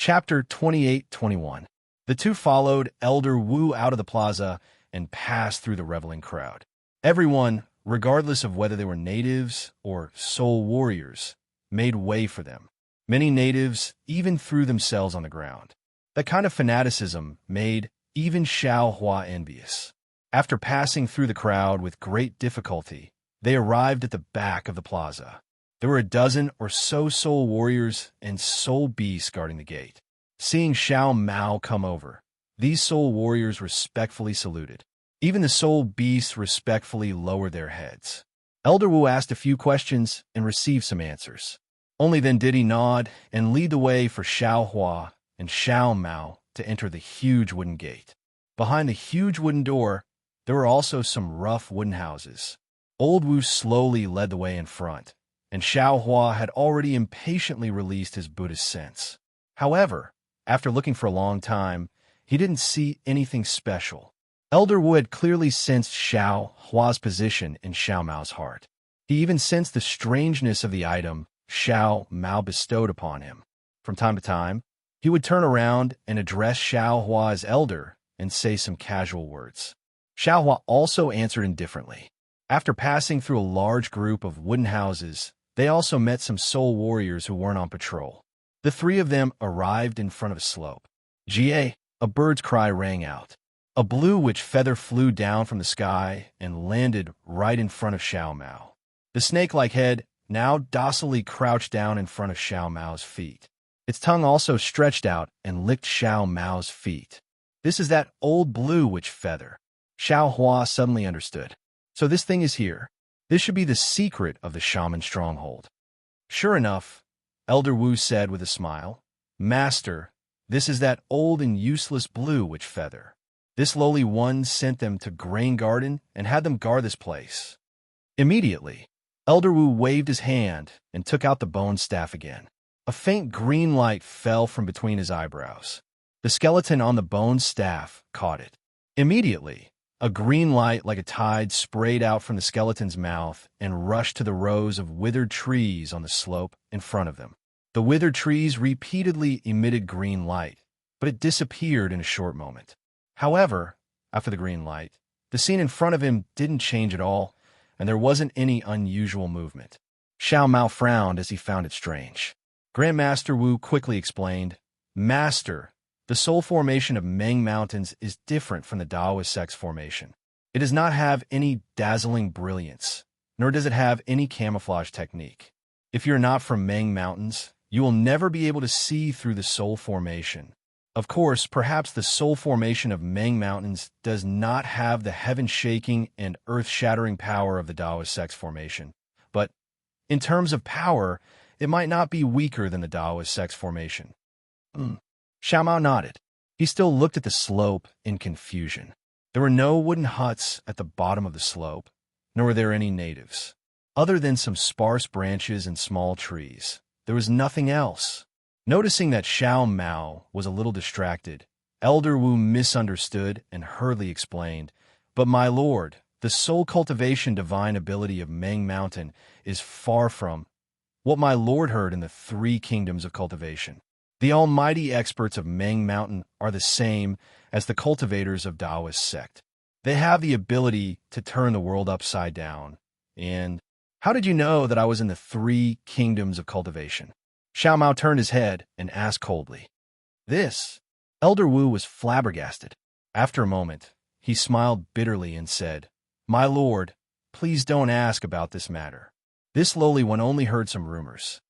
Chapter 28-21. The two followed Elder Wu out of the plaza and passed through the reveling crowd. Everyone, regardless of whether they were natives or soul warriors, made way for them. Many natives even threw themselves on the ground. That kind of fanaticism made even Xiao Hua envious. After passing through the crowd with great difficulty, they arrived at the back of the plaza. There were a dozen or so soul warriors and soul beasts guarding the gate. Seeing Xiao Mao come over, these soul warriors respectfully saluted. Even the soul beasts respectfully lowered their heads. Elder Wu asked a few questions and received some answers. Only then did he nod and lead the way for Xiao Hua and Xiao Mao to enter the huge wooden gate. Behind the huge wooden door, there were also some rough wooden houses. Old Wu slowly led the way in front, and Xiao Hua had already impatiently released his Buddhist sense. However, after looking for a long time, he didn't see anything special. Elder Wu had clearly sensed Xiao Hua's position in Xiao Mao's heart. He even sensed the strangeness of the item Xiao Mao bestowed upon him. From time to time, he would turn around and address Xiao Hua as elder and say some casual words. Xiao Hua also answered indifferently. After passing through a large group of wooden houses, they also met some soul warriors who weren't on patrol. The three of them arrived in front of a slope. Jie, a bird's cry rang out. A blue witch feather flew down from the sky and landed right in front of Xiao Mao. The snake-like head now docilely crouched down in front of Xiao Mao's feet. Its tongue also stretched out and licked Xiao Mao's feet. This is that old blue witch feather. Xiao Hua suddenly understood. So this thing is here. This should be the secret of the shaman stronghold. Sure enough, Elder Wu said with a smile, Master, this is that old and useless blue witch feather. This lowly one sent them to Grain Garden and had them guard this place. Immediately, Elder Wu waved his hand and took out the bone staff again. A faint green light fell from between his eyebrows. The skeleton on the bone staff caught it. Immediately, a green light like a tide sprayed out from the skeleton's mouth and rushed to the rows of withered trees on the slope in front of them. The withered trees repeatedly emitted green light, but it disappeared in a short moment. However, after the green light, the scene in front of him didn't change at all, and there wasn't any unusual movement. Xiao Mao frowned as he found it strange. Grandmaster Wu quickly explained, Master, the soul formation of Meng Mountains is different from the Daoist sex formation. It does not have any dazzling brilliance, nor does it have any camouflage technique. If you're not from Meng Mountains, you will never be able to see through the soul formation. Of course, perhaps the soul formation of Meng Mountains does not have the heaven-shaking and earth-shattering power of the Daoist sex formation, but in terms of power, it might not be weaker than the Daoist sex formation. Xiao Mao nodded. He still looked at the slope in confusion. There were no wooden huts at the bottom of the slope, nor were there any natives. Other than some sparse branches and small trees, there was nothing else. Noticing that Xiao Mao was a little distracted, Elder Wu misunderstood and hurriedly explained, But my lord, the soul cultivation divine ability of Meng Mountain is far from what my lord heard in the three kingdoms of cultivation. The almighty experts of Meng Mountain are the same as the cultivators of Daoist sect. They have the ability to turn the world upside down. And how did you know that I was in the three kingdoms of cultivation? Xiao Mao turned his head and asked coldly. This? Elder Wu was flabbergasted. After a moment, he smiled bitterly and said, My lord, please don't ask about this matter. This lowly one only heard some rumors.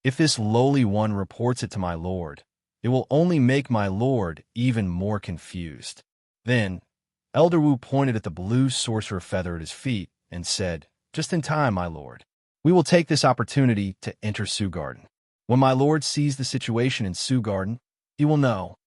If this lowly one reports it to my lord, it will only make my lord even more confused. Then, Elder Wu pointed at the blue sorcerer feather at his feet and said, Just in time, my lord. We will take this opportunity to enter Su Garden. When my lord sees the situation in Su Garden, he will know.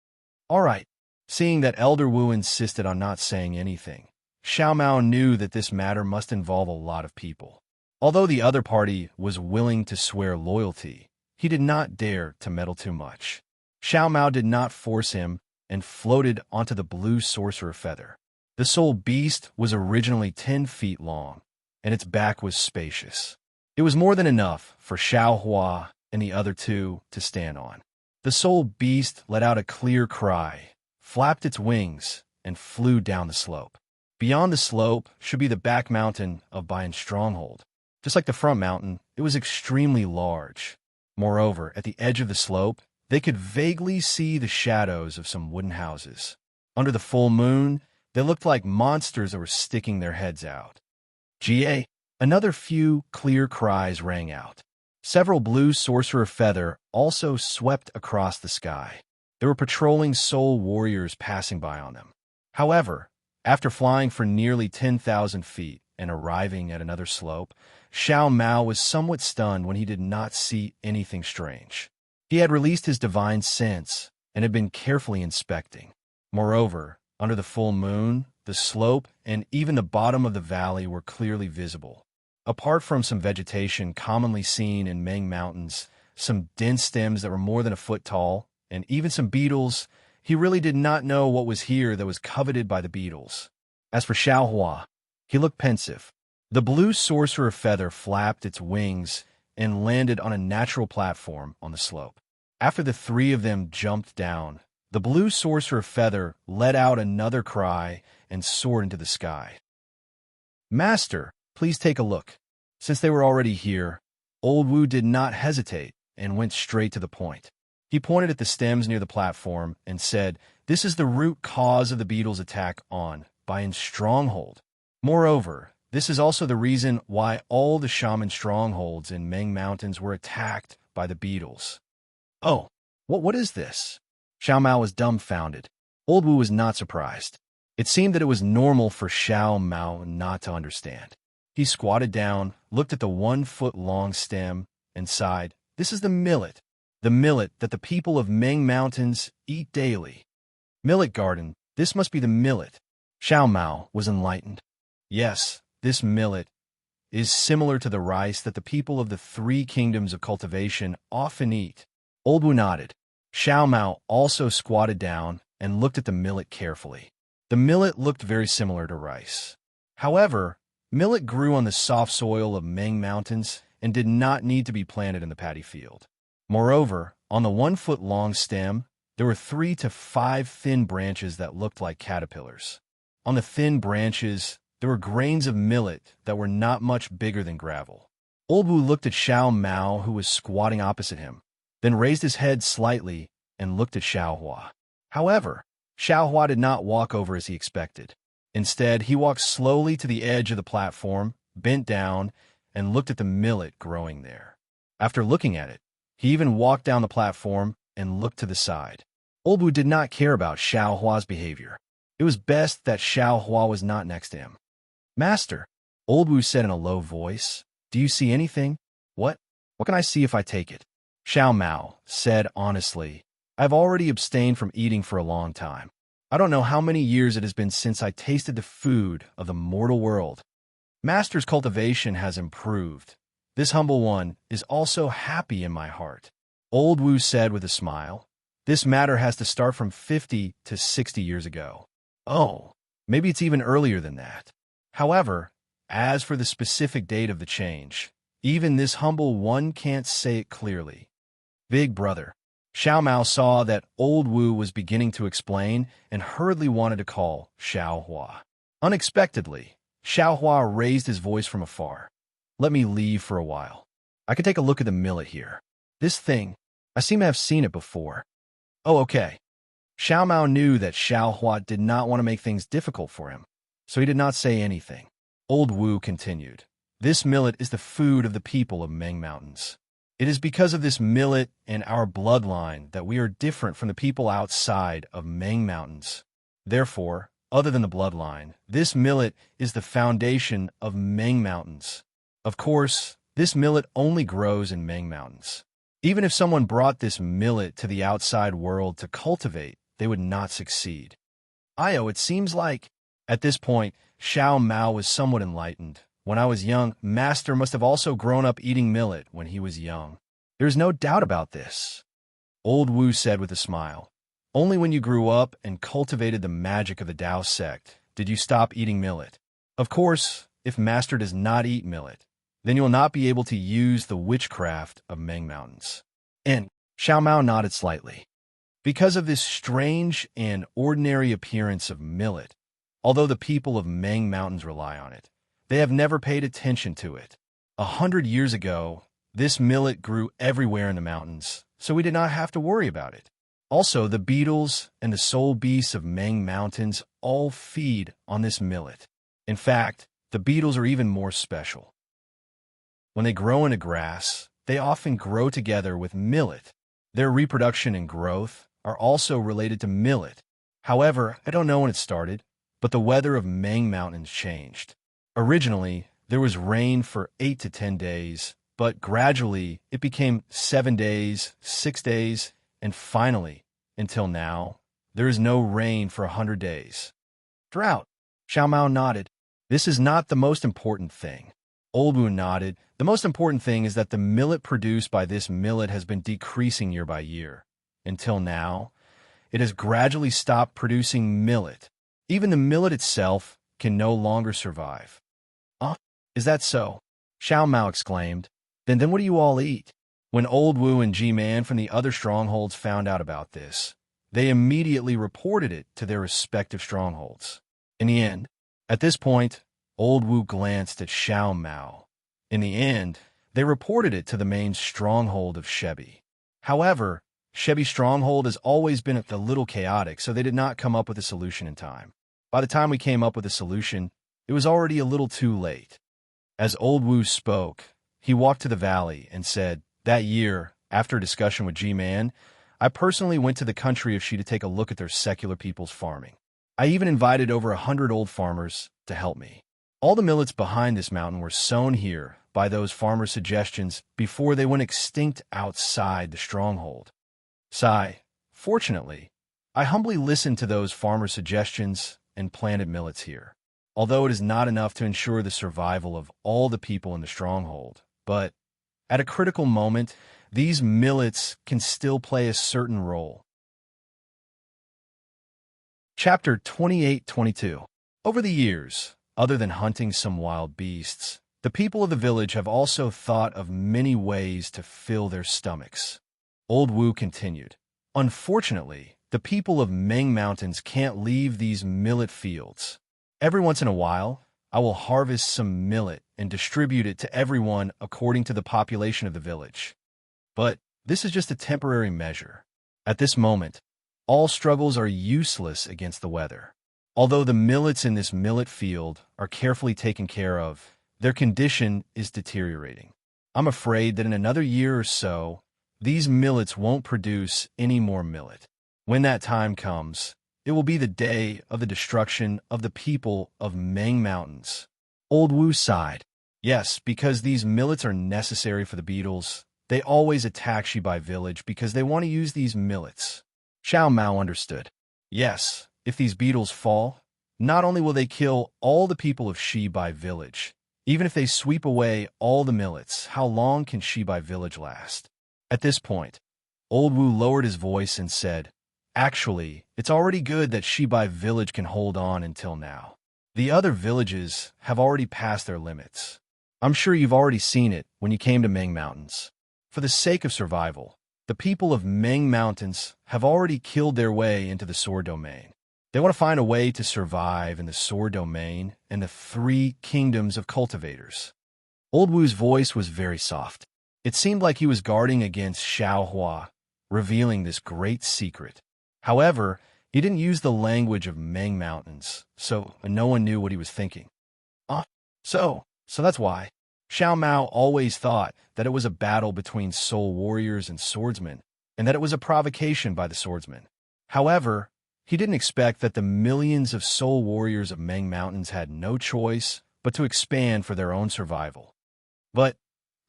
All right. Seeing that Elder Wu insisted on not saying anything, Xiao Mao knew that this matter must involve a lot of people. Although the other party was willing to swear loyalty, he did not dare to meddle too much. Xiao Mao did not force him and floated onto the blue sorcerer feather. The soul beast was originally 10 feet long, and its back was spacious. It was more than enough for Xiao Hua and the other two to stand on. The soul beast let out a clear cry, flapped its wings, and flew down the slope. Beyond the slope should be the back mountain of Bayan's stronghold. Just like the front mountain, it was extremely large. Moreover, at the edge of the slope, they could vaguely see the shadows of some wooden houses. Under the full moon, they looked like monsters that were sticking their heads out. Ga! Another few clear cries rang out. Several blue sorcerer feather also swept across the sky. There were patrolling soul warriors passing by on them. However, after flying for nearly 10,000 feet and arriving at another slope, Xiao Mao was somewhat stunned when he did not see anything strange. He had released his divine sense and had been carefully inspecting. Moreover, under the full moon, the slope and even the bottom of the valley were clearly visible. Apart from some vegetation commonly seen in Meng Mountains, some dense stems that were more than a foot tall, and even some beetles, he really did not know what was here that was coveted by the beetles. As for Xiaohua, he looked pensive. The blue sorcerer feather flapped its wings and landed on a natural platform on the slope. After the three of them jumped down, the blue sorcerer feather let out another cry and soared into the sky. "Master, please take a look." Since they were already here, Old Wu did not hesitate and went straight to the point. He pointed at the stems near the platform and said, "This is the root cause of the beetles' attack on Bayan's stronghold. Moreover, this is also the reason why all the shaman strongholds in Meng Mountains were attacked by the beetles." "Oh, what is this?" Xiao Mao was dumbfounded. Old Wu was not surprised. It seemed that it was normal for Xiao Mao not to understand. He squatted down, looked at the 1-foot-long stem, and sighed. "This is the millet that the people of Meng Mountains eat daily." "Millet garden, this must be the millet." Xiao Mao was enlightened. "Yes, this millet is similar to the rice that the people of the 3 kingdoms of cultivation often eat." Old Wu nodded. Xiao Mao also squatted down and looked at the millet carefully. The millet looked very similar to rice. However, millet grew on the soft soil of Meng Mountains and did not need to be planted in the paddy field. Moreover, on the 1-foot-long stem, there were 3 to 5 thin branches that looked like caterpillars. On the thin branches, there were grains of millet that were not much bigger than gravel. Old Wu looked at Xiao Mao, who was squatting opposite him, then raised his head slightly and looked at Xiaohua. However, Xiaohua did not walk over as he expected. Instead, he walked slowly to the edge of the platform, bent down, and looked at the millet growing there. After looking at it, he even walked down the platform and looked to the side. Old Wu did not care about Xiaohua's behavior. It was best that Xiaohua was not next to him. "Master," Old Wu said in a low voice, "do you see anything?" What can I see if I take it?" Xiao Mao said honestly, "I've already abstained from eating for a long time. I don't know how many years it has been since I tasted the food of the mortal world. Master's cultivation has improved. This humble one is also happy in my heart." Old Wu said with a smile, "This matter has to start from 50 to 60 years ago. Oh, maybe it's even earlier than that. However, as for the specific date of the change, even this humble one can't say it clearly." "Big brother." Xiao Mao saw that Old Wu was beginning to explain and hurriedly wanted to call Xiaohua. Unexpectedly, Xiaohua raised his voice from afar. "Let me leave for a while. I can take a look at the millet here. This thing, I seem to have seen it before." "Oh, okay." Xiao Mao knew that Xiaohua did not want to make things difficult for him, so he did not say anything. Old Wu continued, "This millet is the food of the people of Meng Mountains. It is because of this millet and our bloodline that we are different from the people outside of Meng Mountains. Therefore, other than the bloodline, this millet is the foundation of Meng Mountains. Of course, this millet only grows in Meng Mountains. Even if someone brought this millet to the outside world to cultivate, they would not succeed. Io, it seems like..." At this point, Xiao Mao was somewhat enlightened. "When I was young, Master must have also grown up eating millet when he was young. There's no doubt about this." Old Wu said with a smile, "Only when you grew up and cultivated the magic of the Tao sect did you stop eating millet. Of course, if Master does not eat millet, then you will not be able to use the witchcraft of Meng Mountains." And Xiao Mao nodded slightly. Because of this strange and ordinary appearance of millet, although the people of Meng Mountains rely on it, they have never paid attention to it. 100 years ago, this millet grew everywhere in the mountains, so we did not have to worry about it. Also, the beetles and the soul beasts of Meng Mountains all feed on this millet. In fact, the beetles are even more special. When they grow into grass, they often grow together with millet. Their reproduction and growth are also related to millet. However, I don't know when it started, but the weather of Meng Mountains changed. Originally, there was rain for 8 to 10 days, but gradually it became 7 days, 6 days, and finally, until now, there is no rain for 100 days. Drought. Xiao Mao nodded. This is not the most important thing. Old Wu nodded. The most important thing is that the millet produced by this millet has been decreasing year by year. Until now, it has gradually stopped producing millet. Even the millet itself can no longer survive. Is that so? Xiao Mao exclaimed. Then what do you all eat? When Old Wu and G-Man from the other strongholds found out about this, they immediately reported it to their respective strongholds. In the end, at this point, Old Wu glanced at Xiao Mao. In the end, they reported it to the main stronghold of Shebi. However, Shebi's stronghold has always been a little chaotic, so they did not come up with a solution in time. By the time we came up with a solution, it was already a little too late. As Old Wu spoke, he walked to the valley and said, "That year, after a discussion with G-Man, I personally went to the country of Shi to take a look at their secular people's farming. I even invited over 100 old farmers to help me. All the millets behind this mountain were sown here by those farmers' suggestions before they went extinct outside the stronghold. Fortunately, I humbly listened to those farmers' suggestions and planted millets here. Although it is not enough to ensure the survival of all the people in the stronghold, but at a critical moment, these millets can still play a certain role." Chapter 28-22. Over the years, other than hunting some wild beasts, the people of the village have also thought of many ways to fill their stomachs. Old Wu continued, "Unfortunately, the people of Meng Mountains can't leave these millet fields. Every once in a while, I will harvest some millet and distribute it to everyone according to the population of the village. But this is just a temporary measure. At this moment, all struggles are useless against the weather. Although the millets in this millet field are carefully taken care of, their condition is deteriorating. I'm afraid that in another year or so, these millets won't produce any more millet. When that time comes, it will be the day of the destruction of the people of Meng Mountains." Old Wu sighed. Yes, because these millets are necessary for the beetles. They always attack Shibai village because they want to use these millets. Xiao Mao understood. Yes, if these beetles fall, not only will they kill all the people of Shibai village, even if they sweep away all the millets, how long can Shibai village last? At this point, Old Wu lowered his voice and said, "Actually, it's already good that Shibai village can hold on until now. The other villages have already passed their limits. I'm sure you've already seen it when you came to Meng Mountains. For the sake of survival, the people of Meng Mountains have already killed their way into the sword domain. They want to find a way to survive in the sword domain and the 3 kingdoms of cultivators." Old Wu's voice was very soft. It seemed like he was guarding against Xiao Hua, revealing this great secret. However, he didn't use the language of Meng Mountains, so no one knew what he was thinking. So that's why. Xiao Mao always thought that it was a battle between soul warriors and swordsmen, and that it was a provocation by the swordsmen. However, he didn't expect that the millions of soul warriors of Meng Mountains had no choice but to expand for their own survival. But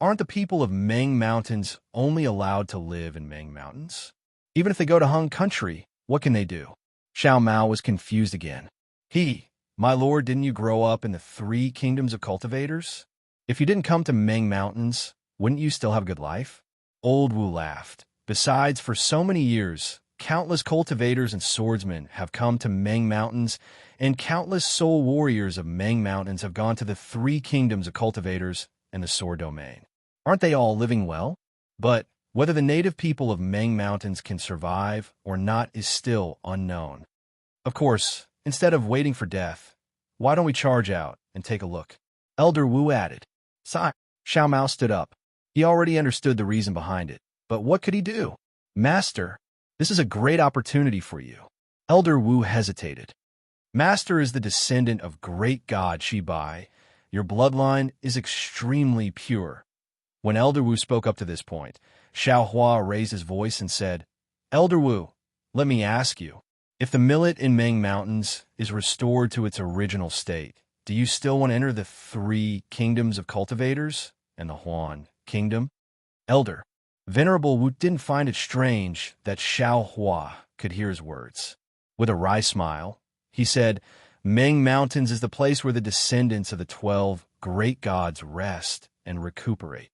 aren't the people of Meng Mountains only allowed to live in Meng Mountains? Even if they go to Hung Country, what can they do? Xiao Mao was confused again. "My lord, didn't you grow up in the 3 kingdoms of cultivators? If you didn't come to Meng Mountains, wouldn't you still have a good life?" Old Wu laughed. "Besides, for so many years, countless cultivators and swordsmen have come to Meng Mountains, and countless soul warriors of Meng Mountains have gone to the 3 kingdoms of cultivators and the sword domain. Aren't they all living well? But Whether the native people of Meng Mountains can survive or not is still unknown. Of course, instead of waiting for death, why don't we charge out and take a look? Elder Wu added. Sigh. Xiao Mao stood up. He already understood the reason behind it, but what could he do? Master, this is a great opportunity for you. Elder Wu hesitated. Master is the descendant of great god Shibai. Your bloodline is extremely pure. When Elder Wu spoke up to this point, Xiao Hua raised his voice and said, Elder Wu, let me ask you, if the millet in Meng Mountains is restored to its original state, do you still want to enter the 3 kingdoms of cultivators and the Huan kingdom? Elder, Venerable Wu didn't find it strange that Xiao Hua could hear his words. With a wry smile, he said, Meng Mountains is the place where the descendants of the 12 great gods rest and recuperate.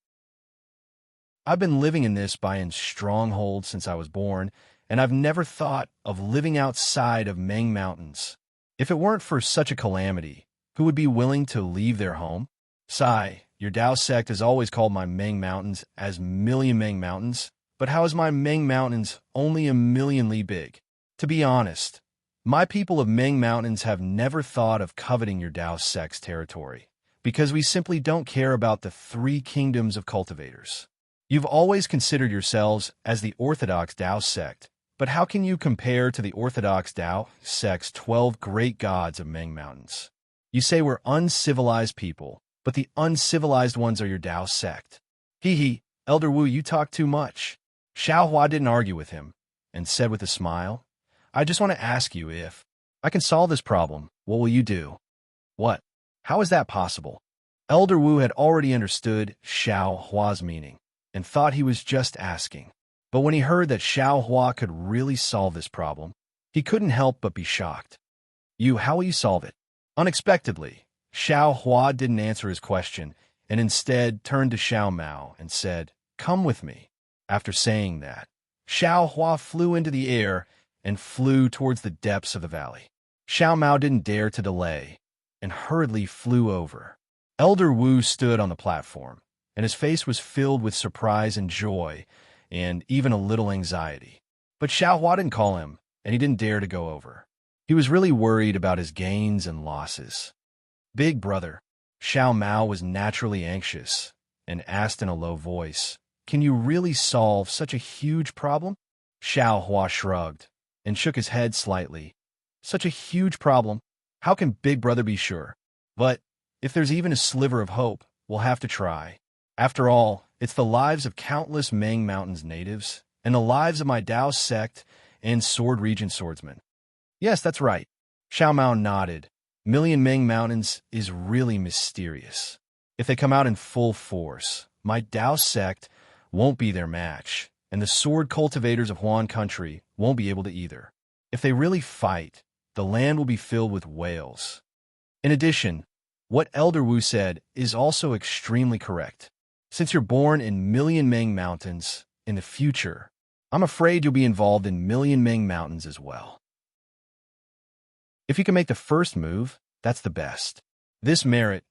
I've been living in this stronghold since I was born, and I've never thought of living outside of Meng Mountains. If it weren't for such a calamity, who would be willing to leave their home? Sai, your Dao sect has always called my Meng Mountains as Million Meng Mountains, but how is my Meng Mountains only a million li big? To be honest, my people of Meng Mountains have never thought of coveting your Dao sect's territory, because we simply don't care about the 3 kingdoms of cultivators. You've always considered yourselves as the orthodox Dao sect, but how can you compare to the orthodox Dao sect's 12 great gods of Meng Mountains? You say we're uncivilized people, but the uncivilized ones are your Dao sect. Hee, Elder Wu, you talk too much. Xiao Hua didn't argue with him, and said with a smile, I just want to ask you if I can solve this problem, what will you do? What? How is that possible? Elder Wu had already understood Xiao Hua's meaning, and thought he was just asking. But when he heard that Xiao Hua could really solve this problem, he couldn't help but be shocked. How will you solve it? Unexpectedly, Xiao Hua didn't answer his question, and instead turned to Xiao Mao and said, Come with me. After saying that, Xiao Hua flew into the air and flew towards the depths of the valley. Xiao Mao didn't dare to delay, and hurriedly flew over. Elder Wu stood on the platform, and his face was filled with surprise and joy, and even a little anxiety. But Xiao Hua didn't call him, and he didn't dare to go over. He was really worried about his gains and losses. Big brother, Xiao Mao was naturally anxious, and asked in a low voice, Can you really solve such a huge problem? Xiao Hua shrugged, and shook his head slightly. Such a huge problem? How can Big Brother be sure? But if there's even a sliver of hope, we'll have to try. After all, it's the lives of countless Meng Mountains natives, and the lives of my Dao sect and Sword Region swordsmen. Yes, that's right. Xiao Mao nodded. Million Meng Mountains is really mysterious. If they come out in full force, my Dao sect won't be their match, and the sword cultivators of Huan country won't be able to either. If they really fight, the land will be filled with whales. In addition, what Elder Wu said is also extremely correct. Since you're born in Million Meng Mountains, in the future, I'm afraid you'll be involved in Million Meng Mountains as well. If you can make the first move, that's the best. This merit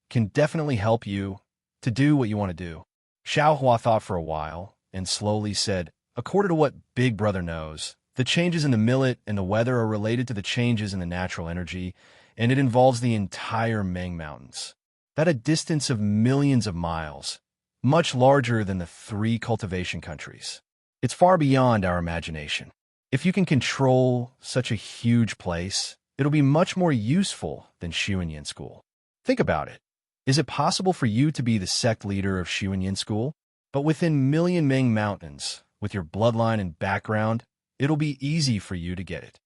can definitely help you to do what you want to do. Xiao Hua thought for a while and slowly said, According to what Big Brother knows, the changes in the millet and the weather are related to the changes in the natural energy, and it involves the entire Meng Mountains. At a distance of millions of miles, much larger than the 3 cultivation countries. It's far beyond our imagination. If you can control such a huge place, it'll be much more useful than Xuanyan School. Think about it. Is it possible for you to be the sect leader of Xuanyan School? But within Million Meng Mountains, with your bloodline and background, it'll be easy for you to get it.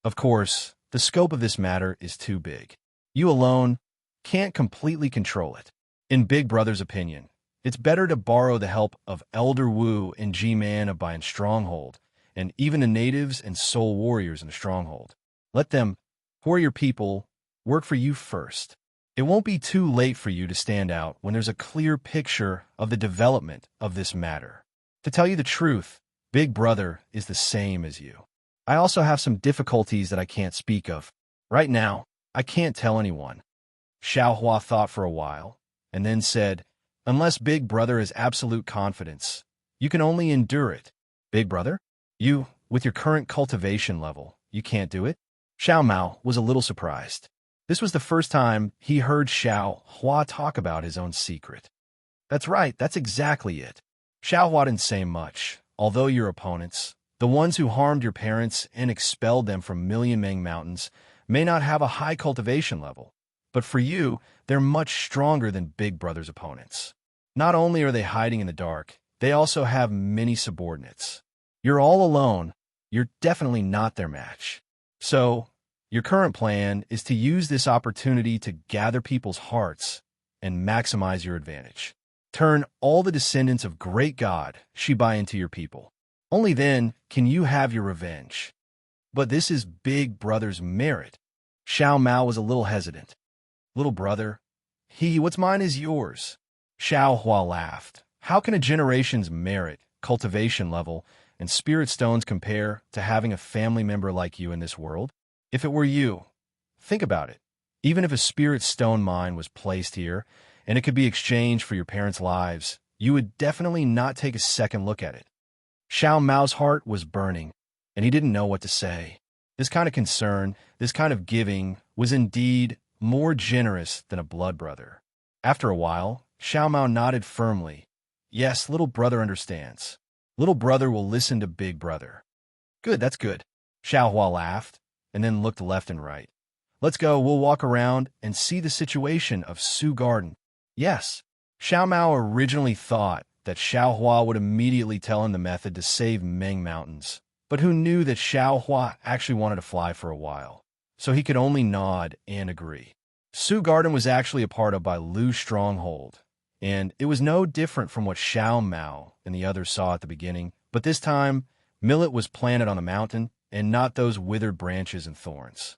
Of course, the scope of this matter is too big. You alone can't completely control it. In Big Brother's opinion, it's better to borrow the help of Elder Wu and G-Man of Bayan Stronghold, and even the natives and soul warriors in the Stronghold. Let them, who are your people, work for you first. It won't be too late for you to stand out when there's a clear picture of the development of this matter. To tell you the truth, Big Brother is the same as you. I also have some difficulties that I can't speak of. Right now, I can't tell anyone. Xiao Hua thought for a while, and then said, Unless Big Brother has absolute confidence, You can only endure it. Big brother? You, with your current cultivation level, you can't do it? Xiao Mao was a little surprised. This was the first time he heard Xiao Hua talk about his own secret. That's right, that's exactly it. Xiao Hua didn't say much, although your opponents, the ones who harmed your parents and expelled them from Million Meng Mountains, may not have a high cultivation level. But for you, they're much stronger than Big Brother's opponents. Not only are they hiding in the dark, they also have many subordinates. You're all alone. You're definitely not their match. So, your current plan is to use this opportunity to gather people's hearts and maximize your advantage. Turn all the descendants of Great God Shibai into your people. Only then can you have your revenge. But this is Big Brother's merit. Xiao Mao was a little hesitant. Little brother, what's mine is yours. Xiao Hua laughed. How can a generation's merit, cultivation level, and spirit stones compare to having a family member like you in this world? If it were you, think about it. Even if a spirit stone mine was placed here, and it could be exchanged for your parents' lives, you would definitely not take a second look at it. Xiao Mao's heart was burning, and he didn't know what to say. This kind of concern, this kind of giving, was indeed more generous than a blood brother. After a while, Xiao Mao nodded firmly. Yes, little brother understands. Little brother will listen to big brother. Good, that's good. Xiao Hua laughed, and then looked left and right. Let's go, we'll walk around and see the situation of Su Garden. Yes, Xiao Mao originally thought that Xiao Hua would immediately tell him the method to save Meng Mountains, but who knew that Xiao Hua actually wanted to fly for a while, so he could only nod and agree. Su Garden was actually a part of Bai Lu's stronghold, and it was no different from what Xiao Mao and the others saw at the beginning, but this time, millet was planted on the mountain and not those withered branches and thorns.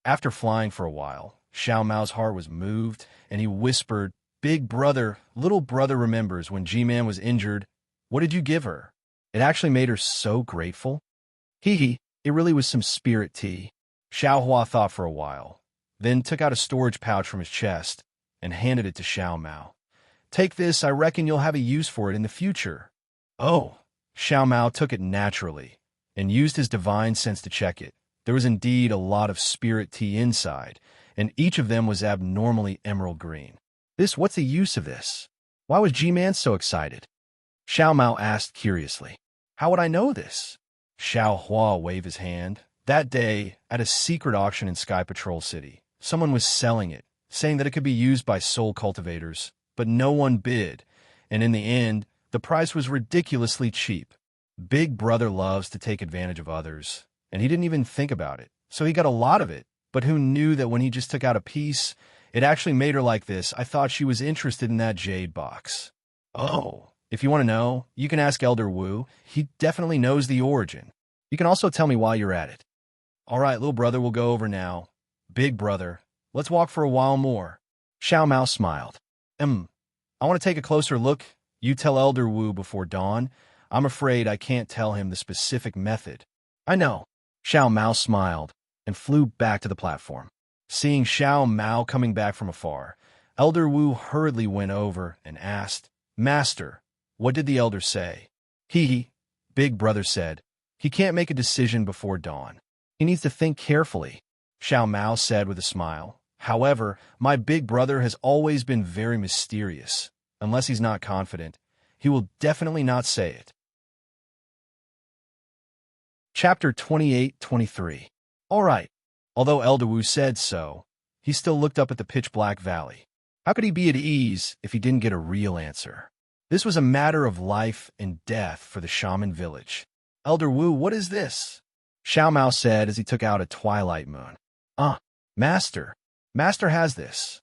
After flying for a while, Xiao Mao's heart was moved, and he whispered, Big brother, little brother remembers when G-Man was injured. What did you give her? It actually made her so grateful. It really was some spirit tea. Xiao Hua thought for a while, then took out a storage pouch from his chest and handed it to Xiao Mao. Take this, I reckon you'll have a use for it in the future. Oh, Xiao Mao took it naturally and used his divine sense to check it. There was indeed a lot of spirit tea inside, and each of them was abnormally emerald green. What's the use of this? Why was G-Man so excited? Xiao Mao asked curiously. How would I know this? Xiao Hua waved his hand. That day, at a secret auction in Sky Patrol City, someone was selling it, saying that it could be used by soul cultivators, but no one bid, and in the end, the price was ridiculously cheap. Big Brother loves to take advantage of others, and he didn't even think about it, so he got a lot of it, but who knew that when he just took out a piece, it actually made her like this. I thought she was interested in that jade box. Oh, if you want to know, you can ask Elder Wu. He definitely knows the origin. You can also tell me while you're at it. All right, little brother, we'll go over now. Big brother, let's walk for a while more. Xiao Mao smiled. I want to take a closer look. You tell Elder Wu before dawn. I'm afraid I can't tell him the specific method. I know. Xiao Mao smiled and flew back to the platform. Seeing Xiao Mao coming back from afar, Elder Wu hurriedly went over and asked, Master, what did the elder say? Big brother said, he can't make a decision before dawn. He needs to think carefully, Xiao Mao said with a smile. However, my big brother has always been very mysterious. Unless he's not confident, he will definitely not say it. Chapter 28-23. All right. Although Elder Wu said so, he still looked up at the pitch-black valley. How could he be at ease if he didn't get a real answer? This was a matter of life and death for the shaman village. Elder Wu, what is this? Xiao Mao said as he took out a twilight moon. Master. Master has this.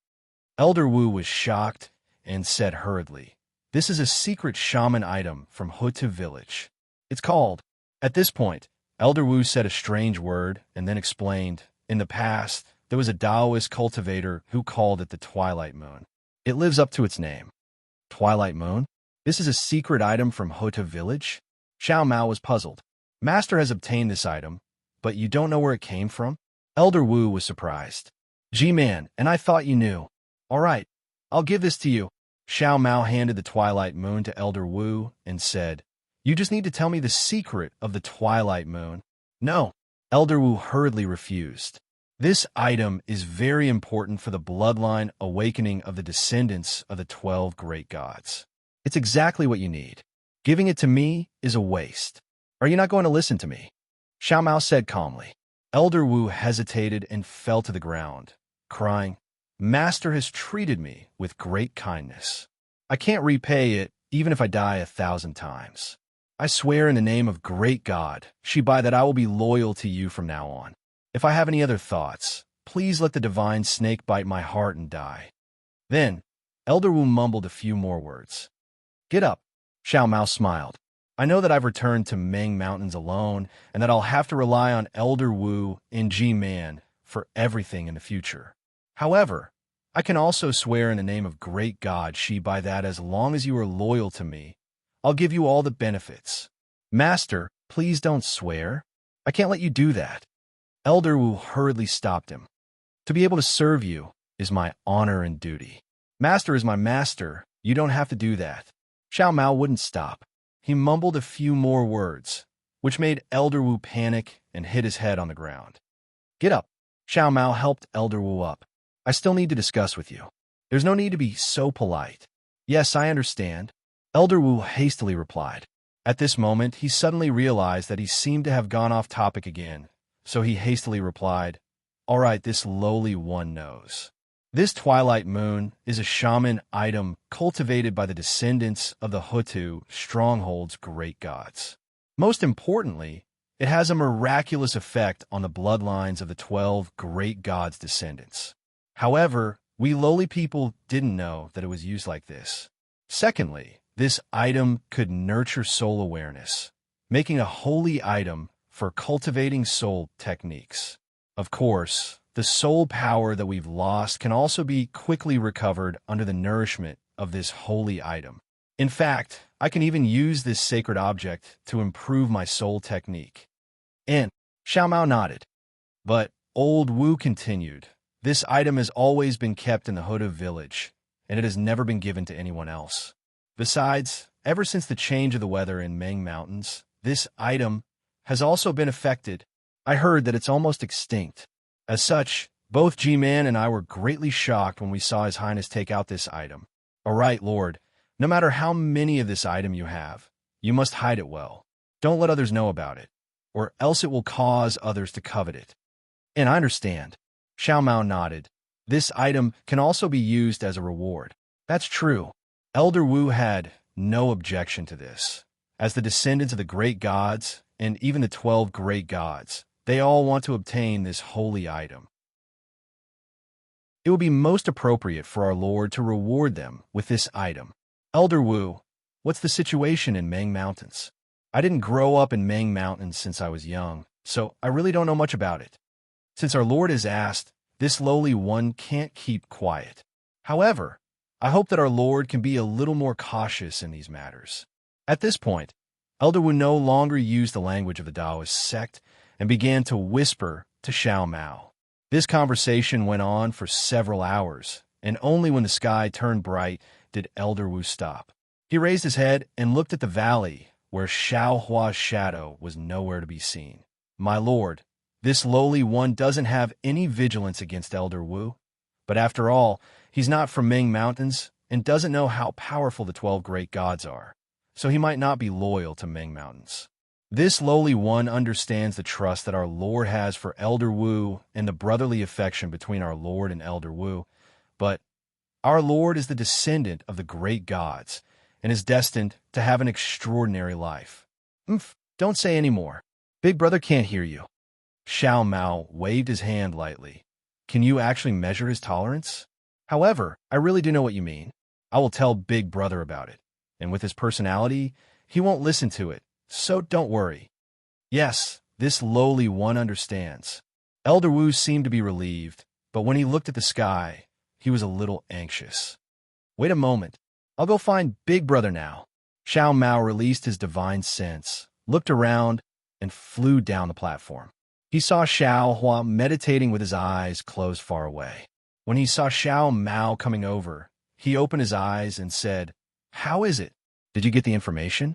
Elder Wu was shocked and said hurriedly, this is a secret shaman item from Hutu village. It's called. At this point, Elder Wu said a strange word and then explained, in the past, there was a Taoist cultivator who called it the Twilight Moon. It lives up to its name. Twilight Moon? This is a secret item from Hutu village? Xiao Mao was puzzled. Master has obtained this item, but you don't know where it came from? Elder Wu was surprised. G-Man, and I thought you knew. All right, I'll give this to you. Xiao Mao handed the Twilight Moon to Elder Wu and said, "You just need to tell me the secret of the Twilight Moon." "No," Elder Wu hurriedly refused. "This item is very important for the bloodline awakening of the descendants of the 12 great gods. It's exactly what you need. Giving it to me is a waste. Are you not going to listen to me?" Xiao Mao said calmly. Elder Wu hesitated and fell to the ground, crying, "Master has treated me with great kindness. I can't repay it even if I die 1,000 times. I swear in the name of great God, Shibai, that I will be loyal to you from now on. If I have any other thoughts, please let the divine snake bite my heart and die." Then, Elder Wu mumbled a few more words. "Get up." Xiao Mao smiled. "I know that I've returned to Meng Mountains alone and that I'll have to rely on Elder Wu and G-Man for everything in the future. However, I can also swear in the name of great God Shibai that as long as you are loyal to me, I'll give you all the benefits." "Master, please don't swear. I can't let you do that." Elder Wu hurriedly stopped him. "To be able to serve you is my honor and duty. Master is my master. You don't have to do that." Xiao Mao wouldn't stop. He mumbled a few more words, which made Elder Wu panic and hit his head on the ground. "Get up." Xiao Mao helped Elder Wu up. "I still need to discuss with you. There's no need to be so polite." "Yes, I understand," Elder Wu hastily replied. At this moment, he suddenly realized that he seemed to have gone off topic again, so he hastily replied, "All right, this lowly one knows. This Twilight Moon is a shaman item cultivated by the descendants of the Hutu stronghold's great gods. Most importantly, it has a miraculous effect on the bloodlines of the 12 great gods' descendants. However, we lowly people didn't know that it was used like this. Secondly, this item could nurture soul awareness, making a holy item for cultivating soul techniques. Of course, the soul power that we've lost can also be quickly recovered under the nourishment of this holy item. In fact, I can even use this sacred object to improve my soul technique." And Xiao Mao nodded. But Old Wu continued, "This item has always been kept in the Hutu village, and it has never been given to anyone else. Besides, ever since the change of the weather in Meng Mountains, this item has also been affected. I heard that it's almost extinct. As such, both G-Man and I were greatly shocked when we saw His Highness take out this item. All right, Lord, no matter how many of this item you have, you must hide it well. Don't let others know about it, or else it will cause others to covet it." "And I understand." Xiao Mao nodded. "This item can also be used as a reward." "That's true." Elder Wu had no objection to this. As the descendants of the great gods, and even the 12 great gods, they all want to obtain this holy item. It would be most appropriate for our Lord to reward them with this item. "Elder Wu, what's the situation in Meng Mountains?" "I didn't grow up in Meng Mountains since I was young, so I really don't know much about it. Since our Lord has asked, this lowly one can't keep quiet. However, I hope that our Lord can be a little more cautious in these matters." At this point, Elder Wu no longer used the language of the Taoist sect and began to whisper to Xiao Mao. This conversation went on for several hours, and only when the sky turned bright did Elder Wu stop. He raised his head and looked at the valley, where Xiao Hua's shadow was nowhere to be seen. "My lord, this lowly one doesn't have any vigilance against Elder Wu, but after all, he's not from Ming Mountains and doesn't know how powerful the 12 great gods are, so he might not be loyal to Ming Mountains. This lowly one understands the trust that our Lord has for Elder Wu and the brotherly affection between our Lord and Elder Wu, but our Lord is the descendant of the great gods and is destined to have an extraordinary life." Don't say any more. Big brother can't hear you." Xiao Mao waved his hand lightly. "Can you actually measure his tolerance? However, I really do know what you mean. I will tell Big Brother about it, and with his personality, he won't listen to it, so don't worry." Yes, this lowly one understands. Elder Wu seemed to be relieved, but when he looked at the sky, he was a little anxious. "Wait a moment. I'll go find Big Brother now." Xiao Mao released his divine sense, looked around, and flew down the platform. He saw Xiao Hua meditating with his eyes closed far away. When he saw Xiao Mao coming over, He opened his eyes and said, "How is it? Did you get the information?"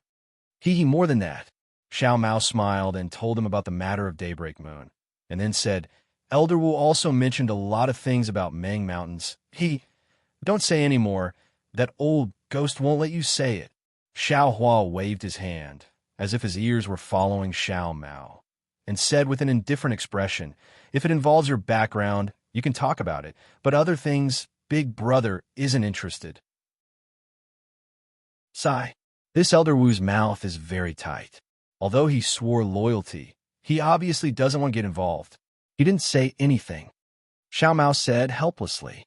More than that." Xiao Mao smiled and told him about the matter of Daybreak Moon, and then said, "Elder Wu also mentioned a lot of things about Meng Mountains. Don't say any more. That old ghost won't let you say it." Xiao Hua waved his hand, as if his ears were following Xiao Mao, and said with an indifferent expression, "If it involves your background, you can talk about it, but other things, Big Brother isn't interested." Sigh. This Elder Wu's mouth is very tight. Although he swore loyalty, he obviously doesn't want to get involved. He didn't say anything. Xiao Mao said helplessly,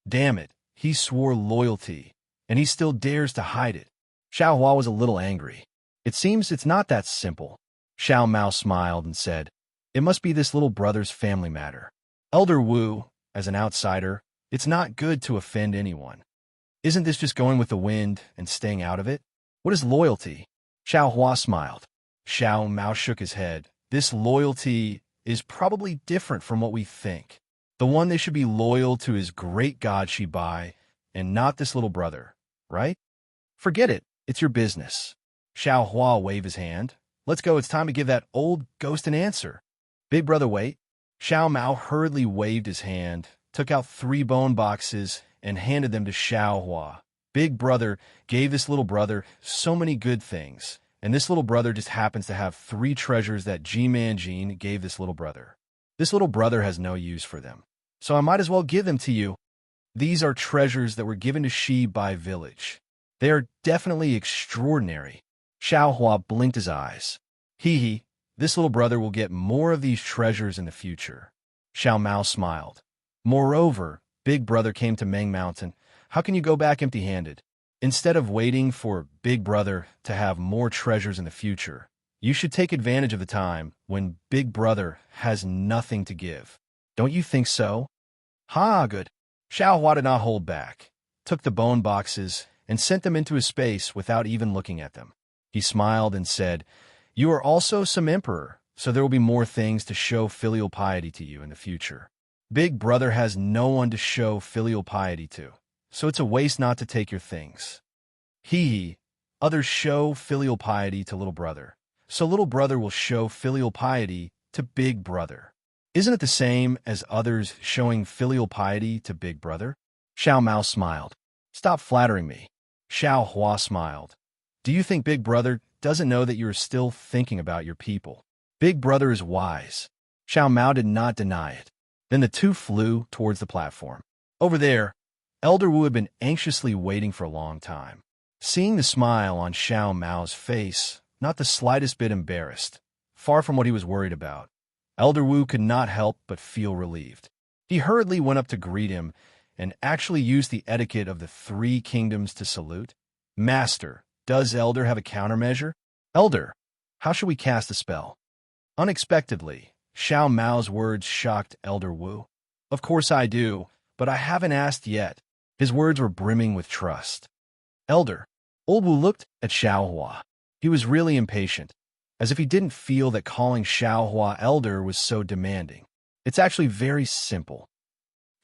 "Damn it, he swore loyalty, and he still dares to hide it." Xiao Hua was a little angry. "It seems it's not that simple." Xiao Mao smiled and said, "It must be this little brother's family matter. Elder Wu, as an outsider, it's not good to offend anyone. Isn't this just going with the wind and staying out of it? What is loyalty?" Xiao Hua smiled. Xiao Mao shook his head. "This loyalty is probably different from what we think. The one they should be loyal to is great God Shibai, and not this little brother, right? Forget it. It's your business." Xiao Hua waved his hand. "Let's go. It's time to give that old ghost an answer." "Big brother, wait." Xiao Mao hurriedly waved his hand, took out 3 bone boxes, and handed them to Xiao Hua. Big brother gave this little brother so many good things, and this little brother just happens to have 3 treasures that G-Man Jean gave this little brother. This little brother has no use for them, so I might as well give them to you. These are treasures that were given to Shibai Village. They are definitely extraordinary." Xiao Hua blinked his eyes. This little brother will get more of these treasures in the future." Xiao Mao smiled. "Moreover, Big Brother came to Meng Mountain. How can you go back empty-handed? Instead of waiting for Big Brother to have more treasures in the future, you should take advantage of the time when Big Brother has nothing to give. Don't you think so?" Good. Xiao Hua did not hold back, took the bone boxes, and sent them into his space without even looking at them. He smiled and said, "You are also some emperor, so there will be more things to show filial piety to you in the future. Big Brother has no one to show filial piety to, so it's a waste not to take your things. Others show filial piety to little brother, so little brother will show filial piety to Big Brother. Isn't it the same as others showing filial piety to Big Brother?" Xiao Mao smiled. "Stop flattering me." Xiao Hua smiled. "Do you think Big Brother doesn't know that you are still thinking about your people? Big Brother is wise." Xiao Mao did not deny it. Then the two flew towards the platform. Over there, Elder Wu had been anxiously waiting for a long time. Seeing the smile on Xiao Mao's face, not the slightest bit embarrassed, far from what he was worried about, Elder Wu could not help but feel relieved. He hurriedly went up to greet him and actually used the etiquette of the 3 kingdoms to salute. "Master, does Elder have a countermeasure?" "Elder, how should we cast a spell?" Unexpectedly, Xiao Mao's words shocked Elder Wu. "Of course I do, but I haven't asked yet." His words were brimming with trust. "Elder." Old Wu looked at Xiao Hua. He was really impatient, as if he didn't feel that calling Xiao Hua Elder was so demanding. "It's actually very simple,"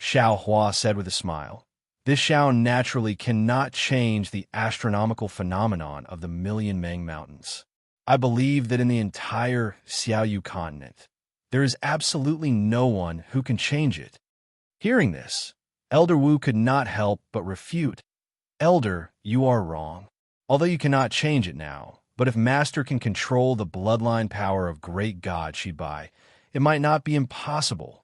Xiao Hua said with a smile. "This Xiao naturally cannot change the astronomical phenomenon of the Million Meng Mountains. I believe that in the entire Xiaoyu continent, there is absolutely no one who can change it." Hearing this, Elder Wu could not help but refute. "Elder, you are wrong. Although you cannot change it now, but if Master can control the bloodline power of Great God Shibai, it might not be impossible."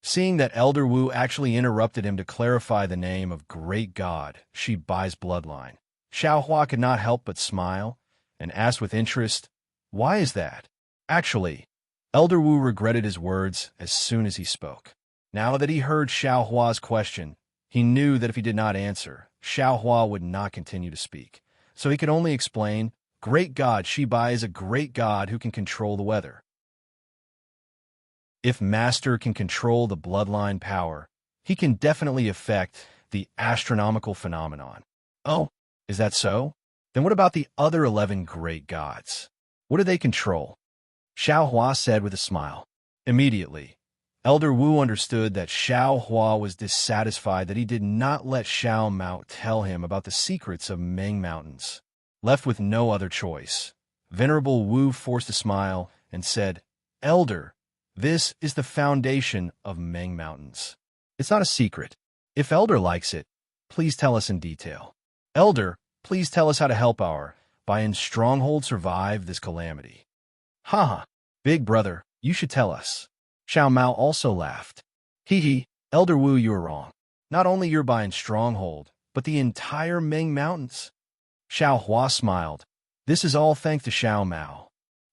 Seeing that Elder Wu actually interrupted him to clarify the name of Great God Shibai's bloodline, Xiao Hua could not help but smile and asked with interest, "Why is that?" Actually, Elder Wu regretted his words as soon as he spoke. Now that he heard Xiao Hua's question, he knew that if he did not answer, Xiao Hua would not continue to speak. So he could only explain, "Great God Shibai is a great god who can control the weather. If Master can control the bloodline power, he can definitely affect the astronomical phenomenon." "Oh, is that so? Then what about the other 11 great gods? What do they control?" Xiao Hua said with a smile. Immediately, Elder Wu understood that Xiao Hua was dissatisfied that he did not let Xiao Mao tell him about the secrets of Meng Mountains. Left with no other choice, Venerable Wu forced a smile and said, "Elder, this is the foundation of Meng Mountains. It's not a secret. If Elder likes it, please tell us in detail. Elder, please tell us how to help our Bayan stronghold survive this calamity." "Haha, big brother, you should tell us." Xiao Mao also laughed. "Hee, Elder Wu, you are wrong. Not only your Bayan stronghold, but the entire Meng Mountains." Xiao Hua smiled. "This is all thanks to Xiao Mao."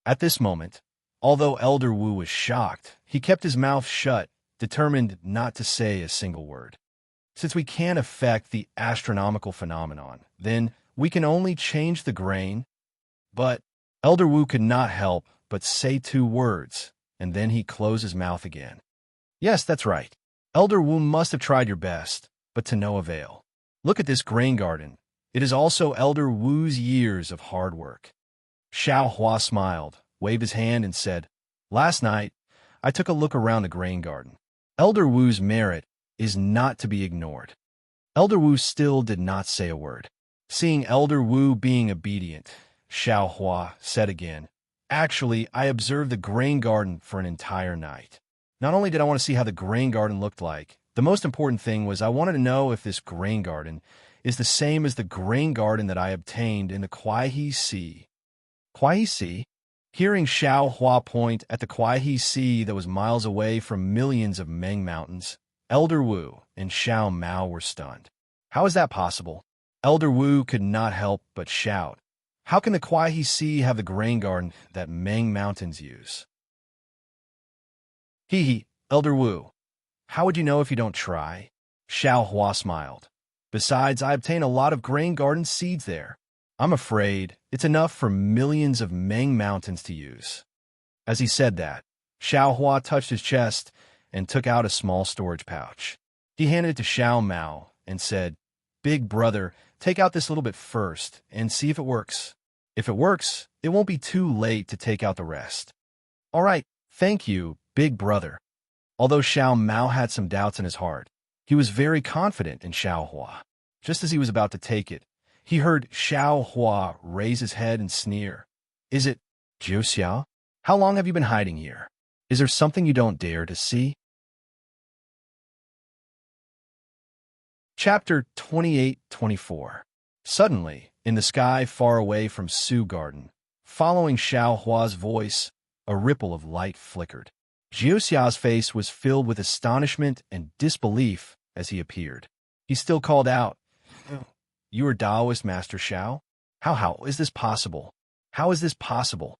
At this moment, although Elder Wu was shocked, he kept his mouth shut, determined not to say a single word. "Since we can't affect the astronomical phenomenon, then we can only change the grain." But Elder Wu could not help but say two words, and then he closed his mouth again. "Yes, that's right. Elder Wu must have tried your best, but to no avail. Look at this grain garden. It is also Elder Wu's years of hard work." Xiao Hua smiled, waved his hand, and said, "Last night, I took a look around the grain garden. Elder Wu's merit is not to be ignored." Elder Wu still did not say a word. Seeing Elder Wu being obedient, Xiao Hua said again, "Actually, I observed the grain garden for an entire night. Not only did I want to see how the grain garden looked like, the most important thing was I wanted to know if this grain garden is the same as the grain garden that I obtained in the Kuai Sea." Kuai Sea? Hearing Xiao Hua point at the Kuai Sea that was miles away from millions of Meng Mountains, Elder Wu and Xiao Mao were stunned. How is that possible? Elder Wu could not help but shout, "How can the Kuai Sea have the grain garden that Meng Mountains use?" "Hee, Elder Wu. How would you know if you don't try?" Xiao Hua smiled. "Besides, I obtain a lot of grain garden seeds there. I'm afraid it's enough for millions of Meng Mountains to use." As he said that, Xiao Hua touched his chest and took out a small storage pouch. He handed it to Xiao Mao and said, "Big brother, take out this little bit first and see if it works. If it works, it won't be too late to take out the rest." "All right, thank you, big brother." Although Xiao Mao had some doubts in his heart, he was very confident in Xiao Hua. Just as he was about to take it, he heard Xiao Hua raise his head and sneer. "Is it Jiu Xiao? How long have you been hiding here? Is there something you don't dare to see?" Chapter 28-24. Suddenly, in the sky far away from Su Garden, following Xiao Hua's voice, a ripple of light flickered. Jiu Xiao's face was filled with astonishment and disbelief as he appeared. He still called out, "You are Taoist Master Xiao? How is this possible? How is this possible?"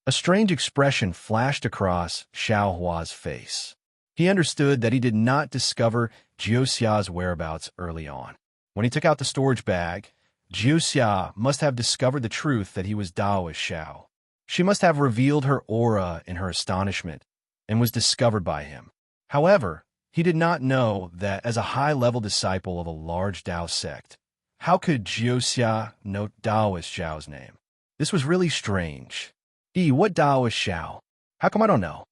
A strange expression flashed across Xiao Hua's face. He understood that he did not discover Jiu Xiao's whereabouts early on. When he took out the storage bag, Jiu Xia must have discovered the truth that he was Taoist Xiao. She must have revealed her aura in her astonishment and was discovered by him. However, he did not know that as a high-level disciple of a large Tao sect, how could Jiu Xia know Taoist Xiao's name? This was really strange. What Taoist Xiao? How come I don't know?"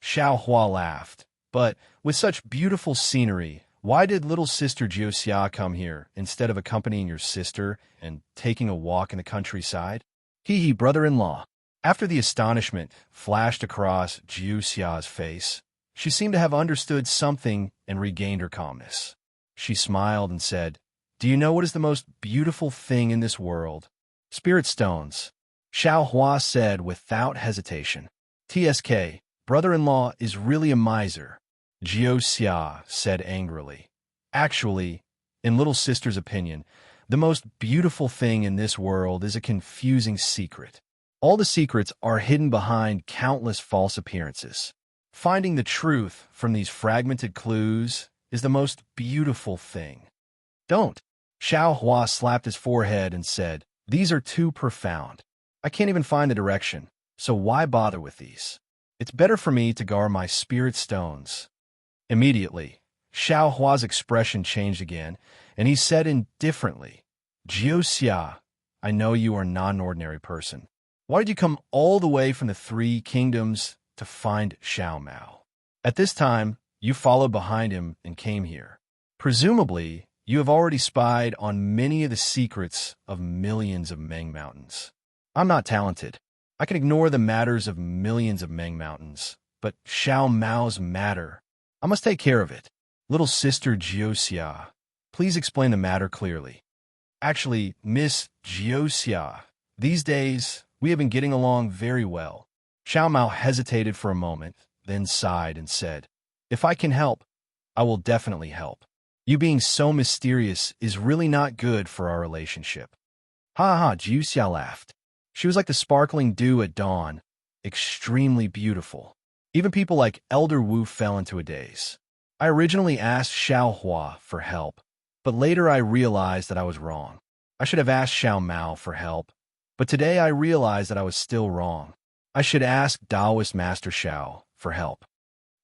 Xiao Hua laughed. "But with such beautiful scenery, why did little sister Jiu Xia come here instead of accompanying your sister and taking a walk in the countryside?" Brother-in-law." After the astonishment flashed across Jiu Xia's face, she seemed to have understood something and regained her calmness. She smiled and said, "Do you know what is the most beautiful thing in this world?" "Spirit stones," Xiao Hua said without hesitation. "TSK, brother-in-law is really a miser," Jiu Xia said angrily. "Actually, in little sister's opinion, the most beautiful thing in this world is a confusing secret. All the secrets are hidden behind countless false appearances. Finding the truth from these fragmented clues is the most beautiful thing." "Don't." Xiao Hua slapped his forehead and said, "These are too profound. I can't even find the direction, so why bother with these? It's better for me to guard my spirit stones." Immediately, Xiao Hua's expression changed again, and he said indifferently, "Jiu Xia, I know you are not an ordinary person. Why did you come all the way from the Three Kingdoms to find Xiao Mao?" At this time, you followed behind him and came here. Presumably, you have already spied on many of the secrets of millions of Meng Mountains. I'm not talented. I can ignore the matters of millions of Meng Mountains, but Xiao Mao's matter, I must take care of it. Little sister Jiuxia, please explain the matter clearly. Actually, Miss Jiuxia, these days, we have been getting along very well. Xiao Mao hesitated for a moment, then sighed and said, if I can help, I will definitely help. You being so mysterious is really not good for our relationship. Ha ha, Jiuxia laughed. She was like the sparkling dew at dawn, extremely beautiful. Even people like Elder Wu fell into a daze. I originally asked Xiao Hua for help, but later I realized that I was wrong. I should have asked Xiao Mao for help, but today I realized that I was still wrong. I should ask Taoist Master Xiao for help.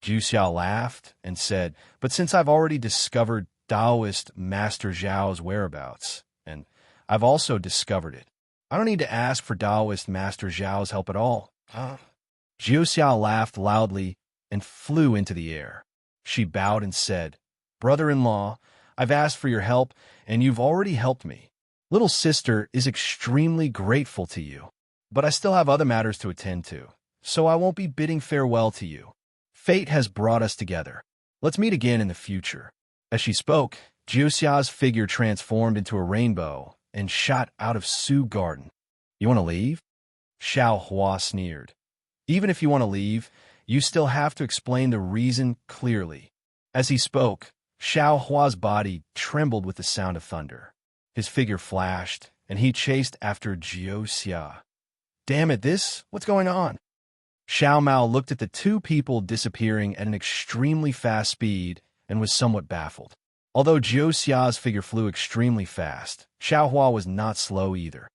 Jiuxia laughed and said, but since I've already discovered Taoist Master Zhao's whereabouts, and I've also discovered it, I don't need to ask for Taoist Master Zhao's help at all. Jiuxia laughed loudly and flew into the air. She bowed and said, brother-in-law, I've asked for your help, and you've already helped me. Little sister is extremely grateful to you, but I still have other matters to attend to, so I won't be bidding farewell to you. Fate has brought us together. Let's meet again in the future. As she spoke, Jiuxia's figure transformed into a rainbow and shot out of Su Garden. You want to leave? Xiao Hua sneered. Even if you want to leave, you still have to explain the reason clearly. As he spoke, Xiao Hua's body trembled with the sound of thunder. His figure flashed, and he chased after Jiuxia. Damn it, what's going on? Xiao Mao looked at the two people disappearing at an extremely fast speed and was somewhat baffled. Although Jiuxia's figure flew extremely fast, Xiao Hua was not slow either.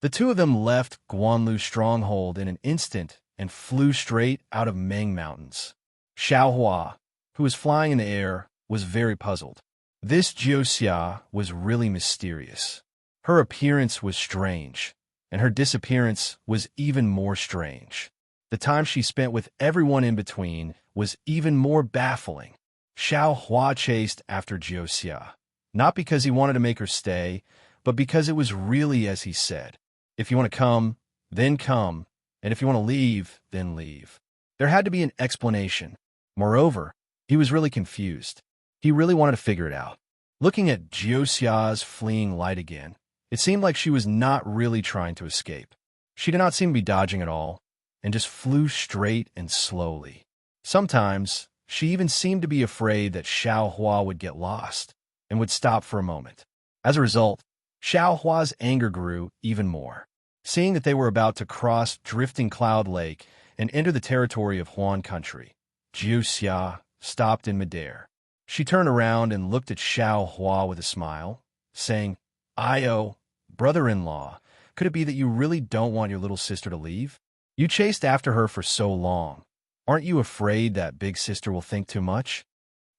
The two of them left Guanlu's stronghold in an instant and flew straight out of Meng Mountains. Xiao Hua, who was flying in the air, was very puzzled. This Jiuxia was really mysterious. Her appearance was strange, and her disappearance was even more strange. The time she spent with everyone in between was even more baffling. Xiao Hua chased after Jiuxia, not because he wanted to make her stay, but because it was really as he said. If you want to come, then come, and if you want to leave, then leave. There had to be an explanation. Moreover, he was really confused. He really wanted to figure it out. Looking at Jiuxia's fleeing light again, it seemed like she was not really trying to escape. She did not seem to be dodging at all, and just flew straight and slowly. Sometimes, she even seemed to be afraid that Xiao Hua would get lost and would stop for a moment. As a result, Xiao Hua's anger grew even more. Seeing that they were about to cross Drifting Cloud Lake and enter the territory of Huan country, Jiuxia stopped in midair. She turned around and looked at Xiao Hua with a smile, saying, "Io, brother-in-law, could it be that you really don't want your little sister to leave? You chased after her for so long. Aren't you afraid that big sister will think too much?"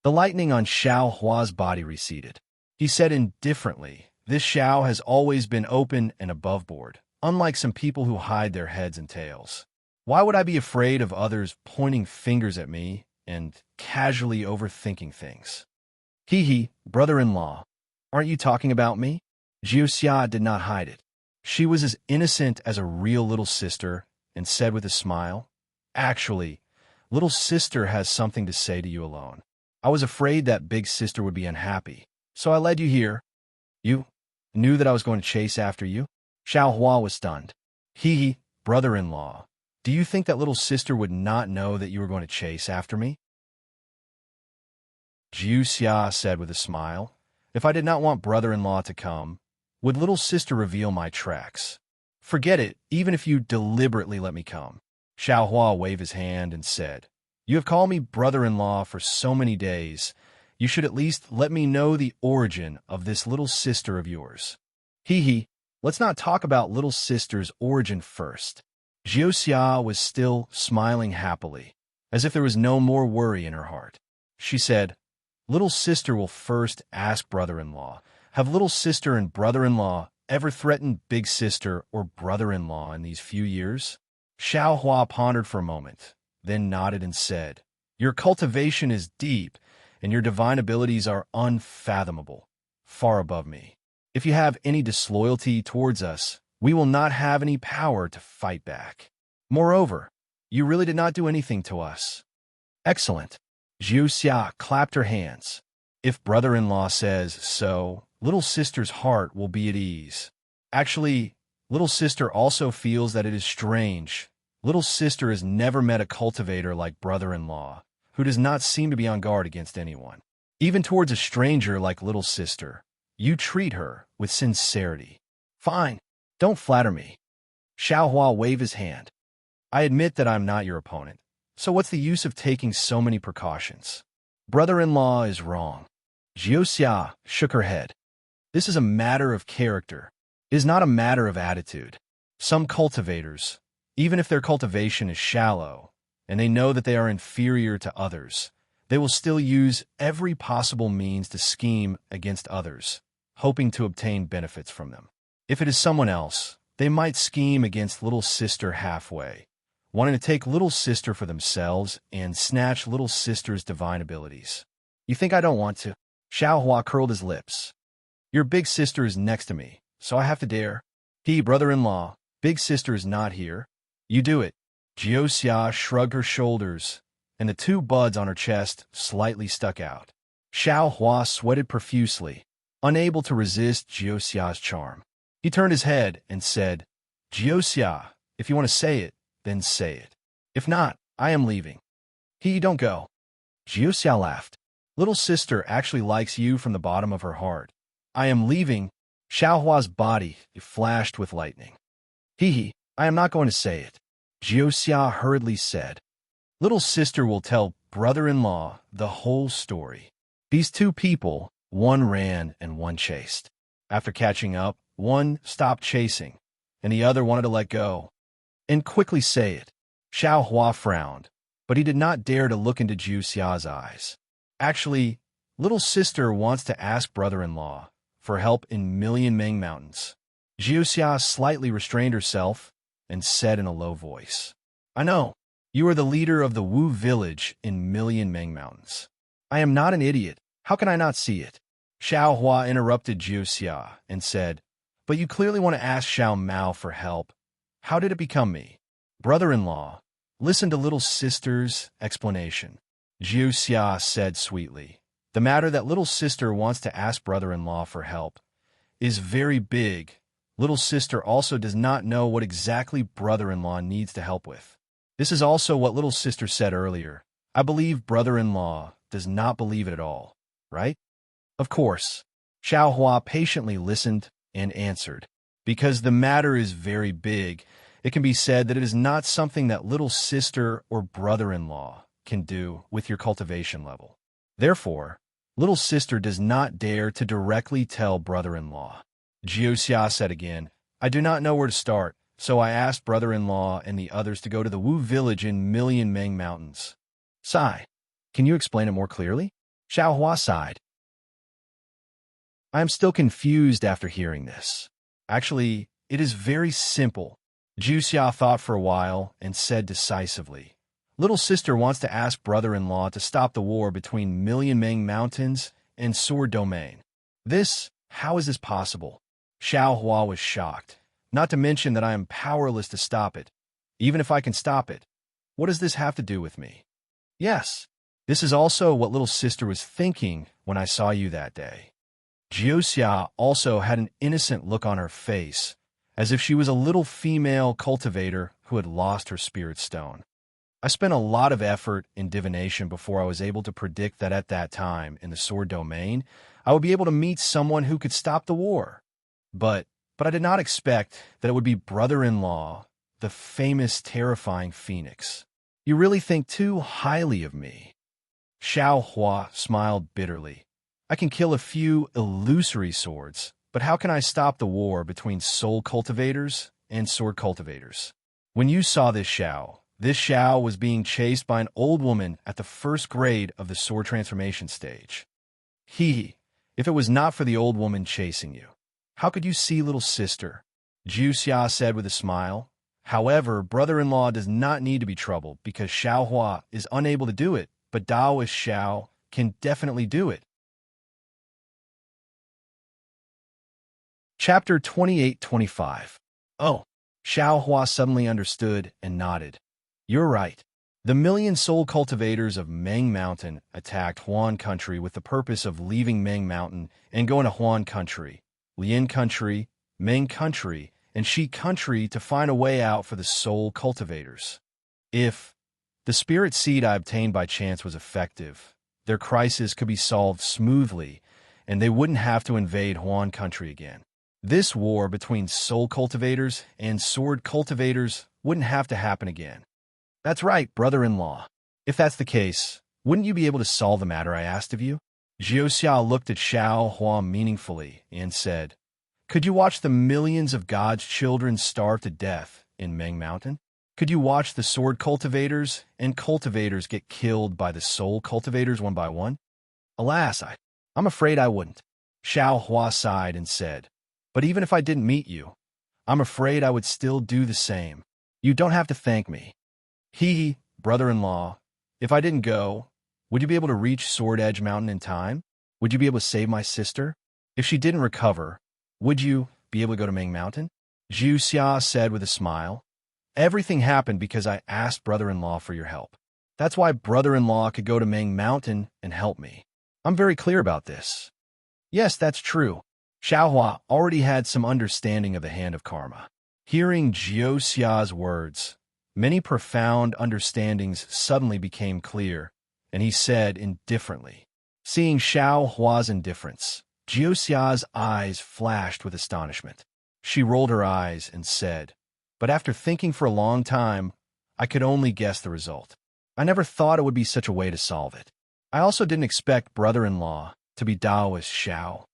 The lightning on Xiao Hua's body receded. He said indifferently, "This Xiao has always been open and above board, unlike some people who hide their heads and tails. Why would I be afraid of others pointing fingers at me and casually overthinking things?" "Hee, brother-in-law, aren't you talking about me?" Jiuxia did not hide it. She was as innocent as a real little sister and said with a smile, "Actually, little sister has something to say to you alone. I was afraid that big sister would be unhappy, so I led you here." "You knew that I was going to chase after you?" Xiao Hua was stunned. "Hee, brother-in-law, do you think that little sister would not know that you were going to chase after me?" Jiuxia said with a smile, "If I did not want brother-in-law to come, would little sister reveal my tracks? Forget it, even if you deliberately let me come." Xiao Hua waved his hand and said, "You have called me brother-in-law for so many days. You should at least let me know the origin of this little sister of yours." "Hee, let's not talk about little sister's origin first." Jiuxia was still smiling happily, as if there was no more worry in her heart. She said, "Little sister will first ask brother-in-law, have little sister and brother-in-law ever threatened big sister or brother-in-law in these few years?" Xiao Hua pondered for a moment, then nodded and said, "Your cultivation is deep, and your divine abilities are unfathomable, far above me. If you have any disloyalty towards us, we will not have any power to fight back. Moreover, you really did not do anything to us." Excellent. Jiu Xia clapped her hands. If brother-in-law says so, little sister's heart will be at ease. Actually, little sister also feels that it is strange. Little sister has never met a cultivator like brother-in-law, who does not seem to be on guard against anyone. Even towards a stranger like little sister, you treat her with sincerity. Fine, don't flatter me. Xiaohua waved his hand. I admit that I'm not your opponent, so what's the use of taking so many precautions? Brother-in-law is wrong. Jiuxia shook her head. This is a matter of character. It is not a matter of attitude. Some cultivators, even if their cultivation is shallow, and they know that they are inferior to others, they will still use every possible means to scheme against others, hoping to obtain benefits from them. If it is someone else, they might scheme against little sister halfway, wanting to take little sister for themselves and snatch little sister's divine abilities. You think I don't want to? Xiaohua curled his lips. Your big sister is next to me, so I have to dare. Brother-in-law, big sister is not here. You do it. Jiuxia shrugged her shoulders, and the two buds on her chest slightly stuck out. Xiaohua sweated profusely, unable to resist Jiuxia's charm. He turned his head and said, Jiuxia, if you want to say it, then say it. If not, I am leaving. Don't go. Jiuxia laughed. Little sister actually likes you from the bottom of her heart. I am leaving. Xiaohua's body flashed with lightning. I am not going to say it. Jiuxia hurriedly said. Little sister will tell brother-in-law the whole story. These two people, one ran and one chased. After catching up, one stopped chasing, and the other wanted to let go. And quickly say it. Xiaohua frowned, but he did not dare to look into Jiuxia's eyes. Actually, little sister wants to ask brother-in-law for help in Million Meng Mountains. Jiuxia slightly restrained herself and said in a low voice, I know, you are the leader of the Wu village in Million Meng Mountains. I am not an idiot. How can I not see it? Xiaohua interrupted Jiuxia and said, But you clearly want to ask Xiao Mao for help. How did it become me? Brother-in-law, listen to little sister's explanation. Jiuxia said sweetly, The matter that little sister wants to ask brother-in-law for help is very big. Little sister also does not know what exactly brother-in-law needs to help with. This is also what little sister said earlier. I believe brother-in-law does not believe it at all, right? Of course. Xiaohua patiently listened and answered. Because the matter is very big, it can be said that it is not something that little sister or brother-in-law can do with your cultivation level. Therefore, little sister does not dare to directly tell brother-in-law. Jiuxia said again, I do not know where to start, so I asked brother-in-law and the others to go to the Wu village in Million Meng Mountains. Sigh. Can you explain it more clearly? Xiaohua sighed. I am still confused after hearing this. Actually, it is very simple. Jiuxia thought for a while and said decisively, Little sister wants to ask brother-in-law to stop the war between Million Meng Mountains and Sword Domain. How is this possible? Xiaohua was shocked, not to mention that I am powerless to stop it. Even if I can stop it, what does this have to do with me? Yes, this is also what little sister was thinking when I saw you that day. Jiuxia also had an innocent look on her face, as if she was a little female cultivator who had lost her spirit stone. I spent a lot of effort in divination before I was able to predict that at that time, in the Sword Domain, I would be able to meet someone who could stop the war. But I did not expect that it would be brother-in-law, the famous terrifying phoenix. You really think too highly of me. Xiaohua smiled bitterly. I can kill a few illusory swords, but how can I stop the war between soul cultivators and sword cultivators? When you saw this Xiao was being chased by an old woman at the first grade of the sword transformation stage. If it was not for the old woman chasing you, how could you see little sister? Jiuxia said with a smile. However, brother-in-law does not need to be troubled because Xiao Hua is unable to do it, but Taoist Xiao can definitely do it. Chapter 28-25. Oh, Xiao Hua suddenly understood and nodded. You're right. The million soul cultivators of Meng Mountain attacked Huan Country with the purpose of leaving Meng Mountain and going to Huan Country, Lian Country, Meng Country, and Shi Country to find a way out for the soul cultivators. If the spirit seed I obtained by chance was effective, their crisis could be solved smoothly, and they wouldn't have to invade Huan Country again. This war between soul cultivators and sword cultivators wouldn't have to happen again. That's right, brother-in-law. If that's the case, wouldn't you be able to solve the matter I asked of you? Jiuxia looked at Xiao Hua meaningfully and said, Could you watch the millions of God's children starve to death in Meng Mountain? Could you watch the sword cultivators and cultivators get killed by the soul cultivators one by one? Alas, I'm afraid I wouldn't. Xiao Hua sighed and said, But even if I didn't meet you, I'm afraid I would still do the same. You don't have to thank me. Brother-in-law, if I didn't go, would you be able to reach Sword Edge Mountain in time? Would you be able to save my sister? If she didn't recover, would you be able to go to Meng Mountain? Zhu Xia said with a smile. Everything happened because I asked brother-in-law for your help. That's why brother-in-law could go to Meng Mountain and help me. I'm very clear about this. Yes, that's true. Xiaohua already had some understanding of the hand of karma. Hearing Zhu Xia's words, many profound understandings suddenly became clear, and he said indifferently. Seeing Xiao Hua's indifference, Zhu Xia's eyes flashed with astonishment. She rolled her eyes and said, But after thinking for a long time, I could only guess the result. I never thought it would be such a way to solve it. I also didn't expect brother-in-law to be Taoist Xiao.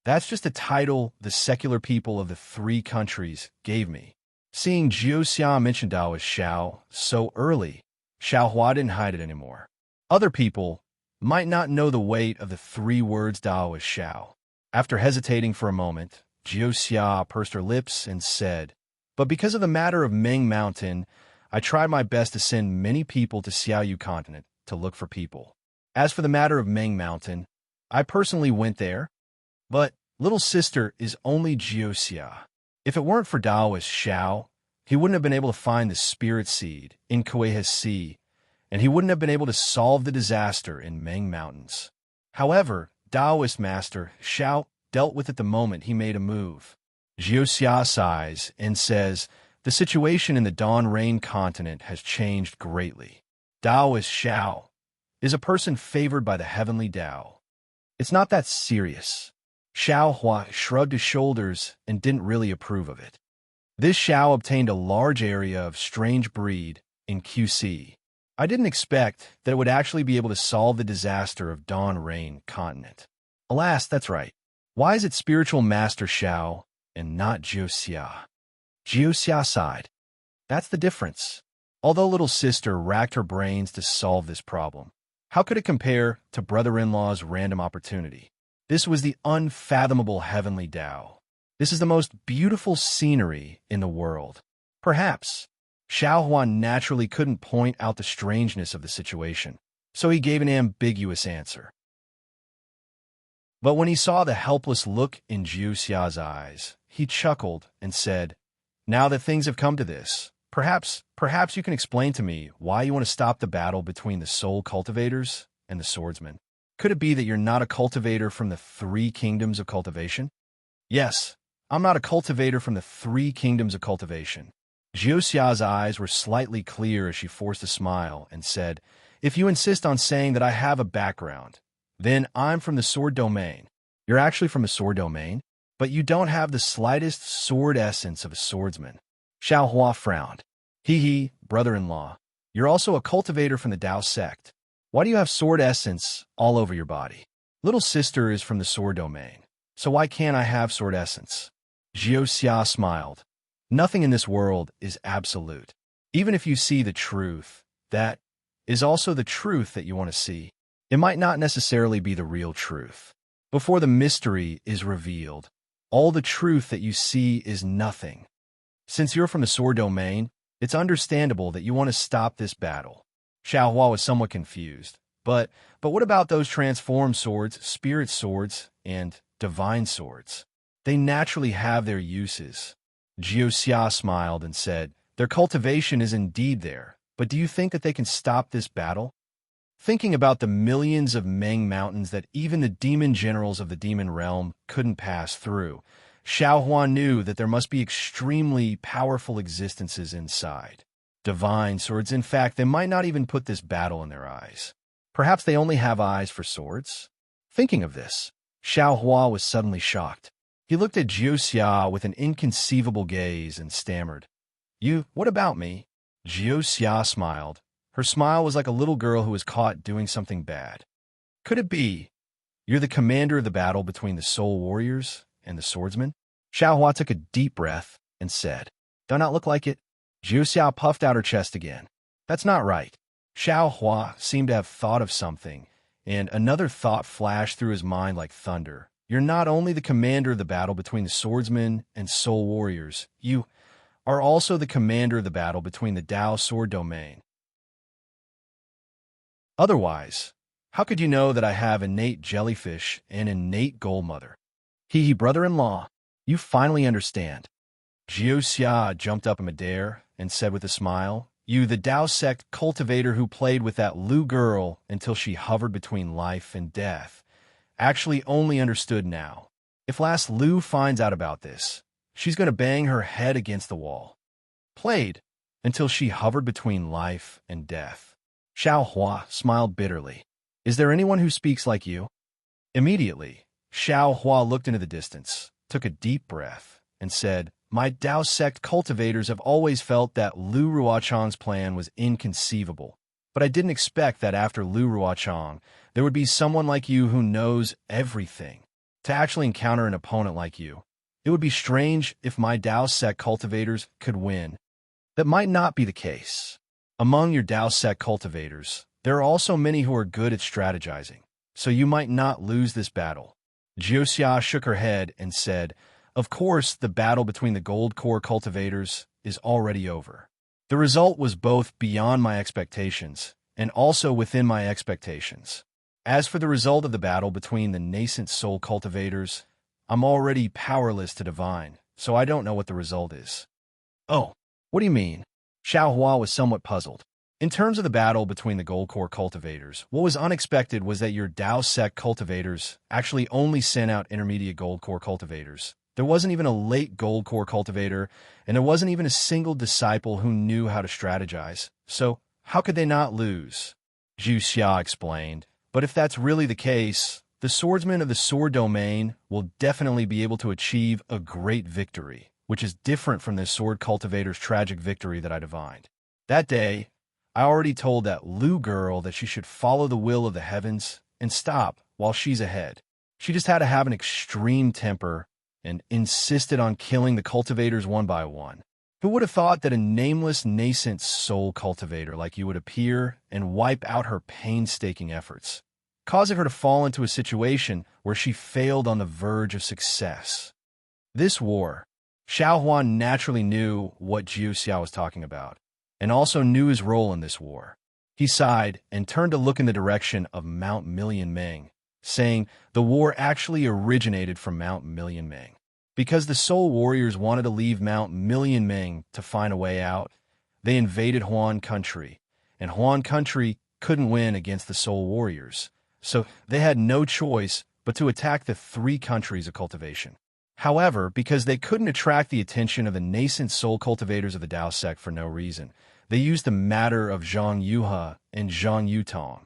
That's just a title the secular people of the three countries gave me. Seeing Zhu Xia mention Taoist Xiao so early, Xiao Hua didn't hide it anymore. Other people might not know the weight of the three words Taoist Xiao. After hesitating for a moment, Zhu Xia pursed her lips and said, But because of the matter of Meng Mountain, I tried my best to send many people to Xiaoyu Continent to look for people. As for the matter of Meng Mountain, I personally went there, but little sister is only Zhu Xia. If it weren't for Taoist Xiao, he wouldn't have been able to find the spirit seed in Kueihe Sea, and he wouldn't have been able to solve the disaster in Meng Mountains. However, Taoist master Xiao dealt with it the moment he made a move. Zhu Xia sighs and says, The situation in the Dawn Rain continent has changed greatly. Taoist Xiao is a person favored by the heavenly Tao. It's not that serious. Xiao Hua shrugged his shoulders and didn't really approve of it. This Xiao obtained a large area of strange breed in QC. I didn't expect that it would actually be able to solve the disaster of Dawn Rain continent. Alas, that's right. Why is it spiritual master Xiao and not Zhu Xia? Zhu Xia sighed. That's the difference. Although little sister racked her brains to solve this problem, how could it compare to brother-in-law's random opportunity? This was the unfathomable heavenly Tao. This is the most beautiful scenery in the world. Perhaps Xiao Huan naturally couldn't point out the strangeness of the situation, so he gave an ambiguous answer. But when he saw the helpless look in Zhu Xia's eyes, he chuckled and said, Now that things have come to this, perhaps you can explain to me why you want to stop the battle between the soul cultivators and the swordsmen. Could it be that you're not a cultivator from the three kingdoms of cultivation? Yes, I'm not a cultivator from the three kingdoms of cultivation. Zhu Xia's eyes were slightly clear as she forced a smile and said, If you insist on saying that I have a background, then I'm from the sword domain. You're actually from a sword domain, but you don't have the slightest sword essence of a swordsman. Xiao Hua frowned. Brother-in-law, you're also a cultivator from the Dao sect. Why do you have sword essence all over your body? Little sister is from the sword domain, so why can't I have sword essence? Zhu Xia smiled. Nothing in this world is absolute. Even if you see the truth, that is also the truth that you want to see. It might not necessarily be the real truth. Before the mystery is revealed, all the truth that you see is nothing. Since you're from the sword domain, it's understandable that you want to stop this battle. Xiaohua was somewhat confused. But what about those transformed swords, spirit swords, and divine swords? They naturally have their uses. Jiuxia smiled and said, their cultivation is indeed there, but do you think that they can stop this battle? Thinking about the millions of Meng mountains that even the demon generals of the demon realm couldn't pass through, Xiaohua knew that there must be extremely powerful existences inside. Divine swords, in fact, they might not even put this battle in their eyes. Perhaps they only have eyes for swords? Thinking of this, Xiaohua was suddenly shocked. He looked at Jiuxia with an inconceivable gaze and stammered, what about me? Jiuxia smiled. Her smile was like a little girl who was caught doing something bad. Could it be you're the commander of the battle between the soul warriors and the swordsmen? Xiaohua took a deep breath and said, do not look like it. Jiuxia puffed out her chest again. That's not right. Xiaohua seemed to have thought of something, and another thought flashed through his mind like thunder. You're not only the commander of the battle between the swordsmen and soul warriors, you are also the commander of the battle between the Dao sword domain. Otherwise, how could you know that I have innate jellyfish and innate goldmother? Hee brother-in-law, you finally understand. Jiuxia jumped up in midair and said with a smile, you, the Dao sect cultivator who played with that Lu girl until she hovered between life and death, actually only understood now. If last Lu finds out about this, she's going to bang her head against the wall. Played until she hovered between life and death. Xiaohua smiled bitterly. Is there anyone who speaks like you? Immediately, Xiaohua looked into the distance, took a deep breath, and said, my Dao sect cultivators have always felt that Lu Ruochang's plan was inconceivable, but I didn't expect that after Lu Ruochang, there would be someone like you who knows everything. To actually encounter an opponent like you, it would be strange if my Dao sect cultivators could win. That might not be the case. Among your Dao sect cultivators, there are also many who are good at strategizing, so you might not lose this battle. Jiuxia shook her head and said, of course, the battle between the gold core cultivators is already over. The result was both beyond my expectations and also within my expectations. As for the result of the battle between the nascent soul cultivators, I'm already powerless to divine, so I don't know what the result is. Oh, what do you mean? Xiaohua was somewhat puzzled. In terms of the battle between the gold core cultivators, what was unexpected was that your Dao sect cultivators actually only sent out intermediate gold core cultivators. There wasn't even a late gold core cultivator, and there wasn't even a single disciple who knew how to strategize. So, how could they not lose? Zhu Xia explained. But if that's really the case, the swordsmen of the sword domain will definitely be able to achieve a great victory, which is different from the sword cultivator's tragic victory that I divined. That day, I already told that Lu girl that she should follow the will of the heavens and stop while she's ahead. She just had to have an extreme temper and insisted on killing the cultivators one by one. Who would have thought that a nameless nascent soul cultivator like you would appear and wipe out her painstaking efforts, causing her to fall into a situation where she failed on the verge of success? This war, Xiaohua naturally knew what Jiuxia was talking about, and also knew his role in this war. He sighed and turned to look in the direction of Mount Million Meng, saying the war actually originated from Mount Million Meng. Because the Soul Warriors wanted to leave Mount Million Meng to find a way out, they invaded Huan country, and Huan country couldn't win against the Soul Warriors, so they had no choice but to attack the 3 countries of cultivation. However, because they couldn't attract the attention of the nascent soul cultivators of the Dao sect for no reason, they used the matter of Zhang Yuhe and Zhang Yutong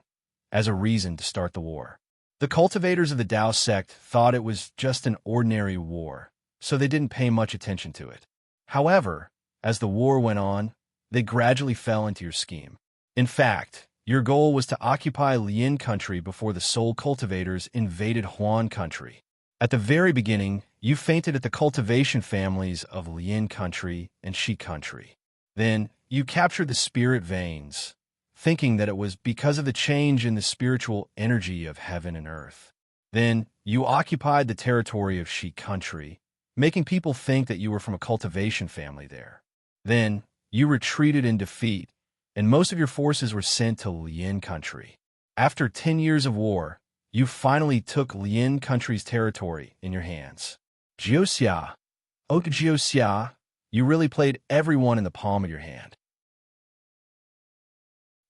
as a reason to start the war. The cultivators of the Dao sect thought it was just an ordinary war, so they didn't pay much attention to it. However, as the war went on, they gradually fell into your scheme. In fact, your goal was to occupy Lian country before the soul cultivators invaded Huan country. At the very beginning, you fainted at the cultivation families of Lian country and Shi country. Then, you captured the spirit veins, thinking that it was because of the change in the spiritual energy of heaven and earth. Then, you occupied the territory of Shi country, making people think that you were from a cultivation family there. Then, you retreated in defeat, and most of your forces were sent to Lien country. After 10 years of war, you finally took Lien country's territory in your hands. Jiuxia, oh Jiuxia, you really played everyone in the palm of your hand.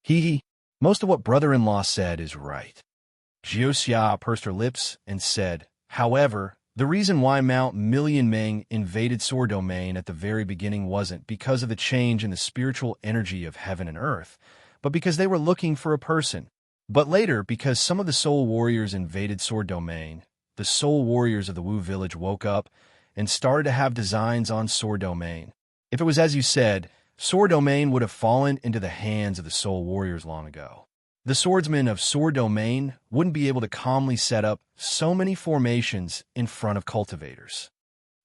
Hee. Most of what brother-in-law said is right. Jiuxia pursed her lips and said, however, the reason why Mount Million Ming invaded Sword Domain at the very beginning wasn't because of the change in the spiritual energy of heaven and earth, but because they were looking for a person. But later, because some of the soul warriors invaded Sword Domain, the soul warriors of the Wu village woke up and started to have designs on Sword Domain. If it was as you said, Sword Domain would have fallen into the hands of the soul warriors long ago. The swordsmen of Sword Domain wouldn't be able to calmly set up so many formations in front of cultivators.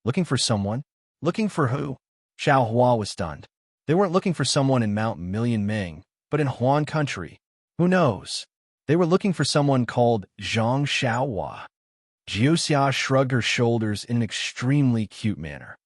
Looking for someone? Looking for who? Xiao Hua was stunned. They weren't looking for someone in Mount Million Ming, but in Huan country. Who knows? They were looking for someone called Zhang Xiaohua. Jiuxia shrugged her shoulders in an extremely cute manner.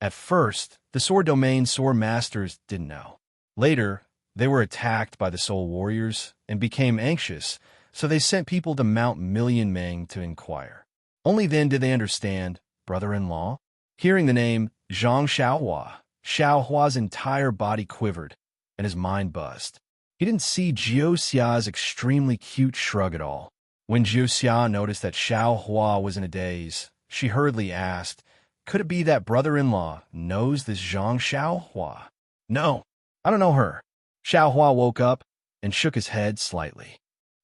At first, the Sword Domain Sword Masters didn't know. Later, they were attacked by the Soul Warriors and became anxious, so they sent people to Mount Million Ming to inquire. Only then did they understand, brother-in-law. Hearing the name Zhang Xiaohua, Xiaohua's entire body quivered, and his mind buzzed. He didn't see Jiuxia's extremely cute shrug at all. When Jiuxia noticed that Xiaohua was in a daze, she hurriedly asked, could it be that brother-in-law knows this Zhang Xiaohua? No, I don't know her. Xiaohua woke up and shook his head slightly.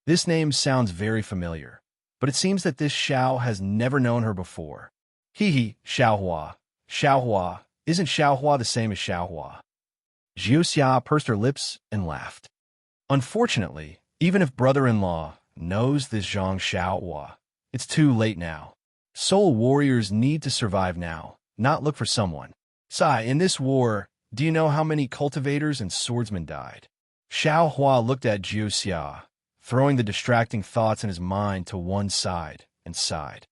This name sounds very familiar, but it seems that this Xiao has never known her before. Hee, Xiaohua. Xiaohua, isn't Xiaohua the same as Xiaohua? Jiuxia pursed her lips and laughed. Unfortunately, even if brother-in-law knows this Zhang Xiaohua, it's too late now. Soul warriors need to survive now, not look for someone. Sai, in this war, do you know how many cultivators and swordsmen died? Xiaohua looked at Jiuxia, throwing the distracting thoughts in his mind to one side, and sighed.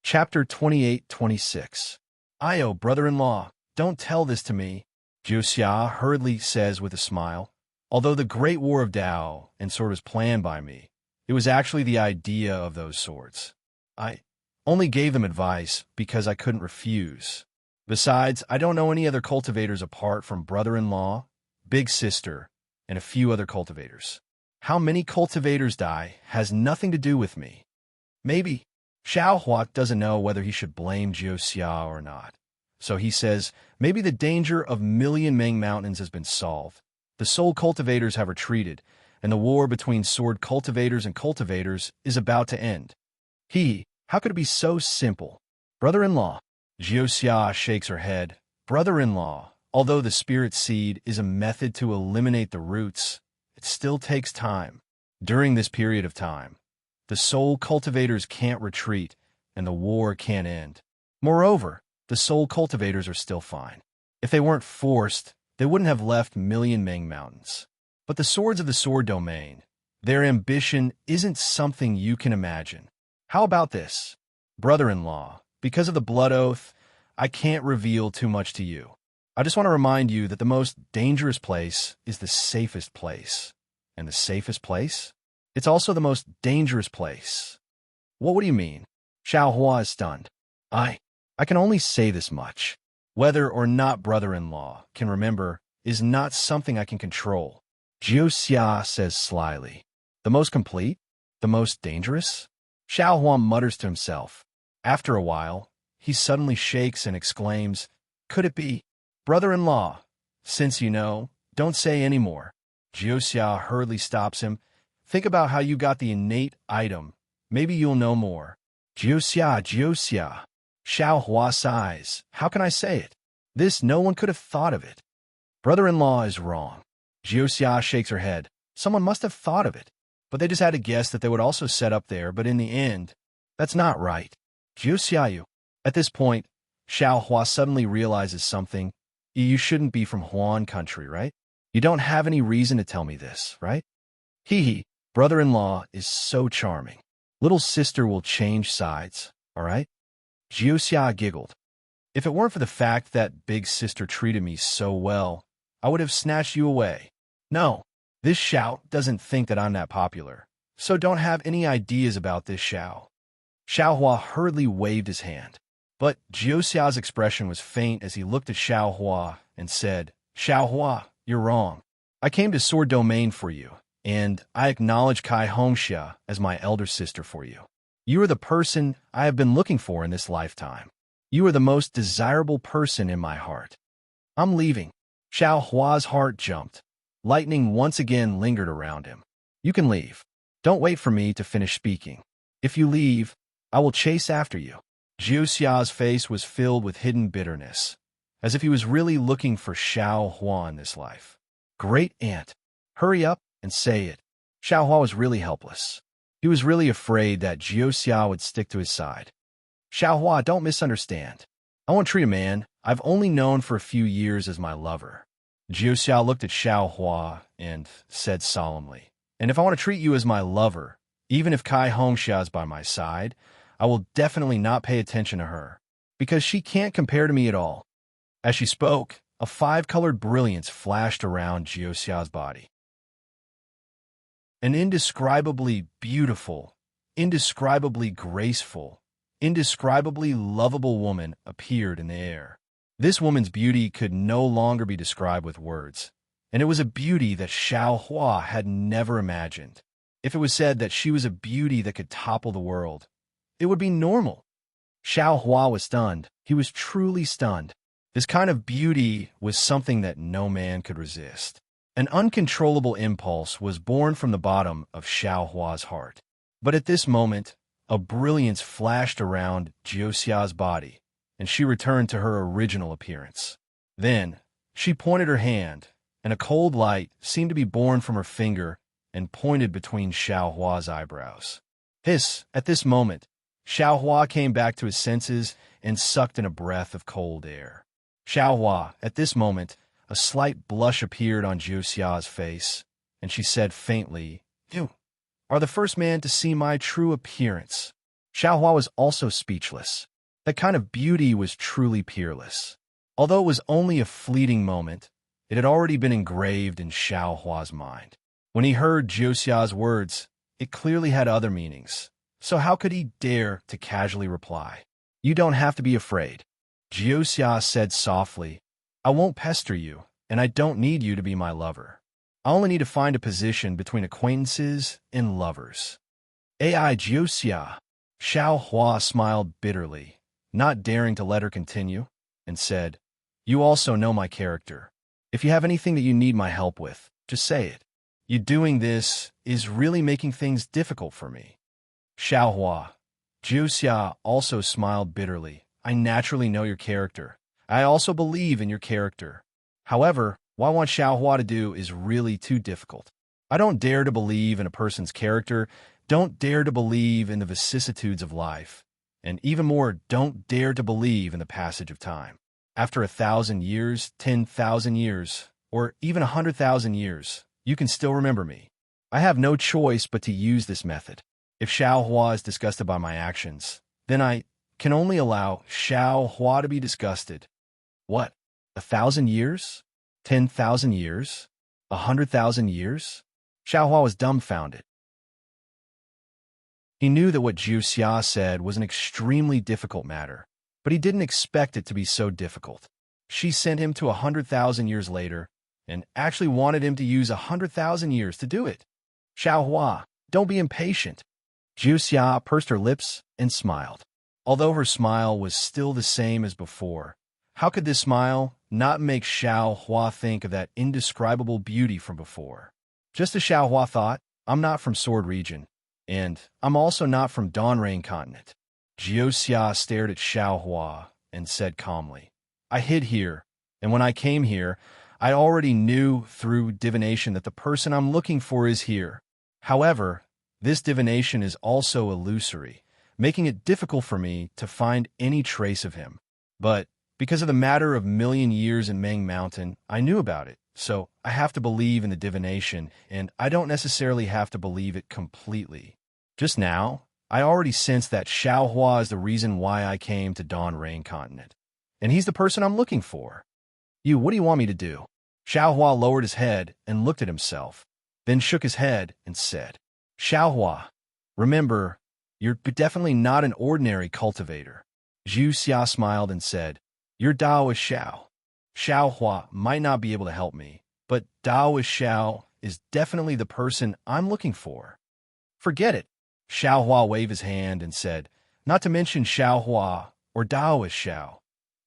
Chapter 28-26. Io, brother-in-law, don't tell this to me, Jiuxia hurriedly says with a smile. Although the Great War of Dao and sword was planned by me, it was actually the idea of those swords. I only gave them advice because I couldn't refuse. Besides, I don't know any other cultivators apart from brother-in-law, big sister, and a few other cultivators. How many cultivators die has nothing to do with me. Maybe Xiaohua doesn't know whether he should blame Jiuxia or not. So he says, maybe the danger of Million Ming Mountains has been solved. The soul cultivators have retreated, and the war between sword cultivators and cultivators is about to end. How could it be so simple? Brother-in-law. Jiuxia shakes her head. Brother-in-law, although the spirit seed is a method to eliminate the roots, it still takes time. During this period of time, the soul cultivators can't retreat, and the war can't end. Moreover, the soul cultivators are still fine. If they weren't forced, they wouldn't have left Million Ming Mountains. But the swords of the Sword Domain, their ambition isn't something you can imagine. How about this? Brother-in-law, because of the blood oath, I can't reveal too much to you. I just want to remind you that the most dangerous place is the safest place. And the safest place? It's also the most dangerous place. What do you mean? Xiaohua is stunned. I can only say this much. Whether or not brother-in-law can remember is not something I can control. Jiuxia says slyly. The most complete? The most dangerous? Xiaohua mutters to himself. After a while, he suddenly shakes and exclaims, could it be? Brother-in-law, since you know, don't say any more. Jiuxia hurriedly stops him. Think about how you got the innate item. Maybe you'll know more. Jiuxia. Xiaohua sighs. How can I say it? This, no one could have thought of it. Brother-in-law is wrong. Jiuxia shakes her head. Someone must have thought of it. But they just had to guess that they would also set up there, but in the end, that's not right. Jiuxia. At this point, Xiaohua suddenly realizes something. You shouldn't be from Huan country, right? You don't have any reason to tell me this, right? Brother-in-law is so charming. Little sister will change sides, all right? Jiuxia giggled. If it weren't for the fact that big sister treated me so well, I would have snatched you away. No, this shout doesn't think that I'm that popular, so don't have any ideas about this Xiao. Xiaohua hurriedly waved his hand. But Jiuxia's expression was faint as he looked at Xiaohua and said, Xiaohua, you're wrong. I came to Sword Domain for you, and I acknowledge Kai Hongxia as my elder sister for you. You are the person I have been looking for in this lifetime. You are the most desirable person in my heart. I'm leaving. Xiaohua's heart jumped. Lightning once again lingered around him. You can leave. Don't wait for me to finish speaking. If you leave, I will chase after you. Jiuxia's face was filled with hidden bitterness, as if he was really looking for Xiaohua in this life. Great aunt, hurry up and say it. Xiaohua was really helpless. He was really afraid that Jiuxia would stick to his side. Xiaohua, don't misunderstand. I won't treat a man I've only known for a few years as my lover. Jiuxia looked at Xiaohua and said solemnly, and if I want to treat you as my lover, even if Kai Hongxia is by my side, I will definitely not pay attention to her, because she can't compare to me at all. As she spoke, a five-colored brilliance flashed around Jiuxia's body. An indescribably beautiful, indescribably graceful, indescribably lovable woman appeared in the air. This woman's beauty could no longer be described with words, and it was a beauty that Xiaohua had never imagined. If it was said that she was a beauty that could topple the world, it would be normal. Xiaohua was stunned. He was truly stunned. This kind of beauty was something that no man could resist. An uncontrollable impulse was born from the bottom of Xiaohua's heart. But at this moment, a brilliance flashed around Jiuxia's body, and she returned to her original appearance. Then, she pointed her hand, and a cold light seemed to be born from her finger and pointed between Xiaohua's eyebrows. At this moment, Xiaohua came back to his senses and sucked in a breath of cold air. Xiaohua, at this moment, a slight blush appeared on Jiuxia's face, and she said faintly, You are the first man to see my true appearance. Xiaohua was also speechless. That kind of beauty was truly peerless. Although it was only a fleeting moment, it had already been engraved in Xiaohua's mind. When he heard Jiuxia's words, it clearly had other meanings. So how could he dare to casually reply? You don't have to be afraid. Jiuxia said softly, I won't pester you, and I don't need you to be my lover. I only need to find a position between acquaintances and lovers. AI Jiuxia. Xiaohua smiled bitterly, not daring to let her continue, and said, You also know my character. If you have anything that you need my help with, just say it. You doing this is really making things difficult for me. Xiaohua. Jiuxia also smiled bitterly. I naturally know your character. I also believe in your character. However, what I want Xiaohua to do is really too difficult. I don't dare to believe in a person's character, don't dare to believe in the vicissitudes of life, and even more, don't dare to believe in the passage of time. After 1,000 years, 10,000 years, or even 100,000 years, you can still remember me. I have no choice but to use this method. If Xiaohua is disgusted by my actions, then I can only allow Xiaohua to be disgusted. What? 1,000 years? 10,000 years? 100,000 years? Xiaohua was dumbfounded. He knew that what Jiuxia said was an extremely difficult matter, but he didn't expect it to be so difficult. She sent him to 100,000 years later, and actually wanted him to use 100,000 years to do it. Xiaohua, don't be impatient. Jiuxia pursed her lips and smiled. Although her smile was still the same as before, how could this smile not make Xiaohua think of that indescribable beauty from before? Just as Xiaohua thought, I'm not from Sword Region, and I'm also not from Dawnrain Continent. Jiuxia stared at Xiaohua and said calmly, I hid here, and when I came here, I already knew through divination that the person I'm looking for is here. However, this divination is also illusory, making it difficult for me to find any trace of him. But because of the matter of million years in Meng Mountain, I knew about it, so I have to believe in the divination, and I don't necessarily have to believe it completely. Just now, I already sense that Xiaohua is the reason why I came to Dawn Rain Continent. And he's the person I'm looking for. What do you want me to do? Xiaohua lowered his head and looked at himself, then shook his head and said, Xiaohua, remember, you're definitely not an ordinary cultivator. Zhu Xia smiled and said, Your Dao is Xiao. Xiaohua might not be able to help me, but Dao is Xiao is definitely the person I'm looking for. Forget it. Xiaohua waved his hand and said, Not to mention Xiaohua or Dao is Xiao.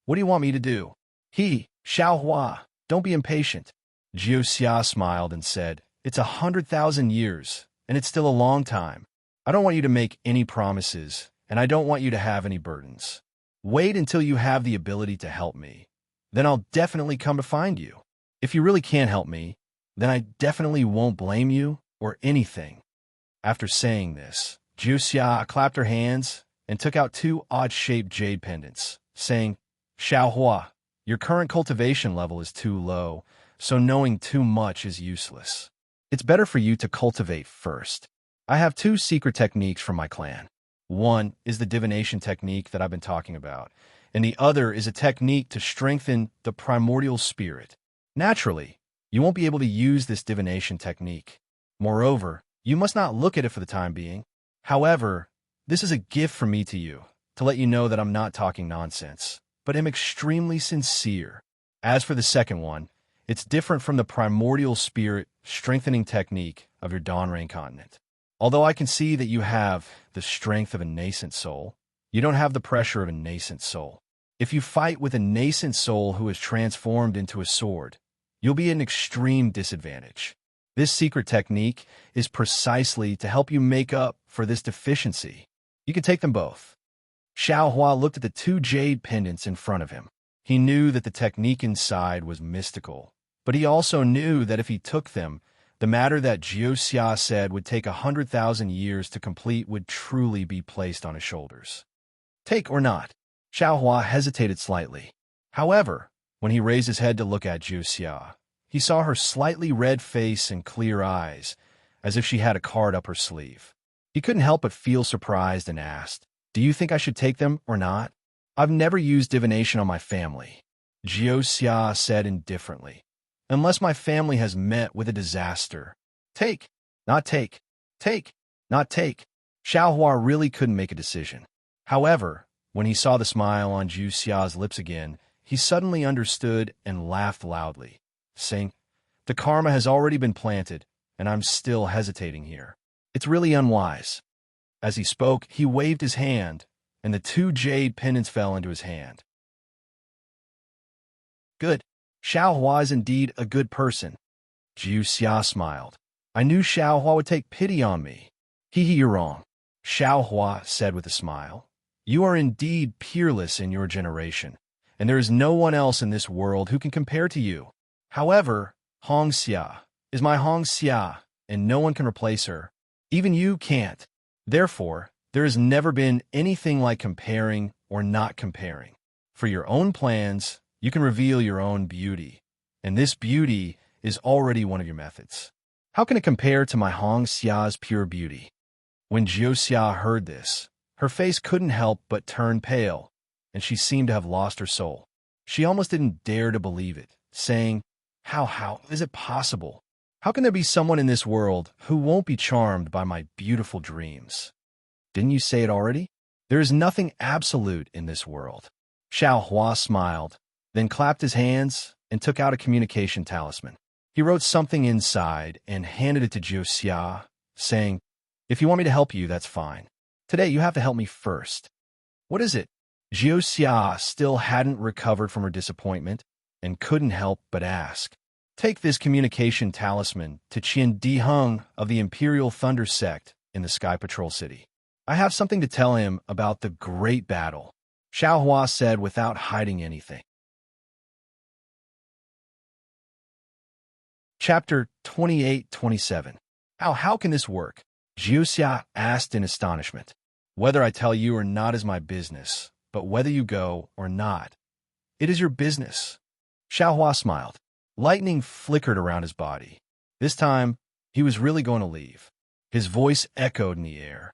What do you want me to do? Xiaohua, don't be impatient. Zhu Xia smiled and said, It's 100,000 years, and it's still a long time. I don't want you to make any promises, and I don't want you to have any burdens. Wait until you have the ability to help me. Then I'll definitely come to find you. If you really can't help me, then I definitely won't blame you or anything. After saying this, Zhu Xia clapped her hands and took out 2 odd-shaped jade pendants, saying, Xiaohua, your current cultivation level is too low, so knowing too much is useless. It's better for you to cultivate first. I have 2 secret techniques from my clan. One is the divination technique that I've been talking about, and the other is a technique to strengthen the primordial spirit. Naturally, you won't be able to use this divination technique. Moreover, you must not look at it for the time being. However, this is a gift from me to you, to let you know that I'm not talking nonsense, but am extremely sincere. As for the second one, it's different from the primordial spirit strengthening technique of your Dawn Rain Continent. Although I can see that you have the strength of a nascent soul, you don't have the pressure of a nascent soul. If you fight with a nascent soul who is transformed into a sword, you'll be at an extreme disadvantage. This secret technique is precisely to help you make up for this deficiency. You can take them both. Xiaohua looked at the 2 jade pendants in front of him. He knew that the technique inside was mystical, but he also knew that if he took them, the matter that Zhu Xia said would take 100,000 years to complete would truly be placed on his shoulders. Take or not? Xiaohua hesitated slightly. However, when he raised his head to look at Zhu Xia, he saw her slightly red face and clear eyes, as if she had a card up her sleeve. He couldn't help but feel surprised and asked, Do you think I should take them or not? I've never used divination on my family, Zhu Xia said indifferently. Unless my family has met with a disaster. Take, not take, take, not take. Xiaohua really couldn't make a decision. However, when he saw the smile on Zhu Xia's lips again, he suddenly understood and laughed loudly, saying, The karma has already been planted, and I'm still hesitating here. It's really unwise. As he spoke, he waved his hand, and the 2 jade pendants fell into his hand. Good. Xiaohua is indeed a good person. Zhu Xia smiled. I knew Xiaohua would take pity on me. You're wrong. Xiaohua said with a smile. You are indeed peerless in your generation, and there is no one else in this world who can compare to you. However, Hong Xia is my Hong Xia, and no one can replace her. Even you can't. Therefore, there has never been anything like comparing or not comparing. For your own plans, you can reveal your own beauty, and this beauty is already one of your methods. How can it compare to my Hong Xia's pure beauty? When Zhu Xia heard this, her face couldn't help but turn pale, and she seemed to have lost her soul. She almost didn't dare to believe it, saying, How is it possible? How can there be someone in this world who won't be charmed by my beautiful dreams? Didn't you say it already? There is nothing absolute in this world. Xiaohua smiled, then clapped his hands and took out a communication talisman. He wrote something inside and handed it to Zhu Xia, saying, If you want me to help you, that's fine. Today you have to help me first. What is it? Zhu Xia still hadn't recovered from her disappointment and couldn't help but ask. Take this communication talisman to Qian Diheng of the Imperial Thunder Sect in the Sky Patrol City. I have something to tell him about the great battle, Xiaohua said without hiding anything. Chapter 28-27. How can this work? Zhu Xia asked in astonishment. Whether I tell you or not is my business, but whether you go or not, it is your business. Xiaohua smiled. Lightning flickered around his body. This time, he was really going to leave. His voice echoed in the air.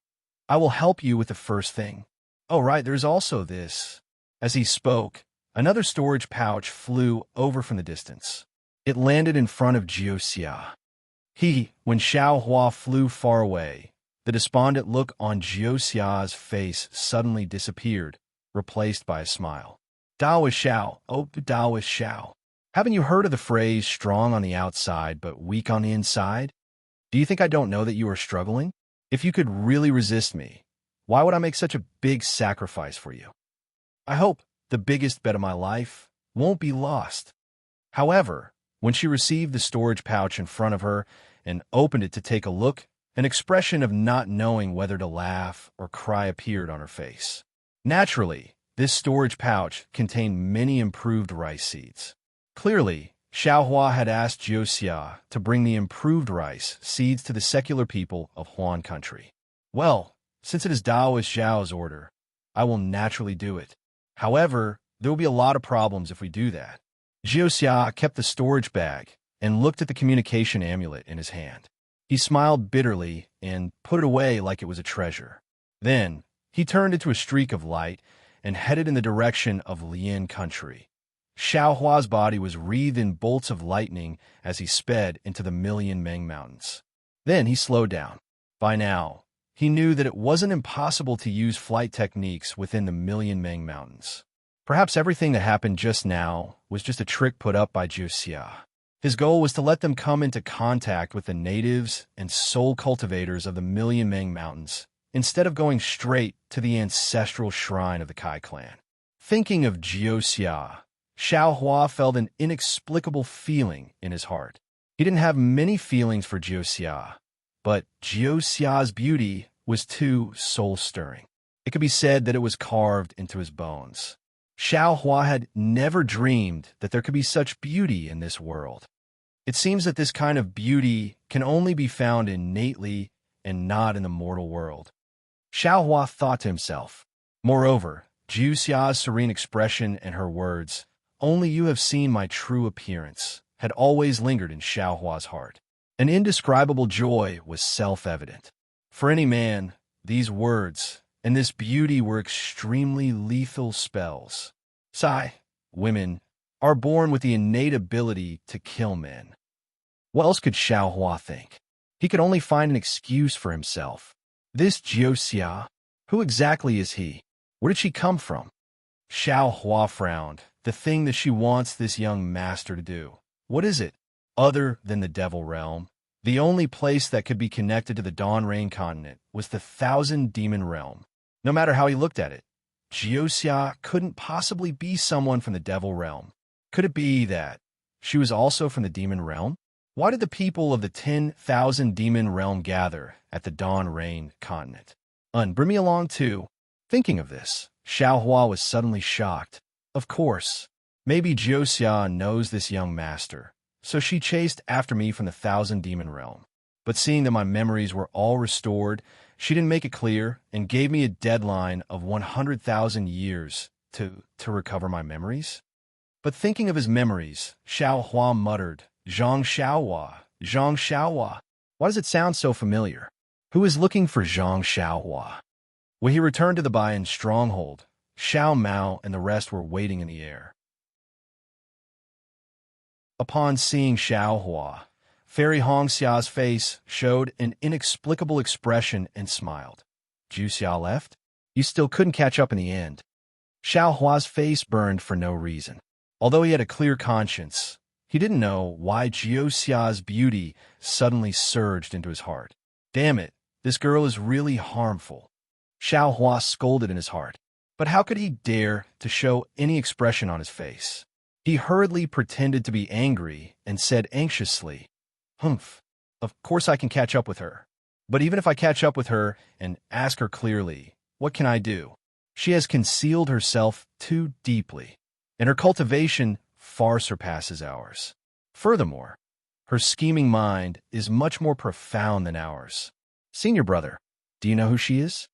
I will help you with the first thing. Oh, right, there's also this. As he spoke, another storage pouch flew over from the distance. It landed in front of Jiuxia. When Xiao Hua flew far away, the despondent look on Jiuxia's face suddenly disappeared, replaced by a smile. Dao is Xiao, oh, Dao is Xiao. Haven't you heard of the phrase strong on the outside but weak on the inside? Do you think I don't know that you are struggling? If you could really resist me, why would I make such a big sacrifice for you? I hope the biggest bet of my life won't be lost. However, when she received the storage pouch in front of her and opened it to take a look, an expression of not knowing whether to laugh or cry appeared on her face. Naturally, this storage pouch contained many improved rice seeds. Clearly, Xiao Hua had asked Jiuxia to bring the improved rice seeds to the secular people of Huan country. Well, since it is Daoist Zhao's order, I will naturally do it. However, there will be a lot of problems if we do that. Jiuxia kept the storage bag and looked at the communication amulet in his hand. He smiled bitterly and put it away like it was a treasure. Then, he turned into a streak of light and headed in the direction of Lian country. Xiao Hua's body was wreathed in bolts of lightning as he sped into the Million Meng Mountains. Then he slowed down. By now, he knew that it wasn't impossible to use flight techniques within the Million Meng Mountains. Perhaps everything that happened just now was just a trick put up by Jiuxia. His goal was to let them come into contact with the natives and soul cultivators of the Million Meng Mountains, instead of going straight to the ancestral shrine of the Kai clan. Thinking of Jiuxia, Xiao Hua felt an inexplicable feeling in his heart. He didn't have many feelings for Jiuxia, but Jiuxia's beauty was too soul-stirring. It could be said that it was carved into his bones. Xiao Hua had never dreamed that there could be such beauty in this world. It seems that this kind of beauty can only be found innately and not in the mortal world. Xiao Hua thought to himself. Moreover, Jiuxia's serene expression and her words, "Only you have seen my true appearance," had always lingered in Xiao Hua's heart. An indescribable joy was self-evident. For any man, these words and this beauty were extremely lethal spells. Women are born with the innate ability to kill men. What else could Xiao Hua think? He could only find an excuse for himself. This Jiuxia, who exactly is he? Where did she come from? Xiao Hua frowned. The thing that she wants this young master to do. What is it? Other than the Devil Realm, the only place that could be connected to the Dawn Rain continent was the Thousand Demon Realm. No matter how he looked at it, Jiuxia couldn't possibly be someone from the Devil Realm. Could it be that she was also from the Demon Realm? Why did the people of the 10,000 Demon Realm gather at the Dawn Rain continent? Bring me along too. Thinking of this, Xiao Hua was suddenly shocked. Of course, maybe Jiuxia knows this young master, so she chased after me from the Thousand Demon Realm. But seeing that my memories were all restored, she didn't make it clear and gave me a deadline of 100,000 years to recover my memories. But thinking of his memories, Xiao Hua muttered, Zhang Xiaohua, Zhang Xiaohua. Why does it sound so familiar? Who is looking for Zhang Xiaohua? When he returned to the Bayan stronghold, Xiao Mao and the rest were waiting in the air. Upon seeing Xiao Hua, Fairy Hongxia's face showed an inexplicable expression and smiled. Jiuxia left? You still couldn't catch up in the end. Xiao Hua's face burned for no reason. Although he had a clear conscience, he didn't know why Jiuxia's beauty suddenly surged into his heart. Damn it, this girl is really harmful. Xiao Hua scolded in his heart. But how could he dare to show any expression on his face? He hurriedly pretended to be angry and said anxiously, Humph, of course I can catch up with her. But even if I catch up with her and ask her clearly, what can I do? She has concealed herself too deeply, and her cultivation far surpasses ours. Furthermore, her scheming mind is much more profound than ours. Senior brother, do you know who she is?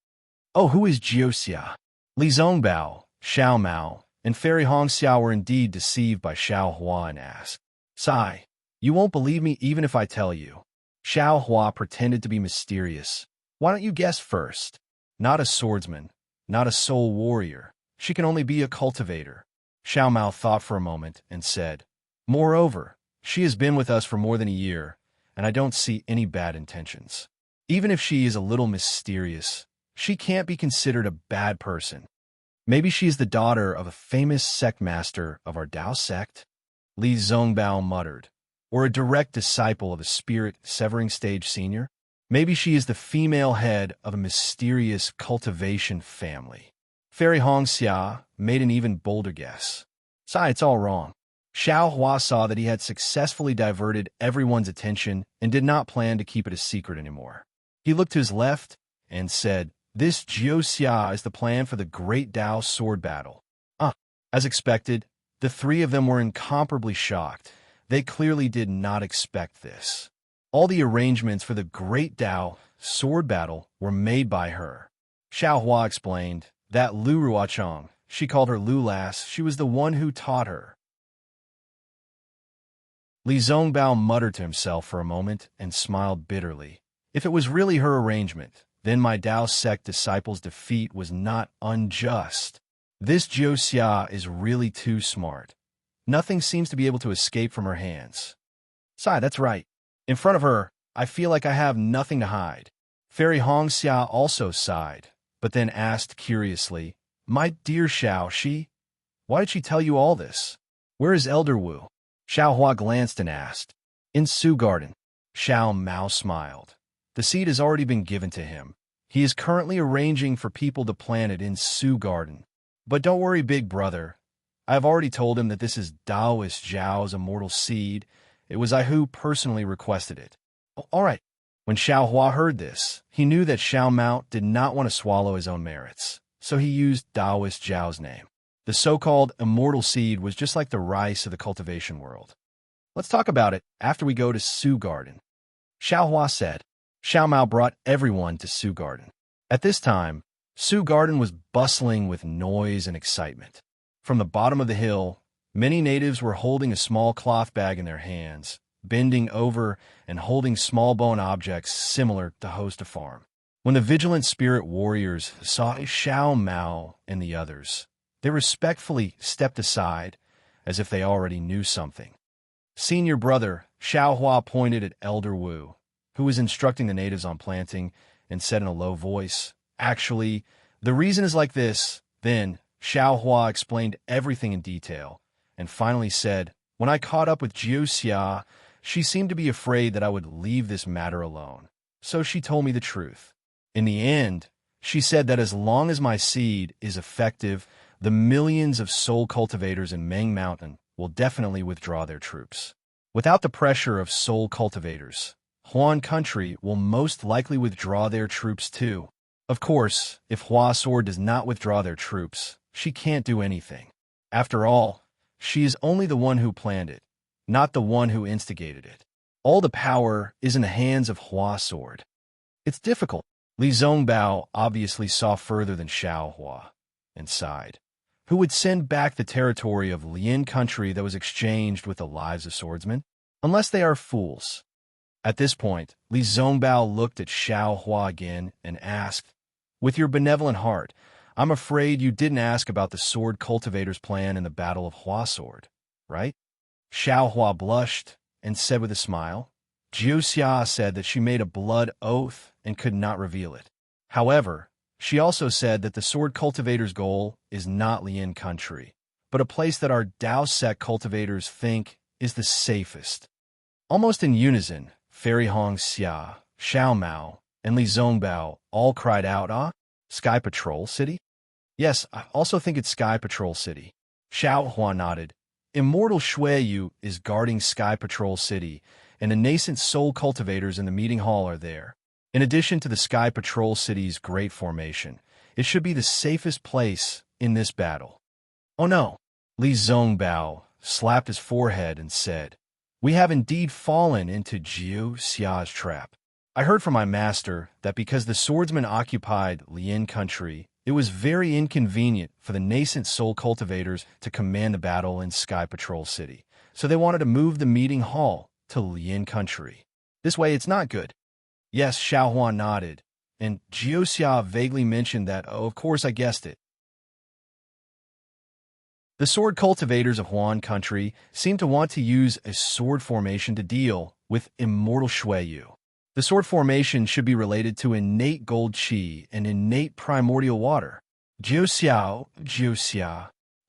Oh, who is Jiuxia? Li Zongbao, Xiao Mao, and Fairy Hongxia were indeed deceived by Xiao Hua and asked, Sai, you won't believe me even if I tell you. Xiao Hua pretended to be mysterious. Why don't you guess first? Not a swordsman, not a soul warrior. She can only be a cultivator. Xiao Mao thought for a moment and said, "Moreover, she has been with us for more than a year, and I don't see any bad intentions. Even if she is a little mysterious, she can't be considered a bad person. Maybe she is the daughter of a famous sect master of our Dao sect," Li Zongbao muttered, "or a direct disciple of a spirit severing stage senior. Maybe she is the female head of a mysterious cultivation family." Fairy Hongxia made an even bolder guess. "Sai, it's all wrong." Xiao Hua saw that he had successfully diverted everyone's attention and did not plan to keep it a secret anymore. He looked to his left and said, "This Jiuxia is the plan for the Great Dao sword battle." As expected, the three of them were incomparably shocked. They clearly did not expect this. All the arrangements for the Great Dao sword battle were made by her. Xiao Hua explained that Lu Ruochong, she called her Lu Lass, she was the one who taught her. Li Zongbao muttered to himself for a moment and smiled bitterly. If it was really her arrangement, then my Dao sect disciple's defeat was not unjust. This Jiuxia is really too smart. Nothing seems to be able to escape from her hands. Sai, that's right. In front of her, I feel like I have nothing to hide. Fairy Hongxia also sighed, but then asked curiously, "My dear Xiao, why did she tell you all this? Where is Elder Wu?" Xiao Hua glanced and asked, "In Su Garden." Xiao Mao smiled. The seed has already been given to him. He is currently arranging for people to plant it in Su Garden. But don't worry, big brother. I have already told him that this is Daoist Zhao's immortal seed. It was I who personally requested it. All right. When Xiao Hua heard this, he knew that Xiao Mao did not want to swallow his own merits, so he used Daoist Zhao's name. The so-called immortal seed was just like the rice of the cultivation world. "Let's talk about it after we go to Su Garden," Xiao Hua said. Xiao Mao brought everyone to Su Garden. At this time, Su Garden was bustling with noise and excitement. From the bottom of the hill, many natives were holding a small cloth bag in their hands, bending over and holding small bone objects similar to host a farm. When the vigilant spirit warriors saw Xiao Mao and the others, they respectfully stepped aside as if they already knew something. Senior brother Xiao Hua pointed at Elder Wu, who was instructing the natives on planting, and said in a low voice, "Actually, the reason is like this." Then Xiao Hua explained everything in detail, and finally said, "When I caught up with Jiuxia, she seemed to be afraid that I would leave this matter alone. So she told me the truth. In the end, she said that as long as my seed is effective, the millions of soul cultivators in Meng Mountain will definitely withdraw their troops. Without the pressure of soul cultivators, Huan country will most likely withdraw their troops too. Of course, if Hua Sword does not withdraw their troops, she can't do anything. After all, she is only the one who planned it, not the one who instigated it. All the power is in the hands of Hua Sword. It's difficult." Li Zongbao obviously saw further than Xiao Hua, and sighed. Who would send back the territory of Lian country that was exchanged with the lives of swordsmen? Unless they are fools. At this point, Li Zongbao looked at Xiao Hua again and asked, "With your benevolent heart, I'm afraid you didn't ask about the sword cultivator's plan in the Battle of Hua Sword, right?" Xiao Hua blushed and said with a smile, "Jiuxia said that she made a blood oath and could not reveal it. However, she also said that the sword cultivator's goal is not Lian country, but a place that our Dao sect cultivators think is the safest." Almost in unison, Fairy Hongxia, Xiao Mao, and Li Zongbao all cried out, Sky Patrol City?" "Yes, I also think it's Sky Patrol City." Xiao Hua nodded. "Immortal Shuiyu is guarding Sky Patrol City, and the nascent soul cultivators in the meeting hall are there. In addition to the Sky Patrol City's great formation, it should be the safest place in this battle." "Oh no!" Li Zongbao slapped his forehead and said, "We have indeed fallen into Jiuxia's trap. I heard from my master that because the swordsmen occupied Lian country, it was very inconvenient for the nascent soul cultivators to command the battle in Sky Patrol City, so they wanted to move the meeting hall to Lian country. This way it's not good." Yes, Xiao Hua nodded. and Jiuxia vaguely mentioned that, oh, of course I guessed it. The sword cultivators of Huan country seem to want to use a sword formation to deal with immortal Shuiyu. The sword formation should be related to innate gold qi and innate primordial water. Jiuxia.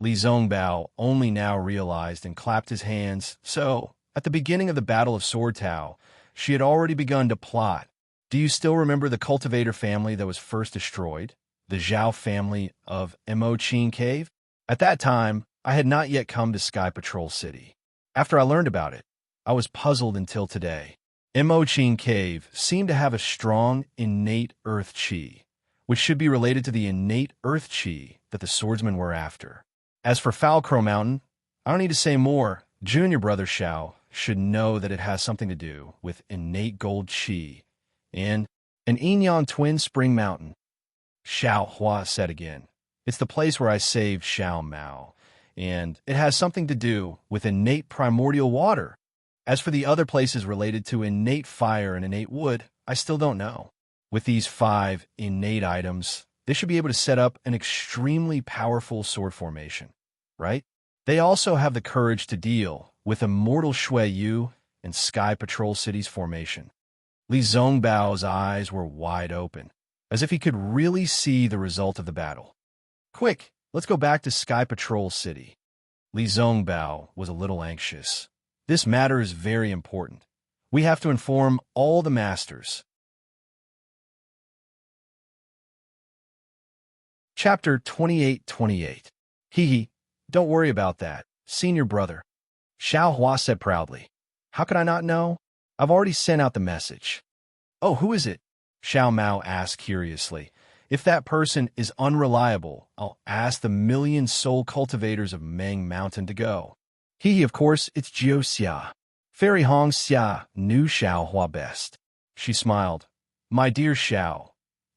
Li Zongbao only now realized and clapped his hands. So, at the beginning of the Battle of Sword Tao, she had already begun to plot. Do you still remember the cultivator family that was first destroyed? The Zhao family of Immerse Cave? At that time, I had not yet come to Sky Patrol City. After I learned about it, I was puzzled until today. Immerse Cave seemed to have a strong, innate earth qi, which should be related to the innate earth qi that the swordsmen were after. As for Falcrow Mountain, I don't need to say more. Junior brother Xiao should know that it has something to do with innate gold qi and an Enyan Twin Spring Mountain. Xiao Hua said again. It's the place where I saved Xiao Mao, and it has something to do with innate primordial water. As for the other places related to innate fire and innate wood, I still don't know. With these 5 innate items, they should be able to set up an extremely powerful sword formation, right? They also have the courage to deal with immortal Shuiyu and Sky Patrol City's formation. Li Zongbao's eyes were wide open, as if he could really see the result of the battle. Quick, let's go back to Sky Patrol City. Li Zongbao was a little anxious. This matter is very important. We have to inform all the masters. Chapter 28:28. Hee, don't worry about that, senior brother. Xiao Hua said proudly. How could I not know? I've already sent out the message. Oh, who is it? Xiao Mao asked curiously. If that person is unreliable, I'll ask the million soul cultivators of Meng Mountain to go. Hee, of course, it's Jiuxia. Fairy Hong Xia knew Xiao Hua best. She smiled. My dear Xiao,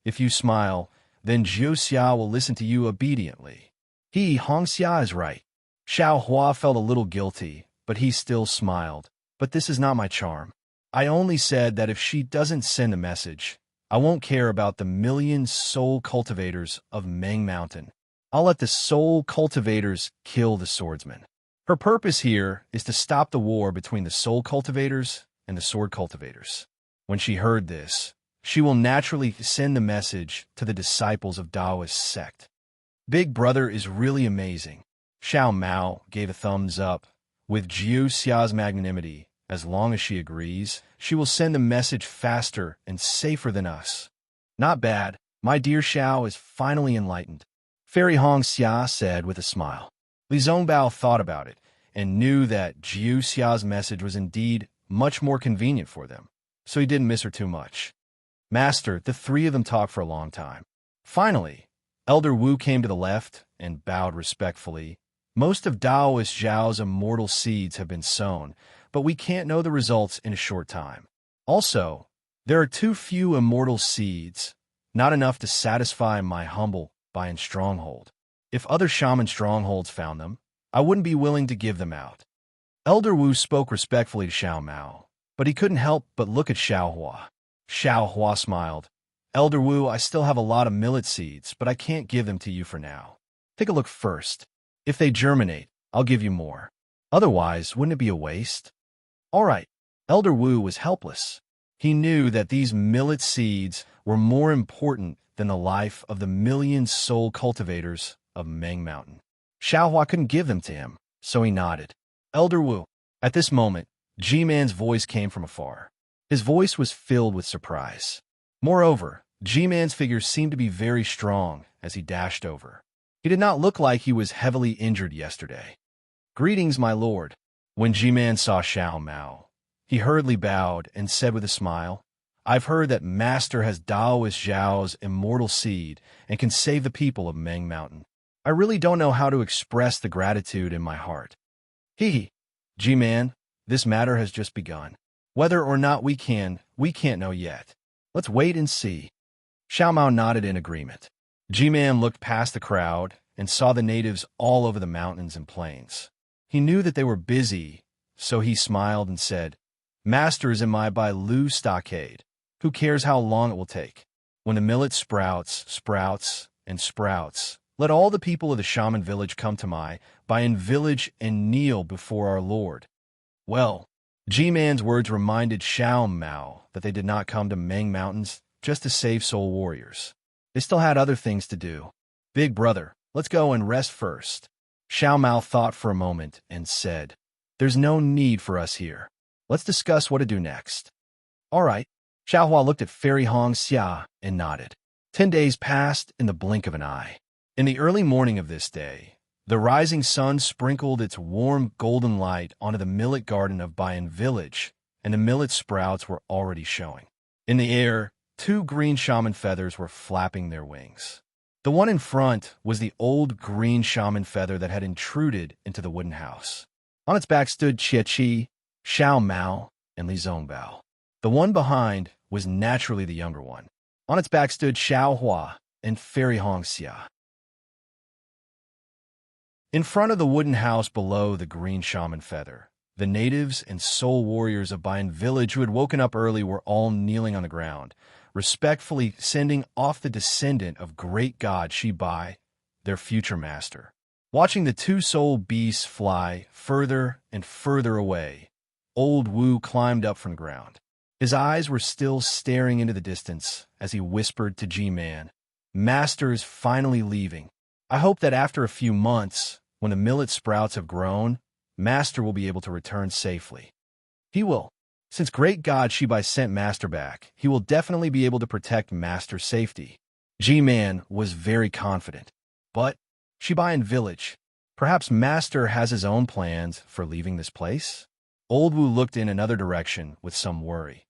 if you smile, then Jiuxia will listen to you obediently. Hong Xia is right. Xiao Hua felt a little guilty, but he still smiled. But this is not my charm. I only said that if she doesn't send a message, I won't care about the million soul cultivators of Meng Mountain. I'll let the soul cultivators kill the swordsmen. Her purpose here is to stop the war between the soul cultivators and the sword cultivators. When she heard this, she will naturally send the message to the disciples of Taoist sect. Big Brother is really amazing. Xiao Mao gave a thumbs up. With Jiuxia's magnanimity, as long as she agrees, she will send the message faster and safer than us. Not bad. My dear Xiao is finally enlightened. Fairy Hong Xia said with a smile. Li Zongbao thought about it and knew that Jiuxia's message was indeed much more convenient for them, so he didn't miss her too much. Master, the 3 of them talked for a long time. Finally, Elder Wu came to the left and bowed respectfully. Most of Daoist Zhao's immortal seeds have been sown, but we can't know the results in a short time. Also, there are too few immortal seeds, not enough to satisfy my humble Bayan stronghold. If other shaman strongholds found them, I wouldn't be willing to give them out. Elder Wu spoke respectfully to Xiao Mao, but he couldn't help but look at Xiao Hua. Xiao Hua smiled. Elder Wu, I still have a lot of millet seeds, but I can't give them to you for now. Take a look first. If they germinate, I'll give you more. Otherwise, wouldn't it be a waste? All right. Elder Wu was helpless. He knew that these millet seeds were more important than the life of the million soul cultivators of Meng Mountain. Xiao Hua couldn't give them to him, so he nodded. Elder Wu. At this moment, G-Man's voice came from afar. His voice was filled with surprise. Moreover, G-Man's figure seemed to be very strong as he dashed over. He did not look like he was heavily injured yesterday. Greetings, my lord. When G-Man saw Xiao Mao, he hurriedly bowed and said with a smile, I've heard that Master has Daoist Zhao's immortal seed and can save the people of Meng Mountain. I really don't know how to express the gratitude in my heart. G-Man, this matter has just begun. Whether or not we can't know yet. Let's wait and see. Xiao Mao nodded in agreement. G-Man looked past the crowd and saw the natives all over the mountains and plains. He knew that they were busy, so he smiled and said, Master is in my Bailu stockade. Who cares how long it will take? When the millet sprouts, and sprouts, let all the people of the shaman village come to my Bayan village and kneel before our Lord. Well, G-Man's words reminded Xiao Mao that they did not come to Meng Mountains just to save soul warriors. They still had other things to do. Big brother, let's go and rest first. Xiao Mao thought for a moment and said, there's no need for us here. Let's discuss what to do next. All right. Xiao Hua looked at Fairy Hong Xia and nodded. 10 days passed in the blink of an eye. In the early morning of this day, the rising sun sprinkled its warm golden light onto the millet garden of Bayan village, and the millet sprouts were already showing. In the air, 2 green shaman feathers were flapping their wings. The one in front was the old green shaman feather that had intruded into the wooden house. On its back stood Xie Qi, Xiao Mao, and Li Zongbao. The one behind was naturally the younger one. On its back stood Xiao Hua and Fairy Hong Xia. In front of the wooden house below the green shaman feather, the natives and soul warriors of Bayan village who had woken up early were all kneeling on the ground, respectfully sending off the descendant of great god Shibai, their future master. Watching the 2 soul beasts fly further and further away, old Wu climbed up from the ground. His eyes were still staring into the distance as he whispered to G-Man, Master is finally leaving. I hope that after a few months, when the millet sprouts have grown, Master will be able to return safely. He will. Since great god Shibai sent Master back, he will definitely be able to protect Master's safety. G-Man was very confident. But Shibai in village, perhaps Master has his own plans for leaving this place? Old Wu looked in another direction with some worry.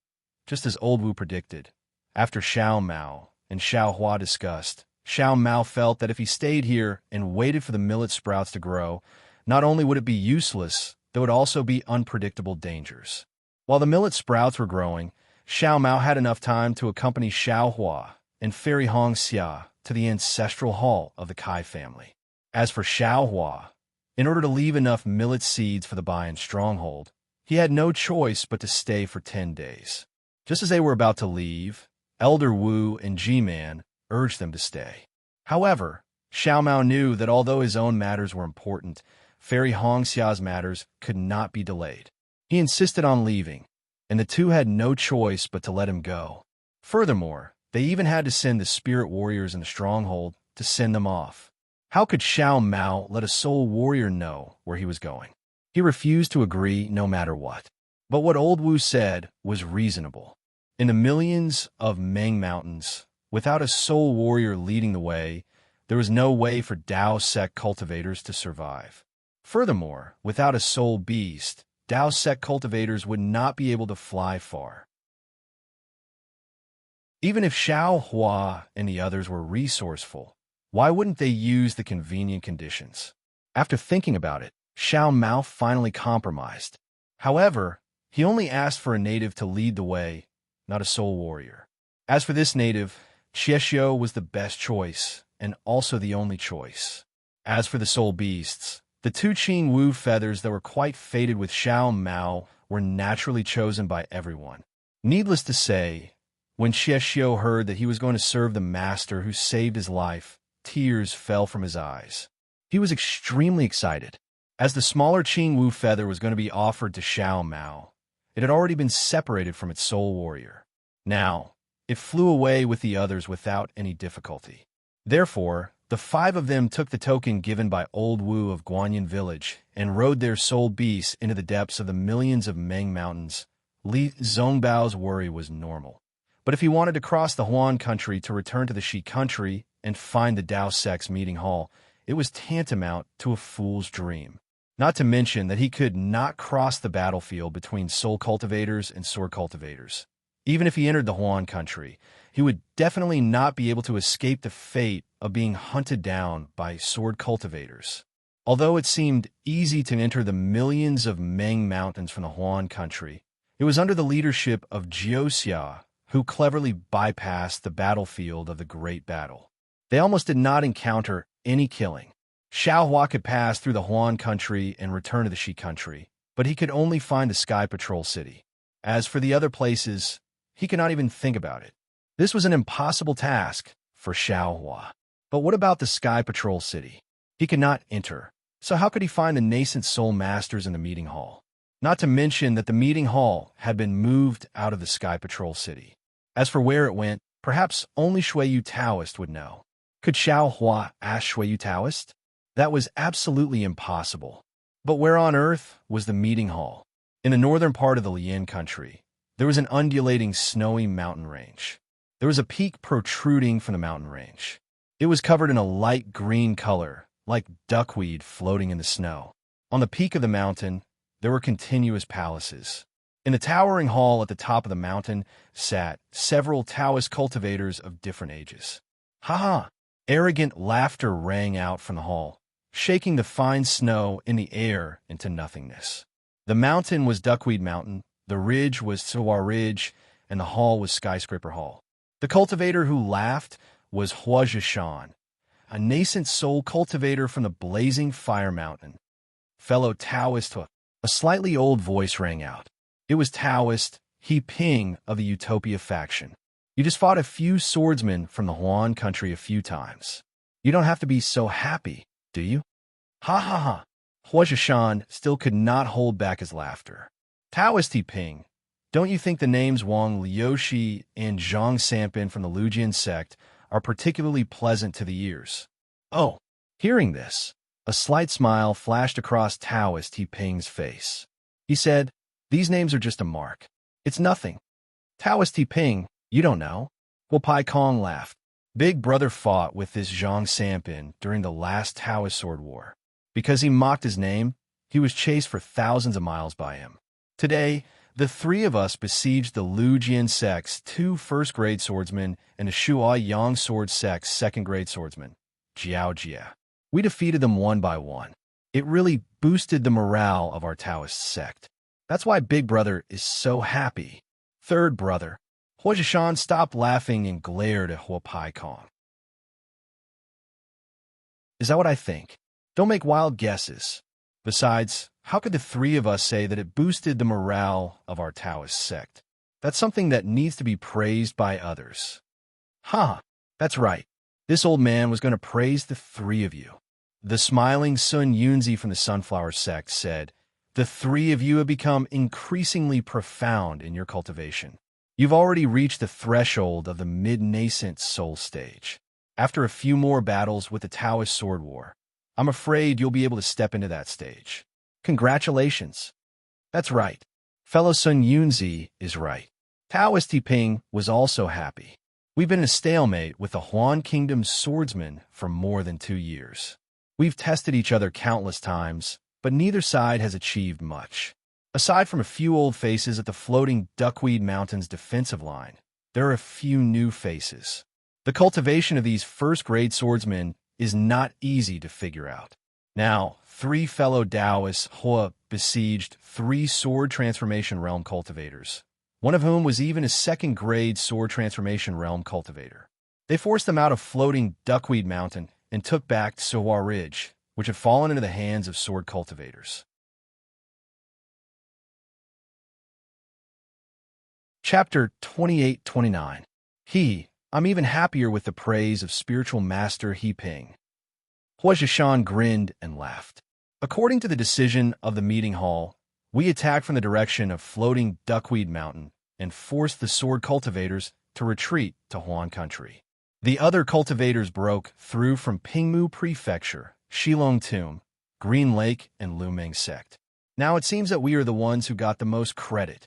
Just as Old Wu predicted, after Xiao Mao and Xiao Hua discussed, Xiao Mao felt that if he stayed here and waited for the millet sprouts to grow, not only would it be useless, there would also be unpredictable dangers. While the millet sprouts were growing, Xiao Mao had enough time to accompany Xiao Hua and Fairy Hong Xia to the ancestral hall of the Kai family. As for Xiao Hua, in order to leave enough millet seeds for the Bayan stronghold, he had no choice but to stay for 10 days. Just as they were about to leave, Elder Wu and G-Man urged them to stay. However, Xiao Mao knew that although his own matters were important, Fairy Hong Xia's matters could not be delayed. He insisted on leaving, and the 2 had no choice but to let him go. Furthermore, they even had to send the spirit warriors in the stronghold to send them off. How could Xiao Mao let a soul warrior know where he was going? He refused to agree no matter what. But what Old Wu said was reasonable. In the millions of Meng Mountains, without a soul warrior leading the way, there was no way for Dao sect cultivators to survive. Furthermore, without a soul beast, Dao sect cultivators would not be able to fly far. Even if Xiao Hua and the others were resourceful, why wouldn't they use the convenient conditions? After thinking about it, Xiao Mao finally compromised. However, he only asked for a native to lead the way, not a soul warrior. As for this native, Xieshio was the best choice, and also the only choice. As for the soul beasts, the 2 Qing Wu feathers that were quite fated with Xiao Mao were naturally chosen by everyone. Needless to say, when Xieshio heard that he was going to serve the master who saved his life, tears fell from his eyes. He was extremely excited. As the smaller Qing Wu feather was going to be offered to Xiao Mao, it had already been separated from its soul warrior. Now, it flew away with the others without any difficulty. Therefore, the 5 of them took the token given by Old Wu of Guanyin village and rode their soul beasts into the depths of the millions of Meng Mountains. Li Zongbao's worry was normal. But if he wanted to cross the Huan country to return to the Shi country and find the Dao sect's meeting hall, it was tantamount to a fool's dream. Not to mention that he could not cross the battlefield between soul cultivators and sword cultivators. Even if he entered the Huan country, he would definitely not be able to escape the fate of being hunted down by sword cultivators. Although it seemed easy to enter the millions of Meng Mountains from the Huan country, it was under the leadership of Jiuxia, who cleverly bypassed the battlefield of the Great Battle. They almost did not encounter any killing. Xiao Hua could pass through the Huan country and return to the Shi country, but he could only find the Sky Patrol City. As for the other places, he could not even think about it. This was an impossible task for Xiao Hua. But what about the Sky Patrol City? He could not enter, so how could he find the nascent soul masters in the meeting hall? Not to mention that the meeting hall had been moved out of the Sky Patrol City. As for where it went, perhaps only Xueyu Taoist would know. Could Xiao Hua ask Xueyu Taoist? That was absolutely impossible. But where on earth was the meeting hall? In the northern part of the Lian country, there was an undulating snowy mountain range. There was a peak protruding from the mountain range. It was covered in a light green color, like duckweed floating in the snow. On the peak of the mountain, there were continuous palaces. In the towering hall at the top of the mountain sat several Taoist cultivators of different ages. Ha ha! Arrogant laughter rang out from the hall, shaking the fine snow in the air into nothingness. The mountain was Duckweed Mountain, the ridge was Sawar Ridge, and the hall was Skyscraper Hall. The cultivator who laughed was Hua Zhishan, a nascent soul cultivator from the blazing Fire Mountain. Fellow Taoist, a slightly old voice rang out. It was Taoist He Ping of the Utopia faction. You just fought a few swordsmen from the Huan country a few times. You don't have to be so happy, do you? Ha ha ha. Hua Zhishan still could not hold back his laughter. Taoist He Ping, don't you think the names Wang Liushi and Zhang Sanpin from the Lujian sect are particularly pleasant to the ears? Oh, hearing this, a slight smile flashed across Taoist He Ping's face. He said, these names are just a mark. It's nothing. Taoist He Ping, you don't know. Hua Pai Kong laughed. Big Brother fought with this Zhang Sanpin during the last Taoist sword war. Because he mocked his name, he was chased for thousands of miles by him. Today, the three of us besieged the Lujian sect's 2 first-grade swordsmen and the Shua Yang sword sect's 2nd-grade swordsman, Jiao Jia. We defeated them one by one. It really boosted the morale of our Taoist sect. That's why Big Brother is so happy. Third brother, Hua Zhishan stopped laughing and glared at Hua Pai Kong. Is that what I think? Don't make wild guesses. Besides, how could the three of us say that it boosted the morale of our Taoist sect? That's something that needs to be praised by others. Ha! That's right. This old man was going to praise the three of you. The smiling Sun Yunzi from the Sunflower sect said, the three of you have become increasingly profound in your cultivation. You've already reached the threshold of the mid-nascent soul stage. After a few more battles with the Taoist sword war, I'm afraid you'll be able to step into that stage. Congratulations. That's right. Fellow Sun Yunzi is right. Taoist He Ping was also happy. We've been in a stalemate with the Huan Kingdom's swordsmen for more than 2 years. We've tested each other countless times, but neither side has achieved much. Aside from a few old faces at the floating Duckweed Mountain's defensive line, there are a few new faces. The cultivation of these first-grade swordsmen is not easy to figure out. Now, 3 fellow Taoists Hua besieged 3 sword transformation realm cultivators, one of whom was even a 2nd-grade sword transformation realm cultivator. They forced them out of floating Duckweed Mountain and took back Sawar Ridge, which had fallen into the hands of sword cultivators. Chapter 28-29. I'm even happier with the praise of spiritual master He Ping. Hua Zhishan grinned and laughed. According to the decision of the meeting hall, we attacked from the direction of floating Duckweed Mountain and forced the sword cultivators to retreat to Huan country. The other cultivators broke through from Pingmu Prefecture, Shilong Tomb, Green Lake, and Lumeng sect. Now it seems that we are the ones who got the most credit.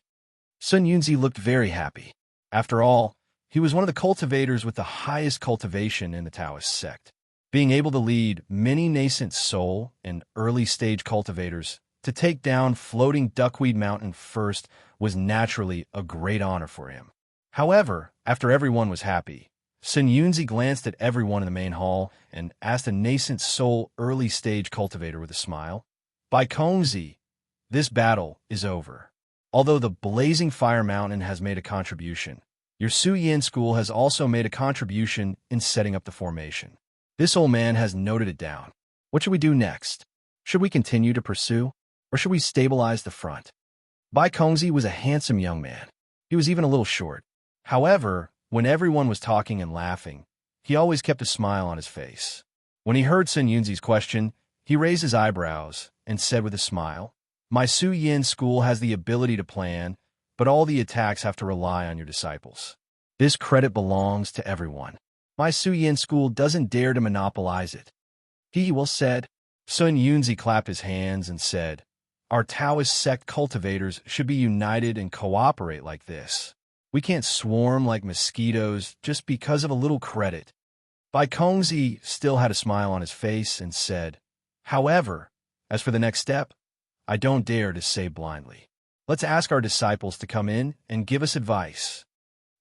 Sun Yunzi looked very happy. After all, he was one of the cultivators with the highest cultivation in the Taoist sect. Being able to lead many nascent soul and early-stage cultivators to take down floating Duckweed Mountain first was naturally a great honor for him. However, after everyone was happy, Sun Yunzi glanced at everyone in the main hall and asked a nascent soul early-stage cultivator with a smile, "By Kongzi, this battle is over. Although the blazing Fire Mountain has made a contribution, your Su Yin school has also made a contribution in setting up the formation. This old man has noted it down. What should we do next? Should we continue to pursue, or should we stabilize the front?" Bai Kongzi was a handsome young man. He was even a little short. However, When everyone was talking and laughing, he always kept a smile on his face. When he heard Sun Yunzi's question, he raised his eyebrows and said with a smile, "My Su Yin school has the ability to plan, but all the attacks have to rely on your disciples. This credit belongs to everyone. My Su Yin school doesn't dare to monopolize it." He well said. Sun Yunzi clapped his hands and said, "Our Taoist sect cultivators should be united and cooperate like this. We can't swarm like mosquitoes just because of a little credit." Bai Kongzi still had a smile on his face and said, "However, as for the next step, I don't dare to say blindly. Let's ask our disciples to come in and give us advice."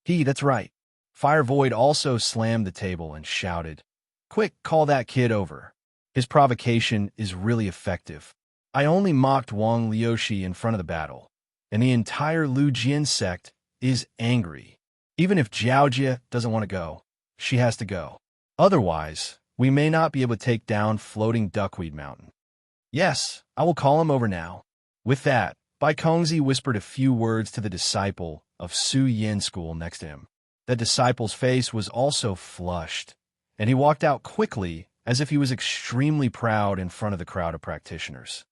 That's right. Fire Void also slammed the table and shouted, "Quick, call that kid over. His provocation is really effective. I only mocked Wang Liushi in front of the battle, and the entire Lu Jian sect is angry. Even if Jiaojia doesn't want to go, she has to go. Otherwise, we may not be able to take down Floating Duckweed Mountain." "Yes, I will call him over now." With that, Bai Kongzi whispered a few words to the disciple of Su Yin school next to him. That disciple's face was also flushed, and he walked out quickly as if he was extremely proud in front of the crowd of practitioners.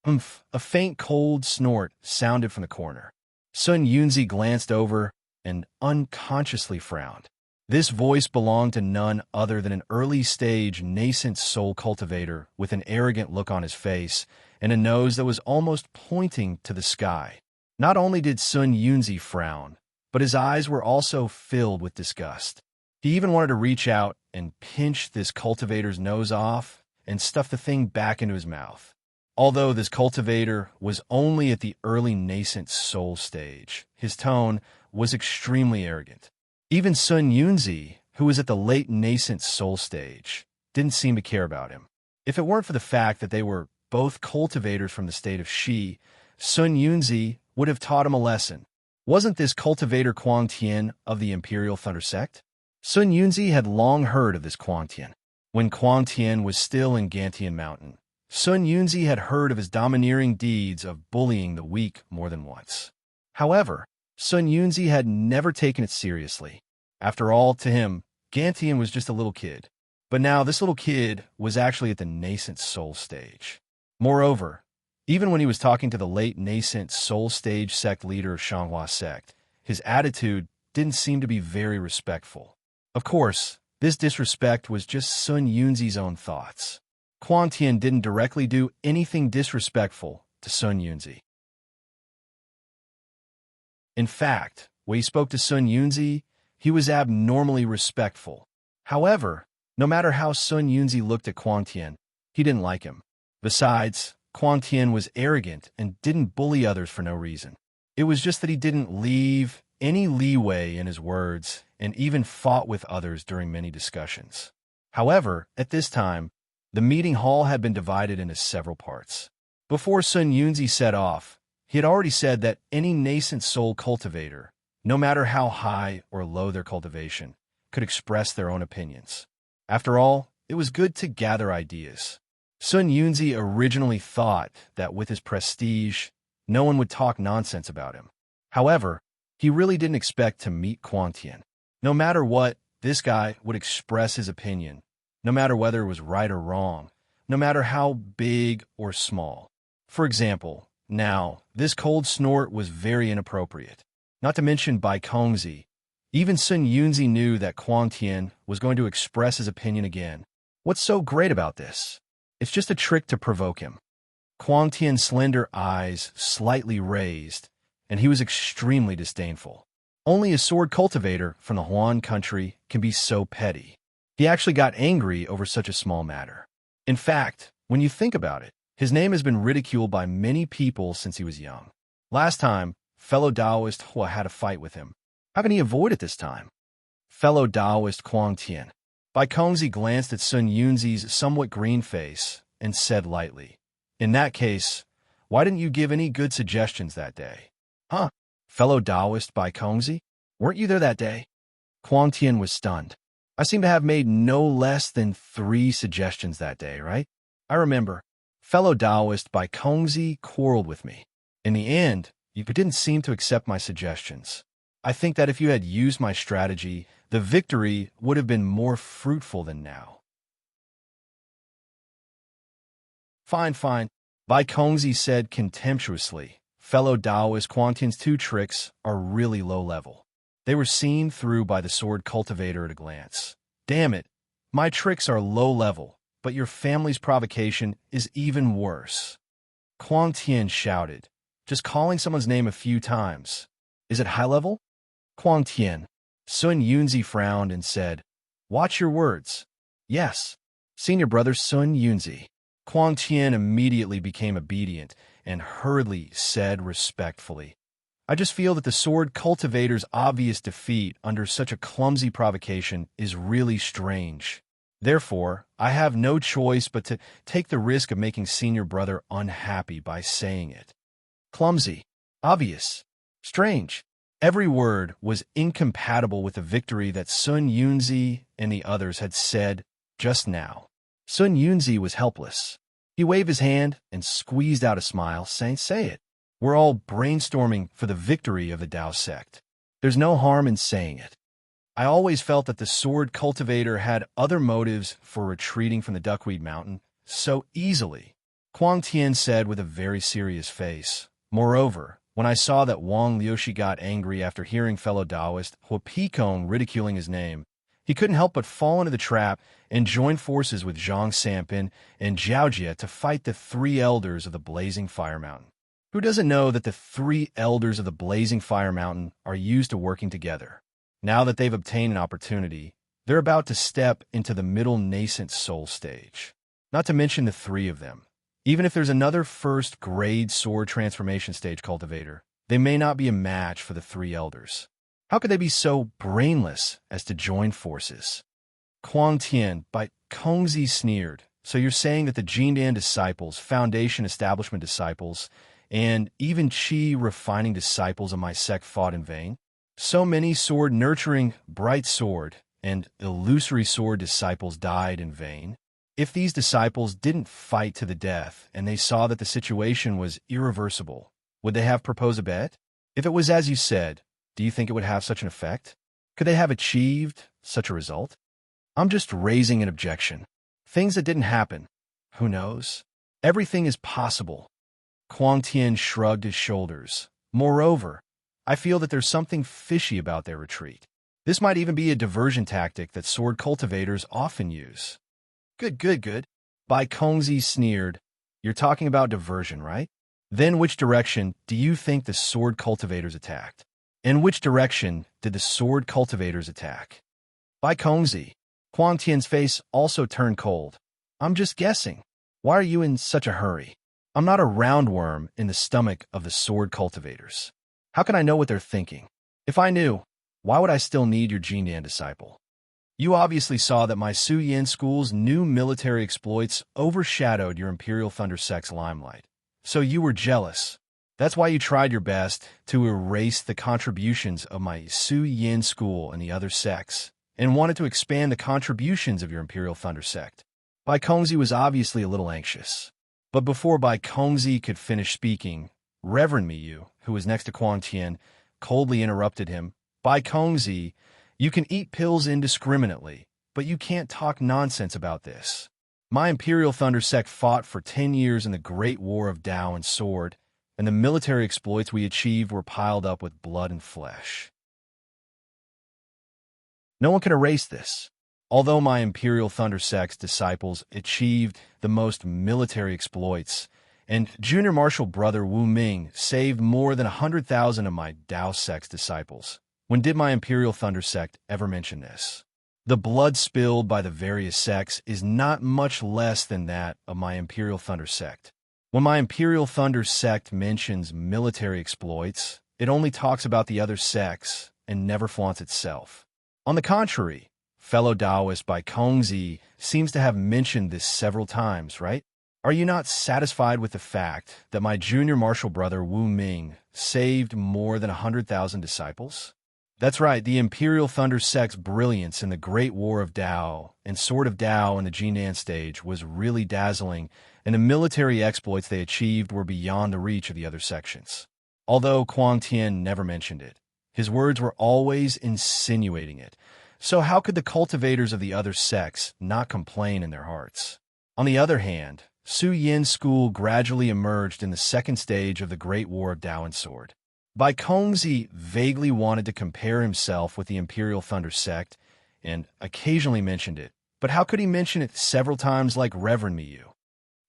A faint cold snort sounded from the corner. Sun Yunzi glanced over and unconsciously frowned. This voice belonged to none other than an early-stage nascent soul cultivator with an arrogant look on his face and a nose that was almost pointing to the sky. Not only did Sun Yunzi frown, but his eyes were also filled with disgust. He even wanted to reach out and pinch this cultivator's nose off and stuff the thing back into his mouth. Although this cultivator was only at the early nascent soul stage, his tone was extremely arrogant. Even Sun Yunzi, who was at the late nascent soul stage, didn't seem to care about him. If it weren't for the fact that they were both cultivators from the state of Shi, Sun Yunzi would have taught him a lesson. Wasn't this cultivator Kuang Tian of the Imperial Thunder Sect? Sun Yunzi had long heard of this Kuang Tian. When Kuang Tian was still in Gantian Mountain, Sun Yunzi had heard of his domineering deeds of bullying the weak more than once. However, Sun Yunzi had never taken it seriously. After all, to him, Gantian was just a little kid. But now this little kid was actually at the nascent soul stage. Moreover, even when he was talking to the late nascent soul stage sect leader of Shanghua sect, his attitude didn't seem to be very respectful. Of course, this disrespect was just Sun Yunzi's own thoughts. Kuang Tian didn't directly do anything disrespectful to Sun Yunzi. In fact, when he spoke to Sun Yunzi, he was abnormally respectful. However, no matter how Sun Yunzi looked at Kuang Tian, he didn't like him. Besides, Kuang Tian was arrogant and didn't bully others for no reason. It was just that he didn't leave any leeway in his words and even fought with others during many discussions. However, at this time, the meeting hall had been divided into several parts. Before Sun Yunzi set off, he had already said that any nascent soul cultivator, no matter how high or low their cultivation, could express their own opinions. After all, it was good to gather ideas. Sun Yunzi originally thought that with his prestige, no one would talk nonsense about him. However, he really didn't expect to meet Kuang Tian. No matter what, this guy would express his opinion, no matter whether it was right or wrong, no matter how big or small. For example, now, this cold snort was very inappropriate. Not to mention Bai Kongzi. Even Sun Yunzi knew that Kuang Tian was going to express his opinion again. What's so great about this? It's just a trick to provoke him. Kuang Tian's slender eyes slightly raised, and he was extremely disdainful. Only a sword cultivator from the Huan country can be so petty. He actually got angry over such a small matter. In fact, when you think about it, his name has been ridiculed by many people since he was young. Last time, fellow Taoist Hua had a fight with him. How can he avoid it this time? Fellow Taoist Kuang Tian. Bai Kongzi glanced at Sun Yunzi's somewhat green face and said lightly, "In that case, why didn't you give any good suggestions that day?" "Huh? Fellow Taoist Bai Kongzi? Weren't you there that day?" Kuang Tian was stunned. "I seem to have made no less than 3 suggestions that day, right? I remember. Fellow Taoist Bai Kongzi quarreled with me. In the end, you didn't seem to accept my suggestions. I think that if you had used my strategy, the victory would have been more fruitful than now. Fine, fine, Bai Kongzi said contemptuously. Fellow Taoist Quantian's two tricks are really low level. They were seen through by the sword cultivator at a glance. Damn it, my tricks are low level, but your family's provocation is even worse. Kuang Tian shouted, just calling someone's name a few times. Is it high level? Kuang Tian. Sun Yunzi frowned and said, watch your words. Yes. Senior brother Sun Yunzi. Kuang Tian immediately became obedient and hurriedly said respectfully, I just feel that the sword cultivator's obvious defeat under such a clumsy provocation is really strange. Therefore, I have no choice but to take the risk of making senior brother unhappy by saying it. Clumsy, obvious, strange. Every word was incompatible with the victory that Sun Yunzi and the others had said just now. Sun Yunzi was helpless. He waved his hand and squeezed out a smile, saying, say it. We're all brainstorming for the victory of the Dao sect. There's no harm in saying it. I always felt that the sword cultivator had other motives for retreating from the Duckweed Mountain so easily, Kuang Tian said with a very serious face. Moreover, when I saw that Wang Liushi got angry after hearing fellow Taoist Hua Picong ridiculing his name, he couldn't help but fall into the trap and join forces with Zhang Sanpin and Zhao Jie to fight the three elders of the Blazing Fire Mountain. Who doesn't know that the three elders of the Blazing Fire Mountain are used to working together? Now that they've obtained an opportunity, they're about to step into the middle nascent soul stage. Not to mention the three of them. Even if there's another first-grade sword transformation stage cultivator, they may not be a match for the three elders. How could they be so brainless as to join forces? Kuang Tian, Bai Kongzi sneered. So you're saying that the Jindan disciples, Foundation Establishment disciples, and even Qi refining disciples of my sect fought in vain? So many sword-nurturing, bright sword, and illusory sword disciples died in vain? If these disciples didn't fight to the death and they saw that the situation was irreversible, would they have proposed a bet? If it was as you said, do you think it would have such an effect? Could they have achieved such a result? I'm just raising an objection. Things that didn't happen. Who knows? Everything is possible. Kuang Tian shrugged his shoulders. Moreover, I feel that there's something fishy about their retreat. This might even be a diversion tactic that sword cultivators often use. Good. Bai Kongzi sneered. You're talking about diversion, right? Then which direction do you think the sword cultivators attacked? In which direction did the sword cultivators attack? Bai Kongzi. Kuang Tian's face also turned cold. I'm just guessing. Why are you in such a hurry? I'm not a roundworm in the stomach of the sword cultivators. How can I know what they're thinking? If I knew, why would I still need your Jindan disciple? You obviously saw that my Su Yin school's new military exploits overshadowed your Imperial Thunder sect's limelight. So you were jealous. That's why you tried your best to erase the contributions of my Su Yin school and the other sects, and wanted to expand the contributions of your Imperial Thunder sect. Bai Kongzi was obviously a little anxious. But before Bai Kongzi could finish speaking, Reverend Miyu, who was next to Kuang Tian, coldly interrupted him. Bai Kongzi, you can eat pills indiscriminately, but you can't talk nonsense about this. My Imperial Thunder sect fought for 10 years in the Great War of Tao and Sword, and the military exploits we achieved were piled up with blood and flesh. No one can erase this. Although my Imperial Thunder sect's disciples achieved the most military exploits, and Junior Marshal Brother Wu Ming saved more than 100,000 of my Dao sect's disciples, when did my Imperial Thunder sect ever mention this? The blood spilled by the various sects is not much less than that of my Imperial Thunder sect. When my Imperial Thunder sect mentions military exploits, it only talks about the other sects and never flaunts itself. On the contrary, fellow Taoist Bai Kongzi seems to have mentioned this several times, right? Are you not satisfied with the fact that my Junior Marshal Brother Wu Ming saved more than 100,000 disciples? That's right, the Imperial Thunder sect's brilliance in the Great War of Tao and Sword of Tao in the Jindan stage was really dazzling, and the military exploits they achieved were beyond the reach of the other sections. Although Kuang Tian never mentioned it, His words were always insinuating it. So how could the cultivators of the other sects not complain in their hearts? On the other hand, Su Yin's school gradually emerged in the second stage of the Great War of Tao and Sword. Bai Kongzi vaguely wanted to compare himself with the Imperial Thunder sect and occasionally mentioned it, but how could he mention it several times like Reverend Miyu?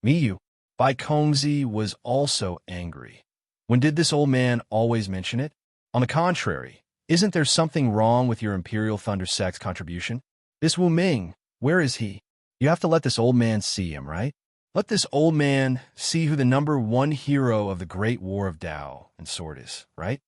Miyu. Bai Kongzi was also angry. When did this old man always mention it? On the contrary, isn't there something wrong with your Imperial Thunder sect's contribution? This Wu Ming, where is he? You have to let this old man see him, right? Let this old man see who the #1 hero of the Great War of Tao and Sword is, right?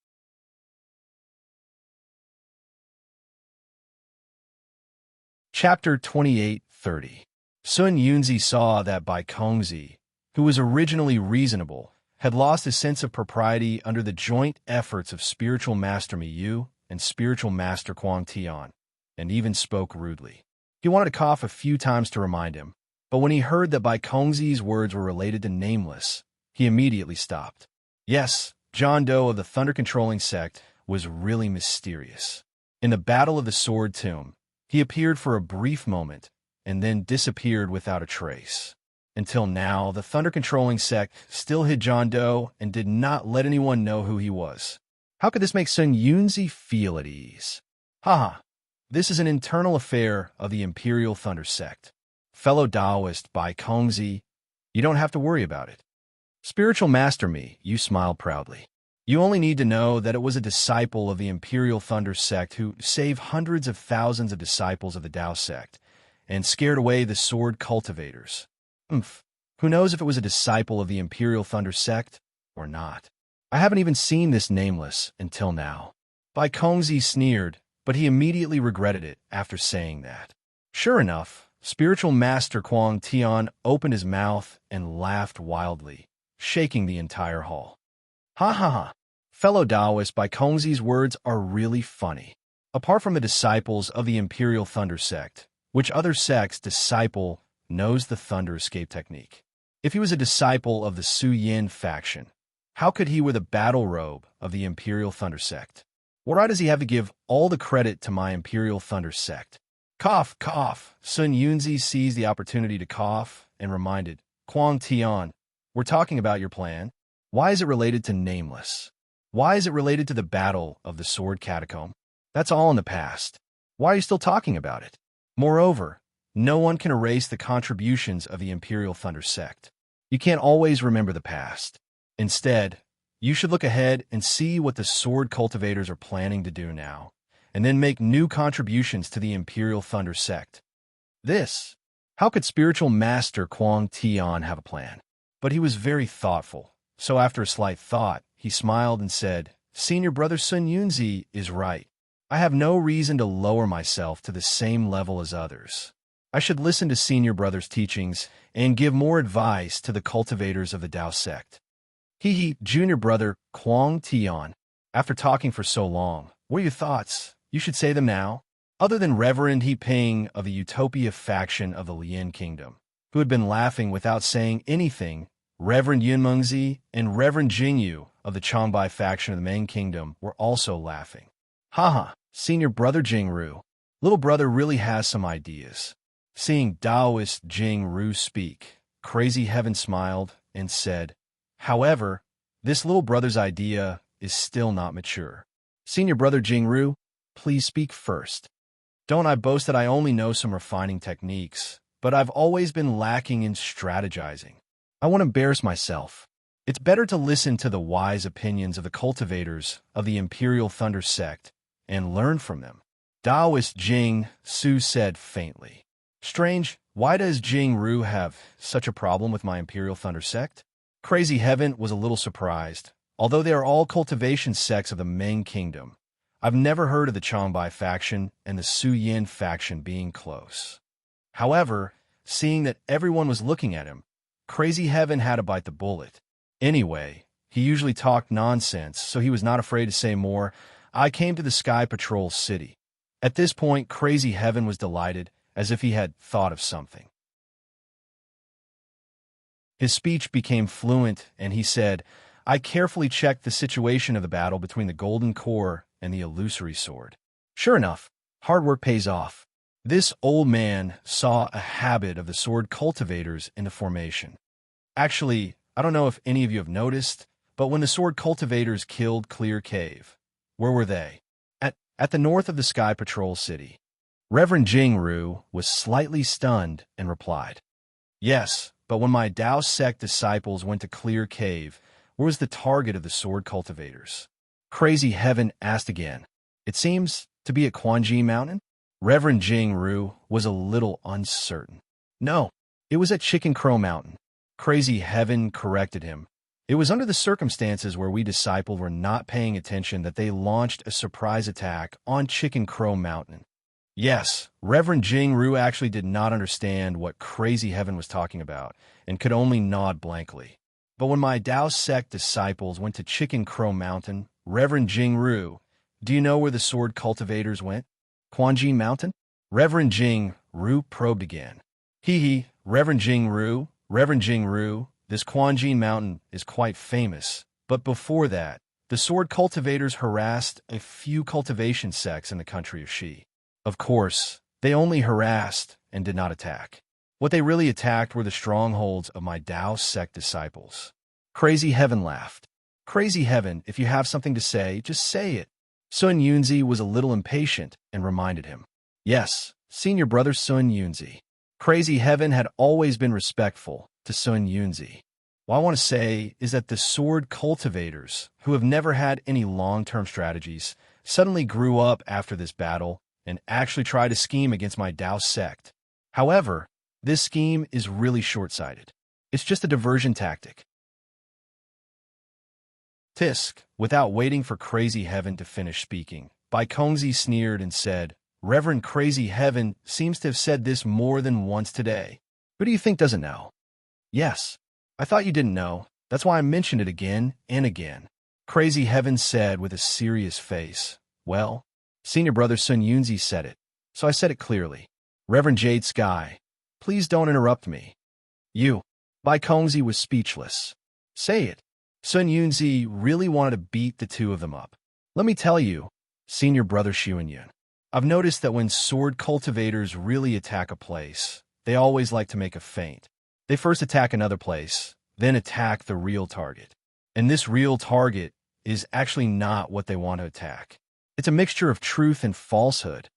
Chapter 28:30. Sun Yunzi saw that Bai Kongzi, who was originally reasonable, had lost his sense of propriety under the joint efforts of spiritual master Miyu and spiritual master Kuang Tian, and even spoke rudely. He wanted to cough a few times to remind him, but when he heard that Bai Kongzi's words were related to Nameless, he immediately stopped. Yes, John Doe of the thunder-controlling sect was really mysterious. In the Battle of the Sword Tomb, he appeared for a brief moment and then disappeared without a trace. Until now, the thunder-controlling sect still hid John Doe and did not let anyone know who he was. How could this make Sun Yunzi feel at ease? Haha, this is an internal affair of the Imperial Thunder sect. Fellow Taoist Bai Kongzi, you don't have to worry about it. Spiritual Master Me, you smiled proudly. You only need to know that it was a disciple of the Imperial Thunder sect who saved hundreds of thousands of disciples of the Tao sect and scared away the sword cultivators. Who knows if it was a disciple of the Imperial Thunder sect or not? I haven't even seen this Nameless until now. Bai Kongzi sneered, but he immediately regretted it after saying that. Sure enough, Spiritual Master Kuang Tian opened his mouth and laughed wildly, shaking the entire hall. Ha ha ha. Fellow Taoists, Bai Kongzi's words are really funny. Apart from the disciples of the Imperial Thunder sect, which other sect's disciple knows the Thunder Escape technique? If he was a disciple of the Su Yin faction, how could he wear the battle robe of the Imperial Thunder sect? What right does he have to give all the credit to my Imperial Thunder sect? Cough, cough. Sun Yunzi seized the opportunity to cough and reminded, Kuang Tian, we're talking about your plan. Why is it related to Nameless? Why is it related to the Battle of the Sword Catacomb? That's all in the past. Why are you still talking about it? Moreover, no one can erase the contributions of the Imperial Thunder sect. You can't always remember the past. Instead, you should look ahead and see what the sword cultivators are planning to do now, and then make new contributions to the Imperial Thunder sect. How could Spiritual Master Kuang Tian have a plan? But he was very thoughtful, so after a slight thought, he smiled and said, Senior Brother Sun Yunzi is right. I have no reason to lower myself to the same level as others. I should listen to Senior Brother's teachings and give more advice to the cultivators of the Tao sect. Junior Brother Kuang Tian, after talking for so long, what are your thoughts? You should say them now. Other than Reverend He Ping of the Utopia faction of the Lian Kingdom, who had been laughing without saying anything, Reverend Yun Mengzi and Reverend Jingyu of the Changbai faction of the Ming Kingdom were also laughing. Haha, Senior Brother Jingru. Little brother really has some ideas. Seeing Taoist Jingru speak, Crazy Heaven smiled and said, However, this little brother's idea is still not mature. Senior Brother Jingru, please speak first. Don't I boast that I only know some refining techniques, but I've always been lacking in strategizing. I won't embarrass myself. It's better to listen to the wise opinions of the cultivators of the Imperial Thunder sect and learn from them. Taoist Jing Su said faintly. Strange, why does Jing Ru have such a problem with my Imperial Thunder sect? Crazy Heaven was a little surprised. Although they are all cultivation sects of the Ming Kingdom, I've never heard of the Changbai faction and the Su Yin faction being close. However, seeing that everyone was looking at him, Crazy Heaven had to bite the bullet. Anyway, he usually talked nonsense, so he was not afraid to say more. I came to the Sky Patrol City. At this point, Crazy Heaven was delighted, as if he had thought of something. His speech became fluent, and he said, I carefully checked the situation of the battle between the Golden Core and the illusory sword. Sure enough, hard work pays off. This old man saw a habit of the sword cultivators into formation. Actually, I don't know if any of you have noticed, but when the sword cultivators killed Clear Cave, where were they? At the north of the Sky Patrol City. Reverend Jingru was slightly stunned and replied, "Yes, but when my Dao sect disciples went to Clear Cave, where was the target of the sword cultivators?" Crazy Heaven asked again. "It seems to be at Quanji Mountain?" Reverend Jingru was a little uncertain. "No, it was at Chicken Crow Mountain." Crazy Heaven corrected him. "It was under the circumstances where we disciples were not paying attention that they launched a surprise attack on Chicken Crow Mountain." Yes, Reverend Jingru actually did not understand what Crazy Heaven was talking about and could only nod blankly. "But when my Dao sect disciples went to Chicken Crow Mountain, Reverend Jingru, do you know where the sword cultivators went?" "Quanji Mountain?" Reverend Jingru probed again. Reverend Jingru, this Quanji Mountain is quite famous, but before that, the sword cultivators harassed a few cultivation sects in the country of Shi. Of course, they only harassed and did not attack. What they really attacked were the strongholds of my Dao sect disciples. Crazy Heaven laughed. "Crazy Heaven, if you have something to say, just say it." Sun Yunzi was a little impatient and reminded him. "Yes, senior brother Sun Yunzi." Crazy Heaven had always been respectful to Sun Yunzi. What I want to say is that the sword cultivators, who have never had any long-term strategies, suddenly grew up after this battle and actually tried to scheme against my Dao sect. However, this scheme is really short-sighted. It's just a diversion tactic. Tisk, without waiting for Crazy Heaven to finish speaking, Bai Kongzi sneered and said, "Reverend Crazy Heaven seems to have said this more than once today. Who do you think doesn't know?" "Yes, I thought you didn't know. That's why I mentioned it again and again." Crazy Heaven said with a serious face, "Well, senior brother Sun Yunzi said it, so I said it clearly. Reverend Jade Sky, please don't interrupt me." "You." Bai Kongzi was speechless. "Say it." Sun Yunzi really wanted to beat the two of them up. "Let me tell you, senior brother Xuanyun, I've noticed that when sword cultivators really attack a place, they always like to make a feint. They first attack another place, then attack the real target. And this real target is actually not what they want to attack. It's a mixture of truth and falsehood.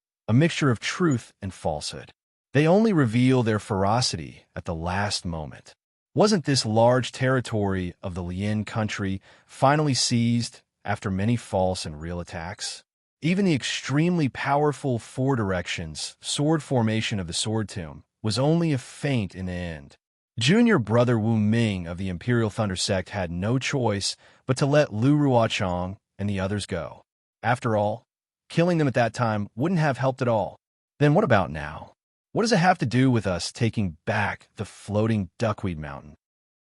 They only reveal their ferocity at the last moment. Wasn't this large territory of the Lian country finally seized after many false and real attacks? Even the extremely powerful four directions sword formation of the Sword Tomb was only a feint in the end. Junior brother Wu Ming of the Imperial Thunder Sect had no choice but to let Lu Ruochang and the others go. After all, killing them at that time wouldn't have helped at all. Then what about now? What does it have to do with us taking back the floating duckweed mountain?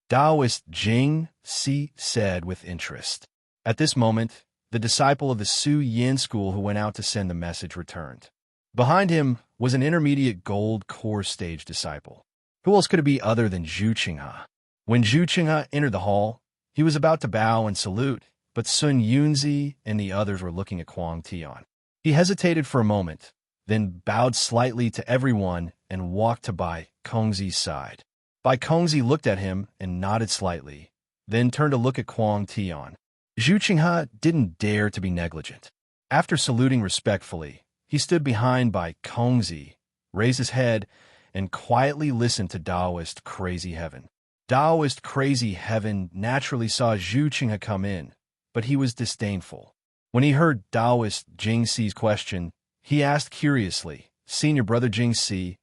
Taoist Jing Si said with interest. At this moment, the disciple of the Su Yin school who went out to send the message returned. Behind him was an intermediate gold core stage disciple. Who else could it be other than Zhu Qinghe? When Zhu Qinghe entered the hall, he was about to bow and salute, but Sun Yunzi and the others were looking at Kuang Tian. He hesitated for a moment, then bowed slightly to everyone and walked to Bai Kongzi's side. Bai Kongzi looked at him and nodded slightly, then turned to look at Kuang Tian. Zhu Qinghe didn't dare to be negligent. After saluting respectfully, he stood behind Bai Kongzi, raised his head, and quietly listened to Taoist Crazy Heaven. Taoist Crazy Heaven naturally saw Zhu Qinghe come in, but he was disdainful. When he heard Taoist Jing Si's question, he asked curiously, "Senior brother Jing Si,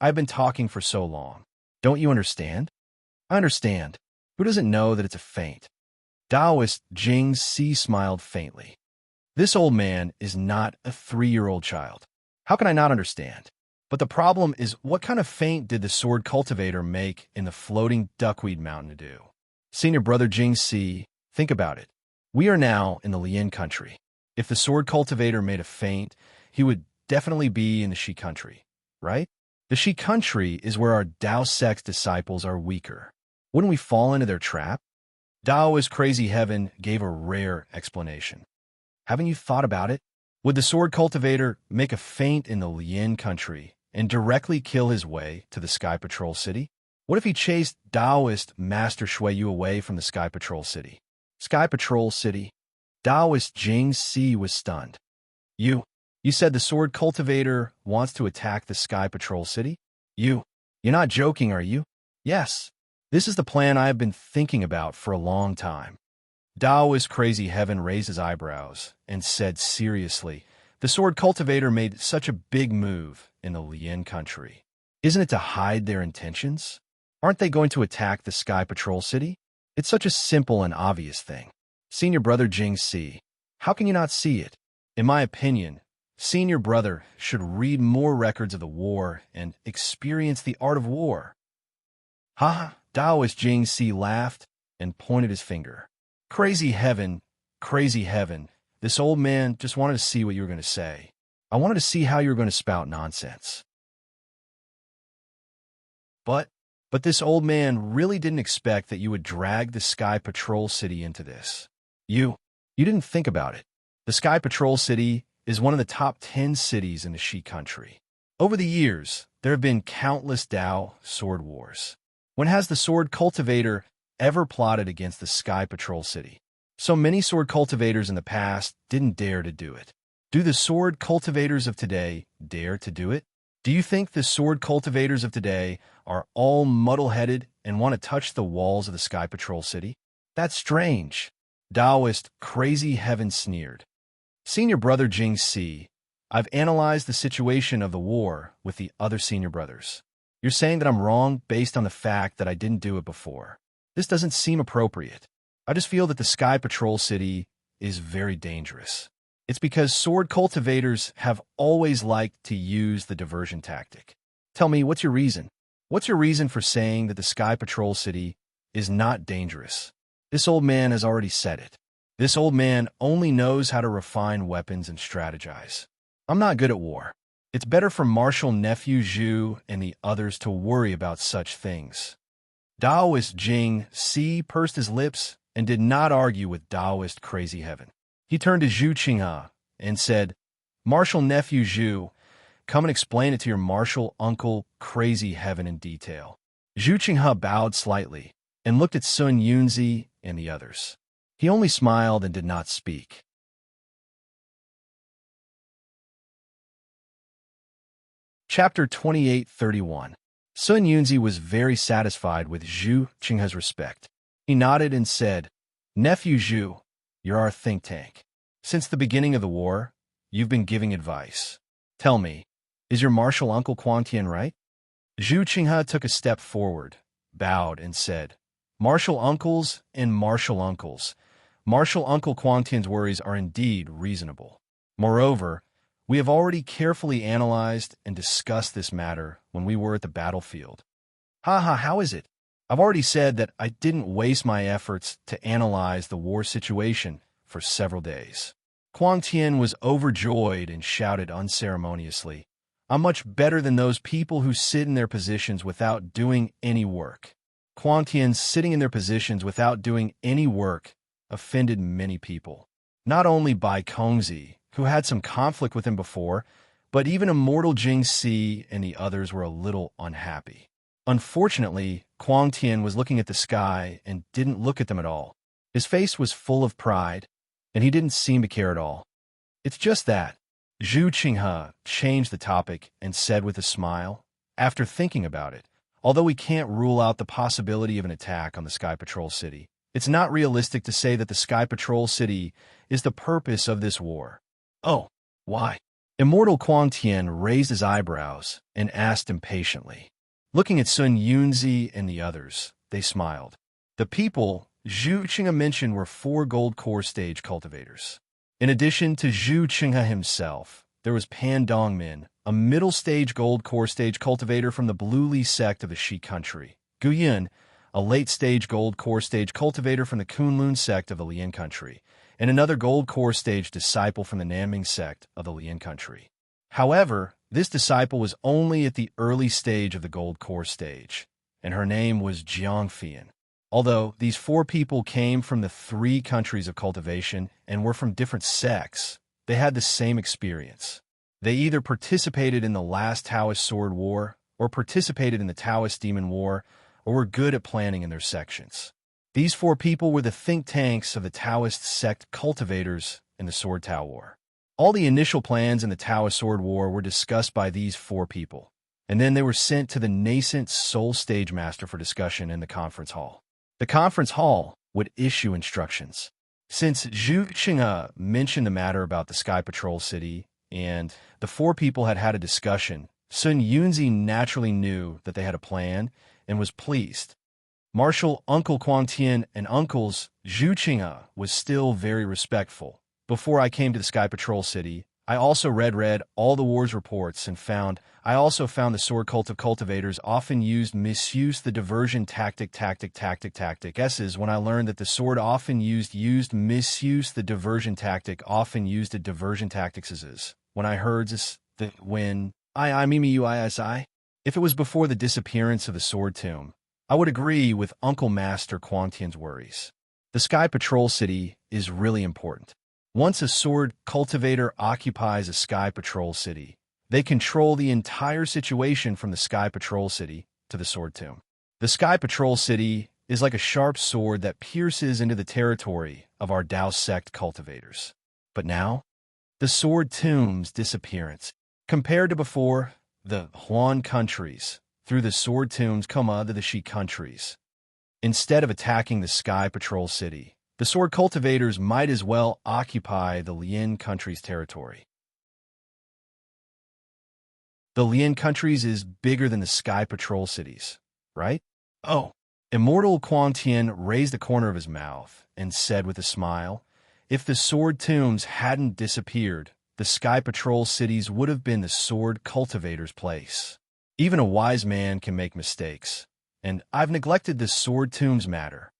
I've been talking for so long. Don't you understand?" "I understand. Who doesn't know that it's a feint?" Taoist Jing Si smiled faintly. "This old man is not a 3-year-old child. How can I not understand? But the problem is, what kind of feint did the sword cultivator make in the floating duckweed mountain to do? Senior brother Jing Si, think about it. We are now in the Lian country. If the sword cultivator made a feint, he would definitely be in the Shi country, right? The Shi country is where our Dao sect disciples are weaker. Wouldn't we fall into their trap?" Taoist Crazy Heaven gave a rare explanation. Haven't you thought about it? Would the sword cultivator make a feint in the Lian country and directly kill his way to the Sky Patrol City? What if he chased Taoist Master Shui Yu away from the Sky Patrol City? Sky Patrol City. Taoist Jing Si was stunned. You said the sword cultivator wants to attack the Sky Patrol City? You're not joking, are you? Yes. This is the plan I have been thinking about for a long time. Taoist Crazy Heaven raised his eyebrows and said seriously, the sword cultivator made such a big move in the Lian country. Isn't it to hide their intentions? Aren't they going to attack the Sky Patrol City? It's such a simple and obvious thing. Senior Brother Jing Si, how can you not see it? In my opinion, Senior Brother should read more records of the war and experience the art of war. Ha! Taoist Jing Si laughed and pointed his finger. Crazy Heaven, this old man just wanted to see what you were going to say. I wanted to see how you were going to spout nonsense. But this old man really didn't expect that you would drag the Sky Patrol City into this. You didn't think about it. The Sky Patrol City is one of the top 10 cities in the Shi country. Over the years, there have been countless Dao sword wars. When has the sword cultivator ever plotted against the Sky Patrol City? So many sword cultivators in the past didn't dare to do it. Do the sword cultivators of today dare to do it? Do you think the sword cultivators of today are all muddle-headed and want to touch the walls of the Sky Patrol City? That's strange. Taoist Crazy Heaven sneered. Senior Brother Jing Si, I've analyzed the situation of the war with the other senior brothers. You're saying that I'm wrong based on the fact that I didn't do it before. This doesn't seem appropriate. I just feel that the Sky Patrol City is very dangerous. It's because sword cultivators have always liked to use the diversion tactic. Tell me, what's your reason? What's your reason for saying that the Sky Patrol City is not dangerous? This old man has already said it. This old man only knows how to refine weapons and strategize. I'm not good at war. It's better for Marshal Nephew Zhu and the others to worry about such things. Taoist Jing Si pursed his lips and did not argue with Taoist Crazy Heaven. He turned to Zhu Qinghe and said, Marshal Nephew Zhu, come and explain it to your Marshal Uncle Crazy Heaven in detail. Zhu Qinghe bowed slightly and looked at Sun Yunzi and the others. He only smiled and did not speak. Chapter 28:31. Sun Yunzi was very satisfied with Zhu Qinghe's respect. He nodded and said, Nephew Zhu, you're our think tank. Since the beginning of the war, you've been giving advice. Tell me, is your martial uncle Quang Tian right? Zhu Qinghe took a step forward, bowed, and said, Martial uncles and martial uncles. Martial Uncle Quang Tian's worries are indeed reasonable. Moreover, we have already carefully analyzed and discussed this matter when we were at the battlefield. How is it? I've already said that I didn't waste my efforts to analyze the war situation for several days. Quang Tian was overjoyed and shouted unceremoniously, I'm much better than those people who sit in their positions without doing any work. Quang Tian's sitting in their positions without doing any work offended many people. Not only Bai Kongzi, who had some conflict with him before, but even Immortal Jing Si and the others were a little unhappy. Unfortunately, Quang Tian was looking at the sky and didn't look at them at all. His face was full of pride, and he didn't seem to care at all. It's just that. Zhu Qinghe changed the topic and said with a smile, after thinking about it, although we can't rule out the possibility of an attack on the Sky Patrol City, it's not realistic to say that the Sky Patrol City is the purpose of this war. Oh, why? Immortal Quang Tian raised his eyebrows and asked impatiently. Looking at Sun Yunzi and the others, they smiled. The people Zhu Qinghe mentioned were 4 gold core stage cultivators. In addition to Zhu Qinghe himself, there was Pan Dongmin, a middle stage gold core stage cultivator from the Blue Li sect of the Shi country, Gu Yun, a late stage gold core stage cultivator from the Kunlun sect of the Lian country, and another gold core stage disciple from the Nanming sect of the Lian country. However, this disciple was only at the early stage of the gold core stage, and her name was Jiangfian. Although these 4 people came from the 3 countries of cultivation and were from different sects, they had the same experience. They either participated in the last Taoist sword war, or participated in the Taoist demon war, or were good at planning in their sections. These 4 people were the think tanks of the Taoist sect cultivators in the Sword Tao War. All the initial plans in the Taoist Sword War were discussed by these 4 people, and then they were sent to the nascent Soul Stage Master for discussion in the conference hall. The conference hall would issue instructions. Since Zhu Qinghe mentioned the matter about the Sky Patrol City, and the 4 people had had a discussion, Sun Yunzi naturally knew that they had a plan and was pleased. Marshal Uncle Quantian and Uncles Zhu Qinghe was still very respectful. Before I came to the Sky Patrol City, I also read all the war's reports and I also found the sword cult of cultivators often misused the diversion tactics when I learned that the sword often misuse the diversion tactic often used a diversion tactics is. When I heard this, if it was before the disappearance of the sword tomb, I would agree with Uncle Master Quantian's worries. The Sky Patrol City is really important. Once a sword cultivator occupies a Sky Patrol City, they control the entire situation from the Sky Patrol City to the Sword Tomb. The Sky Patrol City is like a sharp sword that pierces into the territory of our Dao sect cultivators. But now, the Sword Tomb's disappearance. Compared to before, the Huan countries, through the Sword Tombs come to the Shi countries. Instead of attacking the Sky Patrol City, the sword cultivators might as well occupy the Lian country's territory. The Lian countries is bigger than the Sky Patrol cities, right? Oh. Immortal Quantian raised the corner of his mouth and said with a smile, if the sword tombs hadn't disappeared, the Sky Patrol cities would have been the sword cultivators' place. Even a wise man can make mistakes, and I've neglected the sword tombs matter.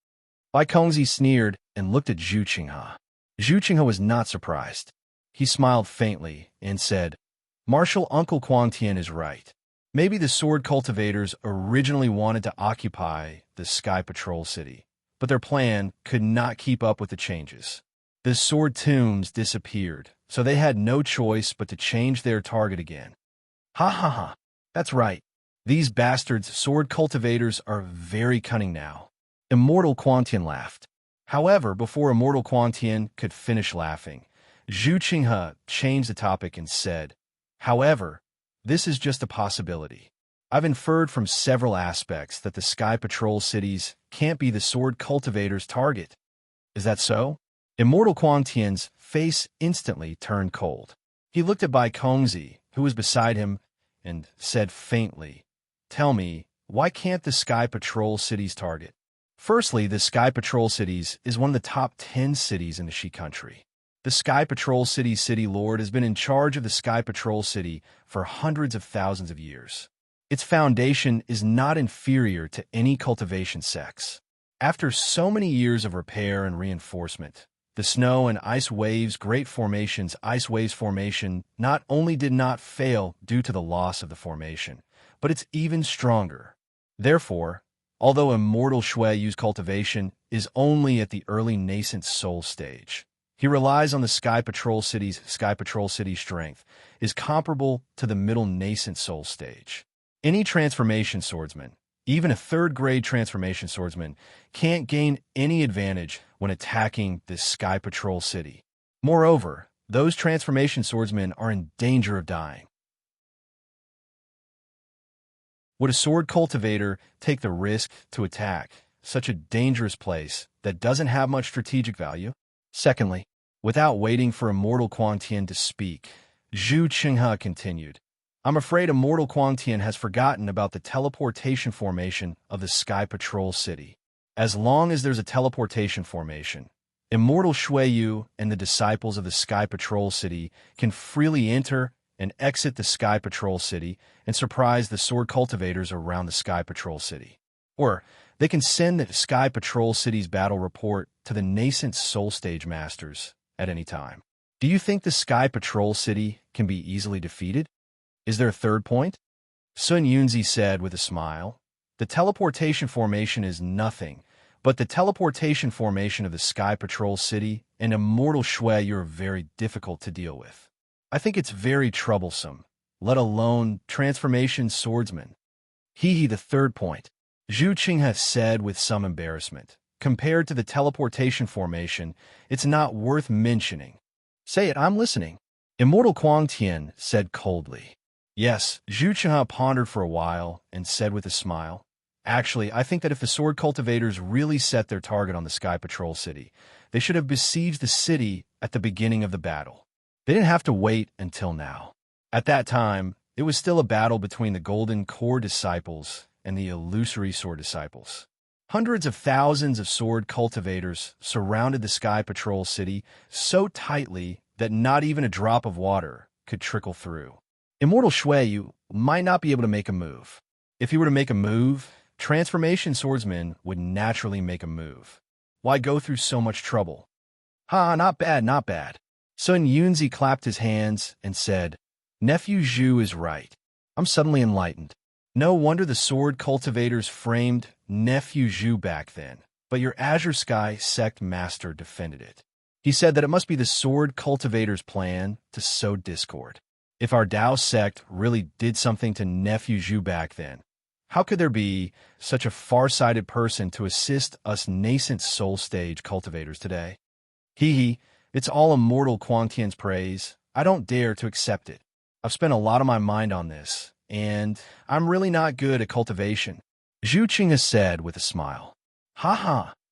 Bai Kongzi sneered and looked at Zhu Qinghe. Zhu Qinghe was not surprised. He smiled faintly and said, Marshal Uncle Quantian is right. Maybe the sword cultivators originally wanted to occupy the Sky Patrol City, but their plan could not keep up with the changes. The sword tombs disappeared, so they had no choice but to change their target again. Ha ha ha, that's right. These bastards sword cultivators are very cunning now. Immortal Quantian laughed. However, before Immortal Quantian could finish laughing, Zhu Qinghe changed the topic and said, however, this is just a possibility. I've inferred from several aspects that the Sky Patrol cities can't be the sword cultivators' target. Is that so? Immortal Quantian's face instantly turned cold. He looked at Bai Kongzi, who was beside him, and said faintly, tell me, why can't the Sky Patrol cities target? Firstly, the Sky Patrol cities is one of the top 10 cities in the Shi country. The Sky Patrol City's city lord has been in charge of the Sky Patrol City for hundreds of thousands of years. Its foundation is not inferior to any cultivation sects. After so many years of repair and reinforcement, the snow and ice waves Great Formation's ice waves formation not only did not fail due to the loss of the formation, but it's even stronger. Therefore, although Immortal Shui Yu's cultivation is only at the early nascent soul stage, he relies on the Sky Patrol City's strength is comparable to the middle nascent soul stage. Any transformation swordsman, even a third-grade transformation swordsman, can't gain any advantage when attacking this Sky Patrol City. Moreover, those transformation swordsmen are in danger of dying. Would a sword cultivator take the risk to attack such a dangerous place that doesn't have much strategic value? Secondly, without waiting for Immortal Quantian to speak, Zhu Qinghe continued, I'm afraid Immortal Quantian has forgotten about the teleportation formation of the Sky Patrol City. As long as there's a teleportation formation, Immortal Shui Yu and the disciples of the Sky Patrol City can freely enter and exit the Sky Patrol City and surprise the sword cultivators around the Sky Patrol City. Or they can send the Sky Patrol City's battle report to the nascent Soul Stage Masters at any time. Do you think the Sky Patrol City can be easily defeated? Is there a third point? Sun Yunzi said with a smile, the teleportation formation is nothing But the teleportation formation of the Sky Patrol City and Immortal Shui are very difficult to deal with. I think it's very troublesome, let alone transformation swordsman. The third point. Zhu Qinghe said with some embarrassment. Compared to the teleportation formation, it's not worth mentioning. Say it, I'm listening. Immortal Kuang Tian said coldly. Yes, Zhu Qinghe pondered for a while and said with a smile. Actually, I think that if the sword cultivators really set their target on the Sky Patrol City, they should have besieged the city at the beginning of the battle. They didn't have to wait until now. At that time, it was still a battle between the Golden Core disciples and the Illusory Sword disciples. Hundreds of thousands of sword cultivators surrounded the Sky Patrol City so tightly that not even a drop of water could trickle through. Immortal Shui might not be able to make a move. If he were to make a move, transformation swordsmen would naturally make a move. Why go through so much trouble? Ha, not bad, not bad. Sun Yunzi clapped his hands and said, Nephew Zhu is right. I'm suddenly enlightened. No wonder the sword cultivators framed Nephew Zhu back then, but your Azure Sky sect master defended it. He said that it must be the sword cultivators' plan to sow discord. If our Dao sect really did something to Nephew Zhu back then, how could there be such a far-sighted person to assist us nascent soul stage cultivators today? It's all Immortal Kuang Tian's praise. I don't dare to accept it. I've spent a lot of my mind on this, and I'm really not good at cultivation. Zhu Qinghe said with a smile.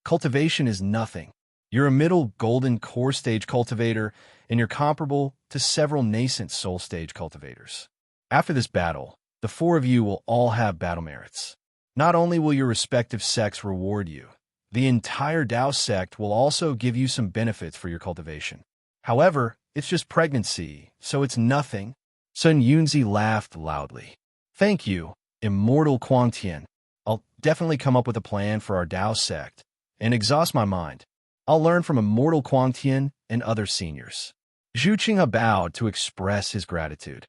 Cultivation is nothing. You're a middle golden core stage cultivator, and you're comparable to several nascent soul stage cultivators. After this battle, the four of you will all have battle merits. Not only will your respective sects reward you, the entire Dao sect will also give you some benefits for your cultivation. However, it's just pregnancy, so it's nothing. Sun Yunzi laughed loudly. Thank you, Immortal Kuang Tian. I'll definitely come up with a plan for our Dao sect and exhaust my mind. I'll learn from Immortal Kuang Tian and other seniors. Zhu Qinghe bowed to express his gratitude.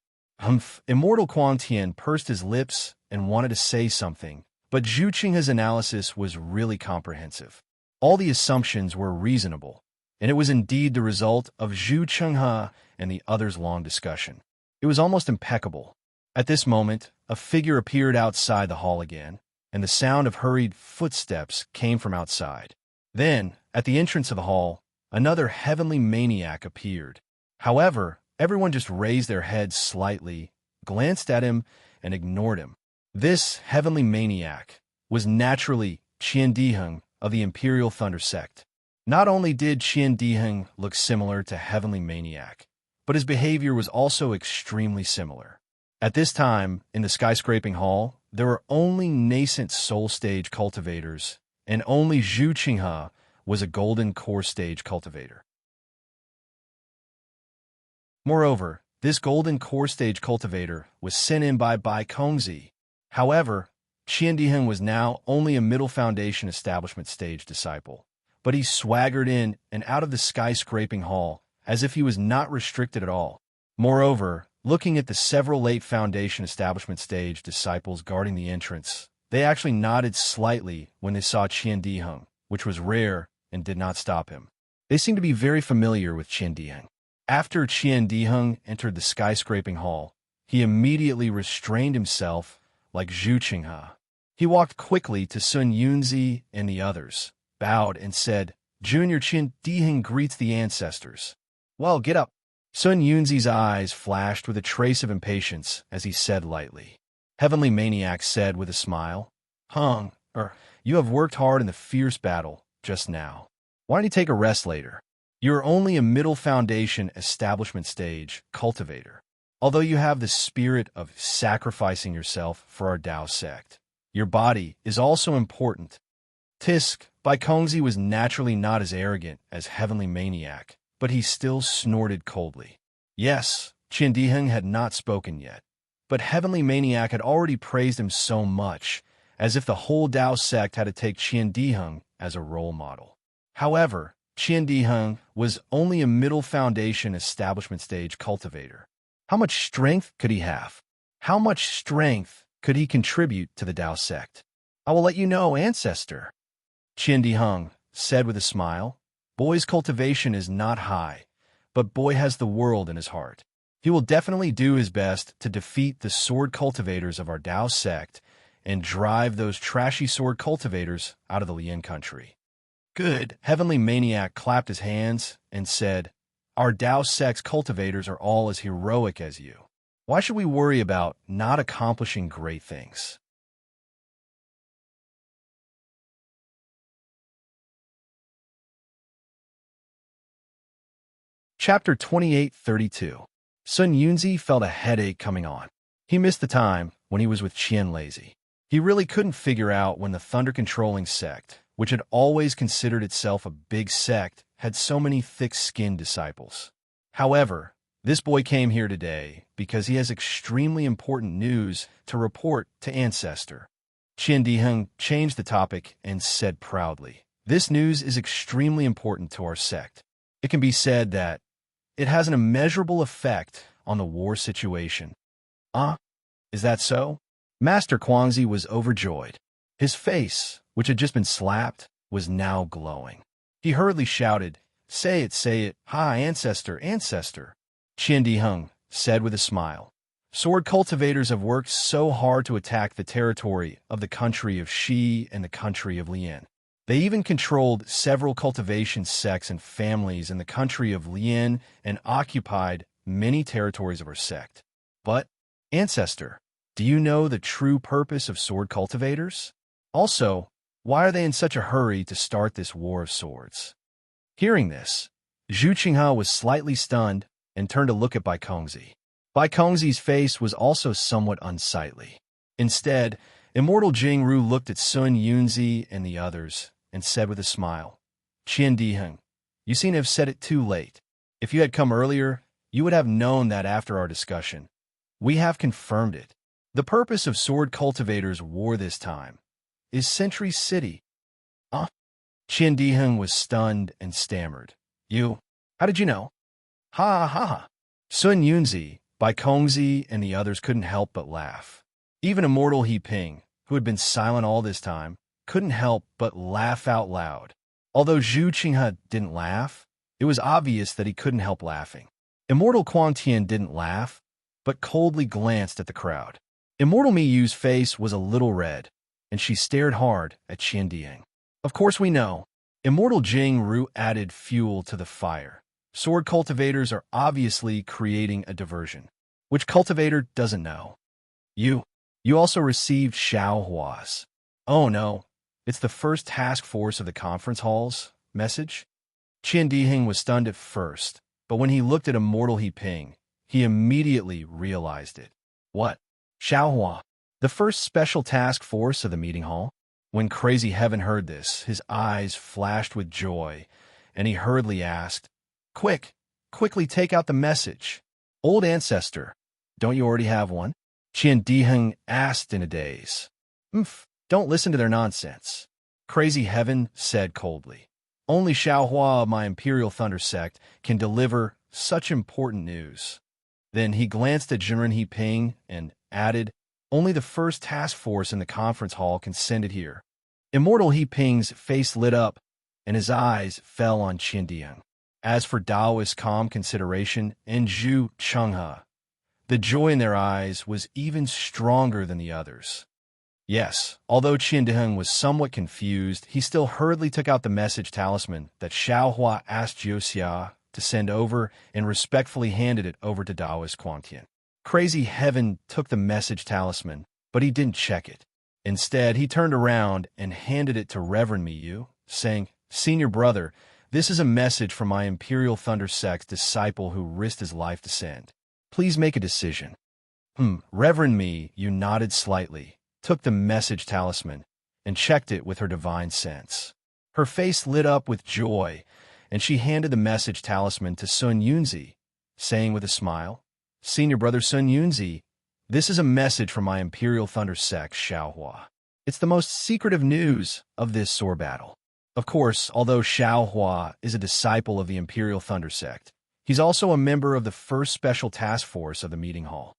Immortal Kuang Tian pursed his lips and wanted to say something, but Zhu Qinghe's analysis was really comprehensive. All the assumptions were reasonable, and it was indeed the result of Zhu Qinghe and the others' long discussion. It was almost impeccable. At this moment, a figure appeared outside the hall again, and the sound of hurried footsteps came from outside. Then, at the entrance of the hall, another heavenly maniac appeared. However, everyone just raised their heads slightly, glanced at him, and ignored him. This heavenly maniac was naturally Qian Diheng of the Imperial Thunder sect. Not only did Qian Diheng look similar to Heavenly Maniac, but his behavior was also extremely similar. At this time, in the skyscraping hall, there were only nascent soul stage cultivators, and only Zhu Qinghe was a golden core stage cultivator. Moreover, this golden core stage cultivator was sent in by Bai Kongzi. However, Qian Diheng was now only a middle foundation establishment stage disciple, but he swaggered in and out of the skyscraping hall as if he was not restricted at all. Moreover, looking at the several late foundation establishment stage disciples guarding the entrance, they actually nodded slightly when they saw Qian Diheng, which was rare and did not stop him. They seemed to be very familiar with Qian Diheng. After Qian Diheng entered the skyscraping hall, he immediately restrained himself like Zhu Qinghe. He walked quickly to Sun Yunzi and the others, bowed and said, Junior Qian Diheng greets the ancestors. Well, get up. Sun Yunzi's eyes flashed with a trace of impatience as he said lightly. Heavenly Maniac said with a smile, you have worked hard in the fierce battle just now. Why don't you take a rest later? You are only a middle foundation establishment stage cultivator. Although you have the spirit of sacrificing yourself for our Dao sect, your body is also important. Tisk, Bai Kongzi was naturally not as arrogant as Heavenly Maniac, but he still snorted coldly. Yes, Qian Diheng had not spoken yet, but Heavenly Maniac had already praised him so much, as if the whole Dao sect had to take Qian Diheng as a role model. However, Qian Diheng was only a middle foundation establishment stage cultivator. How much strength could he have? How much strength could he contribute to the Dao sect? I will let you know, Ancestor. Qian Diheng said with a smile. Boy's cultivation is not high, but boy has the world in his heart. He will definitely do his best to defeat the sword cultivators of our Dao sect and drive those trashy sword cultivators out of the Lian country. Good. Heavenly Maniac clapped his hands and said, Our Dao sect's cultivators are all as heroic as you. Why should we worry about not accomplishing great things? Chapter 2832. Sun Yunzi felt a headache coming on. He missed the time when he was with Qian Lazy. He really couldn't figure out when the thunder-controlling sect, which had always considered itself a big sect, had so many thick-skinned disciples. However, this boy came here today because he has extremely important news to report to Ancestor. Qian Diheng changed the topic and said proudly, This news is extremely important to our sect. It can be said that it has an immeasurable effect on the war situation. Is that so? Master Guangzi was overjoyed. His face, which had just been slapped, was now glowing. He hurriedly shouted, Say it, Hi, Ancestor, Ancestor. Qian Diheng said with a smile. Sword cultivators have worked so hard to attack the territory of the country of Shi and the country of Lian. They even controlled several cultivation sects and families in the country of Lian and occupied many territories of our sect. But, Ancestor, do you know the true purpose of sword cultivators? Also, why are they in such a hurry to start this war of swords? Hearing this, Zhu Qinghe was slightly stunned and turned to look at Bai Kongzi. Bai Kongzi's face was also somewhat unsightly. Instead, Immortal Jingru looked at Sun Yunzi and the others and said with a smile, Qian Diheng, you seem to have said it too late. If you had come earlier, you would have known that after our discussion. We have confirmed it. The purpose of sword cultivators' war this time is Century City. Qian Diheng was stunned and stammered. You? How did you know? Ha ha ha. Sun Yunzi, Bai Kongzi, and the others couldn't help but laugh. Even Immortal He Ping, who had been silent all this time, couldn't help but laugh out loud. Although Zhu Qinghe didn't laugh, it was obvious that he couldn't help laughing. Immortal Quang Tian didn't laugh, but coldly glanced at the crowd. Immortal Miyu's face was a little red, and she stared hard at Qian Diheng. Of course we know. Immortal Jingru added fuel to the fire. Sword cultivators are obviously creating a diversion. Which cultivator doesn't know? You also received Xiao Hua's. Oh no, it's the first task force of the conference hall's message? Qian Diheng was stunned at first, but when he looked at Immortal He Ping, he immediately realized it. What? Xiao Hua, the first special task force of the meeting hall? When Crazy Heaven heard this, his eyes flashed with joy, and he hurriedly asked, Quickly take out the message. Old Ancestor, don't you already have one? Qian Diheng asked in a daze. Don't listen to their nonsense. Crazy Heaven said coldly. Only Xiao Hua of my Imperial Thunder Sect can deliver such important news. Then he glanced at Jinren He Ping and added, Only the first task force in the conference hall can send it here. Immortal He Ping's face lit up, and his eyes fell on Qian Diheng. As for Daoist calm consideration and Zhu Qinghe, the joy in their eyes was even stronger than the others. Yes, although Qian Diheng was somewhat confused, he still hurriedly took out the message talisman that Xiao Hua asked Jioxia to send over and respectfully handed it over to Daoist Quang Tian. Crazy Heaven took the message talisman, but he didn't check it. Instead, he turned around and handed it to Reverend Miyu, saying, Senior brother, this is a message from my Imperial Thunder Sect's disciple who risked his life to send. Please make a decision. Reverend Miyu nodded slightly, took the message talisman, and checked it with her divine sense. Her face lit up with joy, and she handed the message talisman to Sun Yunzi, saying with a smile, Senior brother Sun Yunzi, this is a message from my Imperial Thunder Sect, Xiao Hua. It's the most secretive news of this sword battle. Of course, although Xiao Hua is a disciple of the Imperial Thunder Sect, he's also a member of the first special task force of the meeting hall.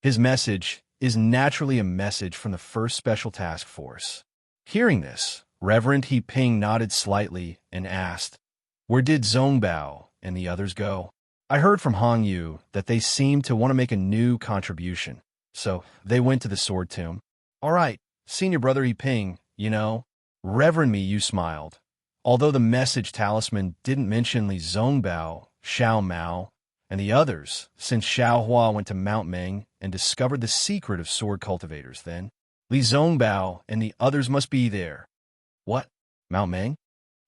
His message is naturally a message from the first Special Task Force. Hearing this, Reverend He Ping nodded slightly and asked, "Where did Zongbao and the others go?" "I heard from Hong Yu that they seem to want to make a new contribution, so they went to the Sword Tomb." "All right, Senior Brother He Ping, you know." Reverend Me Yu smiled. Although the message talisman didn't mention Li Zongbao, Xiao Mao, and the others, since Xiao Hua went to Mount Meng and discovered the secret of sword cultivators, then Li Zongbao and the others must be there. "What? Mount Meng?"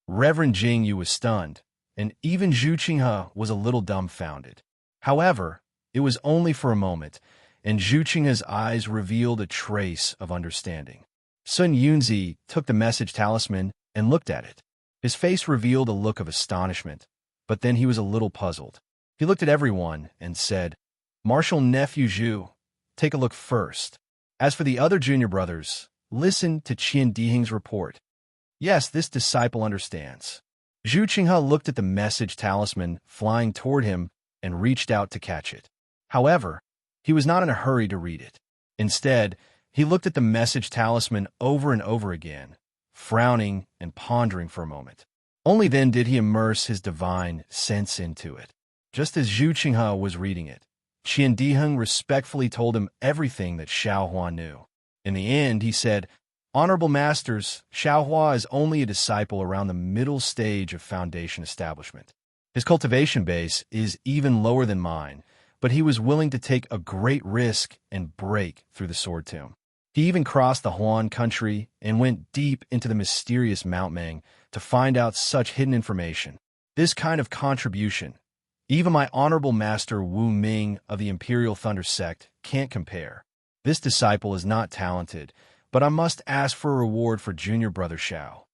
Reverend Jing Yu was stunned, and even Zhu Qinghe was a little dumbfounded. However, it was only for a moment, and Zhu Qinghe's eyes revealed a trace of understanding. Sun Yunzi took the message talisman and looked at it. His face revealed a look of astonishment, but then he was a little puzzled. He looked at everyone and said, "Marshal Nephew Zhu, take a look first. As for the other junior brothers, listen to Qian Dihing's report." Yes, this disciple understands. Zhu Qinghe looked at the message talisman flying toward him and reached out to catch it. However, he was not in a hurry to read it. Instead, he looked at the message talisman over and over again, frowning and pondering for a moment. Only then did he immerse his divine sense into it. Just as Zhu Qinghe was reading it, Qian Diheng respectfully told him everything that Xiao Hua knew. In the end, he said, "Honorable Masters, Xiao Hua is only a disciple around the middle stage of foundation establishment. His cultivation base is even lower than mine, but he was willing to take a great risk and break through the Sword Tomb. He even crossed the Huan country and went deep into the mysterious Mount Meng to find out such hidden information. This kind of contribution, even my honorable master Wu Ming of the Imperial Thunder Sect can't compare. This disciple is not talented, but I must ask for a reward for junior brother Xiao."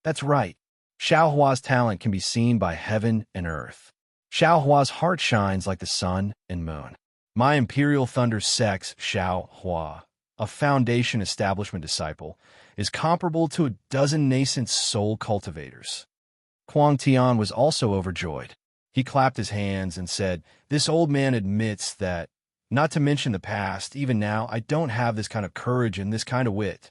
That's right. Xiao Hua's talent can be seen by heaven and earth. Xiao Hua's heart shines like the sun and moon. My Imperial Thunder Sect's Xiao Hua, a foundation establishment disciple, is comparable to a dozen nascent soul cultivators. Kuang Tian was also overjoyed. He clapped his hands and said, "This old man admits that, not to mention the past, even now I don't have this kind of courage and this kind of wit."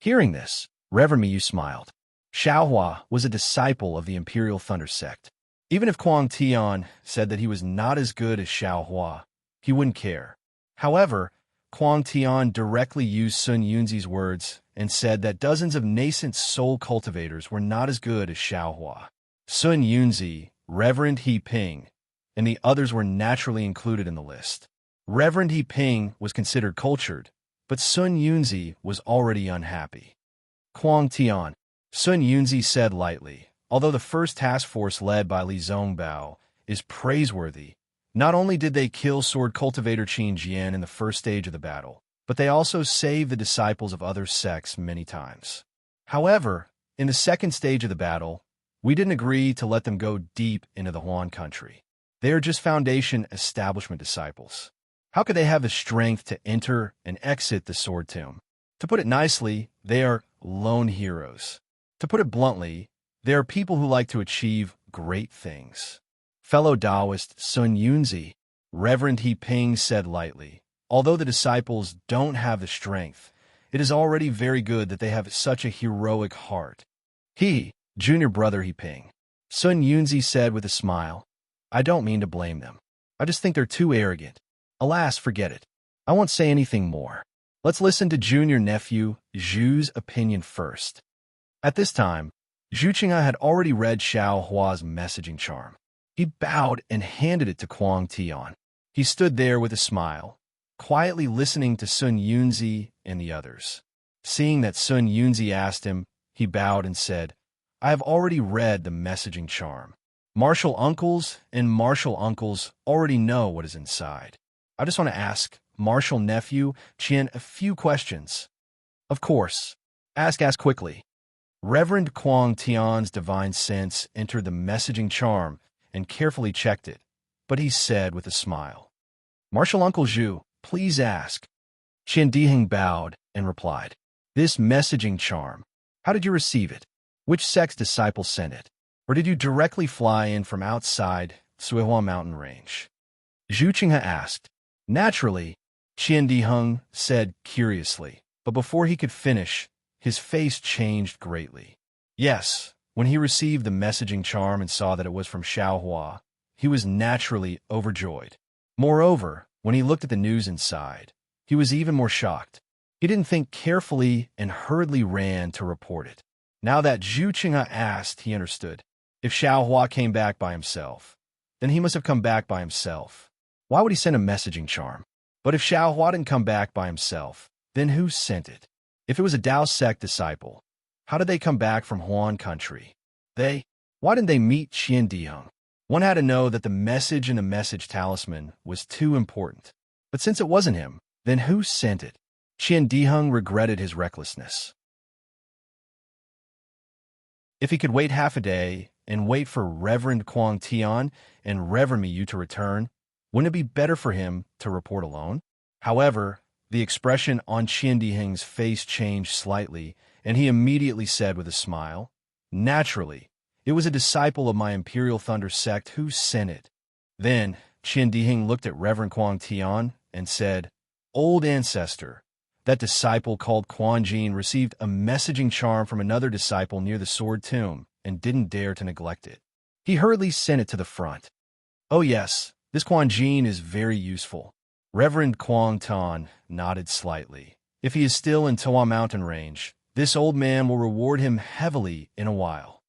Hearing this, Reverend Miyu smiled. Xiao Hua was a disciple of the Imperial Thunder Sect. Even if Kuang Tian said that he was not as good as Xiao Hua, he wouldn't care. However, Kuang Tian directly used Sun Yunzi's words and said that dozens of nascent soul cultivators were not as good as Xiao Hua. Sun Yunzi, Reverend He Ping, and the others were naturally included in the list. Reverend He Ping was considered cultured, but Sun Yunzi was already unhappy. "Kuang Tian," Sun Yunzi said lightly, "although the first task force led by Li Zongbao is praiseworthy, not only did they kill sword cultivator Qin Jian in the first stage of the battle, but they also saved the disciples of other sects many times. However, in the second stage of the battle, we didn't agree to let them go deep into the Huan country. They are just foundation establishment disciples. How could they have the strength to enter and exit the Sword Tomb? To put it nicely, they are lone heroes. To put it bluntly, they are people who like to achieve great things." Fellow Taoist Sun Yunzi, Reverend He Ping said lightly, "Although the disciples don't have the strength, it is already very good that they have such a heroic heart." Junior brother He Ping, Sun Yunzi said with a smile, "I don't mean to blame them. I just think they're too arrogant. Alas, forget it. I won't say anything more. Let's listen to junior nephew Zhu's opinion first." At this time, Zhu Qinghe had already read Xiao Hua's messaging charm. He bowed and handed it to Kuang Tian. He stood there with a smile, quietly listening to Sun Yunzi and the others. Seeing that Sun Yunzi asked him, he bowed and said, "I have already read the messaging charm. Martial uncles and martial uncles already know what is inside. I just want to ask martial nephew Qian a few questions." "Of course. Ask quickly." Reverend Kuang Tian's divine sense entered the messaging charm and carefully checked it, but he said with a smile, "Martial Uncle Zhu, please ask." Qian Diheng bowed and replied, "This messaging charm, how did you receive it? Which sect's disciple sent it? Or did you directly fly in from outside Suihua mountain range?" Zhu Qinghe asked. Naturally, Qian Diheng said curiously, but before he could finish, his face changed greatly. Yes, when he received the messaging charm and saw that it was from Xiaohua, he was naturally overjoyed. Moreover, when he looked at the news inside, he was even more shocked. He didn't think carefully and hurriedly ran to report it. Now that Zhu Qinghe asked, he understood. If Xiaohua came back by himself, then he must have come back by himself. Why would he send a messaging charm? But if Xiaohua didn't come back by himself, then who sent it? If it was a Dao sect disciple, how did they come back from Huan country? Why didn't they meet Qian Diheng? One had to know that the message in the message talisman was too important. But since it wasn't him, then who sent it? Qian Diheng regretted his recklessness. If he could wait half a day and wait for Reverend Kuang Tian and Reverend Miyu to return, wouldn't it be better for him to report alone? However, the expression on Qian Diheng's face changed slightly, and he immediately said with a smile, Naturally, it was a disciple of my Imperial Thunder sect who sent it. Then, Qian Diheng looked at Reverend Kuang Tian and said, Old ancestor, that disciple called Quan Jin received a messaging charm from another disciple near the sword tomb and didn't dare to neglect it. He hurriedly sent it to the front. Oh yes, this Quan Jin is very useful. Reverend Kuang Tan nodded slightly. If he is still in Toa Mountain Range, this old man will reward him heavily in a while.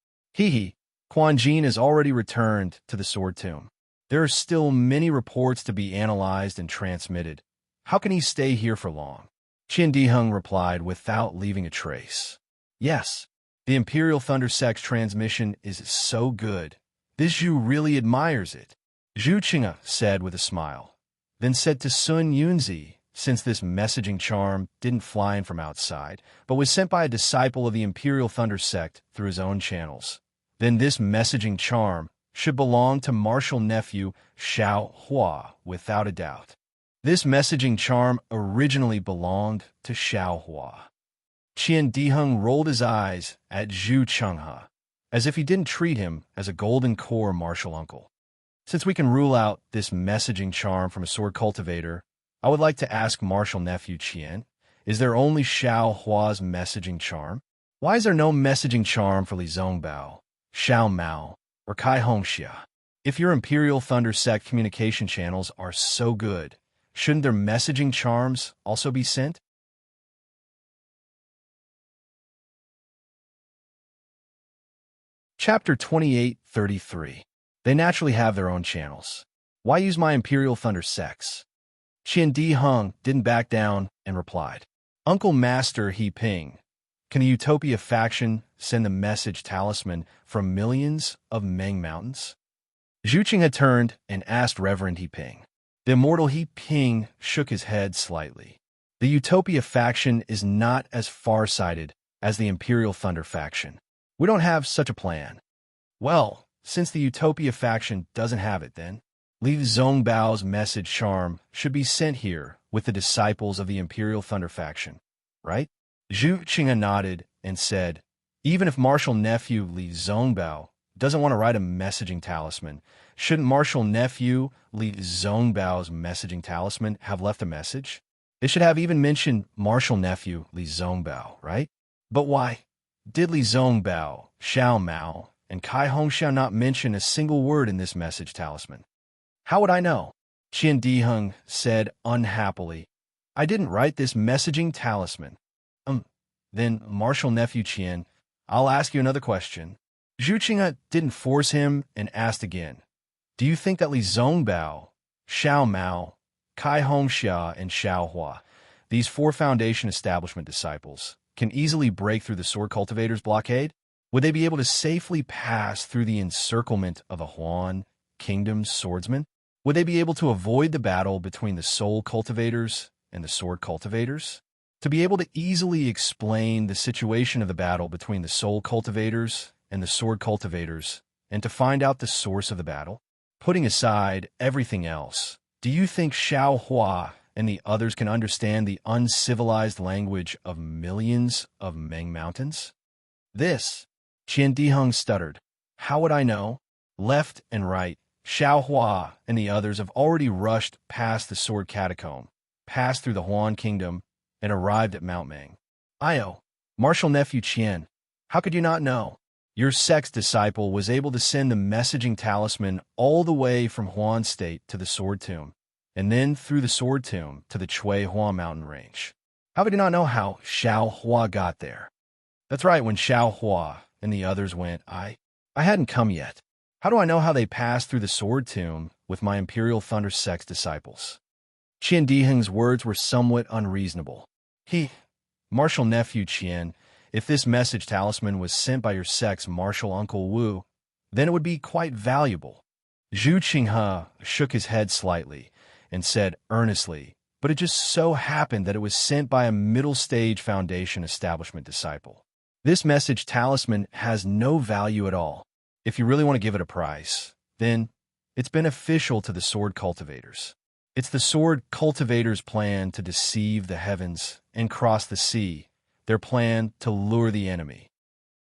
Quan Jin has already returned to the sword tomb. There are still many reports to be analyzed and transmitted. How can he stay here for long? Qian Diheng replied without leaving a trace. Yes, the Imperial Thunder Sect's transmission is so good. This Zhu really admires it. Zhu Qinghe said with a smile, then said to Sun Yunzi, since this messaging charm didn't fly in from outside, but was sent by a disciple of the Imperial Thunder Sect through his own channels, then this messaging charm should belong to martial nephew Xiao Hua without a doubt. This messaging charm originally belonged to Xiao Hua. Qian Diheng rolled his eyes at Zhu Qinghe, as if he didn't treat him as a golden core martial uncle. Since we can rule out this messaging charm from a sword cultivator, I would like to ask martial nephew Qian, is there only Xiao Hua's messaging charm? Why is there no messaging charm for Li Zongbao, Xiao Mao, or Kai Hongxia? If your Imperial Thunder Sect communication channels are so good, shouldn't their messaging charms also be sent? Chapter 2833. They naturally have their own channels. Why use my Imperial Thunder Sects? Qian Diheng didn't back down and replied, Uncle Master He Ping, can the Utopia faction send the message talisman from millions of Meng Mountains? Zhu Qing had turned and asked Reverend He Ping. The immortal He Ping shook his head slightly. The Utopia faction is not as far-sighted as the Imperial Thunder faction. We don't have such a plan. Well, since the Utopia faction doesn't have it then, Li Zongbao's message charm should be sent here with the disciples of the Imperial Thunder faction, right? Zhu Qinghe nodded and said, even if martial nephew Li Zongbao doesn't want to write a messaging talisman, shouldn't martial nephew Li Zongbao's messaging talisman have left a message? It should have even mentioned martial nephew Li Zongbao, right? But why did Li Zongbao, Xiao Mao, and Kai Hongxia not mention a single word in this message talisman? How would I know? Qian Diheng said unhappily, I didn't write this messaging talisman. Then, martial nephew Qian, I'll ask you another question. Zhu Qinghe didn't force him and asked again, do you think that Li Zongbao, Xiao Mao, Kai Hongxia, and Xiao Hua, these four Foundation Establishment disciples, can easily break through the sword cultivator's blockade? Would they be able to safely pass through the encirclement of the Huan Kingdom's swordsmen? Would they be able to avoid the battle between the soul cultivators and the sword cultivators? To be able to easily explain the situation of the battle between the soul cultivators and the sword cultivators, and to find out the source of the battle? Putting aside everything else, do you think Xiao Hua and the others can understand the uncivilized language of millions of Meng Mountains? This, Qian Diheng stuttered. How would I know? Left and right, Xiao Hua and the others have already rushed past the Sword Catacomb, passed through the Huan Kingdom, and arrived at Mount Ming. Io, Martial Nephew Qian, how could you not know? Your sex disciple was able to send the messaging talisman all the way from Huan State to the Sword Tomb, and then through the Sword Tomb to the Chui Hua mountain range. How could you not know how Xiao Hua got there? That's right, when Xiao Hua and the others went, I hadn't come yet. How do I know how they passed through the Sword Tomb with my Imperial Thunder sex disciples? Qian Diheng's words were somewhat unreasonable. Martial Nephew Qian, if this message talisman was sent by your sex martial Uncle Wu, then it would be quite valuable. Zhu Qinghe shook his head slightly and said earnestly, but it just so happened that it was sent by a middle-stage Foundation establishment disciple. This message talisman has no value at all. If you really want to give it a price, then it's beneficial to the sword cultivators. It's the sword cultivators' plan to deceive the heavens and cross the sea, their plan to lure the enemy.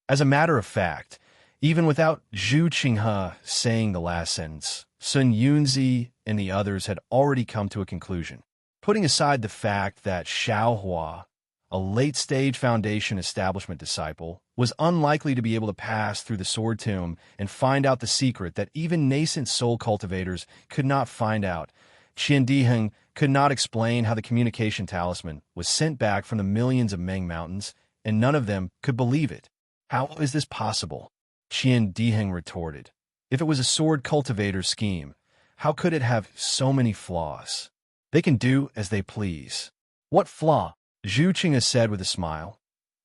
As a matter of fact, even without Zhu Qinghe saying the last sentence, Sun Yunzi and the others had already come to a conclusion. Putting aside the fact that Xiao Hua, a late-stage Foundation establishment disciple, was unlikely to be able to pass through the Sword Tomb and find out the secret that even nascent soul cultivators could not find out, Qian Diheng could not explain how the communication talisman was sent back from the millions of Meng Mountains, and none of them could believe it. How is this possible? Qian Diheng retorted. If it was a sword cultivator scheme, how could it have so many flaws? They can do as they please. What flaw? Zhu Qinghe said with a smile.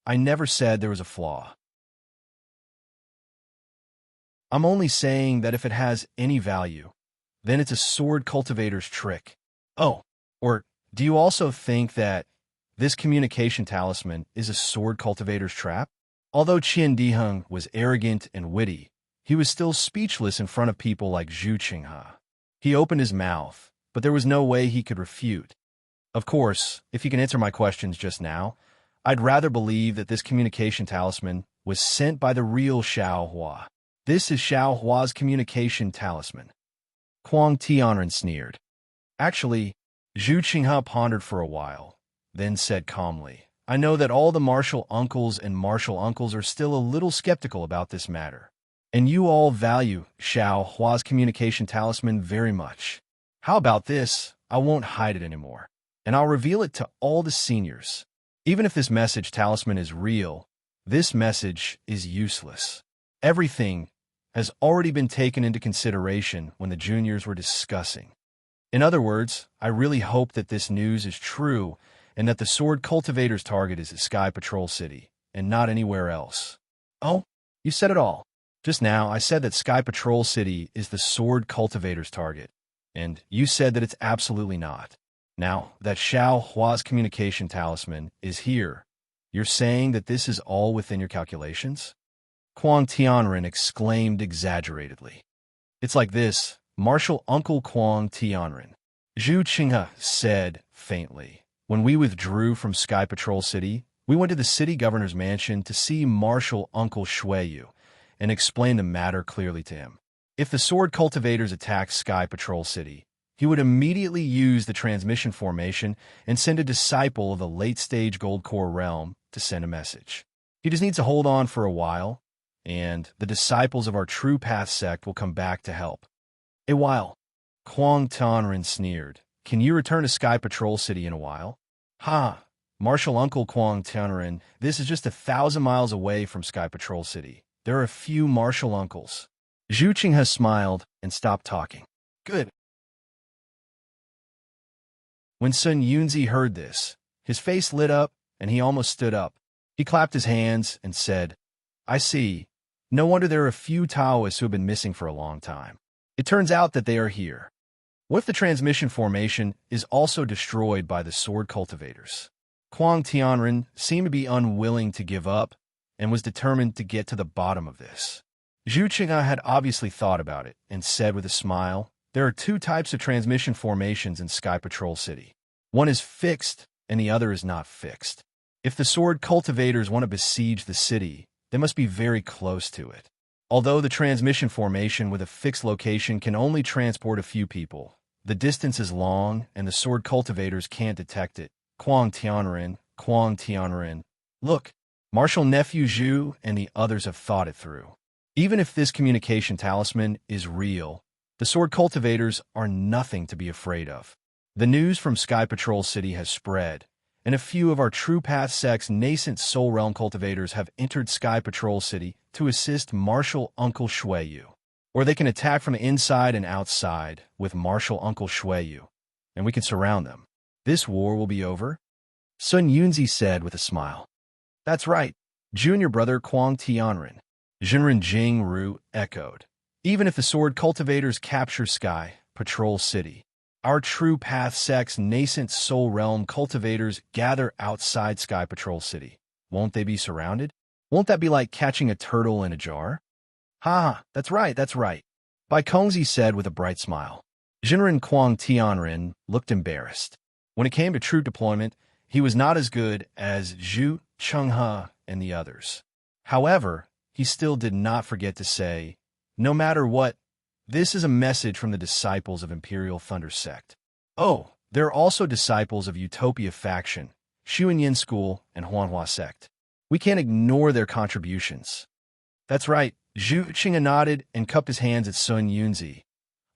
I never said there was a flaw. I'm only saying that if it has any value, then it's a sword cultivator's trick. Oh, or do you also think that this communication talisman is a sword cultivator's trap? Although Qian Diheng was arrogant and witty, he was still speechless in front of people like Zhu Qinghe. He opened his mouth, but there was no way he could refute. Of course, if you can answer my questions just now, I'd rather believe that this communication talisman was sent by the real Xiao Hua. This is Xiao Hua's communication talisman. Kuang Tianren sneered. Actually, Zhu Qinghe pondered for a while, then said calmly, I know that all the martial uncles and martial uncles are still a little skeptical about this matter, and you all value Xiao Hua's communication talisman very much. How about this? I won't hide it anymore, and I'll reveal it to all the seniors. Even if this message talisman is real, this message is useless. Everything has already been taken into consideration when the juniors were discussing. In other words, I really hope that this news is true and that the sword cultivator's target is at Sky Patrol City and not anywhere else. Oh, you said it all. Just now, I said that Sky Patrol City is the sword cultivator's target, and you said that it's absolutely not. Now, that Xiao Hua's communication talisman is here, you're saying that this is all within your calculations? Kuang Tianren exclaimed exaggeratedly. It's like this, Martial Uncle Kuang Tianren. Zhu Qinghe said faintly. When we withdrew from Sky Patrol City, we went to the city governor's mansion to see Martial Uncle Shuiyu and explain the matter clearly to him. If the sword cultivators attacked Sky Patrol City, he would immediately use the transmission formation and send a disciple of the late-stage Gold Core realm to send a message. He just needs to hold on for a while, and the disciples of our True Path sect will come back to help. A while. Kuang Tianren sneered. Can you return to Sky Patrol City in a while? Ha! Martial Uncle Kuang Tianren, this is just 1,000 miles away from Sky Patrol City. There are a few martial uncles. Zhu Qinghe smiled and stopped talking. Good. When Sun Yunzi heard this, his face lit up and he almost stood up. He clapped his hands and said, I see. No wonder there are a few Taoists who have been missing for a long time. It turns out that they are here. What if the transmission formation is also destroyed by the sword cultivators? Kuang Tianren seemed to be unwilling to give up and was determined to get to the bottom of this. Zhu Qinghe had obviously thought about it and said with a smile, there are two types of transmission formations in Sky Patrol City. One is fixed and the other is not fixed. If the sword cultivators want to besiege the city, they must be very close to it. Although the transmission formation with a fixed location can only transport a few people, the distance is long and the sword cultivators can't detect it. Quang Tianren, Quang Tianren. Look, Marshal Nephew Zhu and the others have thought it through. Even if this communication talisman is real, the sword cultivators are nothing to be afraid of. The news from Sky Patrol City has spread, and a few of our True Path sect's nascent Soul Realm cultivators have entered Sky Patrol City to assist Marshal Uncle Shuiyu. Or they can attack from the inside and outside with Marshal Uncle Shuiyu, and we can surround them. This war will be over, Sun Yunzi said with a smile. That's right, junior brother Quang Tianren. Jinren Jing Ru echoed. Even if the sword cultivators capture Sky Patrol City, our True Path sect's nascent Soul Realm cultivators gather outside Sky Patrol City. Won't they be surrounded? Won't that be like catching a turtle in a jar? Ha, that's right, that's right. Bai Kongzi said with a bright smile. Jinren Quang Tianren looked embarrassed. When it came to troop deployment, he was not as good as Zhu, Chenghe, and the others. However, he still did not forget to say, no matter what, this is a message from the disciples of Imperial Thunder Sect. Oh, there are also disciples of Utopia Faction, Xuanyin School, and Huanhua Sect. We can't ignore their contributions. That's right, Zhu Qinghe nodded and cupped his hands at Sun Yunzi.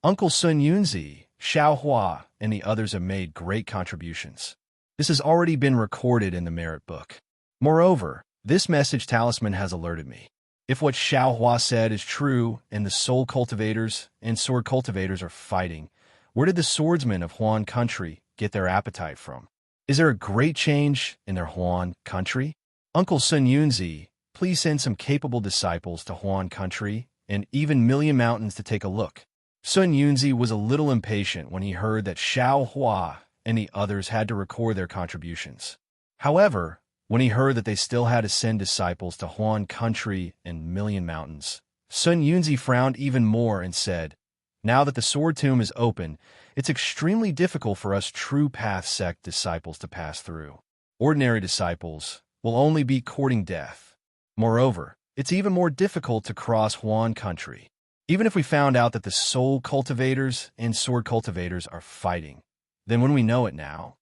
Uncle Sun Yunzi, Xiao Hua, and the others have made great contributions. This has already been recorded in the merit book. Moreover, this message talisman has alerted me. If what Xiao Hua said is true and the soul cultivators and sword cultivators are fighting, where did the swordsmen of Huan country get their appetite from? Is there a great change in their Huan country? Uncle Sun Yunzi, please send some capable disciples to Huan country and even Million Mountains to take a look. Sun Yunzi was a little impatient when he heard that Xiao Hua and the others had to record their contributions. However, when he heard that they still had to send disciples to Huan country and Million Mountains, Sun Yunzi frowned even more and said, now that the sword tomb is open, it's extremely difficult for us True Path sect disciples to pass through. Ordinary disciples will only be courting death. Moreover, it's even more difficult to cross Huan country. Even if we found out that the soul cultivators and sword cultivators are fighting, then when we know it now.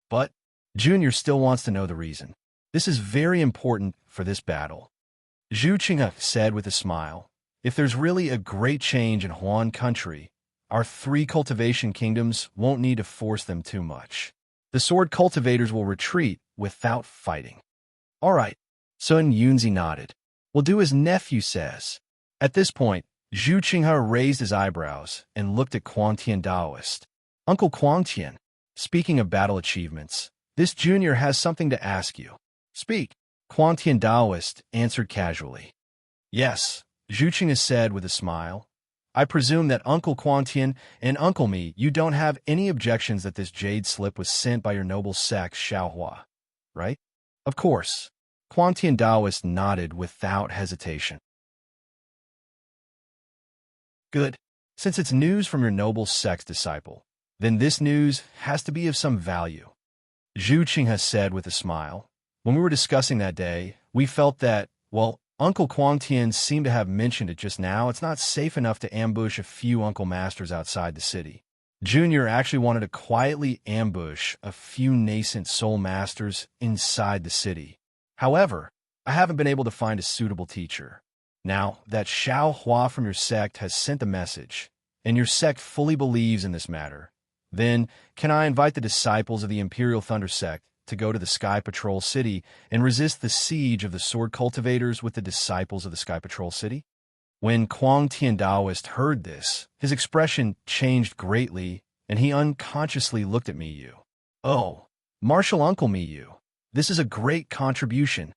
But Junior still wants to know the reason. This is very important for this battle. Zhu Qinghe said with a smile, if there's really a great change in Huan country, our 3 cultivation kingdoms won't need to force them too much. The sword cultivators will retreat without fighting. All right, Sun Yunzi nodded. We'll do as nephew says. At this point, Zhu Qinghe raised his eyebrows and looked at Quangtian Daoist. Uncle Quangtian, speaking of battle achievements, this junior has something to ask you. Speak, Quangtian Daoist answered casually. Yes, Zhu Qinghe said with a smile. I presume that Uncle Quangtian and Uncle Me, you don't have any objections that this jade slip was sent by your noble sect Xiaohua, right? Of course. Quangtian Daoist nodded without hesitation. Good. Since it's news from your noble sect's disciple, then this news has to be of some value. Zhu Qinghe said with a smile. When we were discussing that day, we felt that, well, Uncle Quangtian seemed to have mentioned it just now. It's not safe enough to ambush a few Uncle Masters outside the city. Junior actually wanted to quietly ambush a few nascent Soul Masters inside the city. However, I haven't been able to find a suitable teacher. Now that Xiao Hua from your sect has sent a message, and your sect fully believes in this matter, then can I invite the disciples of the Imperial Thunder Sect to go to the Sky Patrol City and resist the siege of the sword cultivators with the disciples of the Sky Patrol City? When Quangtian Daoist heard this, his expression changed greatly, and he unconsciously looked at Miyu. Oh, Marshal Uncle Miyu, this is a great contribution,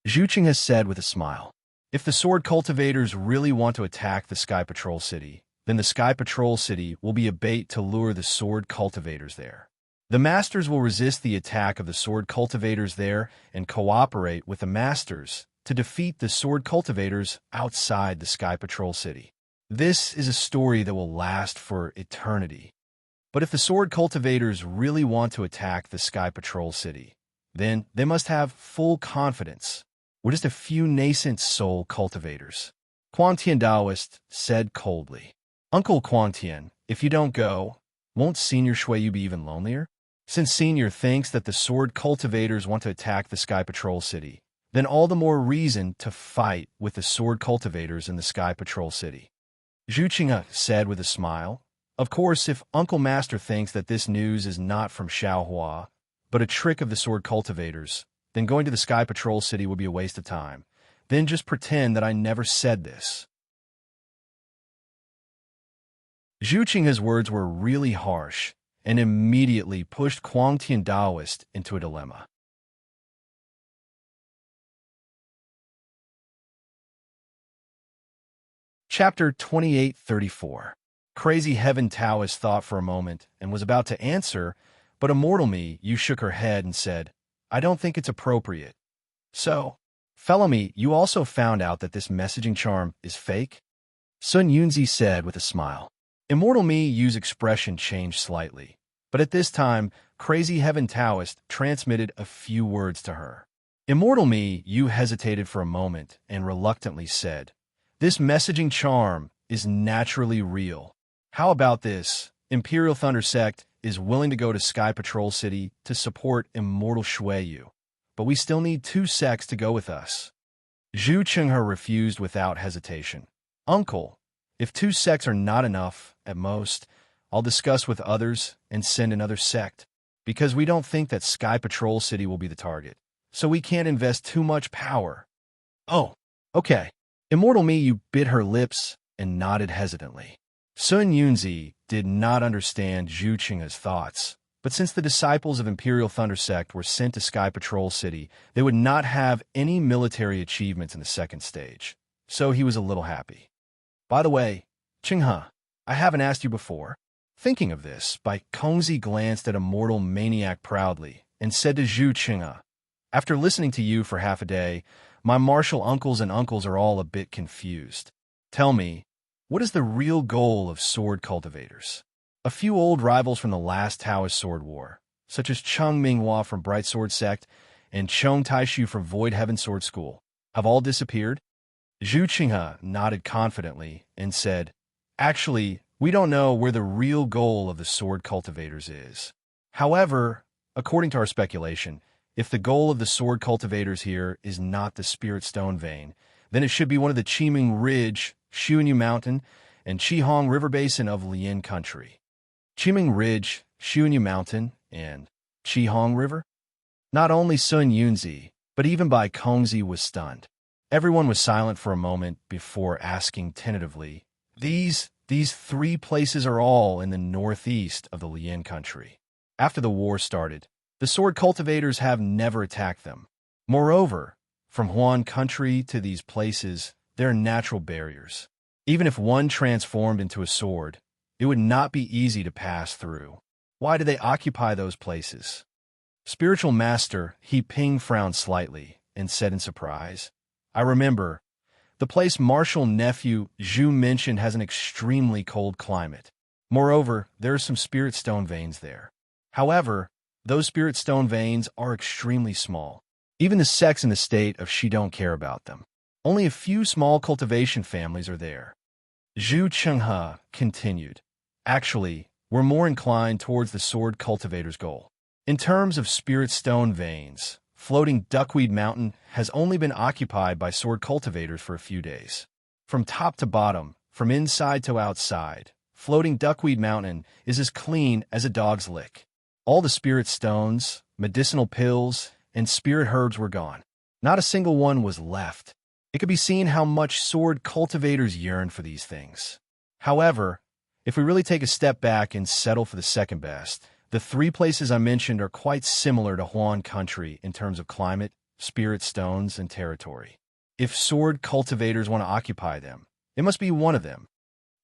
Zhu Qinghe said with a smile. If the sword cultivators really want to attack the Sky Patrol City, then the Sky Patrol City will be a bait to lure the sword cultivators there. The Masters will resist the attack of the sword cultivators there and cooperate with the Masters to defeat the sword cultivators outside the Sky Patrol City. This is a story that will last for eternity. But if the sword cultivators really want to attack the Sky Patrol City, then they must have full confidence. We're just a few nascent soul cultivators. Quang Taoist said coldly. Uncle Quang, if you don't go, won't Senior Shui you be even lonelier? Since Senior thinks that the sword cultivators want to attack the Sky Patrol City, then all the more reason to fight with the sword cultivators in the Sky Patrol City. Zhu Qinghe said with a smile. Of course, if Uncle Master thinks that this news is not from Xiaohua, but a trick of the sword cultivators, then going to the Sky Patrol City would be a waste of time. Then just pretend that I never said this. Zhu Qinghe's words were really harsh and immediately pushed Quang Taoist into a dilemma. Chapter 2834. Crazy Heaven Taoist thought for a moment and was about to answer, but Immortal Me, you shook her head and said, I don't think it's appropriate. So, fellow me, you also found out that this messaging charm is fake? Sun Yunzi said with a smile. Immortal Me, Yu's expression changed slightly, but at this time, Crazy Heaven Taoist transmitted a few words to her. Immortal Me, Yu hesitated for a moment and reluctantly said, This messaging charm is naturally real. How about this? Imperial Thunder Sect is willing to go to Sky Patrol City to support Immortal Shui Yu, but we still need 2 sects to go with us. Zhu Qinghe refused without hesitation. Uncle, if 2 sects are not enough, at most, I'll discuss with others and send another sect, because we don't think that Sky Patrol City will be the target, so we can't invest too much power. Oh, okay. Immortal Me, you bit her lips and nodded hesitantly. Sun Yunzi did not understand Zhu Qinghe's thoughts, but since the disciples of Imperial Thunder Sect were sent to Sky Patrol City, they would not have any military achievements in the second stage, so he was a little happy. By the way, Qinghe, I haven't asked you before. Thinking of this, Bai Kongzi glanced at Immortal Maniac proudly and said to Zhu Qinghe, After listening to you for half a day, my martial uncles and uncles are all a bit confused. Tell me, what is the real goal of sword cultivators? A few old rivals from the last Taoist sword war, such as Cheng Minghua from Bright Sword Sect and Cheng Taishu from Void Heaven Sword School, have all disappeared? Zhu Qinghe nodded confidently and said, Actually, we don't know where the real goal of the sword cultivators is. However, according to our speculation, if the goal of the sword cultivators here is not the Spirit Stone Vein, then it should be one of the Qiming Ridge, Xiunyu Mountain, and Qihong River Basin of Lian Country. Qiming Ridge, Xiunyu Mountain, and Qihong River? Not only Sun Yunzi, but even Bai Kongzi was stunned. Everyone was silent for a moment before asking tentatively, These 3 places are all in the northeast of the Lian Country. After the war started, the sword cultivators have never attacked them. Moreover, from Huan Country to these places, there are natural barriers. Even if one transformed into a sword, it would not be easy to pass through. Why do they occupy those places? Spiritual Master He Ping frowned slightly and said in surprise, I remember, the place Martial Nephew Zhu mentioned has an extremely cold climate. Moreover, there are some spirit stone veins there. However, those spirit stone veins are extremely small. Even the sects in the state of Shi don't care about them. Only a few small cultivation families are there. Zhu Qinghe continued, Actually, we're more inclined towards the sword cultivator's goal. In terms of spirit stone veins, floating Duckweed Mountain has only been occupied by sword cultivators for a few days. From top to bottom, from inside to outside, floating Duckweed Mountain is as clean as a dog's lick. All the spirit stones, medicinal pills, and spirit herbs were gone. Not a single one was left. It could be seen how much sword cultivators yearn for these things. However, if we really take a step back and settle for the second best, the 3 places I mentioned are quite similar to Huan Country in terms of climate, spirit stones, and territory. If sword cultivators want to occupy them, it must be one of them.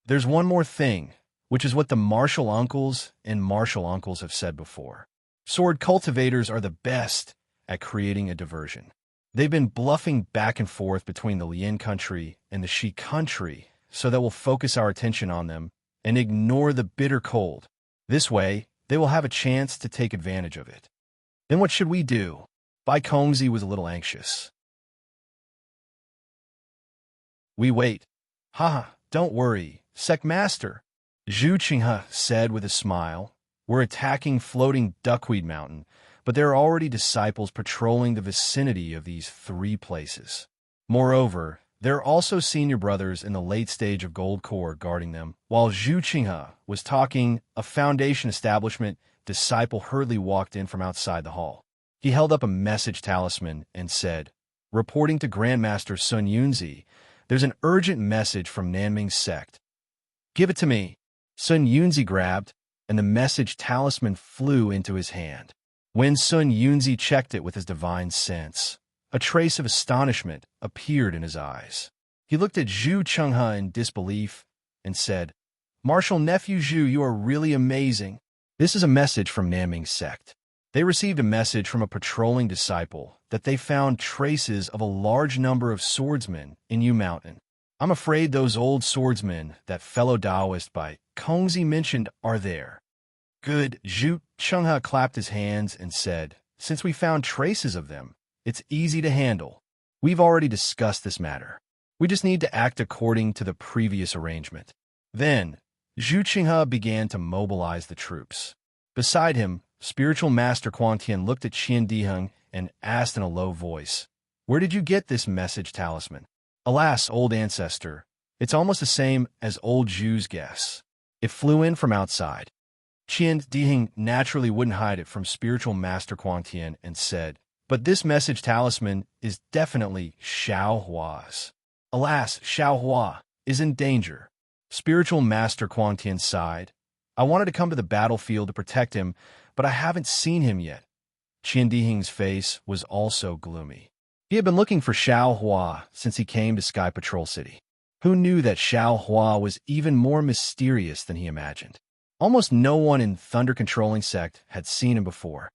There's one more thing, which is what the martial uncles and martial uncles have said before. Sword cultivators are the best at creating a diversion. They've been bluffing back and forth between the Lian Country and the Shi Country so that we'll focus our attention on them and ignore the bitter cold. This way, they will have a chance to take advantage of it. Then what should we do? Bai Kongzi was a little anxious. We wait. "Ha, don't worry, Sect Master," Zhu Qinghe said with a smile. "We're attacking floating Duckweed Mountain, but there are already disciples patrolling the vicinity of these 3 places. Moreover, there are also senior brothers in the late stage of Gold Core guarding them." While Zhu Qinghe was talking, a Foundation establishment disciple hurriedly walked in from outside the hall. He held up a message talisman and said, "Reporting to Grandmaster Sun Yunzi, there's an urgent message from Nanming's sect." "Give it to me." Sun Yunzi grabbed, and the message talisman flew into his hand. When Sun Yunzi checked it with his divine sense, a trace of astonishment appeared in his eyes. He looked at Zhu Qinghe in disbelief and said, "Martial Nephew Zhu, you are really amazing. This is a message from Nanming's sect. They received a message from a patrolling disciple that they found traces of a large number of swordsmen in Yu Mountain. I'm afraid those old swordsmen that fellow Taoist by Kongzi mentioned are there." "Good." Zhu Qinghe clapped his hands and said, "Since we found traces of them, it's easy to handle. We've already discussed this matter. We just need to act according to the previous arrangement." Then, Zhu Qinghe began to mobilize the troops. Beside him, Spiritual Master Quan Tian looked at Qian Diheng and asked in a low voice, "Where did you get this message talisman?" "Alas, old ancestor, it's almost the same as old Zhu's guess. It flew in from outside." Qian Diheng naturally wouldn't hide it from Spiritual Master Quan Tian and said, "But this message talisman is definitely Xiao Hua's." "Alas, Xiao Hua is in danger." Spiritual Master Quan Tian sighed. "I wanted to come to the battlefield to protect him, but I haven't seen him yet." Qian Diheng's face was also gloomy. He had been looking for Xiao Hua since he came to Sky Patrol City. Who knew that Xiao Hua was even more mysterious than he imagined? Almost no one in Thunder Controlling Sect had seen him before.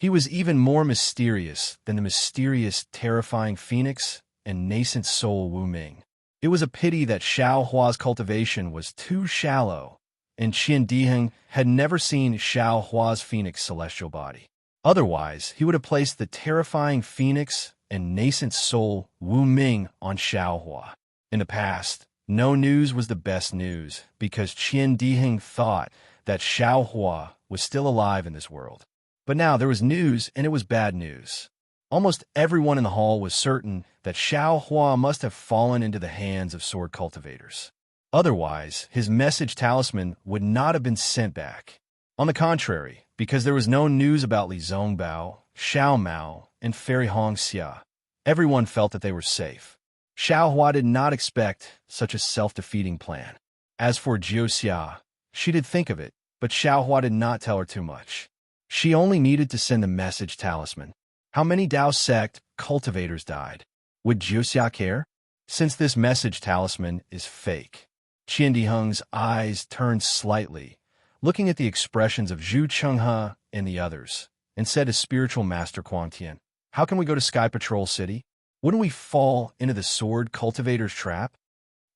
He was even more mysterious than the mysterious, terrifying Phoenix and nascent soul Wu Ming. It was a pity that Xiao Hua's cultivation was too shallow, and Qian Diheng had never seen Xiao Hua's Phoenix celestial body. Otherwise, he would have placed the terrifying Phoenix and nascent soul Wu Ming on Xiao Hua. In the past, no news was the best news because Qian Diheng thought that Xiao Hua was still alive in this world. But now there was news, and it was bad news. Almost everyone in the hall was certain that Xiao Hua must have fallen into the hands of sword cultivators. Otherwise, his message talisman would not have been sent back. On the contrary, because there was no news about Li Zongbao, Xiao Mao, and Fairy Hong Xia, everyone felt that they were safe. Xiao Hua did not expect such a self-defeating plan. As for Jiu Xia, she did think of it, but Xiao Hua did not tell her too much. She only needed to send the message talisman. How many Dao sect cultivators died? Would Jiu Xia care? Since this message talisman is fake. Qian Diheng's eyes turned slightly, looking at the expressions of Zhu Qinghe and the others, and said to Spiritual Master Quan Tian, "How can we go to Sky Patrol City? Wouldn't we fall into the sword cultivator's trap?"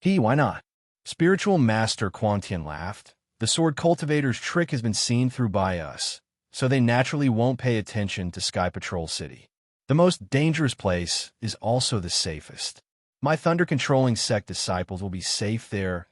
Why not?" Spiritual Master Quan Tian laughed. "The sword cultivator's trick has been seen through by us, so they naturally won't pay attention to Sky Patrol City. The most dangerous place is also the safest. My Thunder Controlling Sect disciples will be safe there."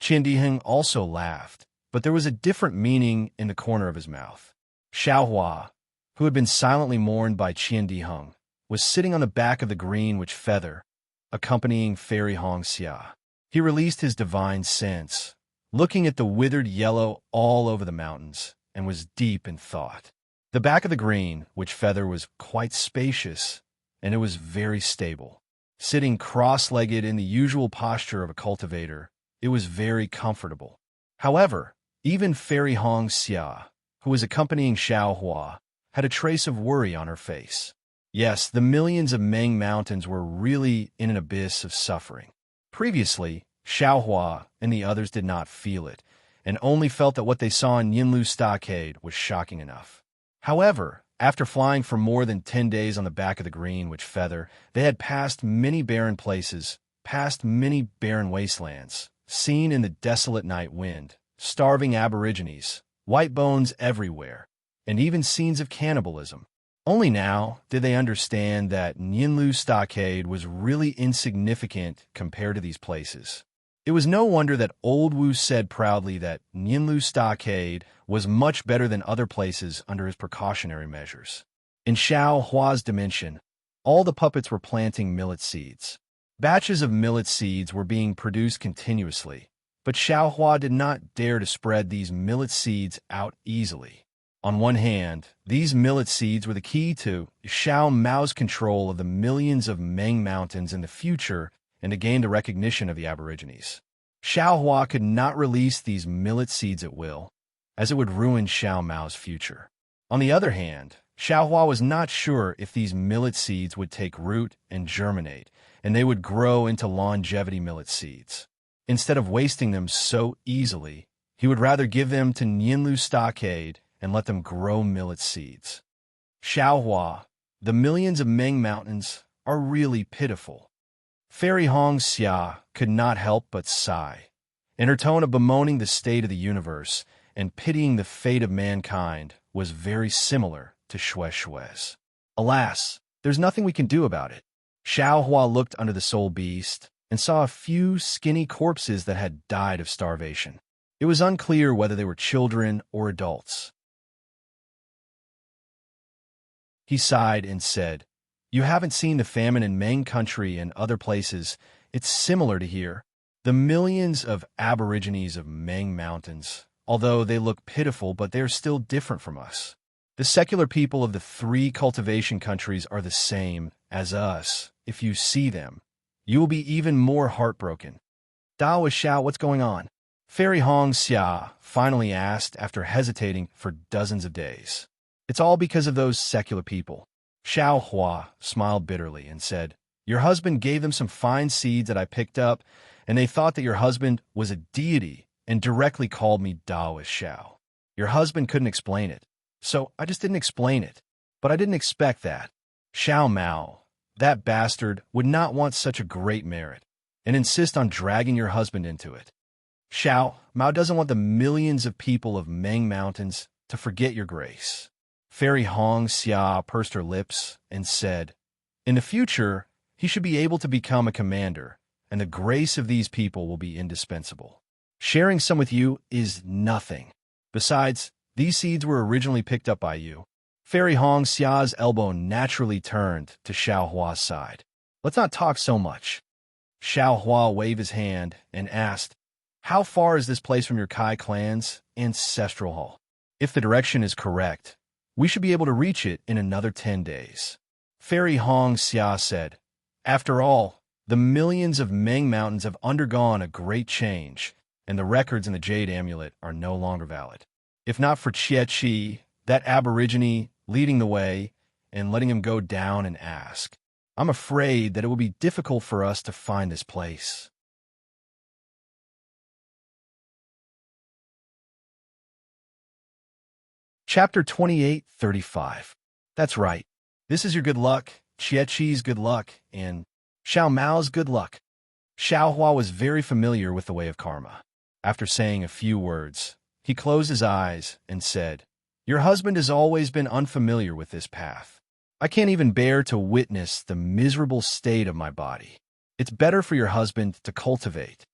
Qian Diheng also laughed, but there was a different meaning in the corner of his mouth. Xiao Hua, who had been silently mourned by Qian Diheng, was sitting on the back of the green-witch feather, accompanying Fairy Hong Xia. He released his divine sense, looking at the withered yellow all over the mountains, and was deep in thought. The back of the green-witch feather was quite spacious, and it was very stable. Sitting cross-legged in the usual posture of a cultivator, it was very comfortable. However, even Fairy Hong Xia, who was accompanying Xiao Hua, had a trace of worry on her face. Yes, the millions of Meng Mountains were really in an abyss of suffering. Previously, Xiao Hua and the others did not feel it, and only felt that what they saw in Yinlu Stockade was shocking enough. However, after flying for more than 10 days on the back of the green-witch feather, they had passed many barren places, past many barren wastelands, seen in the desolate night wind, starving aborigines, white bones everywhere, and even scenes of cannibalism. Only now did they understand that Nianlu Stockade was really insignificant compared to these places. It was no wonder that Old Wu said proudly that Nianlu Stockade was much better than other places under his precautionary measures. In Xiao Hua's dimension, all the puppets were planting millet seeds. Batches of millet seeds were being produced continuously, but Xiao Hua did not dare to spread these millet seeds out easily. On one hand, these millet seeds were the key to Xiao Mao's control of the millions of Meng Mountains in the future and to gain the recognition of the Aborigines. Xiao Hua could not release these millet seeds at will, as it would ruin Xiao Mao's future. On the other hand, Xiao Hua was not sure if these millet seeds would take root and germinate, and they would grow into longevity millet seeds. Instead of wasting them so easily, he would rather give them to Nianlu Stockade and let them grow millet seeds. Xiao Hua, the millions of Meng Mountains are really pitiful. Fairy Hong Xia could not help but sigh. In her tone of bemoaning the state of the universe and pitying the fate of mankind was very similar to Xue Xue's. Alas, there's nothing we can do about it. Xiao Hua looked under the soul beast and saw a few skinny corpses that had died of starvation. It was unclear whether they were children or adults. He sighed and said, "You haven't seen the famine in Meng country and other places. It's similar to here. The millions of aborigines of Meng Mountains, although they look pitiful, but they are still different from us. The secular people of the 3 cultivation countries are the same as us. If you see them, you will be even more heartbroken." Dao Xiao, what's going on? Fairy Hong Xia finally asked after hesitating for dozens of days. It's all because of those secular people. Xiao Hua smiled bitterly and said, "Your husband gave them some fine seeds that I picked up, and they thought that your husband was a deity and directly called me Daoist Xiao. Your husband couldn't explain it, so I just didn't explain it. But I didn't expect that. Xiao Mao, that bastard, would not want such a great merit and insist on dragging your husband into it. Xiao Mao doesn't want the millions of people of Meng Mountains to forget your grace." Fairy Hong Xia pursed her lips and said, "In the future, he should be able to become a commander, and the grace of these people will be indispensable. Sharing some with you is nothing. Besides, these seeds were originally picked up by you." Fairy Hong Xia's elbow naturally turned to Xiao Hua's side. "Let's not talk so much." Xiao Hua waved his hand and asked, "How far is this place from your Kai clan's ancestral hall? If the direction is correct, we should be able to reach it in another 10 days. Fairy Hong Xia said, "After all, the millions of Meng Mountains have undergone a great change, and the records in the Jade Amulet are no longer valid. If not for Xie Qi, that aborigine, leading the way and letting him go down and ask, I'm afraid that it will be difficult for us to find this place." Chapter 28:35. That's right. This is your good luck, Xie Qi's good luck, and Xiao Mao's good luck. Xiao Hua was very familiar with the way of karma. After saying a few words, he closed his eyes and said, "Your husband has always been unfamiliar with this path. I can't even bear to witness the miserable state of my body. It's better for your husband to cultivate."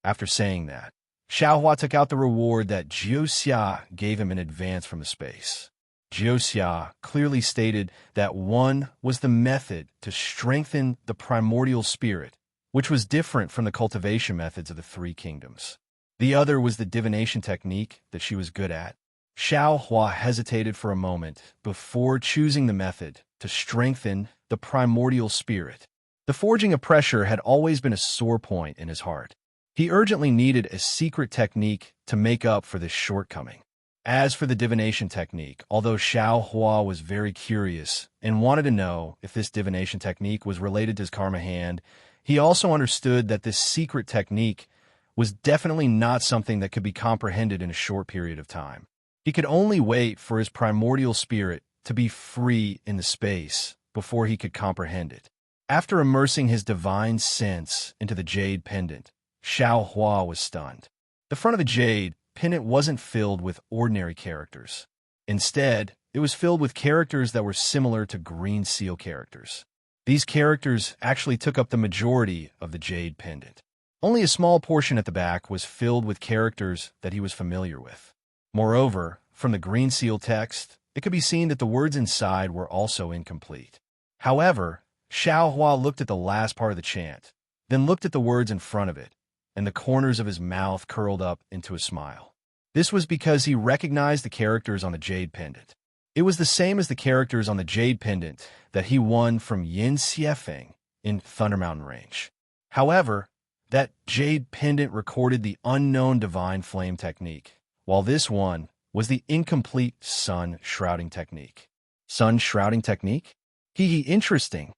After saying that, Xiao Hua took out the reward that Jiu Xia gave him in advance from the space. Jiu Xia clearly stated that one was the method to strengthen the primordial spirit, which was different from the cultivation methods of the 3 kingdoms. The other was the divination technique that she was good at. Xiao Hua hesitated for a moment before choosing the method to strengthen the primordial spirit. The forging of pressure had always been a sore point in his heart. He urgently needed a secret technique to make up for this shortcoming. As for the divination technique, although Xiao Hua was very curious and wanted to know if this divination technique was related to his karma hand, he also understood that this secret technique was definitely not something that could be comprehended in a short period of time. He could only wait for his primordial spirit to be free in the space before he could comprehend it. After immersing his divine sense into the jade pendant, Xiao Hua was stunned. The front of the jade pendant wasn't filled with ordinary characters. Instead, it was filled with characters that were similar to green seal characters. These characters actually took up the majority of the jade pendant. Only a small portion at the back was filled with characters that he was familiar with. Moreover, from the green seal text, it could be seen that the words inside were also incomplete. However, Xiao Hua looked at the last part of the chant, then looked at the words in front of it, and the corners of his mouth curled up into a smile. This was because he recognized the characters on the jade pendant. It was the same as the characters on the jade pendant that he won from Yin Xiefeng in Thunder Mountain Range. However, that jade pendant recorded the unknown divine flame technique, while this one was the incomplete sun shrouding technique. Sun shrouding technique? Interesting.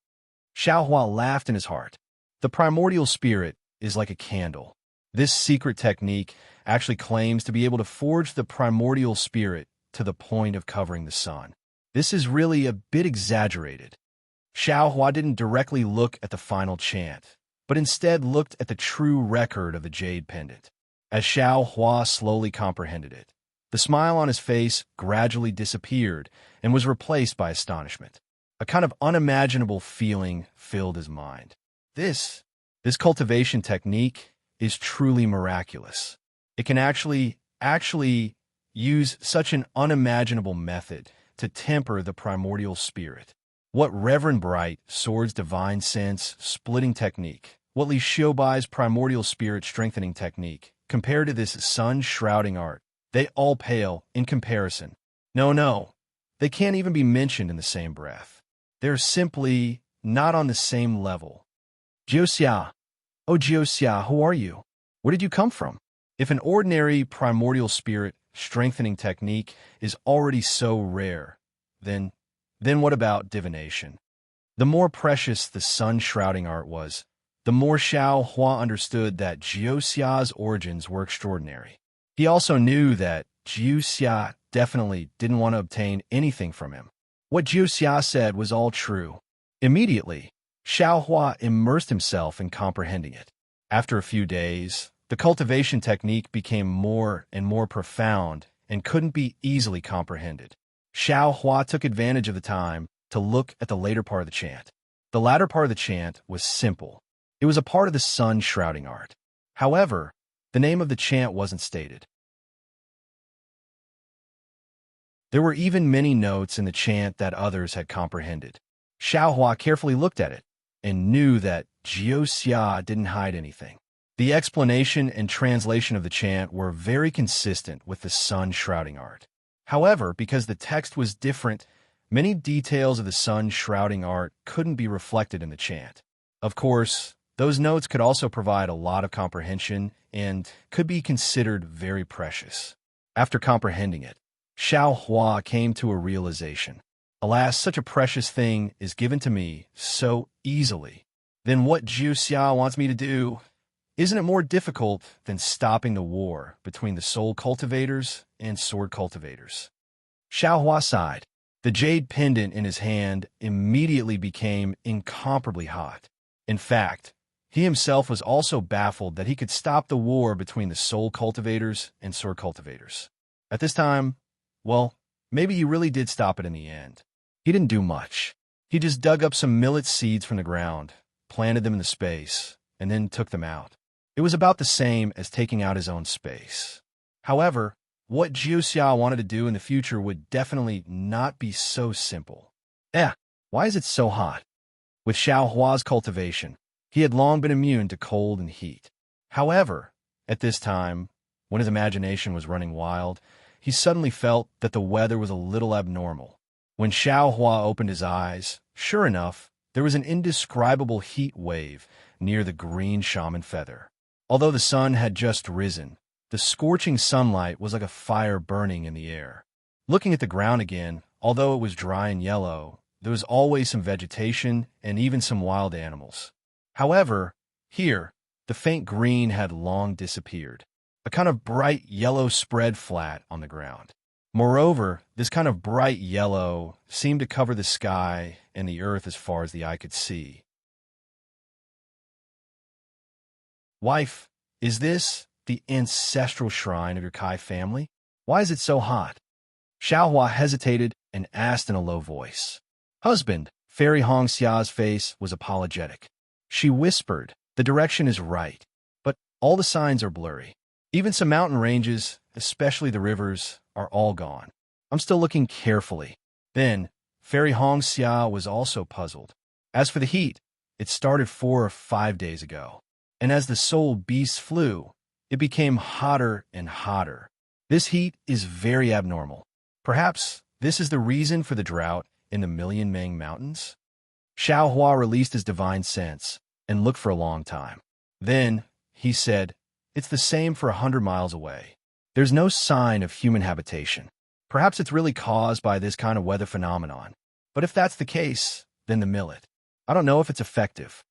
Xiao Hua laughed in his heart. The primordial spirit is like a candle. This secret technique actually claims to be able to forge the primordial spirit to the point of covering the sun. This is really a bit exaggerated. Xiao Hua didn't directly look at the final chant, but instead looked at the true record of the jade pendant. As Xiao Hua slowly comprehended it, the smile on his face gradually disappeared and was replaced by astonishment. A kind of unimaginable feeling filled his mind. This cultivation technique is truly miraculous. It can actually use such an unimaginable method to temper the primordial spirit. What Reverend Bright Sword's divine sense splitting technique, what Li Xiaobai's primordial spirit strengthening technique, compared to this sun shrouding art, they all pale in comparison. No, they can't even be mentioned in the same breath. They're simply not on the same level. Jiuxia, oh Jiuxia, who are you? Where did you come from? If an ordinary primordial spirit strengthening technique is already so rare, then what about divination? The more precious the sun-shrouding art was, the more Xiao Hua understood that Jiuxia's origins were extraordinary. He also knew that Jiuxia definitely didn't want to obtain anything from him. What Jiuxia said was all true. Immediately, Xiao Hua immersed himself in comprehending it. After a few days, the cultivation technique became more and more profound and couldn't be easily comprehended. Xiao Hua took advantage of the time to look at the later part of the chant. The latter part of the chant was simple. It was a part of the sun shrouding art. However, the name of the chant wasn't stated. There were even many notes in the chant that others had comprehended. Xiao Hua carefully looked at it and knew that Jiuxia didn't hide anything. The explanation and translation of the chant were very consistent with the sun shrouding art. However, because the text was different, many details of the sun shrouding art couldn't be reflected in the chant. Of course, those notes could also provide a lot of comprehension and could be considered very precious. After comprehending it, Xiao Hua came to a realization. Alas, such a precious thing is given to me so easily. Then what Jiuxia wants me to do? Isn't it more difficult than stopping the war between the soul cultivators and sword cultivators? Xiao Hua sighed. The jade pendant in his hand immediately became incomparably hot. In fact, he himself was also baffled that he could stop the war between the soul cultivators and sword cultivators. At this time, well, maybe he really did stop it in the end. He didn't do much. He just dug up some millet seeds from the ground, planted them in the space, and then took them out. It was about the same as taking out his own space. However, what Jiuxia wanted to do in the future would definitely not be so simple. Why is it so hot? With Xiao Hua's cultivation, he had long been immune to cold and heat. However, at this time, when his imagination was running wild, he suddenly felt that the weather was a little abnormal. When Xiao Hua opened his eyes, sure enough, there was an indescribable heat wave near the green shaman feather. Although the sun had just risen, the scorching sunlight was like a fire burning in the air. Looking at the ground again, although it was dry and yellow, there was always some vegetation and even some wild animals. However, here, the faint green had long disappeared. A kind of bright yellow spread flat on the ground. Moreover, this kind of bright yellow seemed to cover the sky and the earth as far as the eye could see. Wife, is this the ancestral shrine of your Kai family? Why is it so hot? Xiao Hua hesitated and asked in a low voice. Husband, Fairy Hong Xia's face was apologetic. She whispered, the direction is right, but all the signs are blurry. Even some mountain ranges, especially the rivers, are all gone. I'm still looking carefully. Then, Fairy Hong Xia was also puzzled. As for the heat, it started 4 or 5 days ago, and as the soul beasts flew, it became hotter and hotter. This heat is very abnormal. Perhaps this is the reason for the drought in the Million Meng Mountains? Xiao Hua released his divine sense and looked for a long time. Then, he said, it's the same for 100 miles away. There's no sign of human habitation. Perhaps it's really caused by this kind of weather phenomenon. But if that's the case, then the millet. I don't know if it's effective.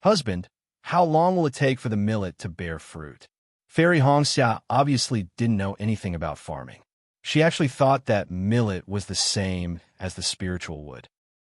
Husband, how long will it take for the millet to bear fruit? Fairy Hong Xia obviously didn't know anything about farming. She actually thought that millet was the same as the spiritual wood.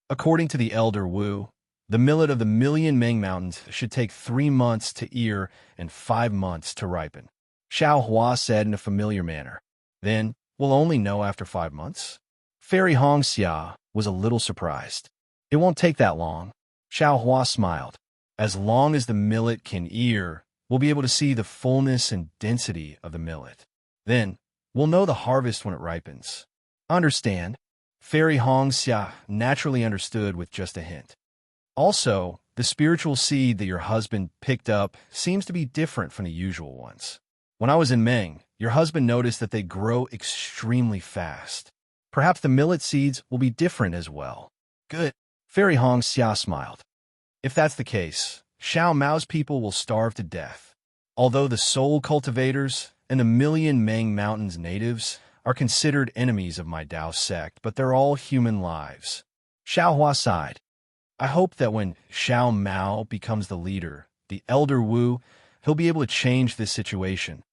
According to the elder Wu, the millet of the Million Meng Mountains should take 3 months to ear and 5 months to ripen. Xiao Hua said in a familiar manner. Then, we'll only know after 5 months? Fairy Hong Xia was a little surprised. It won't take that long. Xiao Hua smiled. As long as the millet can ear, we'll be able to see the fullness and density of the millet. Then, we'll know the harvest when it ripens. Understand? Fairy Hong Xia naturally understood with just a hint. Also, the spiritual seed that your husband picked up seems to be different from the usual ones. When I was in Meng, your husband noticed that they grow extremely fast. Perhaps the millet seeds will be different as well. Good. Fairy Hong Xia smiled. If that's the case, Xiao Mao's people will starve to death. Although the soul cultivators and the Million Meng Mountains natives are considered enemies of my Dao sect, but they're all human lives. Xiao Hua sighed. I hope that when Xiao Mao becomes the leader, the elder Wu, he'll be able to change this situation.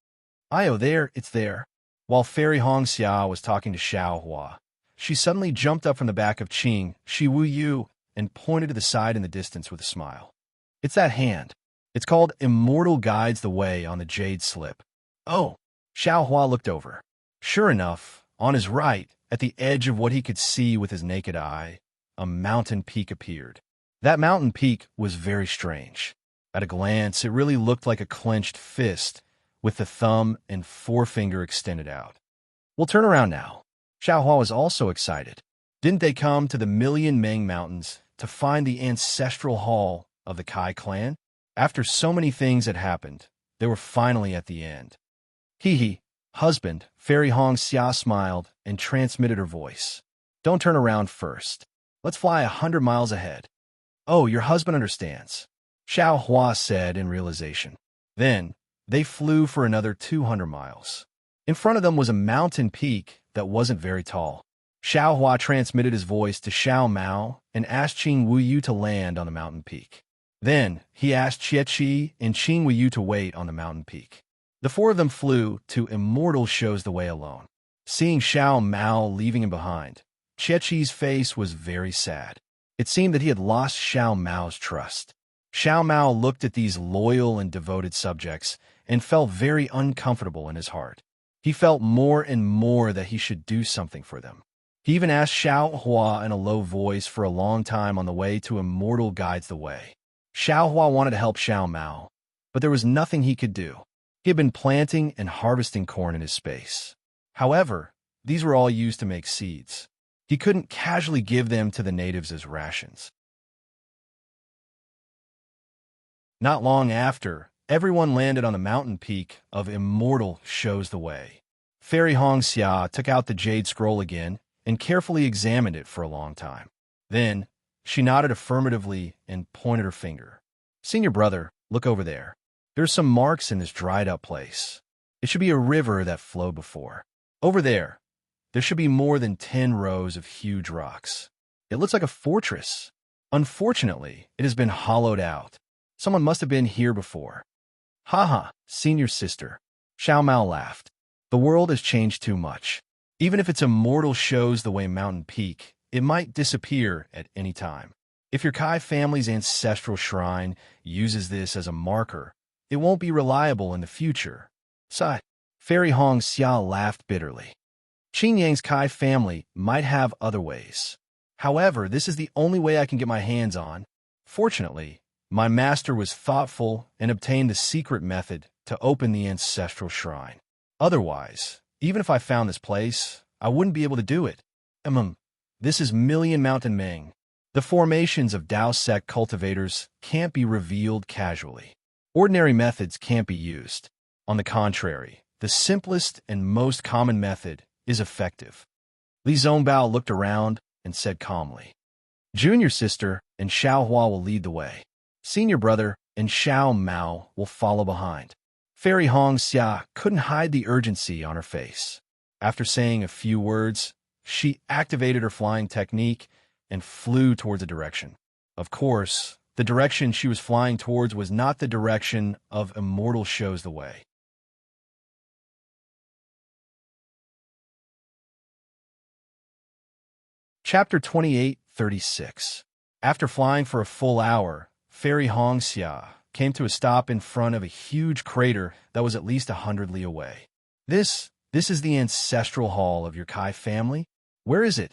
It's there. While Fairy Hong Xia was talking to Xiao Hua, she suddenly jumped up from the back of Qing, Shi Wu Yu, and pointed to the side in the distance with a smile. It's that hand. It's called Immortal Guides the Way on the jade slip. Oh, Xiao Hua looked over. Sure enough, on his right, at the edge of what he could see with his naked eye, a mountain peak appeared. That mountain peak was very strange. At a glance, it really looked like a clenched fist, with the thumb and forefinger extended out. We'll turn around now. Xiao Hua was also excited. Didn't they come to the Million Meng Mountains to find the ancestral hall of the Kai clan? After so many things had happened, they were finally at the end. Hee. Husband, Fairy Hong Xia smiled and transmitted her voice. Don't turn around first. Let's fly 100 miles ahead. Oh, your husband understands, Xiao Hua said in realization. Then, they flew for another 200 miles. In front of them was a mountain peak that wasn't very tall. Xiao Hua transmitted his voice to Xiao Mao and asked Qing Wu Yu to land on the mountain peak. Then, he asked Xie Qi and Qing Wu Yu to wait on the mountain peak. The 4 of them flew to Immortal Shows the Way alone. Seeing Xiao Mao leaving him behind, Xie Qi's face was very sad. It seemed that he had lost Xiao Mao's trust. Xiao Mao looked at these loyal and devoted subjects and felt very uncomfortable in his heart. He felt more and more that he should do something for them. He even asked Xiao Hua in a low voice for a long time on the way to Immortal Guides the Way. Xiao Hua wanted to help Xiao Mao, but there was nothing he could do. He had been planting and harvesting corn in his space. However, these were all used to make seeds. He couldn't casually give them to the natives as rations. Not long after, everyone landed on the mountain peak of Immortal Shows the Way. Fairy Hong Xia took out the jade scroll again and carefully examined it for a long time. Then, she nodded affirmatively and pointed her finger. Senior brother, look over there. There's some marks in this dried-up place. It should be a river that flowed before. Over there should be more than 10 rows of huge rocks. It looks like a fortress. Unfortunately, it has been hollowed out. Someone must have been here before. Haha, senior sister. Xiao Mao laughed. The world has changed too much. Even if its Immortal Shows the Way mountain peak, it might disappear at any time. If your Kai family's ancestral shrine uses this as a marker, it won't be reliable in the future. Sigh. Fairy Hong Xia laughed bitterly. Qin Yang's Kai family might have other ways. However, this is the only way I can get my hands on. Fortunately, my master was thoughtful and obtained the secret method to open the ancestral shrine. Otherwise, even if I found this place, I wouldn't be able to do it. This is Million Mountain Ming. The formations of Dao sect cultivators can't be revealed casually. Ordinary methods can't be used. On the contrary, the simplest and most common method is effective. Li Zongbao looked around and said calmly, Junior sister and Xiao Hua will lead the way. Senior brother and Xiao Mao will follow behind. Fairy Hong Xia couldn't hide the urgency on her face. After saying a few words, she activated her flying technique and flew towards a direction. Of course, the direction she was flying towards was not the direction of Immortal Shows the Way. Chapter 28:36. After flying for a full hour, Fairy Hong Xia came to a stop in front of a huge crater that was at least 100 li away. This is the ancestral hall of your Kai family? Where is it?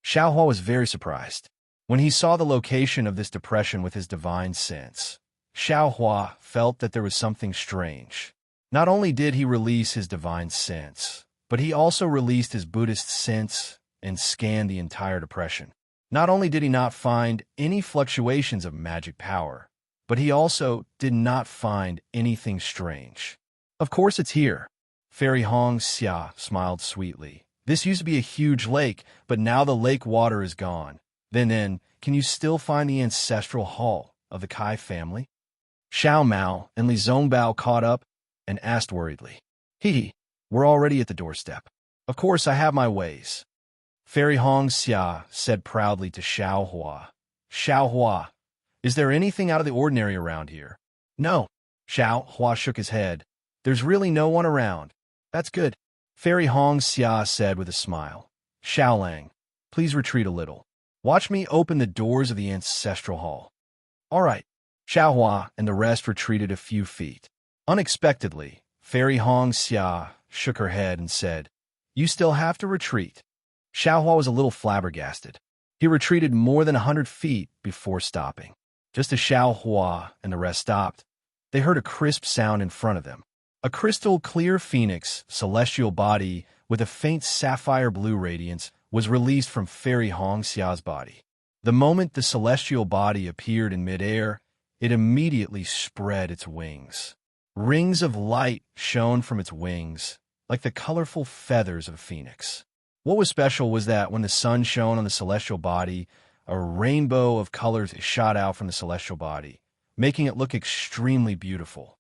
Xiao Hua was very surprised. When he saw the location of this depression with his divine sense, Xiao Hua felt that there was something strange. Not only did he release his divine sense, but he also released his Buddhist sense and scanned the entire depression. Not only did he not find any fluctuations of magic power, but he also did not find anything strange. Of course it's here. Fairy Hong Xia smiled sweetly. This used to be a huge lake, but now the lake water is gone. Then, can you still find the ancestral hall of the Kai family? Xiao Mao and Li Zongbao caught up and asked worriedly. We're already at the doorstep. Of course I have my ways. Fairy Hong Xia said proudly to Xiao Hua. Xiao Hua, is there anything out of the ordinary around here? No. Xiao Hua shook his head. There's really no one around. That's good. Fairy Hong Xia said with a smile. Xiaolang, please retreat a little. Watch me open the doors of the ancestral hall. All right. Xiao Hua and the rest retreated a few feet. Unexpectedly, Fairy Hong Xia shook her head and said, You still have to retreat. Xiao Hua was a little flabbergasted. He retreated more than 100 feet before stopping. Just as Xiao Hua and the rest stopped, they heard a crisp sound in front of them. A crystal-clear phoenix celestial body with a faint sapphire blue radiance was released from Fairy Hong Xia's body. The moment the celestial body appeared in midair, it immediately spread its wings. Rings of light shone from its wings, like the colorful feathers of a phoenix. What was special was that when the sun shone on the celestial body, a rainbow of colors shot out from the celestial body, making it look extremely beautiful.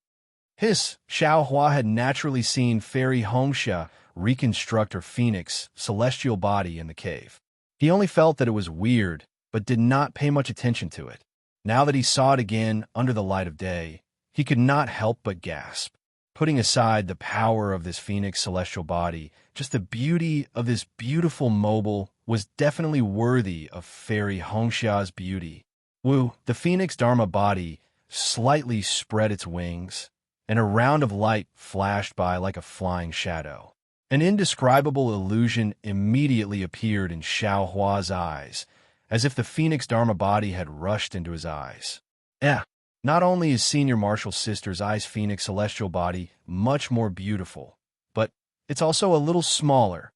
Xiao Hua had naturally seen Fairy Hong Xia reconstruct her phoenix celestial body in the cave. He only felt that it was weird, but did not pay much attention to it. Now that he saw it again under the light of day, he could not help but gasp. Putting aside the power of this phoenix celestial body, just the beauty of this beautiful mobile was definitely worthy of Fairy Hong Xia's beauty. The phoenix Dharma body slightly spread its wings, and a round of light flashed by like a flying shadow. An indescribable illusion immediately appeared in Xiao Hua's eyes, as if the phoenix Dharma body had rushed into his eyes. Not only is Senior Martial Sister's Ice Phoenix celestial body much more beautiful, but it's also a little smaller.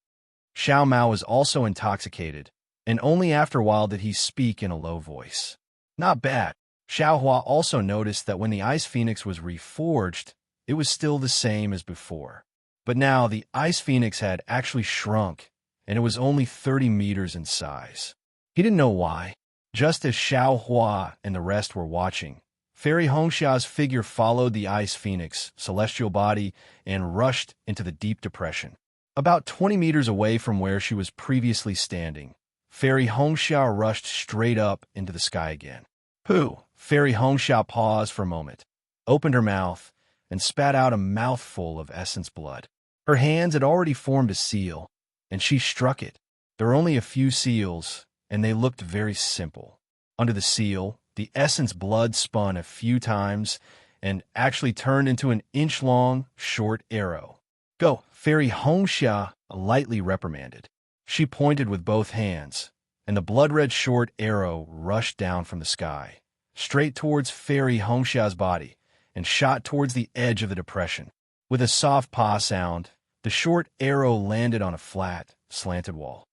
Xiao Mao was also intoxicated, and only after a while did he speak in a low voice. Not bad. Xiao Hua also noticed that when the Ice Phoenix was reforged, it was still the same as before. But now the Ice Phoenix had actually shrunk, and it was only 30 meters in size. He didn't know why. Just as Xiao Hua and the rest were watching, Fairy Hong Xia's figure followed the Ice Phoenix celestial body and rushed into the deep depression. About 20 meters away from where she was previously standing, Fairy Hong Xia rushed straight up into the sky again. Fairy Hong Xia paused for a moment, opened her mouth, and spat out a mouthful of essence blood. Her hands had already formed a seal, and she struck it. There were only a few seals, and they looked very simple. Under the seal, the essence blood spun a few times and actually turned into an inch-long, short arrow. Go, Fairy Hongxia lightly reprimanded. She pointed with both hands, and the blood-red short arrow rushed down from the sky, straight towards Fairy Hongxia's body, and shot towards the edge of the depression. With a soft paw sound, the short arrow landed on a flat, slanted wall.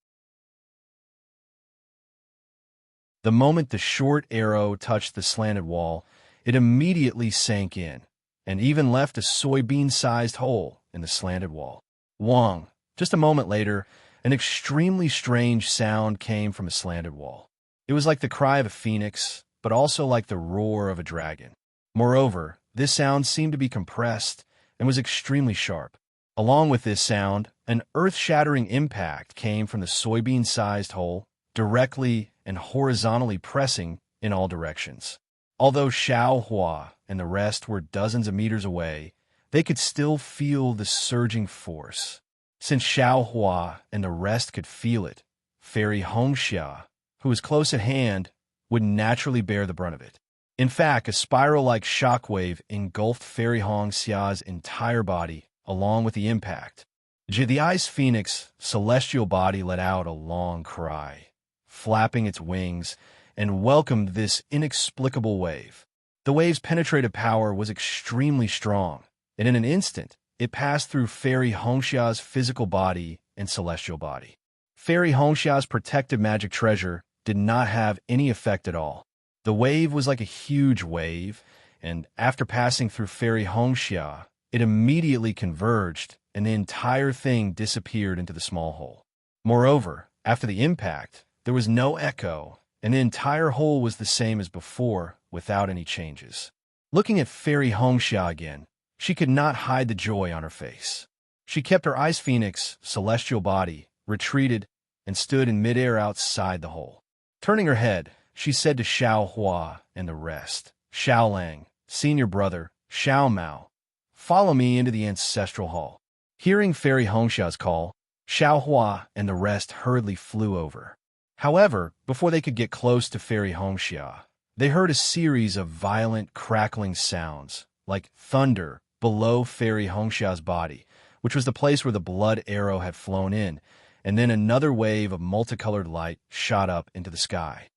The moment the short arrow touched the slanted wall, it immediately sank in, and even left a soybean-sized hole in the slanted wall. Wong. Just a moment later, an extremely strange sound came from a slanted wall. It was like the cry of a phoenix, but also like the roar of a dragon. Moreover, this sound seemed to be compressed and was extremely sharp. Along with this sound, an earth-shattering impact came from the soybean-sized hole, directly and horizontally pressing in all directions. Although Xiao Hua and the rest were dozens of meters away, they could still feel the surging force. Since Xiao Hua and the rest could feel it, Fairy Hongxia, who was close at hand, would naturally bear the brunt of it. In fact, a spiral-like shockwave engulfed Fairy Hongxia's entire body, along with the impact. The Ice Phoenix celestial body let out a long cry, flapping its wings, and welcomed this inexplicable wave. The wave's penetrative power was extremely strong, and in an instant, it passed through Fairy Hongxia's physical body and celestial body. Fairy Hongxia's protective magic treasure did not have any effect at all. The wave was like a huge wave, and after passing through Fairy Hongxia, it immediately converged, and the entire thing disappeared into the small hole. Moreover, after the impact, there was no echo, and the entire hole was the same as before, without any changes. Looking at Fairy Hongxia again, she could not hide the joy on her face. She kept her Ice Phoenix celestial body, retreated, and stood in midair outside the hole. Turning her head, she said to Xiao Hua and the rest, Xiao Lang, senior brother, Xiao Mao, follow me into the ancestral hall. Hearing Fairy Hongxia's call, Xiao Hua and the rest hurriedly flew over. However, before they could get close to Fairy Hongxia, they heard a series of violent, crackling sounds, like thunder, below Fairy Hongxia's body, which was the place where the blood arrow had flown in, and then another wave of multicolored light shot up into the sky.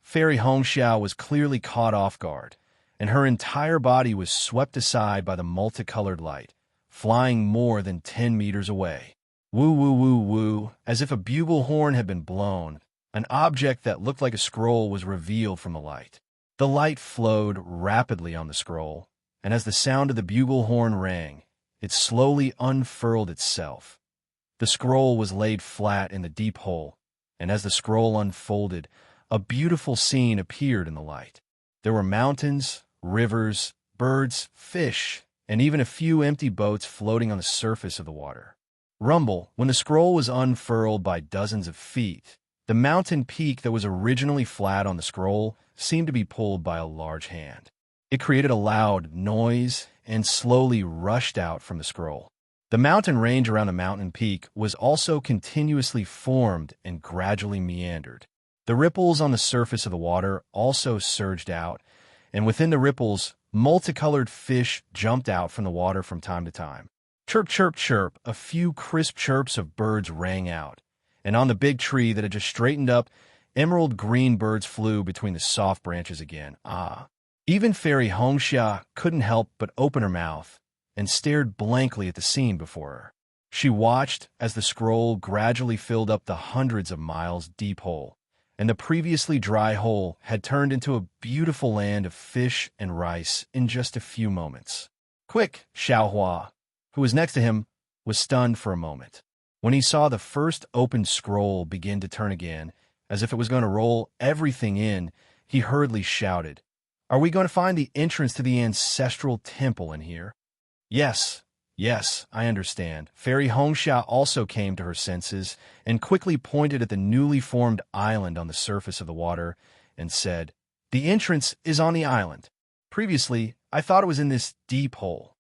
Fairy Hongxia was clearly caught off guard, and her entire body was swept aside by the multicolored light, flying more than 10 meters away. Woo, woo, woo, woo, as if a bugle horn had been blown, an object that looked like a scroll was revealed from the light. The light flowed rapidly on the scroll, and as the sound of the bugle horn rang, it slowly unfurled itself. The scroll was laid flat in the deep hole, and as the scroll unfolded, a beautiful scene appeared in the light. There were mountains, rivers, birds, fish, and even a few empty boats floating on the surface of the water. Rumble, when the scroll was unfurled by dozens of feet, the mountain peak that was originally flat on the scroll seemed to be pulled by a large hand. It created a loud noise and slowly rushed out from the scroll. The mountain range around the mountain peak was also continuously formed and gradually meandered. The ripples on the surface of the water also surged out, and within the ripples, multicolored fish jumped out from the water from time to time. Chirp, chirp, chirp, a few crisp chirps of birds rang out, and on the big tree that had just straightened up, emerald green birds flew between the soft branches again. Even Fairy Hongxia couldn't help but open her mouth and stared blankly at the scene before her. She watched as the scroll gradually filled up the hundreds of miles deep hole, and the previously dry hole had turned into a beautiful land of fish and rice in just a few moments. Quick, Xiao Hua, who was next to him, was stunned for a moment. When he saw the first opened scroll begin to turn again, as if it was going to roll everything in, he hurriedly shouted, "Are we going to find the entrance to the ancestral temple in here?" Yes, I understand. Fairy Hongxia also came to her senses and quickly pointed at the newly formed island on the surface of the water and said, "The entrance is on the island. Previously, I thought it was in this deep hole."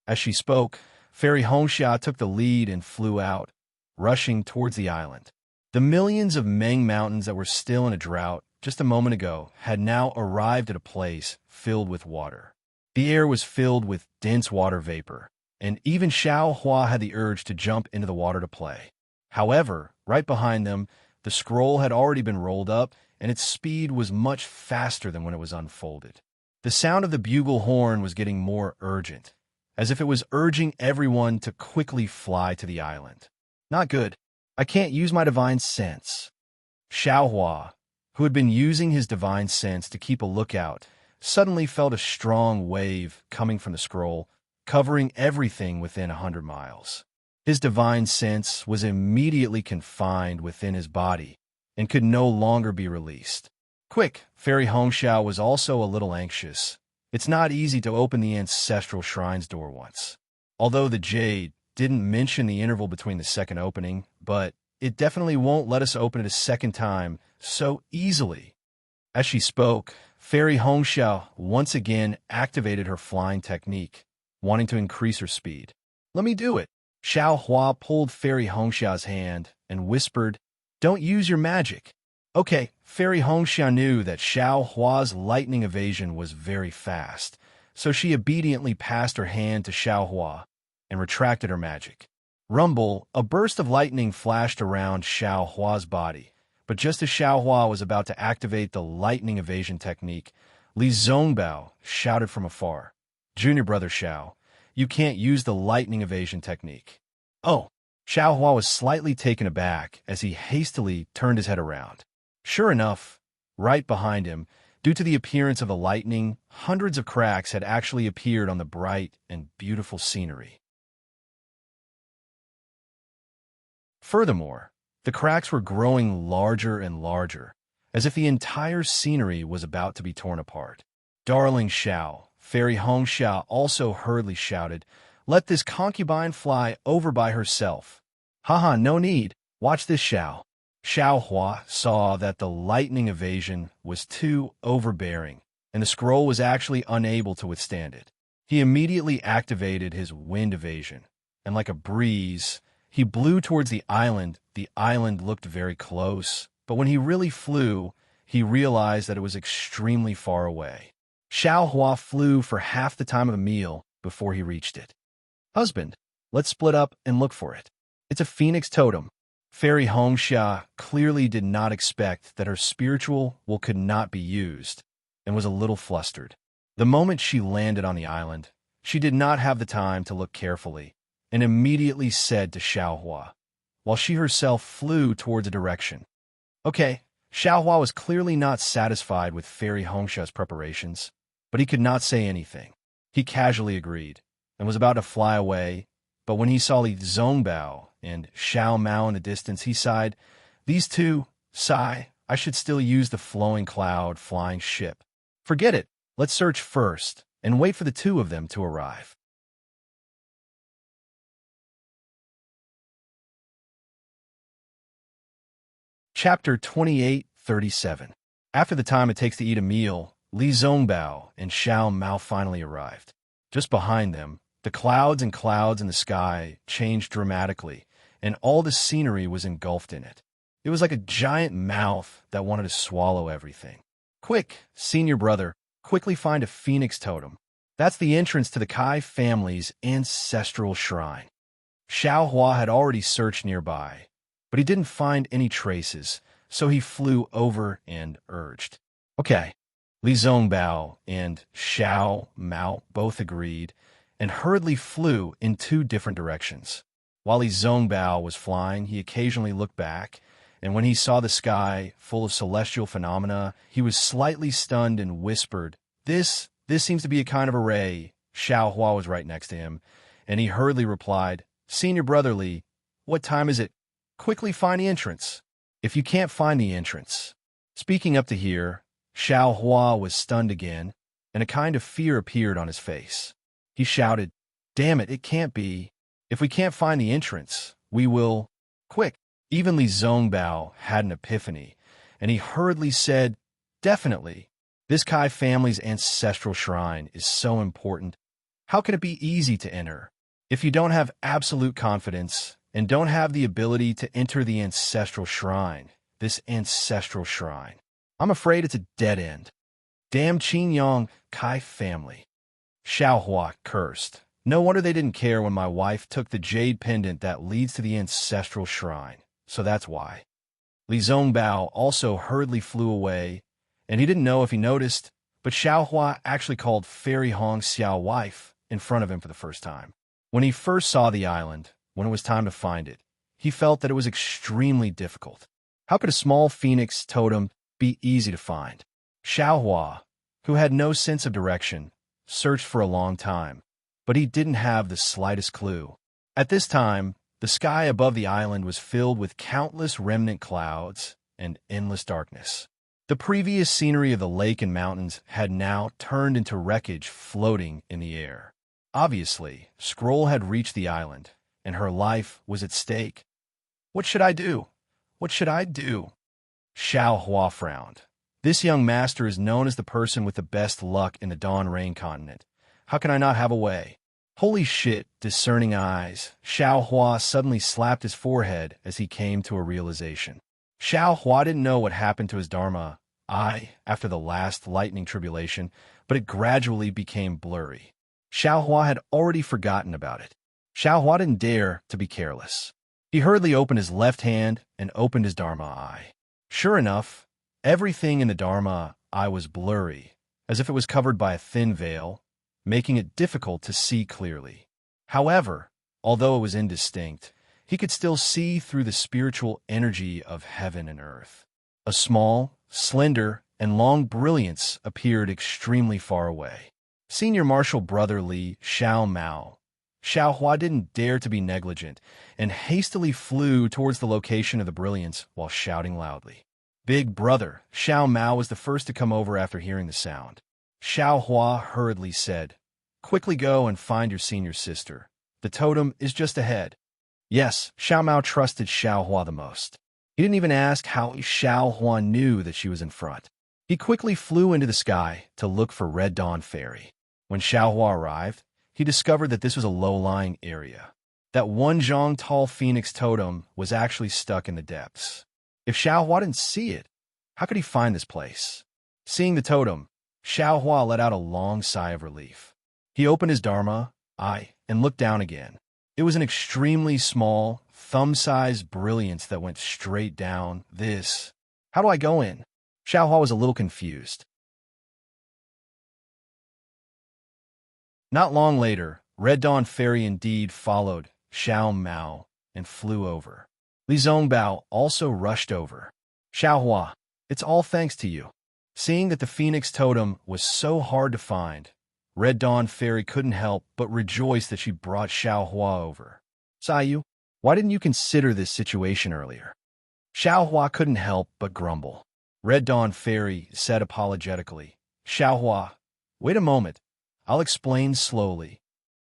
As she spoke, Fairy Hongxia took the lead and flew out, rushing towards the island. The millions of Meng mountains that were still in a drought just a moment ago had now arrived at a place filled with water. The air was filled with dense water vapor, and even Xiao Hua had the urge to jump into the water to play. However, right behind them, the scroll had already been rolled up, and its speed was much faster than when it was unfolded. The sound of the bugle horn was getting more urgent, as if it was urging everyone to quickly fly to the island. Not good. I can't use my divine sense. Xiao Hua, who had been using his divine sense to keep a lookout, suddenly felt a strong wave coming from the scroll, covering everything within 100 miles. His divine sense was immediately confined within his body and could no longer be released. Quick, Fairy Hongxiao was also a little anxious. It's not easy to open the ancestral shrine's door once. Although the Jade didn't mention the interval between the second opening, but it definitely won't let us open it a second time so easily. As she spoke, Fairy Hongxiao once again activated her flying technique, wanting to increase her speed. Let me do it. Xiao Hua pulled Fairy Hongxiao's hand and whispered, "Don't use your magic." Okay, Fairy Hongxiao knew that Xiao Hua's lightning evasion was very fast, so she obediently passed her hand to Xiao Hua and retracted her magic. Rumble, a burst of lightning flashed around Xiao Hua's body, but just as Xiao Hua was about to activate the lightning evasion technique, Li Zongbao shouted from afar, "Junior brother Xiao, you can't use the lightning evasion technique." Oh, Xiao Hua was slightly taken aback as he hastily turned his head around. Sure enough, right behind him, due to the appearance of the lightning, hundreds of cracks had actually appeared on the bright and beautiful scenery. Furthermore, the cracks were growing larger and larger, as if the entire scenery was about to be torn apart. "Darling Xiao," Fairy Hongxiao also hurriedly shouted, "let this concubine fly over by herself." "Haha, no need. Watch this, Xiao." Xiao Hua saw that the lightning evasion was too overbearing, and the scroll was actually unable to withstand it. He immediately activated his wind evasion, and like a breeze, he blew towards the island. The island looked very close, but when he really flew, he realized that it was extremely far away. Xiao Hua flew for half the time of the meal before he reached it. "Husband, let's split up and look for it. It's a phoenix totem." Fairy Hongxia clearly did not expect that her spiritual will could not be used, and was a little flustered. The moment she landed on the island, she did not have the time to look carefully, and immediately said to Xiao Hua, while she herself flew towards a direction. Okay, Xiao Hua was clearly not satisfied with Fairy Hongxia's preparations, but he could not say anything. He casually agreed, and was about to fly away, but when he saw Li Zongbao and Xiao Mao in the distance, he sighed, "These two, I should still use the flowing cloud flying ship. Forget it, let's search first, and wait for the two of them to arrive." Chapter 28:37. After the time it takes to eat a meal, Li Zongbao and Xiao Mao finally arrived. Just behind them, the clouds and clouds in the sky changed dramatically, and all the scenery was engulfed in it. It was like a giant mouth that wanted to swallow everything. "Quick, senior brother, quickly find a phoenix totem. That's the entrance to the Kai family's ancestral shrine." Xiao Hua had already searched nearby, but he didn't find any traces, so he flew over and urged. Okay. Li Zongbao and Xiao Mao both agreed, and hurriedly flew in two different directions. While Li Zongbao was flying, he occasionally looked back, and when he saw the sky full of celestial phenomena, he was slightly stunned and whispered, This seems to be a kind of array." Xiao Hua was right next to him, and he hurriedly replied, "Senior brother Li, what time is it? Quickly find the entrance." "If you can't find the entrance." Speaking up to here, Xiao Hua was stunned again, and a kind of fear appeared on his face. He shouted, "Damn it, it can't be. If we can't find the entrance, we will... Quick!" Even Li Zongbao had an epiphany, and he hurriedly said, "Definitely. This Kai family's ancestral shrine is so important. How can it be easy to enter? If you don't have absolute confidence and don't have the ability to enter the ancestral shrine, this ancestral shrine, I'm afraid it's a dead end. Damn Qin Yang Kai family." Xiaohua cursed. No wonder they didn't care when my wife took the jade pendant that leads to the ancestral shrine. So that's why. Li Zongbao also hurriedly flew away, and he didn't know if he noticed, but Xiaohua actually called Fairy Hong Xiao wife in front of him for the first time. When he first saw the island, when it was time to find it, he felt that it was extremely difficult. How could a small phoenix totem be easy to find? Xiaohua, who had no sense of direction, searched for a long time, but he didn't have the slightest clue. At this time, the sky above the island was filled with countless remnant clouds and endless darkness. The previous scenery of the lake and mountains had now turned into wreckage floating in the air. Obviously, Scroll had reached the island, and her life was at stake. What should I do? What should I do? Xiaohua frowned. This young master is known as the person with the best luck in the Dawn Rain continent. How can I not have a way? Holy shit, discerning eyes. Xiaohua suddenly slapped his forehead as he came to a realization. Xiaohua didn't know what happened to his Dharma eye after the last lightning tribulation, but it gradually became blurry. Xiaohua had already forgotten about it. Xiaohua didn't dare to be careless. He hurriedly opened his left hand and opened his Dharma eye. Sure enough, everything in the Dharma eye was blurry, as if it was covered by a thin veil, making it difficult to see clearly. However, although it was indistinct, he could still see through the spiritual energy of heaven and earth. A small, slender, and long brilliance appeared extremely far away. Senior Marshal Brother Li Xiao Mao. Xiaohua didn't dare to be negligent and hastily flew towards the location of the brilliance while shouting loudly. Big Brother Xiao Mao was the first to come over after hearing the sound. Xiaohua hurriedly said, "Quickly go and find your senior sister. The totem is just ahead." Yes, Xiao Mao trusted Xiaohua the most. He didn't even ask how Xiaohua knew that she was in front. He quickly flew into the sky to look for Red Dawn Fairy. When Xiaohua arrived, he discovered that this was a low-lying area. That one zhang tall phoenix totem was actually stuck in the depths. If Xiaohua didn't see it, how could he find this place? Seeing the totem, Xiaohua let out a long sigh of relief. He opened his Dharma eye and looked down again. It was an extremely small, thumb-sized brilliance that went straight down. How do I go in? Xiaohua was a little confused. Not long later, Red Dawn Fairy indeed followed Xiao Mao and flew over. Li Zongbao also rushed over. Xiaohua, it's all thanks to you. Seeing that the phoenix totem was so hard to find, Red Dawn Fairy couldn't help but rejoice that she brought Xiaohua over. Sayu, why didn't you consider this situation earlier? Xiaohua couldn't help but grumble. Red Dawn Fairy said apologetically, Xiaohua, wait a moment. I'll explain slowly.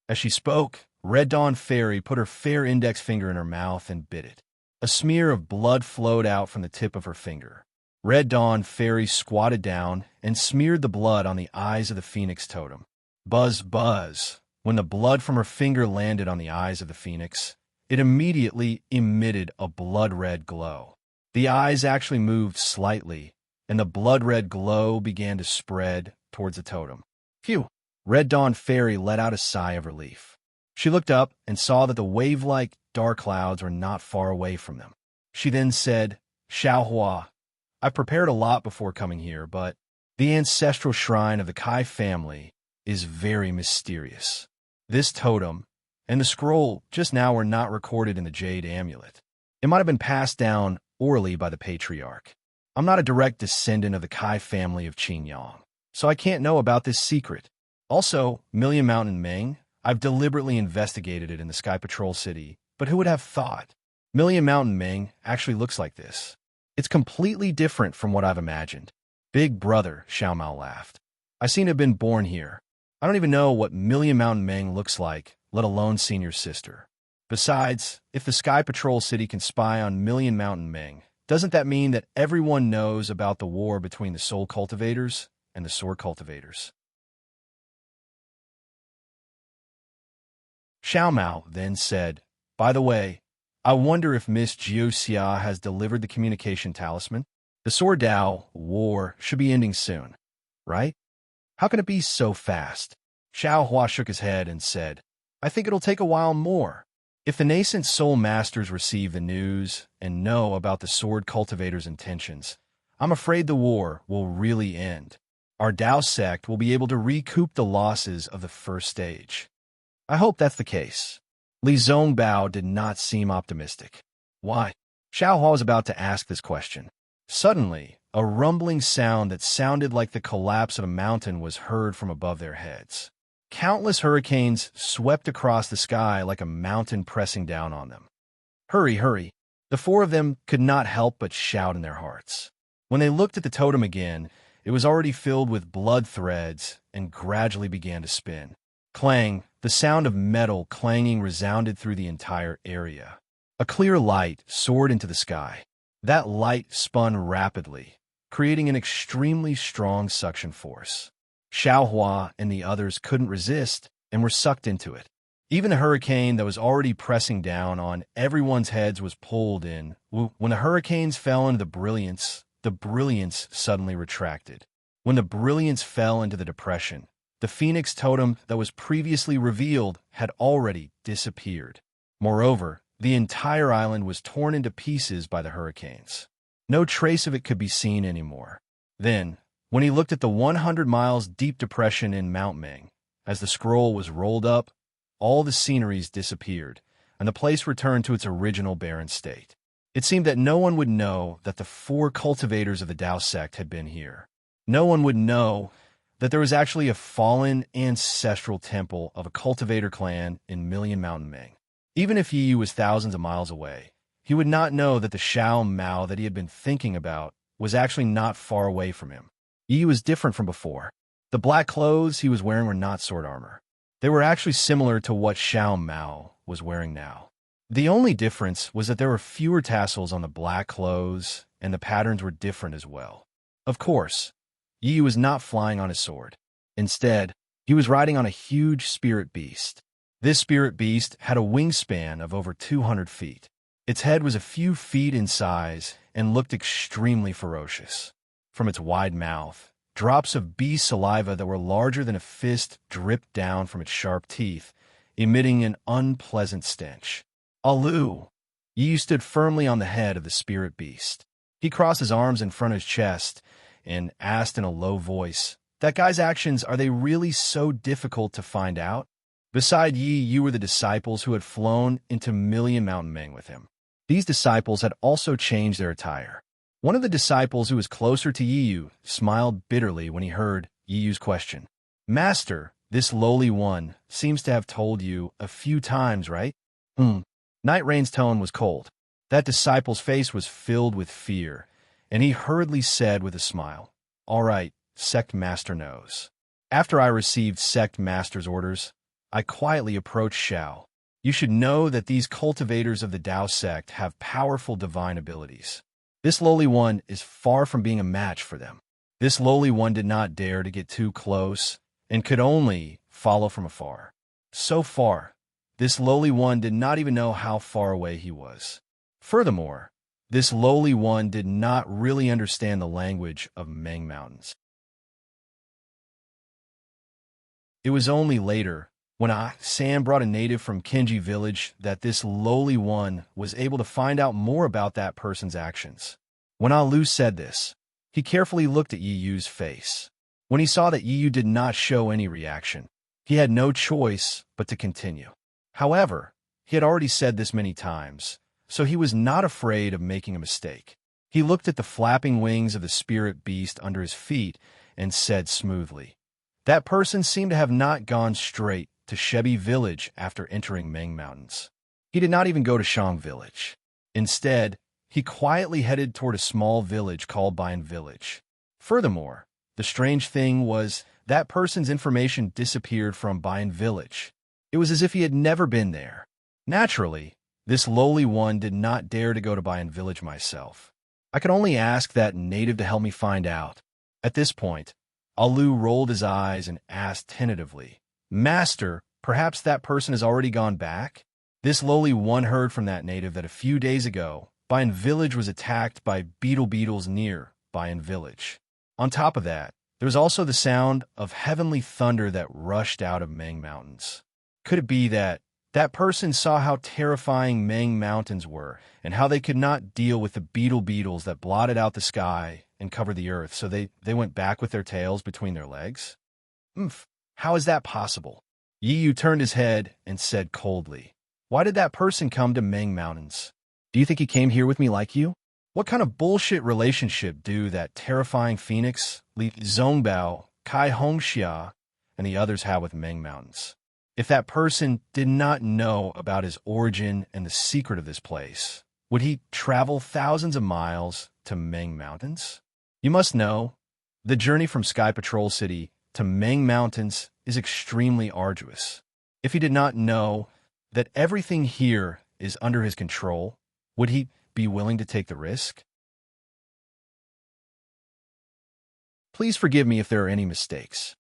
As she spoke, Red Dawn Fairy put her fair index finger in her mouth and bit it. A smear of blood flowed out from the tip of her finger. Red Dawn Fairy squatted down and smeared the blood on the eyes of the phoenix totem. Buzz, buzz. When the blood from her finger landed on the eyes of the phoenix, it immediately emitted a blood-red glow. The eyes actually moved slightly, and the blood-red glow began to spread towards the totem. Phew! Red Dawn Fairy let out a sigh of relief. She looked up and saw that the wave-like dark clouds were not far away from them. She then said, Xiaohua, I prepared a lot before coming here, but the ancestral shrine of the Kai family is very mysterious. This totem and the scroll just now were not recorded in the jade amulet. It might have been passed down orally by the patriarch. I'm not a direct descendant of the Kai family of Qingyang, so I can't know about this secret. Also, Million Mountain Meng, I've deliberately investigated it in the Sky Patrol City, but who would have thought? Million Mountain Meng actually looks like this. It's completely different from what I've imagined. Big Brother, Xiao Mao laughed. I seem to have been born here. I don't even know what Million Mountain Meng looks like, let alone senior sister. Besides, if the Sky Patrol City can spy on Million Mountain Meng, doesn't that mean that everyone knows about the war between the Soul Cultivators and the Sword Cultivators? Xiao Mao then said, By the way, I wonder if Miss Jiuxia has delivered the communication talisman. The Sword Dao war should be ending soon, right? How can it be so fast? Xiao Hua shook his head and said, I think it'll take a while more. If the nascent soul masters receive the news and know about the sword cultivator's intentions, I'm afraid the war will really end. Our Dao sect will be able to recoup the losses of the first stage. I hope that's the case. Li Zongbao did not seem optimistic. Why? Xiao Hua was about to ask this question. Suddenly, a rumbling sound that sounded like the collapse of a mountain was heard from above their heads. Countless hurricanes swept across the sky like a mountain pressing down on them. Hurry, hurry! The four of them could not help but shout in their hearts. When they looked at the totem again, it was already filled with blood threads and gradually began to spin. Clang! The sound of metal clanging resounded through the entire area. A clear light soared into the sky. That light spun rapidly, creating an extremely strong suction force. Xiao Hua and the others couldn't resist and were sucked into it. Even the hurricane that was already pressing down on everyone's heads was pulled in. When the hurricanes fell into the brilliance suddenly retracted. When the brilliance fell into the depression, the phoenix totem that was previously revealed had already disappeared. Moreover, the entire island was torn into pieces by the hurricanes. No trace of it could be seen anymore. Then, when he looked at the 100 miles deep depression in Mount Ming, as the scroll was rolled up, all the sceneries disappeared, and the place returned to its original barren state. It seemed that no one would know that the four cultivators of the Dao sect had been here. No one would know that there was actually a fallen ancestral temple of a cultivator clan in Million Mountain Ming. Even if Yi was thousands of miles away, he would not know that the Xiao Mao that he had been thinking about was actually not far away from him. Yi was different from before. The black clothes he was wearing were not sword armor. They were actually similar to what Xiao Mao was wearing now. The only difference was that there were fewer tassels on the black clothes, and the patterns were different as well. Of course, Yi was not flying on his sword. Instead, he was riding on a huge spirit beast. This spirit beast had a wingspan of over 200 feet. Its head was a few feet in size and looked extremely ferocious. From its wide mouth, drops of bee saliva that were larger than a fist dripped down from its sharp teeth, emitting an unpleasant stench. Alu! Yi stood firmly on the head of the spirit beast. He crossed his arms in front of his chest and asked in a low voice, "That guy's actions, are they really so difficult to find out?" Beside Yi, you were the disciples who had flown into Million Mountain Ming with him. These disciples had also changed their attire. One of the disciples who was closer to Yiyu smiled bitterly when he heard Yiyu's question. "Master, this lowly one seems to have told you a few times, right?" Night Rain's tone was cold. That disciple's face was filled with fear, and he hurriedly said with a smile, "All right, Sect Master knows." After I received Sect Master's orders, I quietly approached Xiao. "You should know that these cultivators of the Dao sect have powerful divine abilities. This lowly one is far from being a match for them." This lowly one did not dare to get too close and could only follow from afar. So far, this lowly one did not even know how far away he was. Furthermore, this lowly one did not really understand the language of Meng Mountains. It was only later, when San brought a native from Kenji village, that this lowly one was able to find out more about that person's actions. When Alu said this, he carefully looked at Yiyu's face. When he saw that Yiyu did not show any reaction, he had no choice but to continue. However, he had already said this many times, so he was not afraid of making a mistake. He looked at the flapping wings of the spirit beast under his feet and said smoothly, "That person seemed to have not gone straight to Shebi village after entering Meng Mountains. He did not even go to Shang village. Instead, he quietly headed toward a small village called Bayan Village. Furthermore, the strange thing was that person's information disappeared from Bayan Village. It was as if he had never been there. Naturally, this lowly one did not dare to go to Bayan Village myself. I could only ask that native to help me find out." At this point, Alu rolled his eyes and asked tentatively, "Master, perhaps that person has already gone back?" This lowly one heard from that native that a few days ago, Bayan Village was attacked by beetles near Bayan Village. On top of that, There was also the sound of heavenly thunder that rushed out of Meng Mountains. Could it be that that person saw how terrifying Meng Mountains were and how they could not deal with the beetles that blotted out the sky and covered the earth, so they went back with their tails between their legs? Oomph, how is that possible? Yi Yu turned his head and said coldly, "Why did that person come to Meng Mountains? Do you think he came here with me like you? What kind of bullshit relationship do that terrifying phoenix, Li Zongbao, Kai Hongxia, and the others have with Meng Mountains? If that person did not know about his origin and the secret of this place, would he travel thousands of miles to Meng Mountains? You must know, the journey from Sky Patrol City to Meng Mountains is extremely arduous. If he did not know that everything here is under his control, would he be willing to take the risk? Please forgive me if there are any mistakes."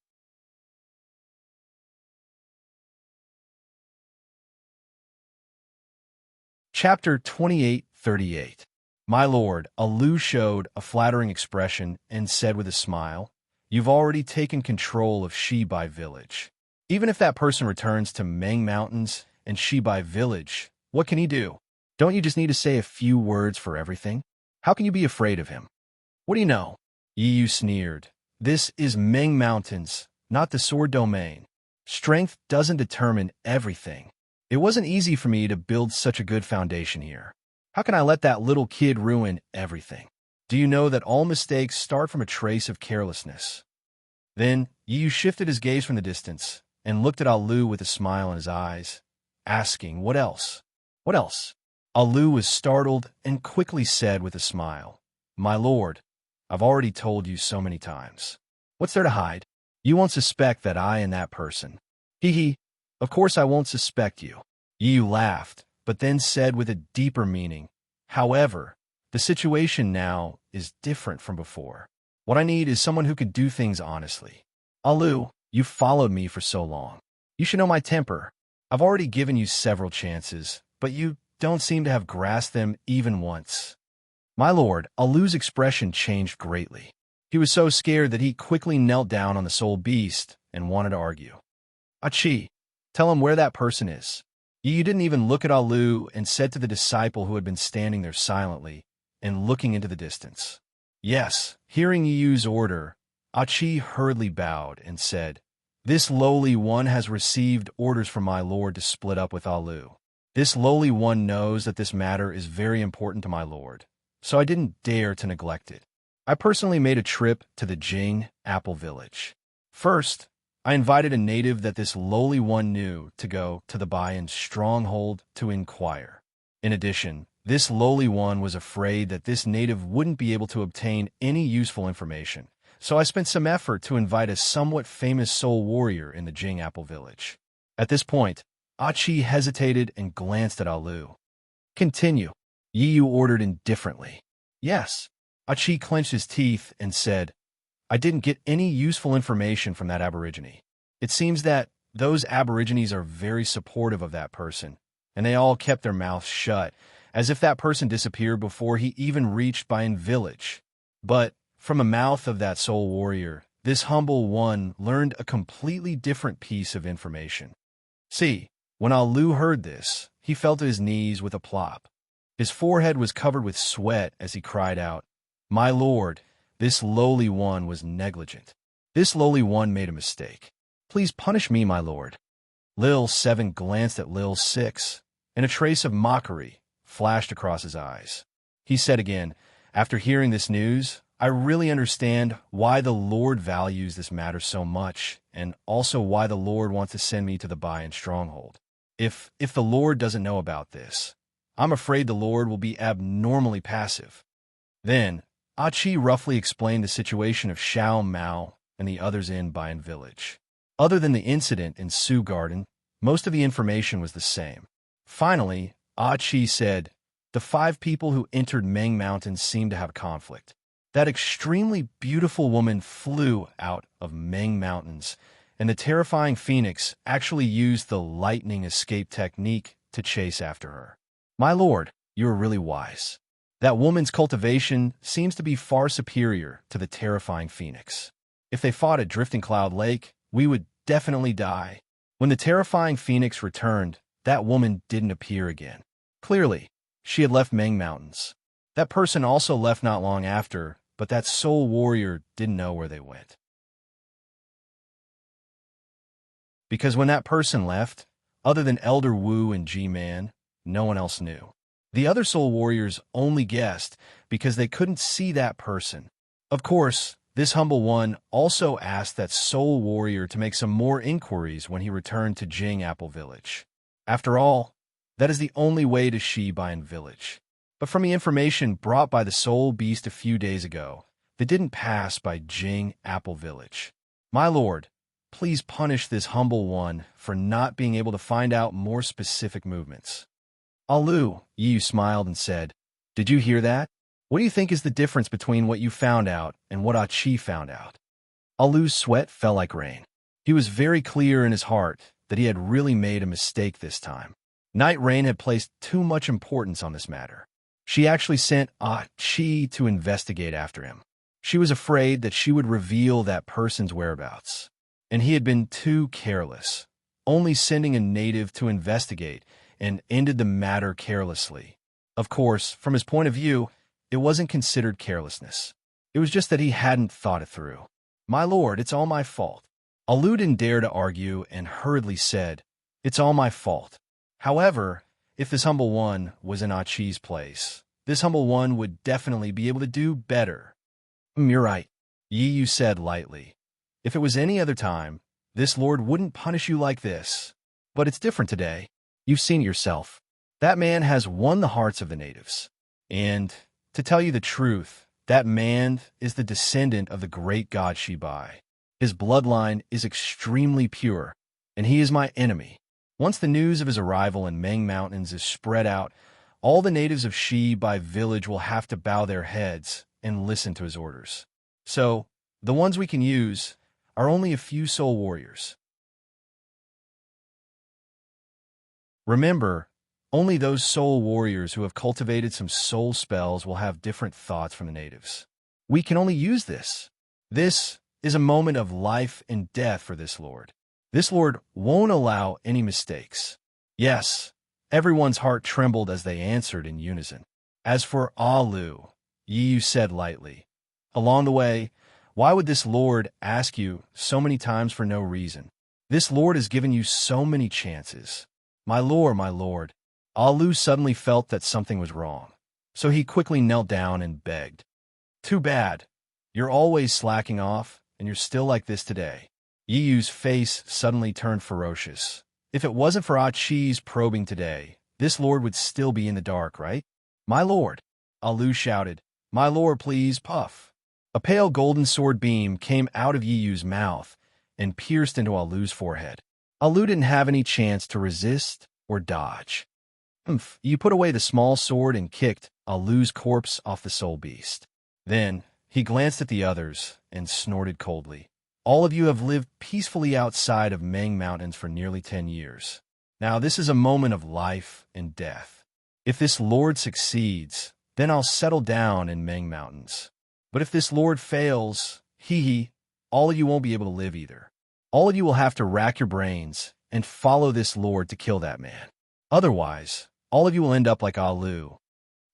Chapter 28:38. My lord, Alu showed a flattering expression and said with a smile, "You've already taken control of Shibai Village. Even if that person returns to Meng Mountains and Shibai Village, what can he do? Don't you just need to say a few words for everything? How can you be afraid of him? What do you know?" Yi Yu sneered. "This is Meng Mountains, not the sword domain. Strength doesn't determine everything. It wasn't easy for me to build such a good foundation here. How can I let that little kid ruin everything? Do you know that all mistakes start from a trace of carelessness?" Then Yi Yu shifted his gaze from the distance and looked at Alu with a smile in his eyes, asking, "What else? What else?" Alu was startled and quickly said with a smile, "My lord, I've already told you so many times. What's there to hide? You won't suspect that I am that person." "Hee hee, of course I won't suspect you." Yi Yu laughed, but then said with a deeper meaning, "However, the situation now is different from before. What I need is someone who can do things honestly. Alu, you've followed me for so long. You should know my temper. I've already given you several chances, but you don't seem to have grasped them even once." My lord, Alu's expression changed greatly. He was so scared that he quickly knelt down on the soul beast and wanted to argue. "Achi, tell him where that person is." Yi Yu didn't even look at Alu and said to the disciple who had been standing there silently and looking into the distance. "Yes." Hearing Yi Yu's order, Achi hurriedly bowed and said, "This lowly one has received orders from my lord to split up with Alu. This lowly one knows that this matter is very important to my lord, so I didn't dare to neglect it. I personally made a trip to the Jing Apple Village. First, I invited a native that this lowly one knew to go to the Bayan stronghold to inquire. In addition, this lowly one was afraid that this native wouldn't be able to obtain any useful information, so I spent some effort to invite a somewhat famous soul warrior in the Jing Apple Village." At this point, Achi hesitated and glanced at Alu. "Continue," Yi Yu ordered indifferently. "Yes." Achi clenched his teeth and said, "I didn't get any useful information from that aborigine. It seems that those aborigines are very supportive of that person, and they all kept their mouths shut, as if that person disappeared before he even reached Bayan Village. But from the mouth of that soul warrior, this humble one learned a completely different piece of information." See, when Alu heard this, he fell to his knees with a plop. His forehead was covered with sweat as he cried out, "My lord, this lowly one was negligent. This lowly one made a mistake. Please punish me, my lord." Lil 7 glanced at Lil 6, and a trace of mockery flashed across his eyes. He said again, "After hearing this news, I really understand why the Lord values this matter so much, and also why the Lord wants to send me to the Bayan stronghold. If the Lord doesn't know about this, I'm afraid the Lord will be abnormally passive." Then, Achi roughly explained the situation of Xiao Mao and the others in Bayan Village. Other than the incident in Su Garden, most of the information was the same. Finally, Achi said, "The 5 people who entered Meng Mountains seemed to have conflict. That extremely beautiful woman flew out of Meng Mountains, and the terrifying phoenix actually used the lightning escape technique to chase after her. My lord, you are really wise. That woman's cultivation seems to be far superior to the terrifying phoenix. If they fought at Drifting Cloud Lake, we would definitely die. When the terrifying phoenix returned, that woman didn't appear again. Clearly, she had left Meng Mountains. That person also left not long after, but that soul warrior didn't know where they went. Because when that person left, other than Elder Wu and G-Man, no one else knew. The other soul warriors only guessed because they couldn't see that person. Of course, this humble one also asked that soul warrior to make some more inquiries when he returned to Jing Apple Village. After all, that is the only way to Shibayan Village. But from the information brought by the soul beast a few days ago, they didn't pass by Jing Apple Village. My lord, please punish this humble one for not being able to find out more specific movements. Alu, Yu smiled and said, "Did you hear that? What do you think is the difference between what you found out and what Achi found out?" Alu's sweat fell like rain. He was very clear in his heart that he had really made a mistake this time. Night Rain had placed too much importance on this matter. She actually sent Achi to investigate after him. She was afraid that she would reveal that person's whereabouts. And he had been too careless, only sending a native to investigate, and ended the matter carelessly. Of course, from his point of view, it wasn't considered carelessness. It was just that he hadn't thought it through. "My lord, it's all my fault." Alu didn't dare to argue and hurriedly said, "It's all my fault." However, if this humble one was in Achi's place, this humble one would definitely be able to do better. "You're right," Yu said lightly. "If it was any other time, this lord wouldn't punish you like this. But it's different today. You've seen it yourself. That man has won the hearts of the natives. And, to tell you the truth, that man is the descendant of the great god Shibai. His bloodline is extremely pure, and he is my enemy. Once the news of his arrival in Meng Mountains is spread out, all the natives of Shibai village will have to bow their heads and listen to his orders. So, the ones we can use are only a few soul warriors. Remember, only those soul warriors who have cultivated some soul spells will have different thoughts from the natives. We can only use this. This is a moment of life and death for this lord. This lord won't allow any mistakes." Yes, everyone's heart trembled as they answered in unison. As for Alu, Yu said lightly, "Along the way, why would this lord ask you so many times for no reason? This lord has given you so many chances." My lord. Alu suddenly felt that something was wrong, so he quickly knelt down and begged. "Too bad. You're always slacking off, and you're still like this today." Yiyu's face suddenly turned ferocious. If it wasn't for Achi's probing today, this lord would still be in the dark, right? "My lord," Alu shouted. "My lord, please, puff." A pale golden sword beam came out of Yiyu's mouth and pierced into Alu's forehead. Alu didn't have any chance to resist or dodge. You put away the small sword and kicked Alu's corpse off the soul beast. Then he glanced at the others and snorted coldly. "All of you have lived peacefully outside of Meng Mountains for nearly 10 years. Now this is a moment of life and death. If this lord succeeds, then I'll settle down in Meng Mountains. But if this lord fails, all of you won't be able to live either. All of you will have to rack your brains and follow this lord to kill that man. Otherwise, all of you will end up like Alu."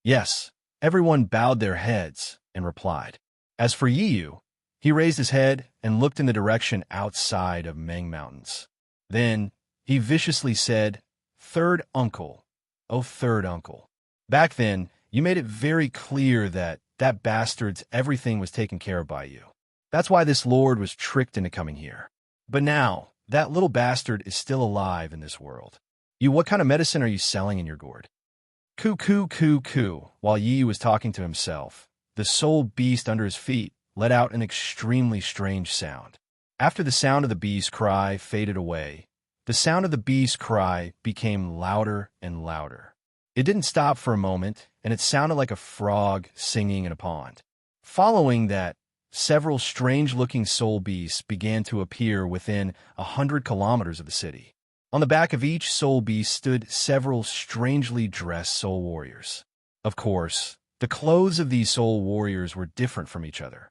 Yes, everyone bowed their heads and replied. As for Yiyu, he raised his head and looked in the direction outside of Meng Mountains. Then he viciously said, "Third uncle, oh third uncle. Back then, you made it very clear that bastard's everything was taken care of by you. That's why this lord was tricked into coming here. But now, that little bastard is still alive in this world. What kind of medicine are you selling in your gourd?" Coo, coo, coo, coo. While Yi was talking to himself, the soul beast under his feet let out an extremely strange sound. After the sound of the beast's cry faded away, the sound of the beast's cry became louder and louder. It didn't stop for a moment, and it sounded like a frog singing in a pond. Following that, several strange-looking soul beasts began to appear within 100 kilometers of the city. On the back of each soul beast stood several strangely dressed soul warriors. Of course, the clothes of these soul warriors were different from each other.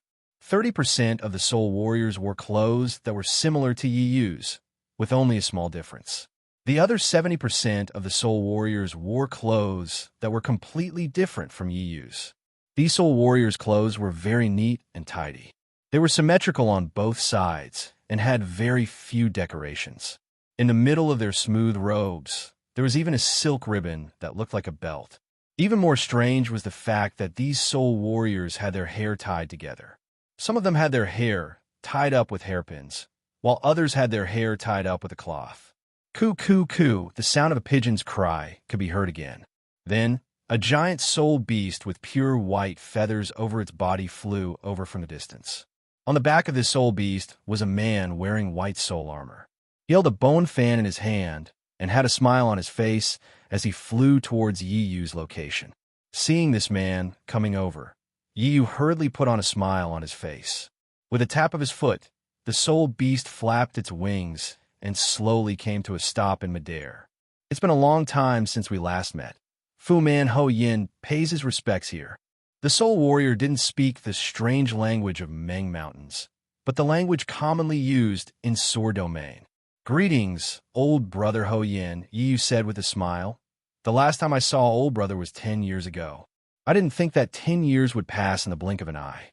30% of the soul warriors wore clothes that were similar to Yi Yu's, with only a small difference. The other 70% of the soul warriors wore clothes that were completely different from Yi Yu's. These soul warriors' clothes were very neat and tidy. They were symmetrical on both sides and had very few decorations. In the middle of their smooth robes, there was even a silk ribbon that looked like a belt. Even more strange was the fact that these soul warriors had their hair tied together. Some of them had their hair tied up with hairpins, while others had their hair tied up with a cloth. Coo, coo, coo, the sound of a pigeon's cry could be heard again. Then, a giant soul beast with pure white feathers over its body flew over from the distance. On the back of this soul beast was a man wearing white soul armor. He held a bone fan in his hand and had a smile on his face as he flew towards Yi Yu's location. Seeing this man coming over, Yi Yu hurriedly put on a smile on his face. With a tap of his foot, the soul beast flapped its wings and slowly came to a stop in midair. It's been a long time since we last met. Fu Man Ho Yin pays his respects here. The soul warrior didn't speak the strange language of Meng Mountains, but the language commonly used in Sword Domain. Greetings, old brother Ho Yin, Yi Yu said with a smile. The last time I saw old brother was 10 years ago. I didn't think that 10 years would pass in the blink of an eye.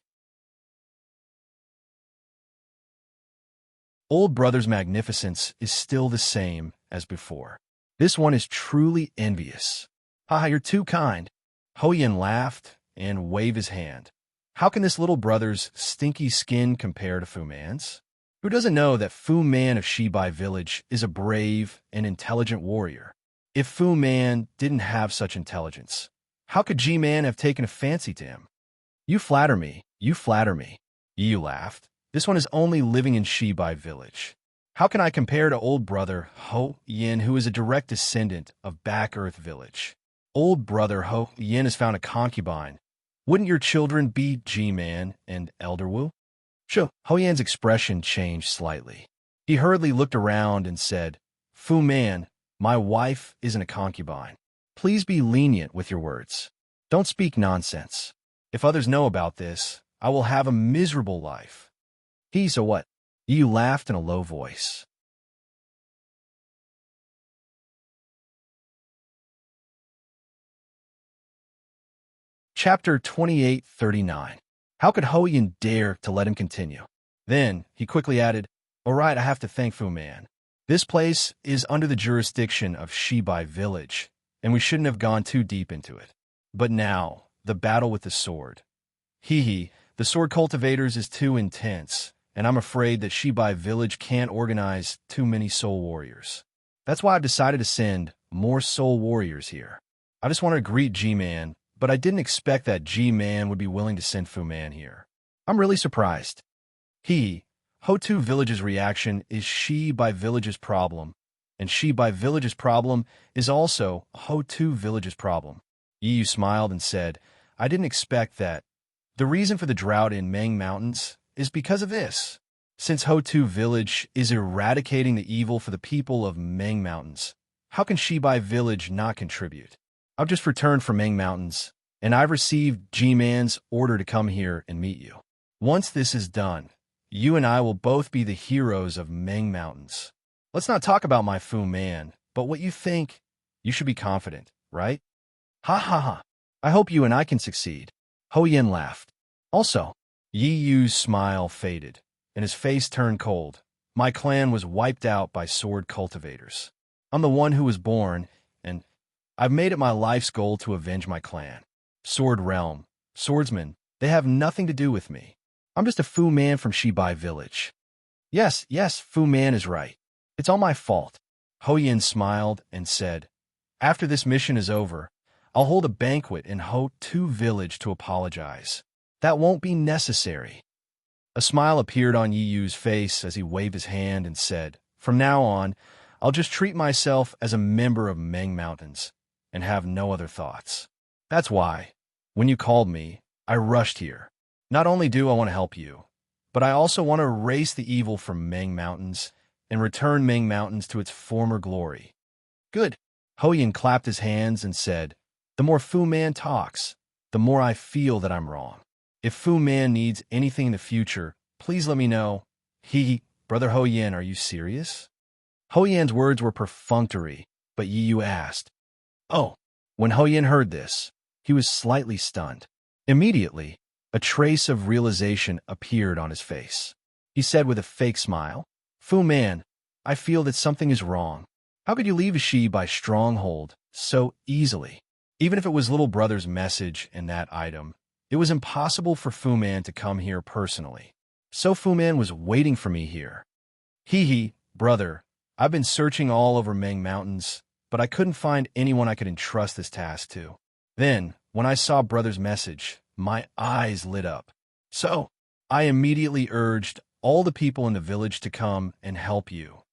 Old brother's magnificence is still the same as before. This one is truly envious. Haha, you're too kind. Ho Yin laughed and waved his hand. How can this little brother's stinky skin compare to Fu Man's? Who doesn't know that Fu Man of Shibai Village is a brave and intelligent warrior? If Fu Man didn't have such intelligence, how could G-Man have taken a fancy to him? You flatter me, you flatter me. Yi Yu laughed. This one is only living in Shibai Village. How can I compare to old brother Ho Yin, who is a direct descendant of Back Earth Village? Old brother Ho Yin has found a concubine. Wouldn't your children be G-Man and Elder Wu? Sure. Ho Yan's expression changed slightly. He hurriedly looked around and said, Fu Man, my wife isn't a concubine. Please be lenient with your words. Don't speak nonsense. If others know about this, I will have a miserable life. So what? Yi Yu laughed in a low voice. Chapter 2839. How could Ho Yin dare to let him continue? Then, he quickly added, All right, I have to thank Fu Man. This place is under the jurisdiction of Shibai Village, and we shouldn't have gone too deep into it. But now, the battle with the sword. The sword cultivators is too intense, and I'm afraid that Shibai Village can't organize too many soul warriors. That's why I've decided to send more soul warriors here. I just wanted to greet G-Man, but I didn't expect that G-Man would be willing to send Fu Man here. I'm really surprised. Ho2 Village's reaction is Shibai Village's problem, and Shibai Village's problem is also Ho2 Village's problem. Yi Yu smiled and said, I didn't expect that. The reason for the drought in Meng Mountains is because of this. Since Ho2 Village is eradicating the evil for the people of Meng Mountains, how can Shibai Village not contribute? I've just returned from Meng Mountains, and I've received G-Man's order to come here and meet you. Once this is done, you and I will both be the heroes of Meng Mountains. Let's not talk about my Fu Man, but what you think. You should be confident, right? Ha ha ha. I hope you and I can succeed. Ho Yin laughed. Also, Yi Yu's smile faded, and his face turned cold. My clan was wiped out by sword cultivators. I'm the one who was born, and I've made it my life's goal to avenge my clan. Sword Realm, swordsmen, they have nothing to do with me. I'm just a Fu Man from Shibai Village. Yes, Fu Man is right. It's all my fault. Ho Yin smiled and said, After this mission is over, I'll hold a banquet in Ho2 Village to apologize. That won't be necessary. A smile appeared on Yi Yu's face as he waved his hand and said, From now on, I'll just treat myself as a member of Meng Mountains and have no other thoughts. That's why, when you called me, I rushed here. Not only do I want to help you, but I also want to erase the evil from Meng Mountains and return Meng Mountains to its former glory. Good. Ho Yin clapped his hands and said, The more Fu Man talks, the more I feel that I'm wrong. If Fu Man needs anything in the future, please let me know. Brother Ho Yin, are you serious? Ho Yan's words were perfunctory, but Yi Yu asked. Oh. When Ho Yin heard this, he was slightly stunned. Immediately, a trace of realization appeared on his face. He said with a fake smile, Fu Man, I feel that something is wrong. How could you leave Shi by stronghold so easily? Even if it was little brother's message in that item, it was impossible for Fu Man to come here personally. So Fu Man was waiting for me here. Brother, I've been searching all over Meng Mountains, but I couldn't find anyone I could entrust this task to. Then, when I saw brother's message, my eyes lit up. So, I immediately urged all the people in the village to come and help you.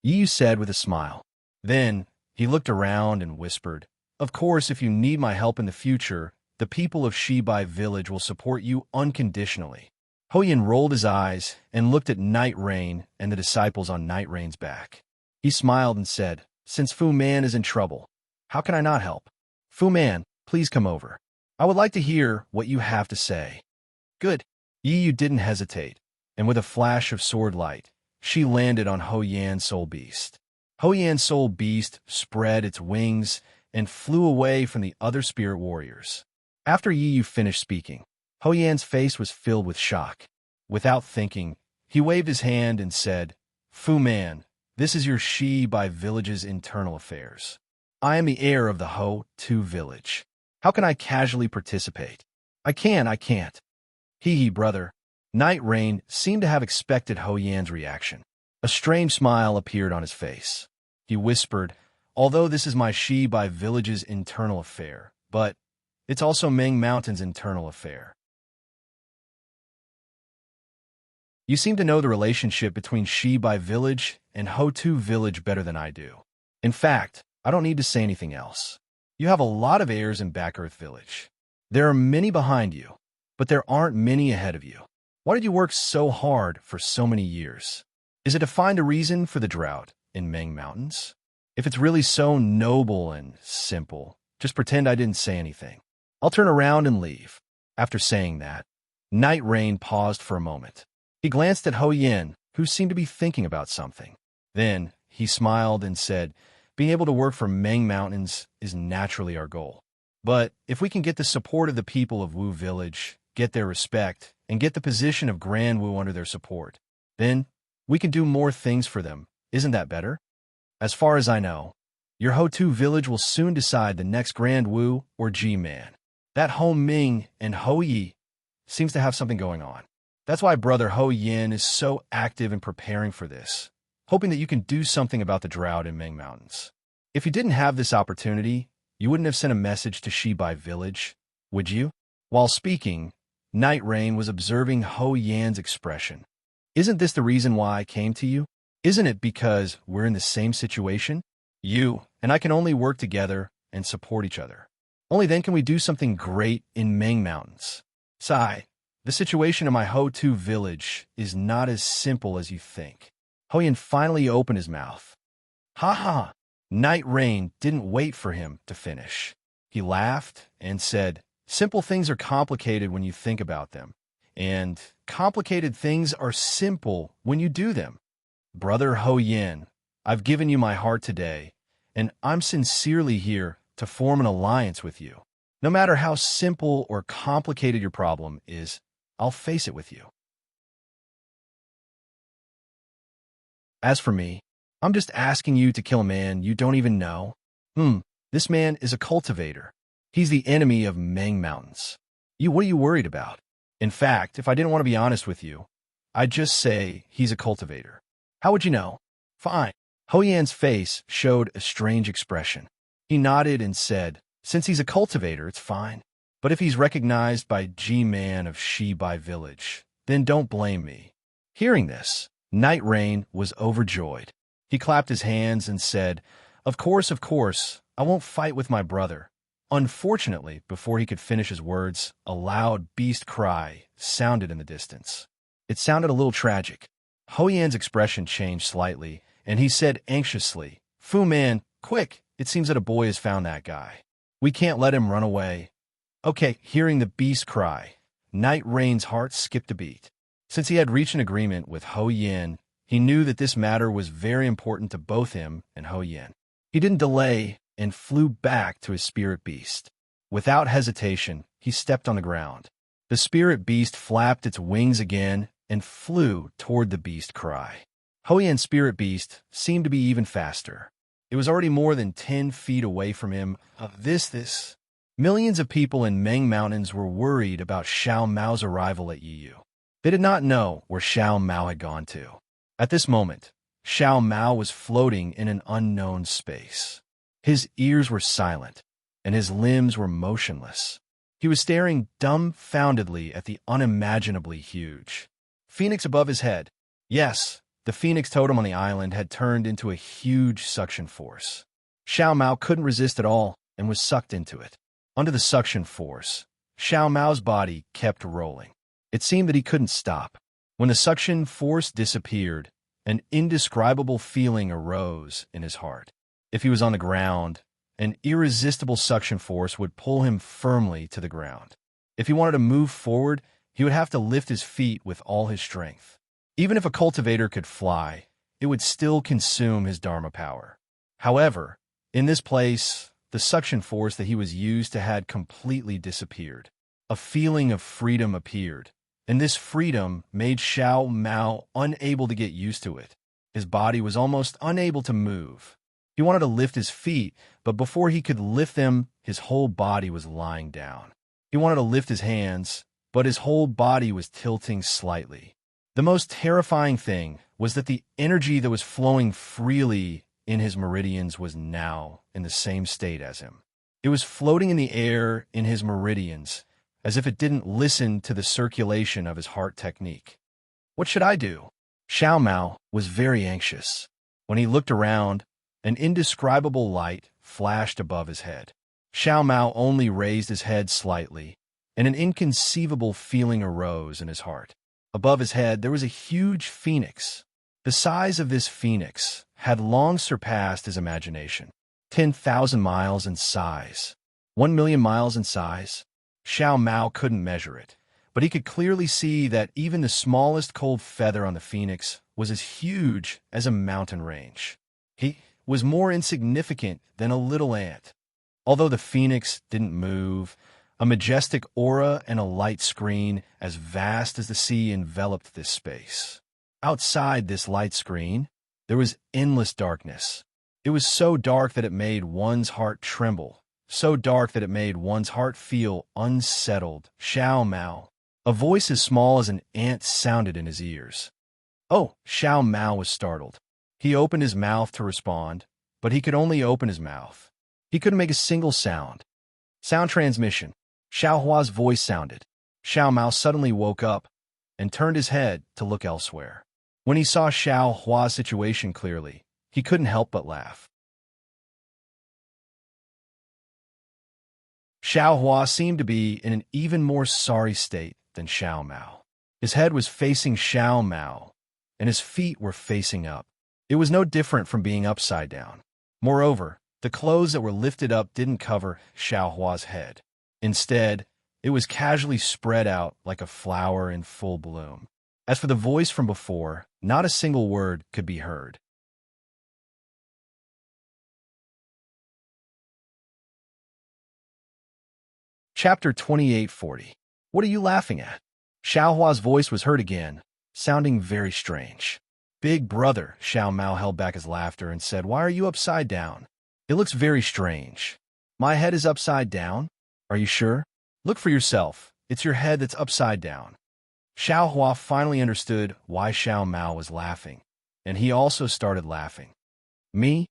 Yi Yu said with a smile. Then, he looked around and whispered, Of course, if you need my help in the future, the people of Shibai village will support you unconditionally. Ho Yin rolled his eyes and looked at Night Rain and the disciples on Night Rain's back. He smiled and said, Since Fu Man is in trouble, how can I not help? Fu Man, please come over. I would like to hear what you have to say. Good. Yi Yu didn't hesitate, and with a flash of sword light, she landed on Ho Yan's soul beast. Ho Yan's soul beast spread its wings and flew away from the other spirit warriors. After Yi Yu finished speaking, Ho Yan's face was filled with shock. Without thinking, he waved his hand and said, Fu Man, this is your Shibai village's internal affairs. I am the heir of the Ho-Tu village. How can I casually participate? I can't. Brother. Night Rain seemed to have expected Ho Yan's reaction. A strange smile appeared on his face. He whispered, Although this is my Shibai village's internal affair, but it's also Meng Mountain's internal affair. You seem to know the relationship between Shibai village and Ho-Tu village better than I do. In fact, I don't need to say anything else. You have a lot of heirs in Back Earth village. There are many behind you, but there aren't many ahead of you. Why did you work so hard for so many years? Is it to find a reason for the drought in Meng Mountains? If it's really so noble and simple, just pretend I didn't say anything. I'll turn around and leave. After saying that, Night Rain paused for a moment. He glanced at Ho Yin, who seemed to be thinking about something. Then, he smiled and said, Being able to work for Meng Mountains is naturally our goal. But if we can get the support of the people of Wu Village, get their respect, and get the position of Grand Wu under their support, then we can do more things for them. Isn't that better? As far as I know, your Ho-Tu village will soon decide the next Grand Wu or G-Man. That Ho Ming and Ho Yi seems to have something going on. That's why Brother Ho Yin is so active in preparing for this, hoping that you can do something about the drought in Meng Mountains. If you didn't have this opportunity, you wouldn't have sent a message to Shibai village, would you? While speaking, Night Rain was observing Ho Yan's expression. Isn't this the reason why I came to you? Isn't it because we're in the same situation? You and I can only work together and support each other. Only then can we do something great in Meng Mountains. Sai, the situation in my Ho-Tu village is not as simple as you think. Ho Yan finally opened his mouth. Ha! Night Rain didn't wait for him to finish. He laughed and said, Simple things are complicated when you think about them, and complicated things are simple when you do them. Brother Ho Yin, I've given you my heart today, and I'm sincerely here to form an alliance with you. No matter how simple or complicated your problem is, I'll face it with you. As for me, I'm just asking you to kill a man you don't even know. This man is a cultivator. He's the enemy of Meng Mountains. What are you worried about? In fact, if I didn't want to be honest with you, I'd just say he's a cultivator. How would you know? Fine. Ho Yan's face showed a strange expression. He nodded and said, Since he's a cultivator, it's fine. But if he's recognized by G-Man of Shibai village, then don't blame me. Hearing this, Night Rain was overjoyed. He clapped his hands and said, Of course, I won't fight with my brother. Unfortunately, before he could finish his words, a loud beast cry sounded in the distance. It sounded a little tragic. Ho Yan's expression changed slightly, and he said anxiously, Fu Man, quick, it seems that a boy has found that guy. We can't let him run away. Okay, hearing the beast cry, Night Rain's heart skipped a beat. Since he had reached an agreement with Ho Yin, he knew that this matter was very important to both him and Ho Yin. He didn't delay and flew back to his spirit beast. Without hesitation, he stepped on the ground. The spirit beast flapped its wings again and flew toward the beast cry. Ho Yin's spirit beast seemed to be even faster. It was already more than 10 feet away from him. Millions of people in Meng Mountains were worried about Xiao Mao's arrival at Yiyu. They did not know where Xiao Mao had gone to. At this moment, Xiao Mao was floating in an unknown space. His ears were silent, and his limbs were motionless. He was staring dumbfoundedly at the unimaginably huge phoenix above his head. Yes, the phoenix totem on the island had turned into a huge suction force. Xiao Mao couldn't resist at all and was sucked into it. Under the suction force, Xiao Mao's body kept rolling. It seemed that he couldn't stop. When the suction force disappeared, an indescribable feeling arose in his heart. If he was on the ground, an irresistible suction force would pull him firmly to the ground. If he wanted to move forward, he would have to lift his feet with all his strength. Even if a cultivator could fly, it would still consume his Dharma power. However, in this place, the suction force that he was used to had completely disappeared. A feeling of freedom appeared, and this freedom made Xiao Mao unable to get used to it. His body was almost unable to move. He wanted to lift his feet, but before he could lift them, his whole body was lying down. He wanted to lift his hands, but his whole body was tilting slightly. The most terrifying thing was that the energy that was flowing freely in his meridians was now in the same state as him. It was floating in the air in his meridians, as if it didn't listen to the circulation of his heart technique. What should I do? Xiao Mao was very anxious. When he looked around, an indescribable light flashed above his head. Xiao Mao only raised his head slightly, and an inconceivable feeling arose in his heart. Above his head, there was a huge phoenix. The size of this phoenix had long surpassed his imagination. 10,000 miles in size. 1,000,000 miles in size. Xiao Mao couldn't measure it, but he could clearly see that even the smallest cold feather on the phoenix was as huge as a mountain range. He was more insignificant than a little ant. Although the phoenix didn't move, a majestic aura and a light screen as vast as the sea enveloped this space. Outside this light screen, there was endless darkness. It was so dark that it made one's heart tremble, so dark that it made one's heart feel unsettled. Xiao Mao. A voice as small as an ant sounded in his ears. Oh, Xiao Mao was startled. He opened his mouth to respond, but he could only open his mouth. He couldn't make a single sound. Sound transmission. Xiao Hua's voice sounded. Xiao Mao suddenly woke up and turned his head to look elsewhere. When he saw Xiao Hua's situation clearly, he couldn't help but laugh. Xiao Hua seemed to be in an even more sorry state than Xiao Mao. His head was facing Xiao Mao, and his feet were facing up. It was no different from being upside down. Moreover, the clothes that were lifted up didn't cover Xiao Hua's head. Instead, it was casually spread out like a flower in full bloom. As for the voice from before, not a single word could be heard. Chapter 2840. What are you laughing at? Xiao Hua's voice was heard again, sounding very strange. Big brother, Xiao Mao held back his laughter and said, why are you upside down? It looks very strange. My head is upside down? Are you sure? Look for yourself. It's your head that's upside down. Xiao Hua finally understood why Xiao Mao was laughing, and he also started laughing. Me?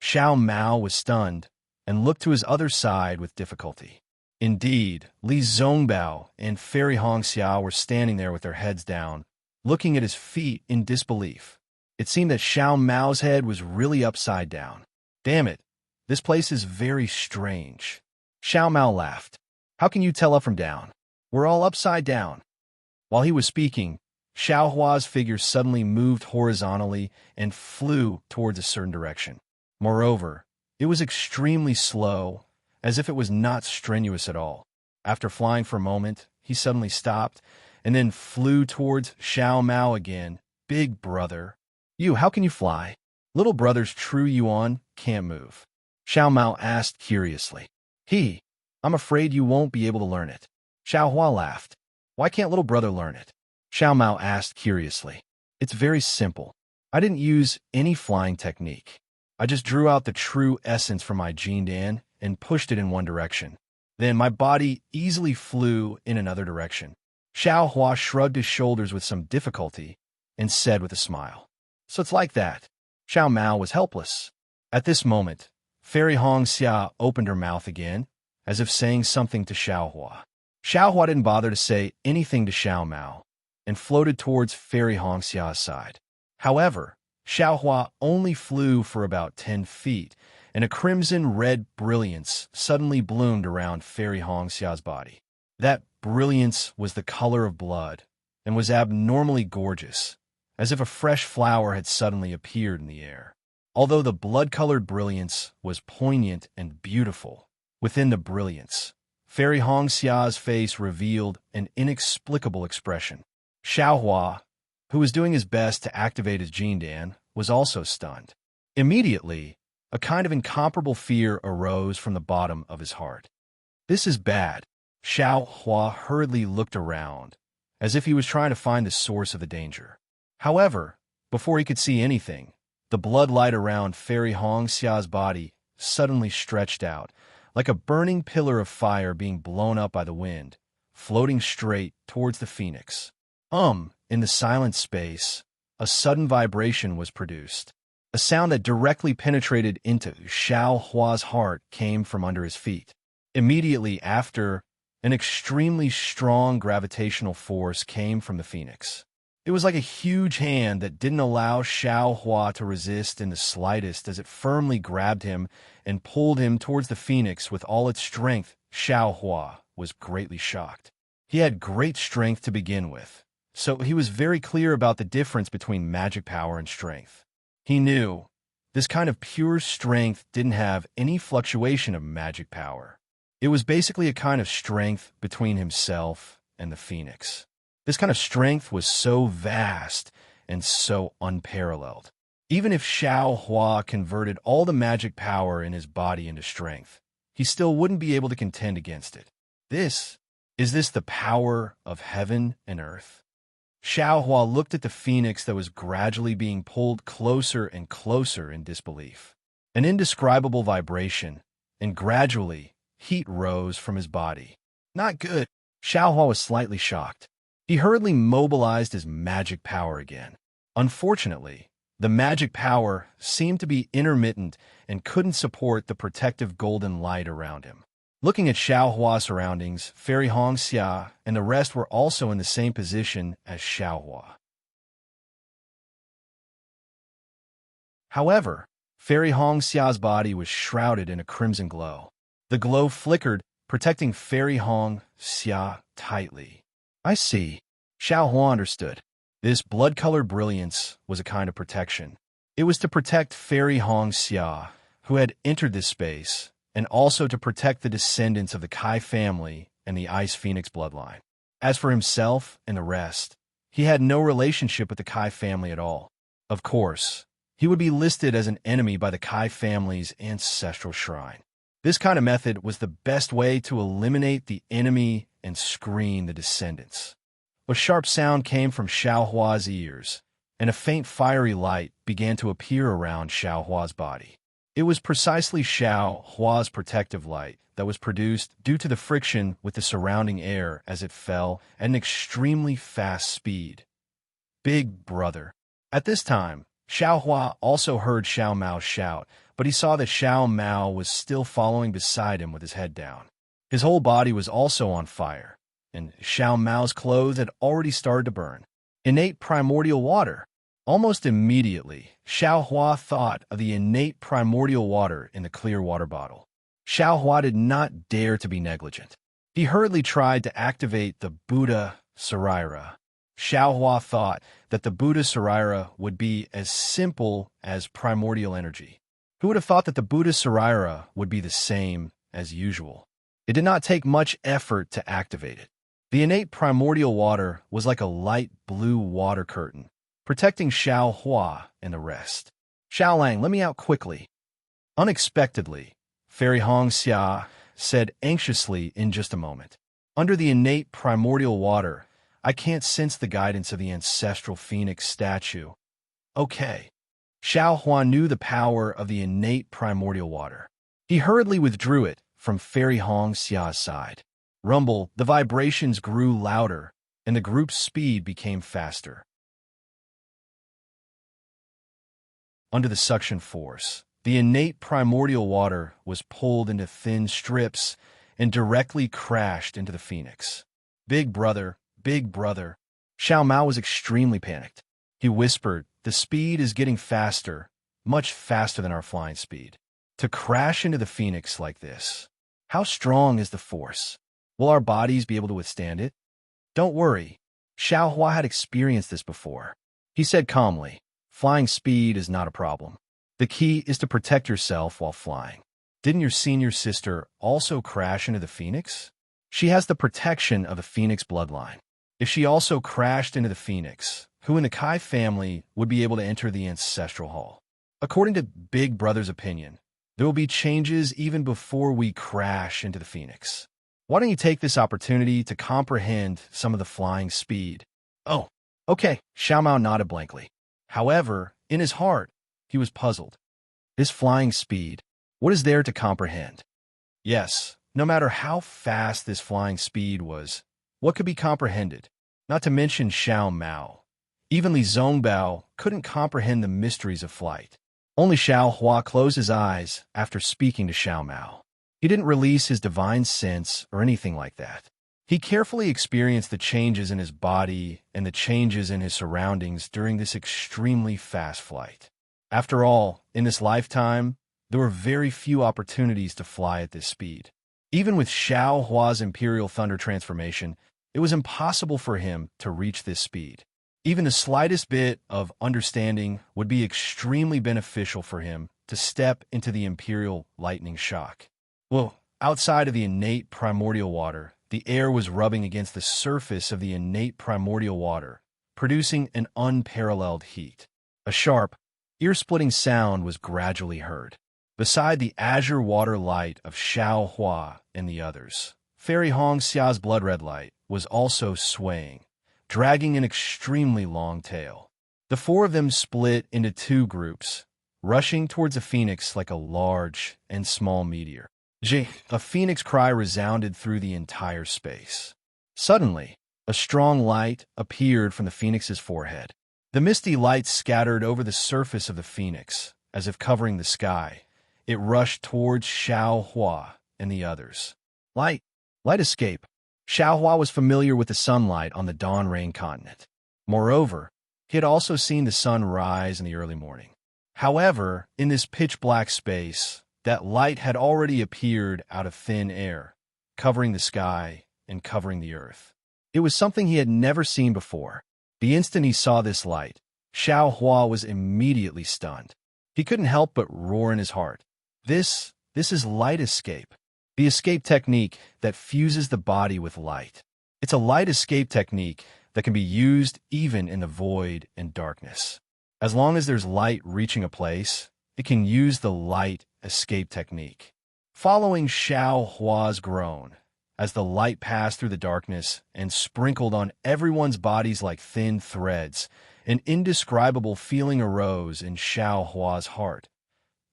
Xiao Mao was stunned and looked to his other side with difficulty. Indeed, Li Zongbao and Fairy Hongxia were standing there with their heads down, looking at his feet in disbelief. It seemed that Xiao Mao's head was really upside down. Damn it, this place is very strange. Xiao Mao laughed. How can you tell up from down? We're all upside down. While he was speaking, Xiao Hua's figure suddenly moved horizontally and flew towards a certain direction. Moreover, it was extremely slow, as if it was not strenuous at all. After flying for a moment, he suddenly stopped, and then flew towards Xiao Mao again. Big brother. You, how can you fly? Little brother's true yuan can't move. Xiao Mao asked curiously. I'm afraid you won't be able to learn it. Xiao Hua laughed. Why can't little brother learn it? Xiao Mao asked curiously. It's very simple. I didn't use any flying technique. I just drew out the true essence from my Jindan and pushed it in one direction. Then my body easily flew in another direction. Xiao Hua shrugged his shoulders with some difficulty and said with a smile. So it's like that. Xiao Mao was helpless. At this moment, Fairy Hong Xia opened her mouth again, as if saying something to Xiao Hua. Xiao Hua didn't bother to say anything to Xiao Mao and floated towards Fairy Hong Xia's side. However, Xiao Hua only flew for about 10 feet, and a crimson-red brilliance suddenly bloomed around Fairy Hong Xia's body. That brilliance was the color of blood and was abnormally gorgeous, as if a fresh flower had suddenly appeared in the air. Although the blood-colored brilliance was poignant and beautiful, within the brilliance, Fairy Hong Xia's face revealed an inexplicable expression. Xiao Hua, who was doing his best to activate his Jindan, was also stunned. Immediately, a kind of incomparable fear arose from the bottom of his heart. This is bad. Xiao Hua hurriedly looked around, as if he was trying to find the source of the danger. However, before he could see anything, the blood light around Fairy Hong Xia's body suddenly stretched out, like a burning pillar of fire being blown up by the wind, floating straight towards the phoenix. In the silent space, a sudden vibration was produced. A sound that directly penetrated into Xiao Hua's heart came from under his feet. Immediately after, an extremely strong gravitational force came from the phoenix. It was like a huge hand that didn't allow Xiao Hua to resist in the slightest as it firmly grabbed him and pulled him towards the phoenix with all its strength. Xiao Hua was greatly shocked. He had great strength to begin with, so he was very clear about the difference between magic power and strength. He knew this kind of pure strength didn't have any fluctuation of magic power. It was basically a kind of strength between himself and the phoenix. This kind of strength was so vast and so unparalleled. Even if Xiao Hua converted all the magic power in his body into strength, he still wouldn't be able to contend against it. Is this the power of heaven and earth? Xiao Hua looked at the phoenix that was gradually being pulled closer and closer in disbelief. An indescribable vibration, and gradually, heat rose from his body. Not good. Xiao Hua was slightly shocked. He hurriedly mobilized his magic power again. Unfortunately, the magic power seemed to be intermittent and couldn't support the protective golden light around him. Looking at Xiao Hua's surroundings, Fairy Hong Xia and the rest were also in the same position as Xiao Hua. However, Fairy Hong Xia's body was shrouded in a crimson glow. The glow flickered, protecting Fairy Hong Xia tightly. I see. Xiao Hua understood. This blood-colored brilliance was a kind of protection. It was to protect Fairy Hong Xia, who had entered this space, and also to protect the descendants of the Kai family and the Ice Phoenix bloodline. As for himself and the rest, he had no relationship with the Kai family at all. Of course, he would be listed as an enemy by the Kai family's ancestral shrine. This kind of method was the best way to eliminate the enemy and screen the descendants. A sharp sound came from Xiao Hua's ears, and a faint fiery light began to appear around Xiao Hua's body. It was precisely Xiao Hua's protective light that was produced due to the friction with the surrounding air as it fell at an extremely fast speed. Big brother. At this time, Xiao Hua also heard Xiao Mao shout, but he saw that Xiao Mao was still following beside him with his head down. His whole body was also on fire, and Xiao Mao's clothes had already started to burn. Innate primordial water. Almost immediately, Xiao Hua thought of the innate primordial water in the clear water bottle. Xiao Hua did not dare to be negligent. He hurriedly tried to activate the Buddha Sarira. Xiao Hua thought that the Buddha Sarira would be as simple as primordial energy. Who would have thought that the Buddha Sarira would be the same as usual? It did not take much effort to activate it. The innate primordial water was like a light blue water curtain, protecting Xiao Hua and the rest. "Xiao Lang, let me out quickly." Unexpectedly, Fairy Hong Xia said anxiously in just a moment. "Under the innate primordial water, I can't sense the guidance of the ancestral phoenix statue." Okay. Xiao Hua knew the power of the innate primordial water. He hurriedly withdrew it from Fairy Hong Xia's side. Rumble, the vibrations grew louder, and the group's speed became faster. Under the suction force, the innate primordial water was pulled into thin strips and directly crashed into the phoenix. Big brother, big brother. Xiao Mao was extremely panicked. He whispered, "The speed is getting faster, much faster than our flying speed. To crash into the phoenix like this, how strong is the force? Will our bodies be able to withstand it?" "Don't worry." Xiao Hua had experienced this before. He said calmly, "Flying speed is not a problem. The key is to protect yourself while flying. Didn't your senior sister also crash into the phoenix? She has the protection of the phoenix bloodline. If she also crashed into the phoenix, who in the Kai family would be able to enter the ancestral hall? According to Big Brother's opinion, there will be changes even before we crash into the phoenix. Why don't you take this opportunity to comprehend some of the flying speed?" "Oh, okay." Xiao Mao nodded blankly. However, in his heart, he was puzzled. This flying speed, what is there to comprehend? Yes, no matter how fast this flying speed was, what could be comprehended? Not to mention Xiao Mao. Even Li Zongbao couldn't comprehend the mysteries of flight. Only Xiao Hua closed his eyes after speaking to Xiao Mao. He didn't release his divine sense or anything like that. He carefully experienced the changes in his body and the changes in his surroundings during this extremely fast flight. After all, in this lifetime, there were very few opportunities to fly at this speed. Even with Xiao Hua's Imperial Thunder transformation, it was impossible for him to reach this speed. Even the slightest bit of understanding would be extremely beneficial for him to step into the Imperial Lightning Shock. Well, outside of the innate primordial water, the air was rubbing against the surface of the innate primordial water, producing an unparalleled heat. A sharp, ear-splitting sound was gradually heard. Beside the azure water light of Xiao Hua and the others, Fairy Hong Xia's blood-red light was also swaying, dragging an extremely long tail. The four of them split into two groups, rushing towards the phoenix like a large and small meteor. A phoenix cry resounded through the entire space. Suddenly, a strong light appeared from the phoenix's forehead. The misty light scattered over the surface of the phoenix, as if covering the sky. It rushed towards Xiao Hua and the others. Light escape. Xiao Hua was familiar with the sunlight on the Dawn Rain continent. Moreover, he had also seen the sun rise in the early morning. However, in this pitch-black space, that light had already appeared out of thin air, covering the sky and covering the earth. It was something he had never seen before. The instant he saw this light, Xiao Hua was immediately stunned. He couldn't help but roar in his heart. This is light escape. The escape technique that fuses the body with light. It's a light escape technique that can be used even in the void and darkness. As long as there's light reaching a place, it can use the light escape technique. Following Xiao Hua's groan, as the light passed through the darkness and sprinkled on everyone's bodies like thin threads, an indescribable feeling arose in Xiao Hua's heart.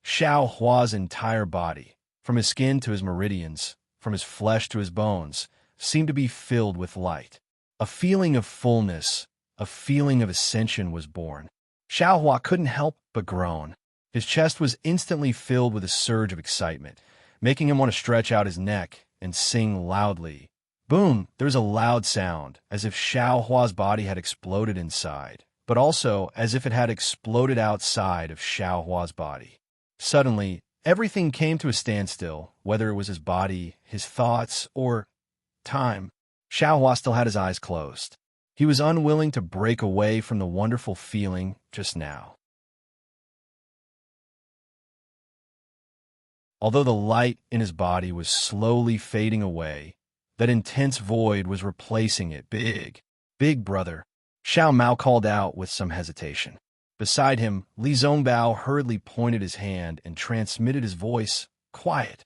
Xiao Hua's entire body, from his skin to his meridians, from his flesh to his bones, seemed to be filled with light. A feeling of fullness, a feeling of ascension was born. Xiao Hua couldn't help but groan. His chest was instantly filled with a surge of excitement, making him want to stretch out his neck and sing loudly. Boom! There was a loud sound, as if Xiao Hua's body had exploded inside, but also as if it had exploded outside of Xiao Hua's body. Suddenly, everything came to a standstill, whether it was his body, his thoughts, or time. Xiao Hua still had his eyes closed. He was unwilling to break away from the wonderful feeling just now. Although the light in his body was slowly fading away, That intense void was replacing it. Big brother, Xiao Mao called out with some hesitation. Beside him, Li Zongbao hurriedly pointed his hand and transmitted his voice, quiet.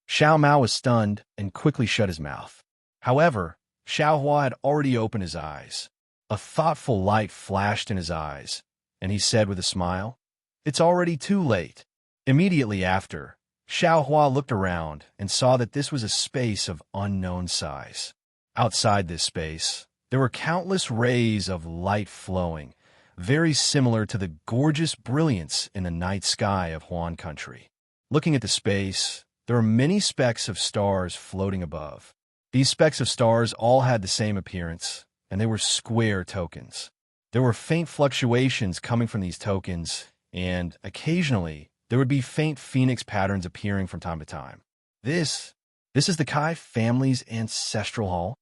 Xiao Mao was stunned and quickly shut his mouth. However, Xiao Hua had already opened his eyes. A thoughtful light flashed in his eyes, and he said with a smile, "It's already too late." Immediately after, Xiao Hua looked around and saw that this was a space of unknown size. Outside this space, there were countless rays of light flowing, very similar to the gorgeous brilliance in the night sky of Huan country. Looking at the space, there were many specks of stars floating above. These specks of stars all had the same appearance, and they were square tokens. There were faint fluctuations coming from these tokens, and occasionally there would be faint phoenix patterns appearing from time to time. This is the Kai family's ancestral hall?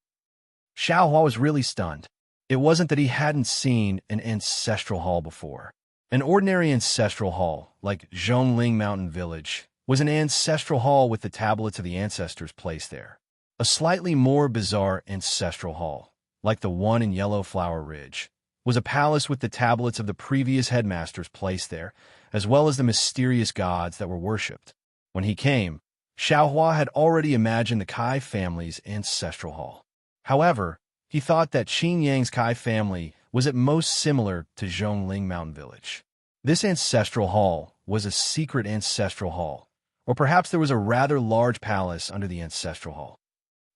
Xiao Hua was really stunned. It wasn't that he hadn't seen an ancestral hall before. An ordinary ancestral hall, like Zhongling Mountain Village, was an ancestral hall with the tablets of the ancestors placed there. A slightly more bizarre ancestral hall, like the one in Yellow Flower Ridge, was a palace with the tablets of the previous headmasters placed there, as well as the mysterious gods that were worshipped. When he came, Xiao Hua had already imagined the Kai family's ancestral hall. However, he thought that Qin Yang's Kai family was at most similar to Zhongling Mountain Village. This ancestral hall was a secret ancestral hall, or perhaps there was a rather large palace under the ancestral hall.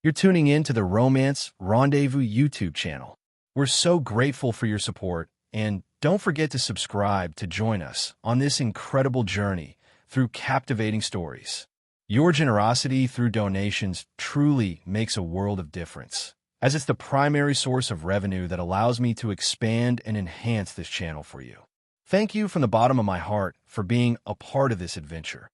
You're tuning in to the Romance Rendezvous YouTube channel. We're so grateful for your support, and don't forget to subscribe to join us on this incredible journey through captivating stories. Your generosity through donations truly makes a world of difference, as it's the primary source of revenue that allows me to expand and enhance this channel for you. Thank you from the bottom of my heart for being a part of this adventure.